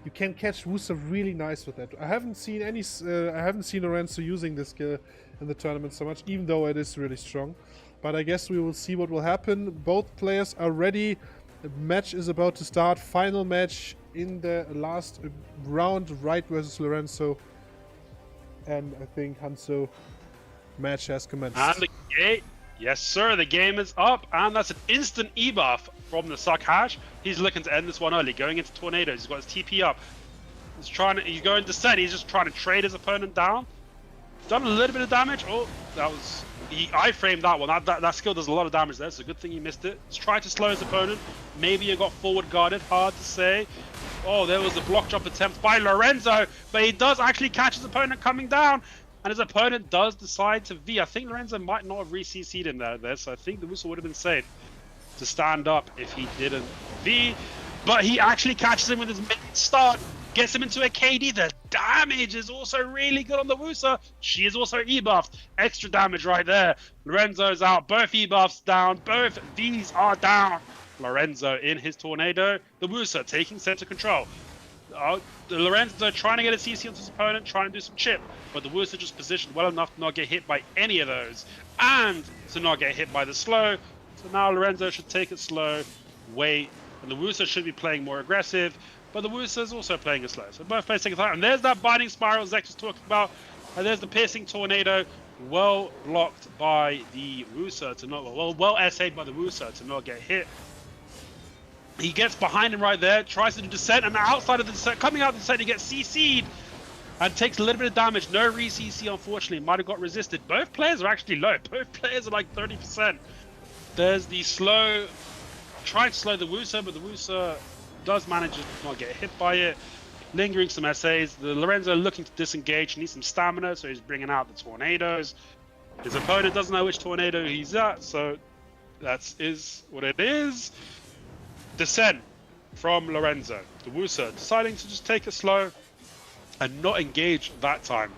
You can catch Wusa really nice with that. I haven't seen Lorenzo using this skill in the tournament so much, even though it is really strong. But I guess we will see what will happen. Both players are ready. The match is about to start. Final match in the last round, Right versus Lorenzo. And I think Hanzo match has commenced. And the game, yes sir, the game is up, and that's an instant E-buff from the Suck Hash. He's looking to end this one early, going into Tornadoes. He's got his TP up. He's going to set. He's just trying to trade his opponent down. Done a little bit of damage. Oh, I framed that one. That skill does a lot of damage there, so good thing he missed it. He's trying to slow his opponent. Maybe he got forward guarded, hard to say. Oh, there was a block jump attempt by Lorenzo, but he does actually catch his opponent coming down, and his opponent does decide to V. I think Lorenzo might not have re-CC'd him there, so I think the whistle would have been safe to stand up if he didn't V, but he actually catches him with his mid start, gets him into a KD. The damage is also really good on the Wusa. She is also E-buffed. Extra damage right there. Lorenzo's out. Both E-buffs down. Both Vs are down. Lorenzo in his Tornado. The Wusa taking center control. The Lorenzo trying to get a CC onto his opponent, trying to do some chip, but the Wusa just positioned well enough to not get hit by any of those, and to not get hit by the slow. So now Lorenzo should take it slow, wait, and the Wusa should be playing more aggressive, but the Wusa is also playing it slow. So both players take it slow, and there's that Binding Spiral Zex was talking about, and there's the Piercing Tornado, well blocked by the Wusa to not, well SA'd by the Wusa to not get hit. He gets behind him right there, tries to do descent, and outside of the descent, coming out of the descent, he gets CC'd and takes a little bit of damage. No re-CC, unfortunately. Might have got resisted. Both players are actually low. Both players are like 30%. There's the slow, trying to slow the Wusa, but the Wusa does manage to not get hit by it. Lingering some SAs. The Lorenzo looking to disengage, needs some stamina, so he's bringing out the Tornadoes. His opponent doesn't know which Tornado he's at, so that is what it is. Descent from Lorenzo. The Wusa deciding to just take it slow and not engage that time.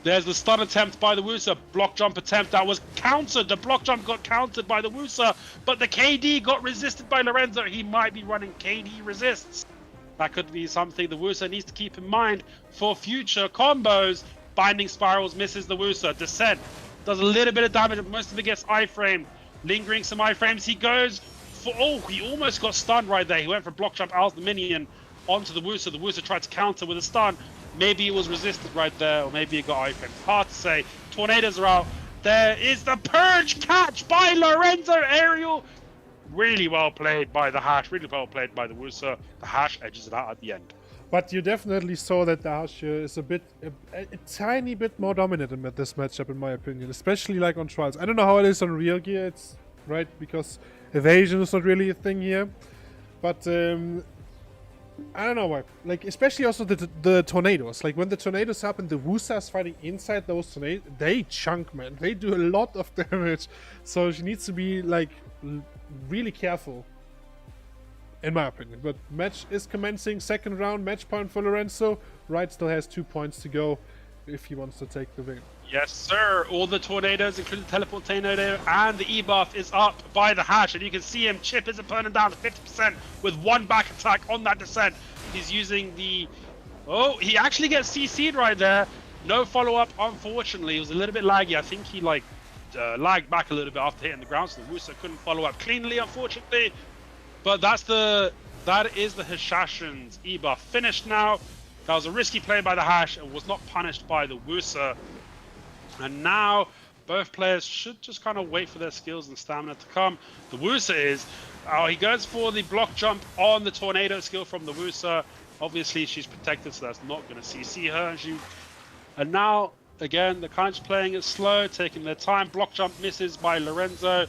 There's the stun attempt by the Wusa. Block jump attempt that was countered. The block jump got countered by the Wusa, but the KD got resisted by Lorenzo. He might be running KD resists. That could be something the Wusa needs to keep in mind for future combos. Binding Spirals misses the Wusa. Descent does a little bit of damage, but most of it gets iframed. Lingering some iframes. He goes for, oh, he almost got stunned right there. He went for block jump out the minion onto the Wusa. The Wusa tried to counter with a stun. Maybe it was resisted right there, or maybe it got iframed. Hard to say. Tornadoes are out. There is the Purge catch by Lorenzo Aerial. Really well played by the Hash. Really well played by the Wusa. The Hash edges it out at the end. But you definitely saw that the ARSHA is a tiny bit more dominant in this matchup, in my opinion. Especially like on Trials. I don't know how it is on Real Gear, it's right, because evasion is not really a thing here. But I don't know why. Like, especially also the tornadoes. Like, when the tornadoes happen, the Wusas fighting inside those tornadoes, they chunk, man. They do a lot of damage. So she needs to be, like, really careful, in my opinion. But match is commencing. Second round, match point for Lorenzo. Right still has 2 points to go if he wants to take the win. Yes, sir. All the tornadoes, including the teleport tornado, and the E-buff is up by the Hash, and you can see him chip his opponent down to 50% with one back attack on that descent. He's using the... Oh, he actually gets CC'd right there. No follow-up, unfortunately. It was a little bit laggy. I think he, like, lagged back a little bit after hitting the ground, so the Wusa couldn't follow up cleanly, unfortunately. But that is the Hashashin's E-buff finished now. That was a risky play by the Hash and was not punished by the Wusa. And now both players should just kind of wait for their skills and stamina to come. The Wusa is, he goes for the block jump on the tornado skill from the Wusa. Obviously she's protected, so that's not going to CC her. And now, again, they're kind of just playing it slow, taking their time. Block jump misses by Lorenzo.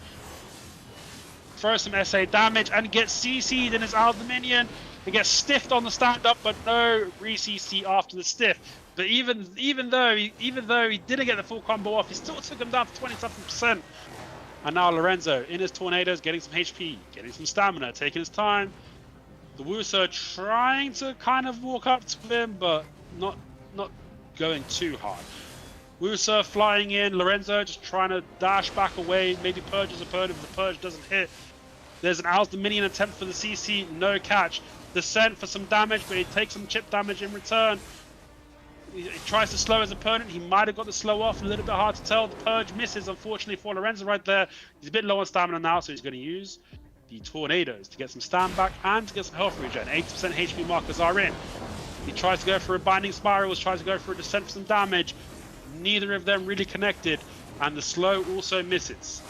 Throws some SA damage and gets CC'd in his Aldominion. He gets stiffed on the stand-up, but no re-CC after the stiff. But even though he didn't get the full combo off, he still took him down to 20-something%. And now Lorenzo in his tornadoes, getting some HP, getting some stamina, taking his time. The Wusa trying to kind of walk up to him, but not going too hard. Wusa flying in, Lorenzo just trying to dash back away, maybe purge his opponent if the purge doesn't hit. There's an Al's Dominion attempt for the CC, no catch. Descent for some damage, but he takes some chip damage in return. He tries to slow his opponent. He might have got the slow off, a little bit hard to tell. The purge misses, unfortunately, for Lorenzo right there. He's a bit low on stamina now, so he's going to use the tornadoes to get some stand back and to get some health regen. 80% HP markers are in. He tries to go for a binding spirals, tries to go for a descent for some damage. Neither of them really connected, and the slow also misses.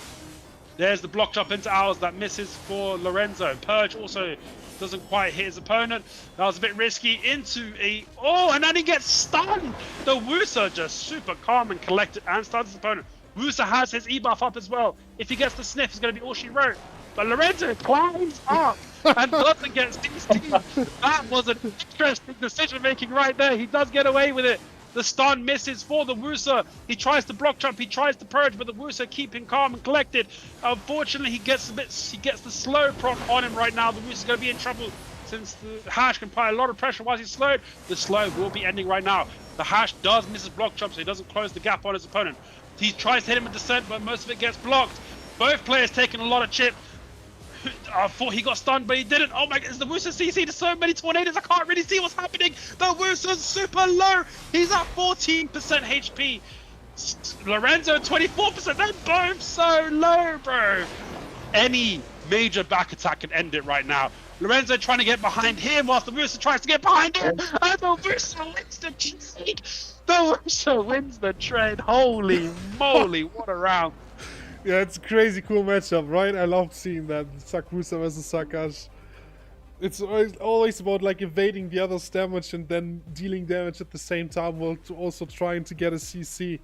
There's the block jump into ours that misses for Lorenzo. Purge also doesn't quite hit his opponent. That was a bit risky. Into a... Oh, and then he gets stunned! The Wusa just super calm and collected and stuns his opponent. Wusa has his E-buff up as well. If he gets the sniff, it's going to be all she wrote. But Lorenzo climbs up and doesn't get CC'd. That was an interesting decision making right there. He does get away with it. The stun misses for the Wusa. He tries to block jump, he tries to purge, but the Wusa keeping calm and collected. Unfortunately, he gets the slow proc on him right now. The Wusa's going to be in trouble since the Hash can apply a lot of pressure while he's slowed. The slow will be ending right now. The Hash does miss his block jump, so he doesn't close the gap on his opponent. He tries to hit him with descent, but most of it gets blocked. Both players taking a lot of chip. I thought he got stunned, but he didn't. Oh my goodness, the Wusa CC to so many tornadoes, I can't really see what's happening. The Wusa's super low. He's at 14% HP. Lorenzo 24%. They're both so low, bro. Any major back attack can end it right now. Lorenzo trying to get behind him whilst the Wusa tries to get behind him. And the Wusa wins the trade. The Wusa wins the trade. Holy moly, what a round. Yeah, it's a crazy cool matchup, right? I love seeing that. Sakusa versus Sakash. It's always about like evading the other's damage and then dealing damage at the same time while also trying to get a CC.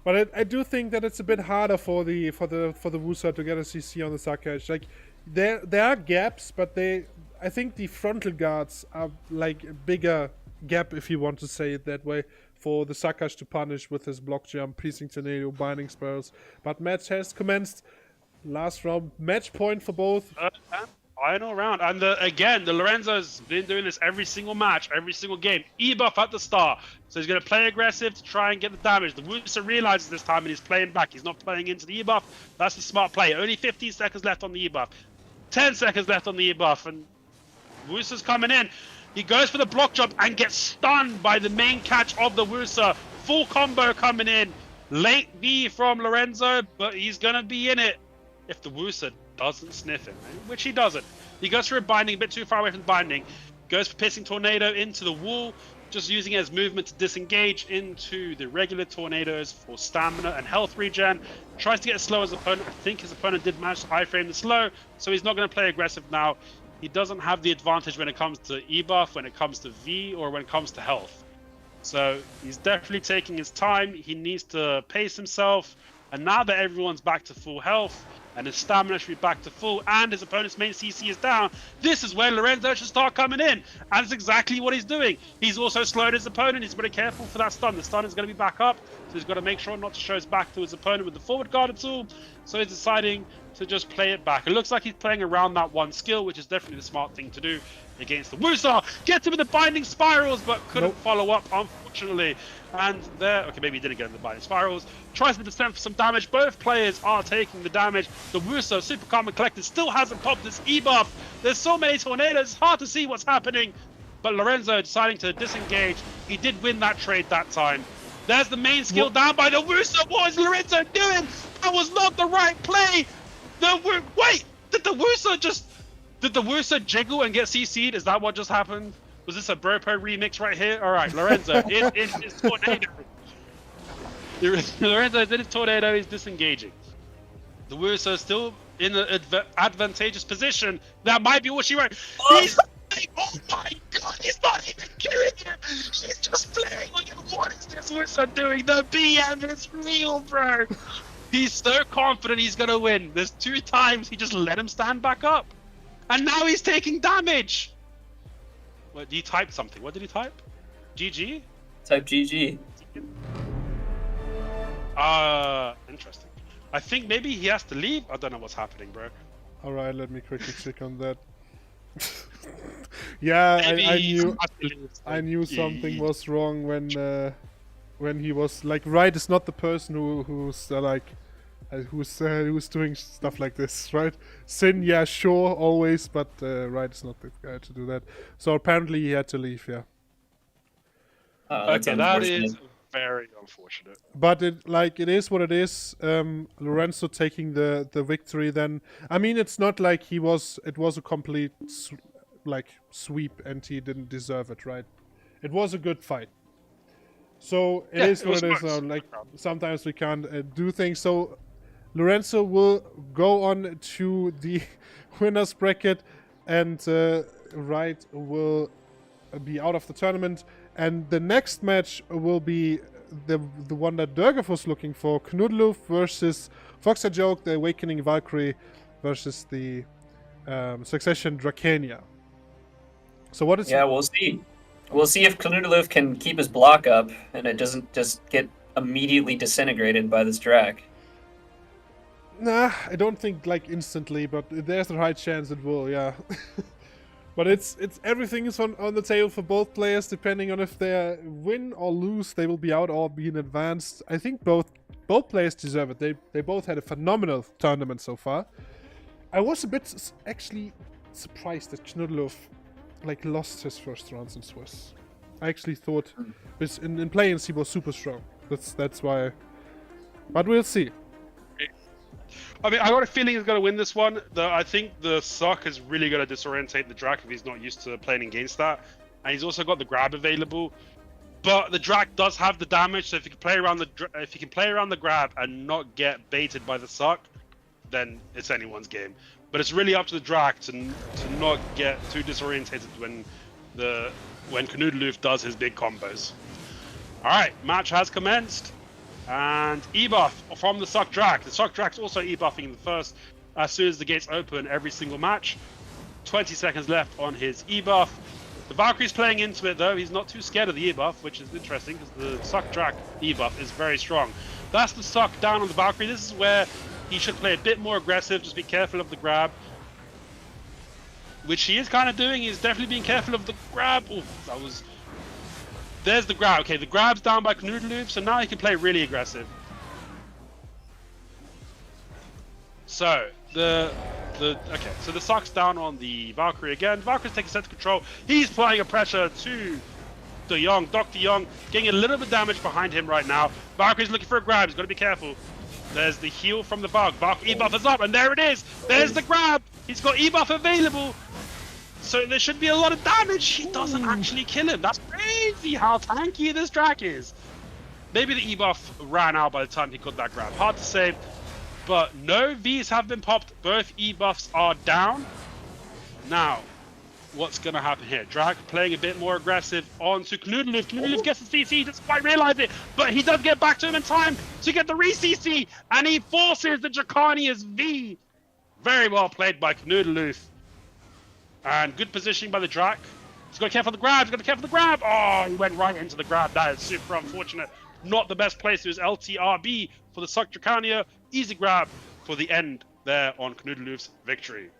But I do think that it's a bit harder for the Wusa to get a CC on the Sakash. Like there are gaps, but I think the frontal guards are like a bigger gap, if you want to say it that way, for the Sakash to punish with his block jump, piercing tornado, binding spells. But match has commenced. Last round, match point for both. Final round, and again, the Lorenzo's been doing this every single match, every single game. E-buff at the start, so he's going to play aggressive to try and get the damage. The Wusa realizes this time and he's playing back. He's not playing into the E-buff. That's the smart play. Only 15 seconds left on the E-buff. 10 seconds left on the E-buff, and Wusa's coming in. He goes for the block jump and gets stunned by the main catch of the Wusa. Full combo coming in. Late V from Lorenzo, but he's going to be in it if the Wusa doesn't sniff him, which he doesn't. He goes for a binding, a bit too far away from the binding. Goes for piercing tornado into the wall, just using it as movement to disengage into the regular tornadoes for stamina and health regen. Tries to get as slow as opponent. I think his opponent did manage to iframe the slow, so he's not going to play aggressive now. he doesn't have the advantage when it comes to E-buff, when it comes to V, or when it comes to health. So he's definitely taking his time. He needs to pace himself. And now that everyone's back to full health, and his stamina should be back to full, and his opponent's main CC is down, this is where Lorenzo should start coming in. And that's exactly what he's doing. He's also slowed his opponent. He's very careful for that stun. The stun is going to be back up, so he's got to make sure not to show his back to his opponent with the forward guard at all. So he's deciding to just play it back. It looks like he's playing around that one skill, which is definitely the smart thing to do against the Wusa. Gets him with the binding spirals, but couldn't follow up, unfortunately. And there, okay, maybe he didn't get in the binding spirals. Tries to descend for some damage. Both players are taking the damage. The Wusa, super calm and collected, still hasn't popped this E-buff. There's so many tornadoes, it's hard to see what's happening. But Lorenzo deciding to disengage. He did win that trade that time. There's the main skill down by the Wusa. What is Lorenzo doing? That was not the right play. Wait, did the Wusa jiggle and get CC'd? Is that what just happened? Was this a Bropo remix right here? All right, Lorenzo in his tornado. Lorenzo is in his tornado. He's disengaging. The Wusa is still in an advantageous position. That might be what she wrote. He's oh my god, he's not even killing him. He's just playing. What is this Wusa doing? The BM is real, bro. He's so confident he's gonna win. There's 2 times he just let him stand back up. And now he's taking damage. What, he typed something. What did he type? GG? Type GG. Interesting. I think maybe he has to leave. I don't know what's happening, bro. Alright, let me quickly check on that. Yeah, I knew something was wrong when he was like, right is not the person who's doing stuff like this, right? Sin, yeah, sure, always, but right is not the guy to do that. So apparently he had to leave, yeah. Okay, that is very unfortunate. But it is what it is. Lorenzo taking the victory. Then I mean, it's not like it was a complete sweep and he didn't deserve it, right? It was a good fight. So it is what it is now. Like sometimes we can't do things. So Lorenzo will go on to the winners bracket, and Wright will be out of the tournament. And the next match will be the one that Durgaf was looking for: Knudluf versus Foxa Joke, the Awakening Valkyrie, versus the Succession Dracania. So what is? Yeah, we'll see. We'll see if Knudluf can keep his block up and it doesn't just get immediately disintegrated by this Drac. Nah, I don't think instantly, but there's a high chance it will, yeah. But it's everything is on the table for both players, depending on if they win or lose, they will be out or be in advanced. I think both players deserve it. They both had a phenomenal tournament so far. I was a bit actually surprised that Knudluf lost his first rounds in Swiss. I actually thought in play-ins he was super strong. That's why. But we'll see. I mean, I got a feeling he's going to win this one. I think the suck is really going to disorientate the Drac if he's not used to playing against that. And he's also got the grab available. But the Drac does have the damage, so if he can play around the grab and not get baited by the suck, then it's anyone's game. But it's really up to the Drac to not get too disorientated when Knudluf does his big combos. All right, match has commenced. And E-buff from the Suck Drac. The Suck Drac's also E-buffing the first as soon as the gates open every single match. 20 seconds left on his E-buff. The Valkyrie's playing into it though. He's not too scared of the E-buff, which is interesting because the Suck Drac E-buff is very strong. That's the Suck down on the Valkyrie. This is where he should play a bit more aggressive. Just be careful of the grab. Which he is kind of doing. He's definitely being careful of the grab. Oh, that was... There's the grab. Okay, the grab's down by Knudluf, so now he can play really aggressive. So the Suck's down on the Valkyrie again. Valkyrie's taking center control. He's applying a pressure to De Jong. Dr. Young getting a little bit of damage behind him right now. Valkyrie's looking for a grab. He's got to be careful. There's the heal from the Valk. Valk E-buff is up, and there it is. There's the grab. He's got E-buff available. So there should be a lot of damage. He doesn't actually kill him. That's crazy how tanky this Drac is. Maybe the E-buff ran out by the time he got that grab. Hard to say. But no Vs have been popped. Both E-buffs are down. Now, what's going to happen here. Drag playing a bit more aggressive onto Knoodaloo. Knoodaloo gets the CC, he doesn't quite realize it, but he does get back to him in time to get the re-CC, and he forces the Draconia's V. Very well played by Knoodaloo. And good positioning by the Drac. He's got to be careful of the grab, he's got to be careful of the grab. Oh, he went right into the grab. That is super unfortunate. Not the best place to his LTRB for the Suck Dracania. Easy grab for the end there on Knoodaloo's victory.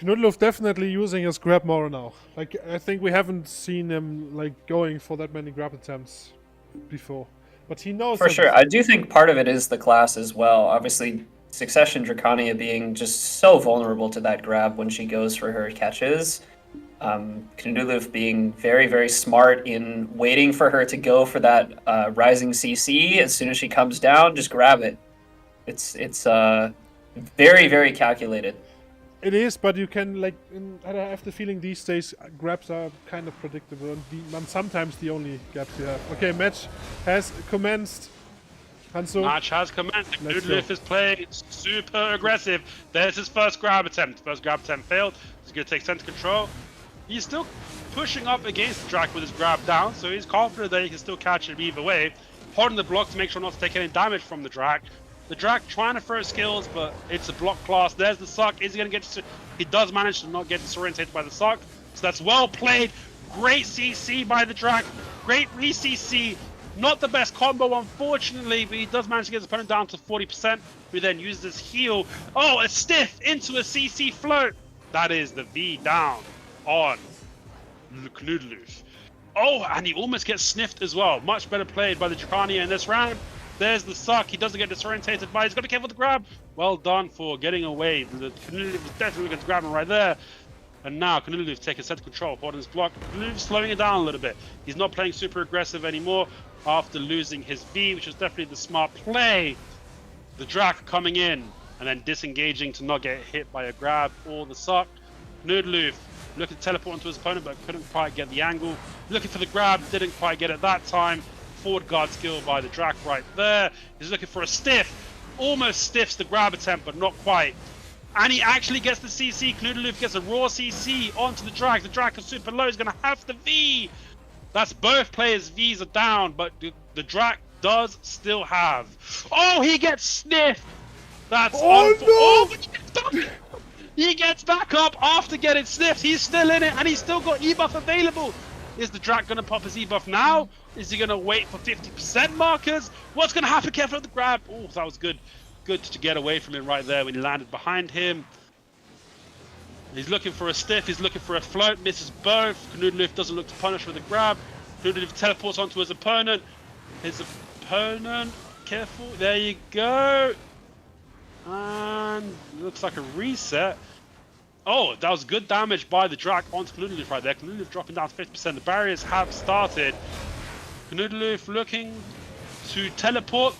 Knoodaloo definitely using his grab more now. Like, I think we haven't seen him like going for that many grab attempts before. But he knows. For sure. I do think part of it is the class as well. Obviously, Succession Dracania being just so vulnerable to that grab when she goes for her catches. Knoodaloo being very, very smart in waiting for her to go for that rising CC. As soon as she comes down, just grab it. It's very, very calculated. It is, but you can, like, I have the feeling these days grabs are kind of predictable and sometimes the only grabs you have. Okay, match has commenced. Hanso. Match has commenced. Knoodaloo is playing super aggressive. There's his first grab attempt. First grab attempt failed. He's going to take center control. He's still pushing up against the Drac with his grab down, so he's confident that he can still catch him either way. Holding the block to make sure not to take any damage from the Drac. The Drac trying to throw skills, but it's a block class. There's the suck. Is he going to get... He does manage to not get disorientated by the suck. So that's well played. Great CC by the Drac. Great re-CC. Not the best combo, unfortunately, but he does manage to get his opponent down to 40%, who then uses his heal. Oh, a stiff into a CC float. That is the V down on Knoodaloo. Oh, and he almost gets sniffed as well. Much better played by the Dracania in this round. There's the suck. He doesn't get disorientated, but he's got to be careful with the grab. Well done for getting away. The Knoodaloo was definitely going to grab him right there. And now Knoodaloo taking center control, holding his block. Knoodaloo slowing it down a little bit. He's not playing super aggressive anymore after losing his V, which was definitely the smart play. The Drac coming in and then disengaging to not get hit by a grab or the suck. Knoodaloo looking to teleport into his opponent, but couldn't quite get the angle. Looking for the grab, didn't quite get it that time. Forward guard skill by the Drac right there. He's looking for a stiff. Almost stiffs the grab attempt, but not quite. And he actually gets the CC. Knoodaloo gets a raw CC onto the Drac. The Drac is super low. He's going to have the V. That's both players' Vs are down, but the Drac does still have. Oh, he gets sniffed. That's he gets back up after getting sniffed. He's still in it, and he's still got E-buff available. Is the Drac going to pop his E-buff now? Is he going to wait for 50% markers? What's going to happen? Careful of the grab. Oh, that was good. Good to get away from him right there when he landed behind him. He's looking for a stiff. He's looking for a float. Misses both. Knoodaloo doesn't look to punish with a grab. Knoodaloo teleports onto his opponent. His opponent. Careful. There you go. And looks like a reset. Oh, that was good damage by the Drac onto Knoodaloo right there. Knoodaloo dropping down to 50%. The barriers have started. Knoodaloo looking to teleport.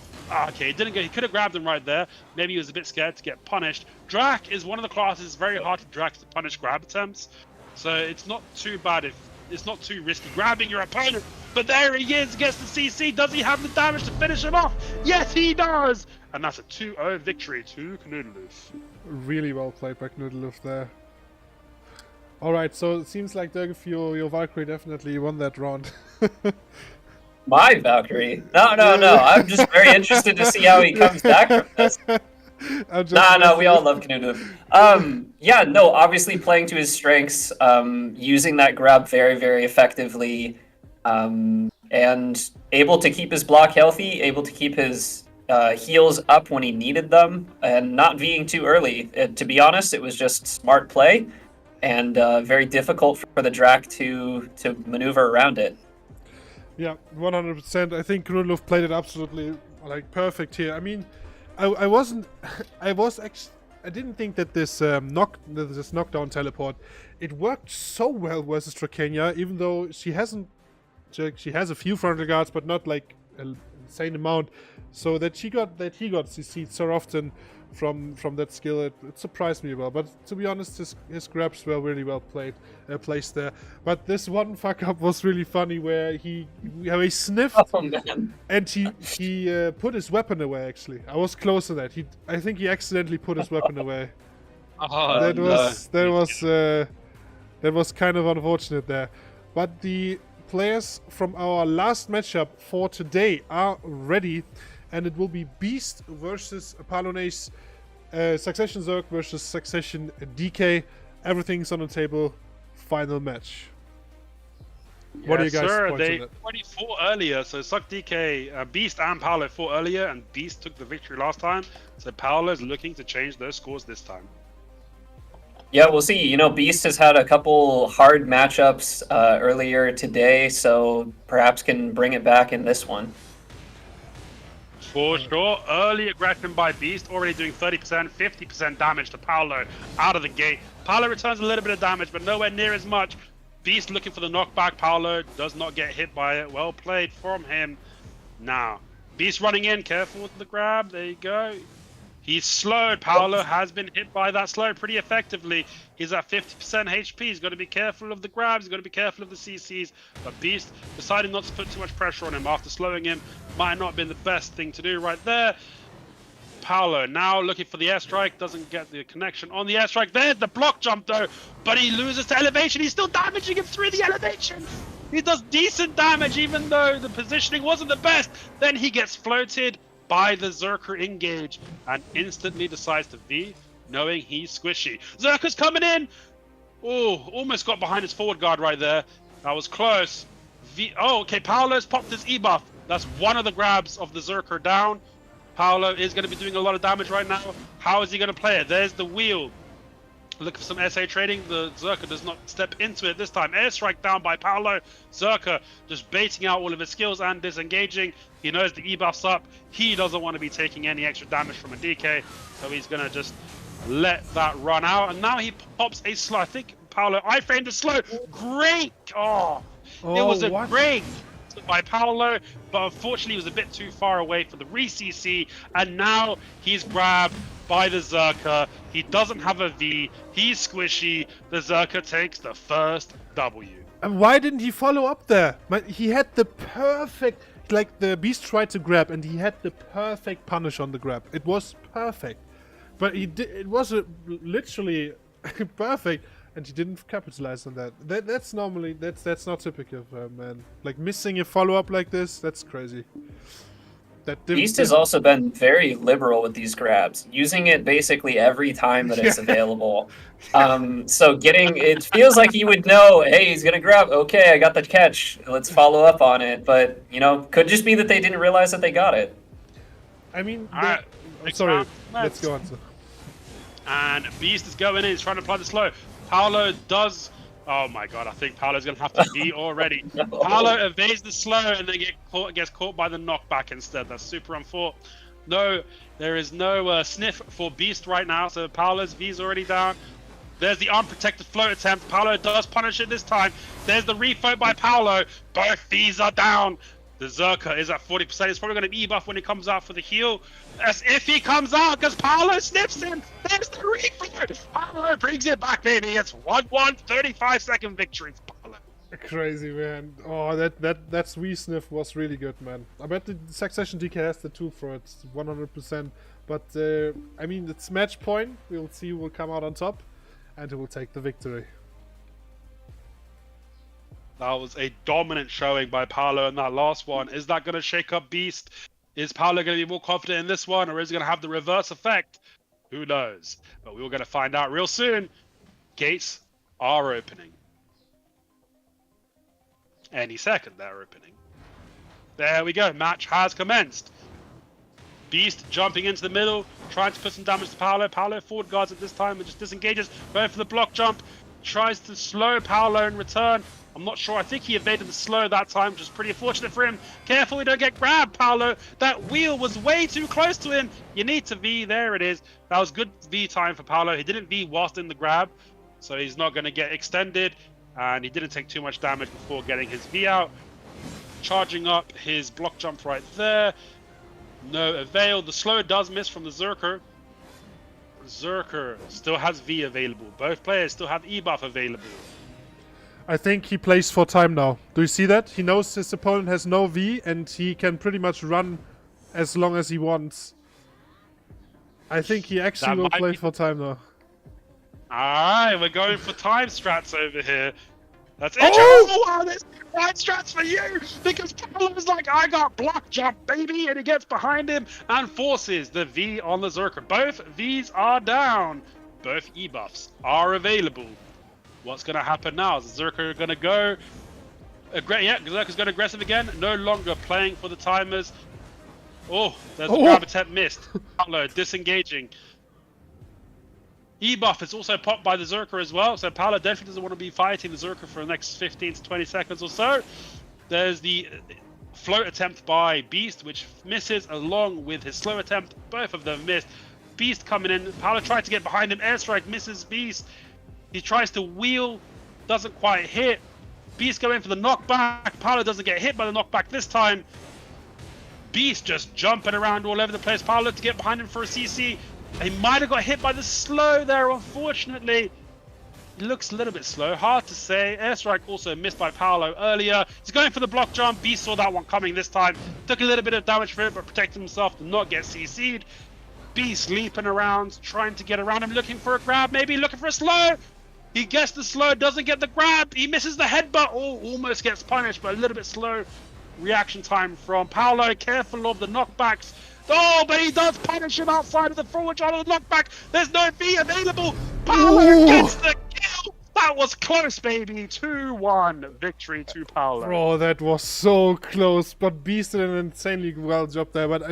Okay, he didn't get. He could have grabbed him right there. Maybe he was a bit scared to get punished. Drac is one of the classes. It's very hard for Drac to punish grab attempts, so it's not too bad if it's not too risky grabbing your opponent. But there he is, gets the CC. Does he have the damage to finish him off? Yes, he does. And that's a 2-0 victory to Knoodaloo. Really well played by Knoodaloo there. Alright, so it seems like Dirk, your Valkyrie definitely won that round. My Valkyrie? No. I'm just very interested to see how he comes back from this. No, we all love Knoodaloo. Yeah, no, obviously playing to his strengths, using that grab very, very effectively, and able to keep his block healthy, able to keep his heals up when he needed them, and not being too early. To be honest, it was just smart play, and very difficult for the Drac to maneuver around it. Yeah, 100%. I think Knoodaloo played it absolutely like perfect here. I mean, I didn't think that this knockdown teleport, it worked so well versus Dracania, even though she has a few frontal guards, but not like an insane amount. So that he got CC'd so often from that skill, it surprised me well. But to be honest, his grabs were really well placed there. But this one fuck up was really funny, where he sniffed and he put his weapon away. Actually, I was close to that. I think he accidentally put his weapon away. Oh, that was That was kind of unfortunate there. But the players from our last matchup for today are ready. And it will be Beast versus Palones, Succession Zerg versus Succession DK. Everything's on the table. Final match. What do you guys sir, point they on that? already fought earlier, so Suck DK, Beast and Paolo fought earlier, and Beast took the victory last time. So Paolo is looking to change those scores this time. Yeah, we'll see. You know, Beast has had a couple hard matchups earlier today, so perhaps can bring it back in this one. For sure, early aggression by Beast, already doing 30%, 50% damage to Paolo out of the gate. Paolo returns a little bit of damage, but nowhere near as much. Beast looking for the knockback. Paolo does not get hit by it. Well played from him. Now, Beast running in. Careful with the grab. There you go. He's slowed. Paolo has been hit by that slow pretty effectively. He's at 50% HP. He's got to be careful of the grabs. He's got to be careful of the CCs. But Beast decided not to put too much pressure on him after slowing him. Might not have been the best thing to do right there. Paolo now looking for the airstrike, doesn't get the connection on the airstrike. There's the block jump though, but he loses to elevation. He's still damaging him through the elevation. He does decent damage even though the positioning wasn't the best. Then he gets floated by the Zerker engage and instantly decides to V, knowing he's squishy. Zerker's coming in. Oh, almost got behind his forward guard right there. That was close. Oh, okay, Paolo's popped his E-buff. That's one of the grabs of the Zerker down. Paolo is going to be doing a lot of damage right now. How is he going to play it? There's the wheel. Look for some SA trading. The Zerker does not step into it this time. Airstrike down by Paolo. Zerker just baiting out all of his skills and disengaging. He knows the E-buff's up. He doesn't want to be taking any extra damage from a DK. So he's going to just let that run out. And now he pops a slow. I think Paolo I-framed a slow. Great! Oh, it was a great by Paolo, but unfortunately he was a bit too far away for the re-CC, and now he's grabbed by the Zerker. He doesn't have a V, he's squishy. The Zerker takes the first W. And why didn't he follow up there? He had the perfect, like the Beast tried to grab and he had the perfect punish on the grab. It was perfect, but it was literally perfect. And he didn't capitalize on that. That's normally that's not typical of him, man. Like missing a follow up like this, that's crazy. Beast has also been very liberal with these grabs, using it basically every time that it's available. So it feels like he would know, hey, he's gonna grab. Okay, I got the catch. Let's follow up on it. But you know, could just be that they didn't realize that they got it. I mean, I'm sorry. Let's go on. And Beast is going in. He's trying to apply the slow. Paolo does. Oh my god, I think Paolo's going to have to V already. No. Paolo evades the slow and then gets caught by the knockback instead. That's super unfortunate. No, there is no sniff for Beast right now, so Paolo's V's already down. There's the unprotected float attempt. Paolo does punish it this time. There's the refloat by Paolo. Both V's are down. The Zerker is at 40%. He's probably going to E-buff when he comes out for the heal. As if he comes out, because Paolo sniffs him. There's the refloat. Paolo brings it back, baby. It's 1-1, 35-second victory for Paolo. Crazy, man. Oh, that Sweet sniff was really good, man. I bet the Succession DK has the tool for it, 100%. But, I mean, it's match point. We'll see who will come out on top, and who will take the victory. That was a dominant showing by Paolo in that last one. Is that going to shake up Beast? Is Paolo going to be more confident in this one, or is he going to have the reverse effect? Who knows? But we're going to find out real soon. Gates are opening. Any second they're opening. There we go. Match has commenced. Beast jumping into the middle, trying to put some damage to Paolo. Paolo forward guards at this time and just disengages. Going for the block jump. Tries to slow Paolo in return. I'm not sure. I think he evaded the slow that time, which is pretty fortunate for him. Careful we don't get grabbed, Paolo. That wheel was way too close to him. You need to V. There it is. That was good V time for Paolo. He didn't V whilst in the grab, so he's not going to get extended. And he didn't take too much damage before getting his V out. Charging up his block jump right there. No avail. The slow does miss from the Zerker. Zerker still has V available. Both players still have E-buff available. I think he plays for time now. Do you see that? He knows his opponent has no V and he can pretty much run as long as he wants. I think he actually will play for time now. Alright, we're going for time strats over here. That's it. Oh! Wow, there's time strats for you! Because Palu's like, I got block jump, baby! And he gets behind him and forces the V on the Zerker. Both Vs are down. Both E-buffs are available. What's going to happen now? Is the Zerker going to go? Yeah, Zerker's going aggressive again. No longer playing for the timers. Oh, there's a grab attempt missed. Palu disengaging. E-buff is also popped by the Zerker as well, so Palu definitely doesn't want to be fighting the Zerker for the next 15 to 20 seconds or so. There's the float attempt by Beast, which misses along with his slow attempt. Both of them missed. Beast coming in. Palu tries to get behind him. Airstrike misses Beast. He tries to wheel, doesn't quite hit. Beast going for the knockback. Palu doesn't get hit by the knockback this time. Beast just jumping around all over the place. Palu to get behind him for a CC. He might have got hit by the slow there, unfortunately. He looks a little bit slow, hard to say. Airstrike also missed by Palu earlier. He's going for the block jump. Beast saw that one coming this time. Took a little bit of damage for it, but protected himself to not get CC'd. Beast leaping around, trying to get around him, looking for a grab, maybe looking for a slow. He gets the slow, doesn't get the grab. He misses the headbutt. Oh, almost gets punished, but a little bit slow reaction time from Palu. Careful of the knockbacks. Oh, but he does punish him outside of the forward shot of the knockback. There's no V available. Palu gets the kill. That was close, baby. 2-1 victory to Palu. Bro, that was so close. But Beast did an insanely well job there. But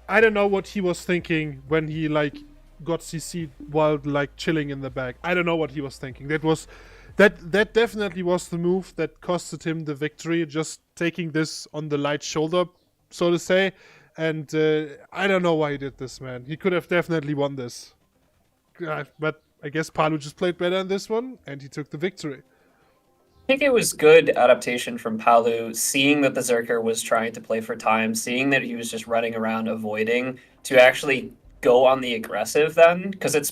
I don't know what he was thinking when he like got CC'd while like chilling in the back. I don't know what he was thinking. That definitely was the move that costed him the victory. Just taking this on the light shoulder, so to say. And I don't know why he did this, man. He could have definitely won this. But I guess Palu just played better in this one, and he took the victory. I think it was good adaptation from Palu, seeing that the Zerker was trying to play for time, seeing that he was just running around avoiding, to actually go on the aggressive then. Because it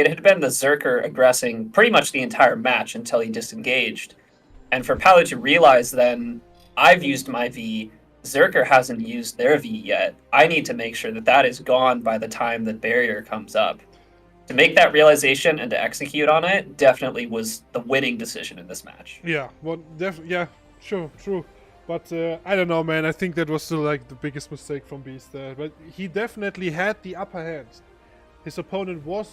had been the Zerker aggressing pretty much the entire match until he disengaged. And for Palu to realize then, I've used my V, Zerker hasn't used their V yet. I need to make sure that that is gone by the time that barrier comes up. To make that realization and to execute on it definitely was the winning decision in this match. Yeah, well, yeah, sure, true. But I don't know, man. I think that was still like the biggest mistake from Beast there. But he definitely had the upper hand. His opponent was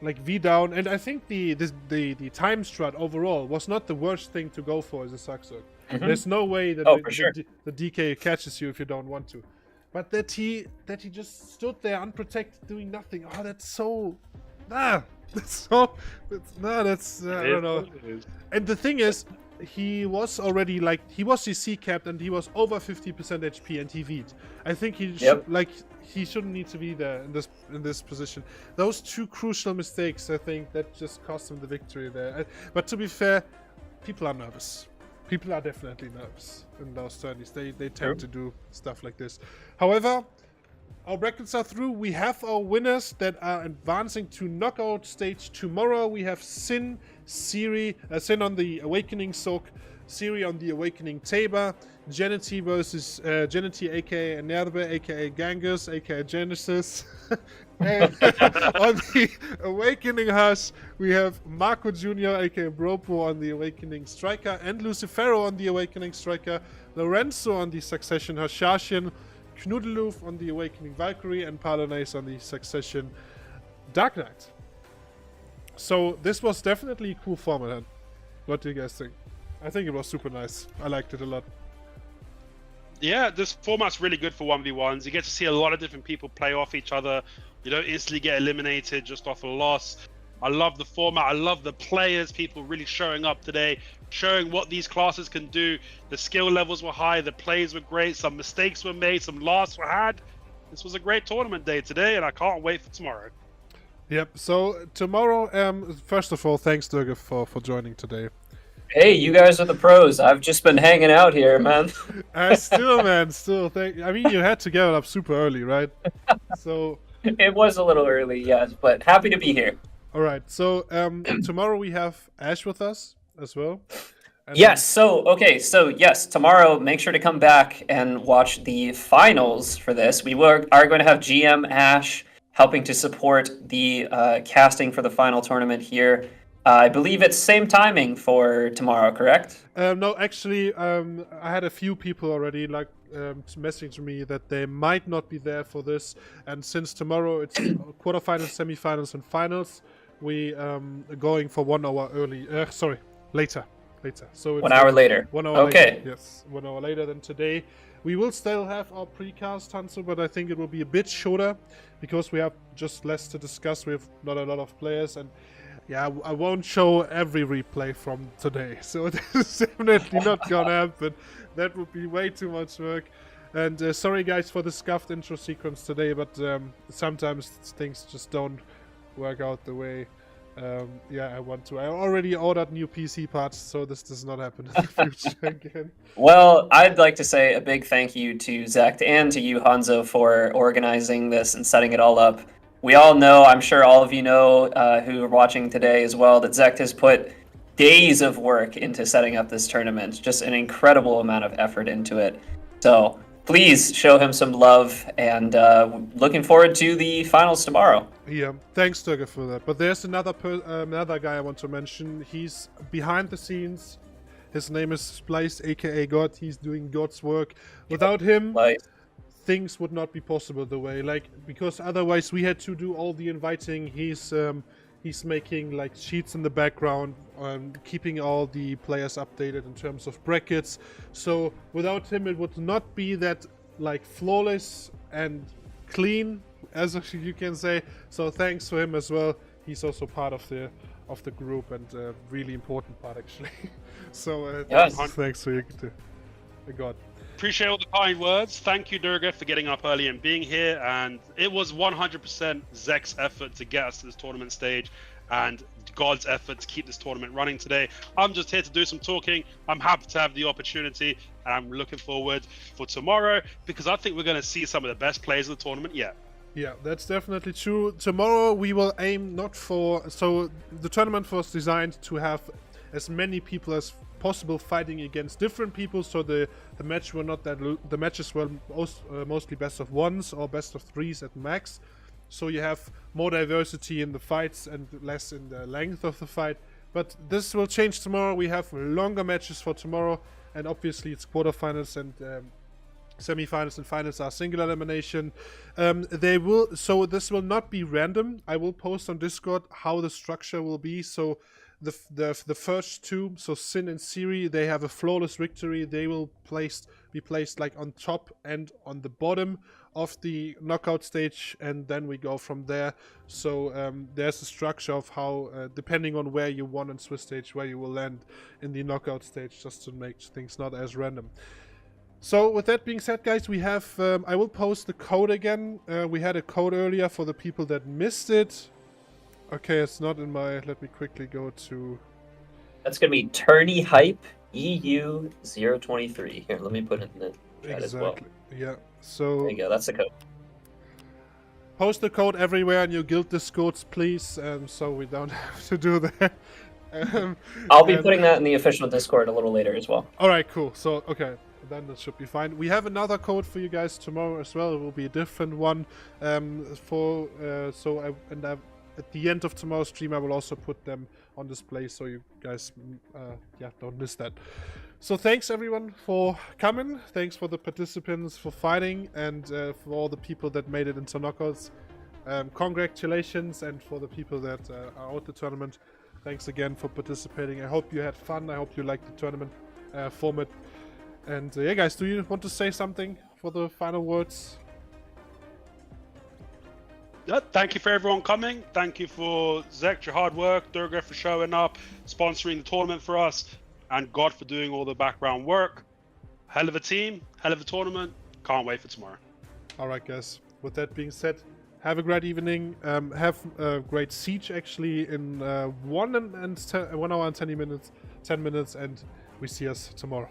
like V down, and I think the time strat overall was not the worst thing to go for as a Saxon. Mm-hmm. There's no way that the DK catches you if you don't want to. But that he just stood there unprotected doing nothing. Oh, that's so... I don't know. And the thing is, he was already he was CC capped and he was over 50% HP and he V'd. I think he he shouldn't need to be there in this position. Those two crucial mistakes, I think, that just cost him the victory there. But to be fair, people are nervous. People are definitely nervous in those tourneys. They tend to do stuff like this. However, our brackets are through. We have our winners that are advancing to knockout stage tomorrow. We have Sin on the Awakening Soak, Siri on the Awakening Tabor, Jity versus Jity aka Nerve aka Gangus aka Genesis. And on the Awakening Hush, we have Marco Jun aka Bropo on the Awakening Striker, and Lucifero on the Awakening Striker, Lorenzo on the Succession Hashashin, Kloof on the Awakening Valkyrie, and Palones on the Succession Dark Knight. So this was definitely a cool format. What do you guys think? I think it was super nice. I liked it a lot. Yeah, this format's really good for 1v1s. You get to see a lot of different people play off each other. You don't instantly get eliminated just off a loss. I love the format. I love the players. People really showing up today, showing what these classes can do. The skill levels were high. The plays were great. Some mistakes were made. Some laughs were had. This was a great tournament day today, and I can't wait for tomorrow. Yep. So tomorrow, first of all, thanks, Durga, for joining today. Hey, you guys are the pros. I've just been hanging out here, man. Still, man, I mean, you had to get up super early, right? So it was a little early, yes, but happy to be here. All right. So tomorrow we have Ash with us as well. And yes. So yes, tomorrow make sure to come back and watch the finals for this. We are going to have GM Ash helping to support the casting for the final tournament here. I believe it's same timing for tomorrow, correct? No, actually, I had a few people already messaging me that they might not be there for this, and since tomorrow it's quarterfinals, semifinals, and finals, we are going for 1 hour early. Later. So it's 1 hour later. 1 hour Okay. later. Yes, 1 hour later than today. We will still have our precast, Hanzo, but I think it will be a bit shorter because we have just less to discuss. We have not a lot of players, and yeah, I won't show every replay from today, so it's definitely not gonna happen. That would be way too much work. And sorry guys for the scuffed intro sequence today, but sometimes things just don't work out the way I want to. I already ordered new PC parts, so this does not happen in the future again. Well, I'd like to say a big thank you to Zach and to you, Hanzo, for organizing this and setting it all up. We all know, I'm sure all of you know who are watching today as well, that Zach has put days of work into setting up this tournament. Just an incredible amount of effort into it. So please show him some love, and looking forward to the finals tomorrow. Yeah, thanks, Turger, for that. But there's another guy I want to mention. He's behind the scenes. His name is Splice, aka God. He's doing God's work. Without him, things would not be possible the way, because otherwise we had to do all the inviting. He's making sheets in the background, keeping all the players updated in terms of brackets. So without him, it would not be that flawless and clean, as you can say. So thanks to him as well. He's also part of the group, and a really important part actually. So thanks to you, God. Appreciate all the kind words. Thank you, Durga, for getting up early and being here. And it was 100% Zek's effort to get us to this tournament stage, and God's effort to keep this tournament running today. I'm just here to do some talking. I'm happy to have the opportunity, and I'm looking forward for tomorrow, because I think we're going to see some of the best players of the tournament yet. Yeah, that's definitely true. Tomorrow we will aim so the tournament was designed to have as many people as possible fighting against different people, so the match were not that the matches were mostly best of ones or best of threes at max, so you have more diversity in the fights and less in the length of the fight. But this will change tomorrow. We have longer matches for tomorrow, and obviously it's quarterfinals and semi-finals and finals are single elimination. So this will not be random. I will post on Discord how the structure will be. So the first two, so Sin and Siri, they have a flawless victory. They will be placed on top and on the bottom of the knockout stage, and then we go from there. So there's a structure of how, depending on where you won in Swiss stage, where you will land in the knockout stage, just to make things not as random. So with that being said, guys, we have I will post the code again. We had a code earlier for the people that missed it. Okay, it's not in my... Let me quickly go to... That's going to be Tourney Hype EU023. Here, let me put it in the chat as well. Yeah, so... There you go, that's the code. Post the code everywhere in your guild discords, please, so we don't have to do that. I'll be putting that in the official Discord a little later as well. Alright, cool. So, okay. Then that should be fine. We have another code for you guys tomorrow as well. It will be a different one. At the end of tomorrow's stream, I will also put them on display, so you guys, don't miss that. So thanks everyone for coming. Thanks for the participants for fighting, and for all the people that made it into knockouts. Congratulations, and for the people that are out the tournament, thanks again for participating. I hope you had fun. I hope you liked the tournament format. And yeah, guys, do you want to say something for the final words? Yeah, thank you for everyone coming. Thank you for Zek, your hard work, Durga for showing up, sponsoring the tournament for us, and God for doing all the background work. Hell of a team, hell of a tournament. Can't wait for tomorrow. All right, guys. With that being said, have a great evening. Have a great siege actually in 1 hour and 10 minutes, and we see us tomorrow.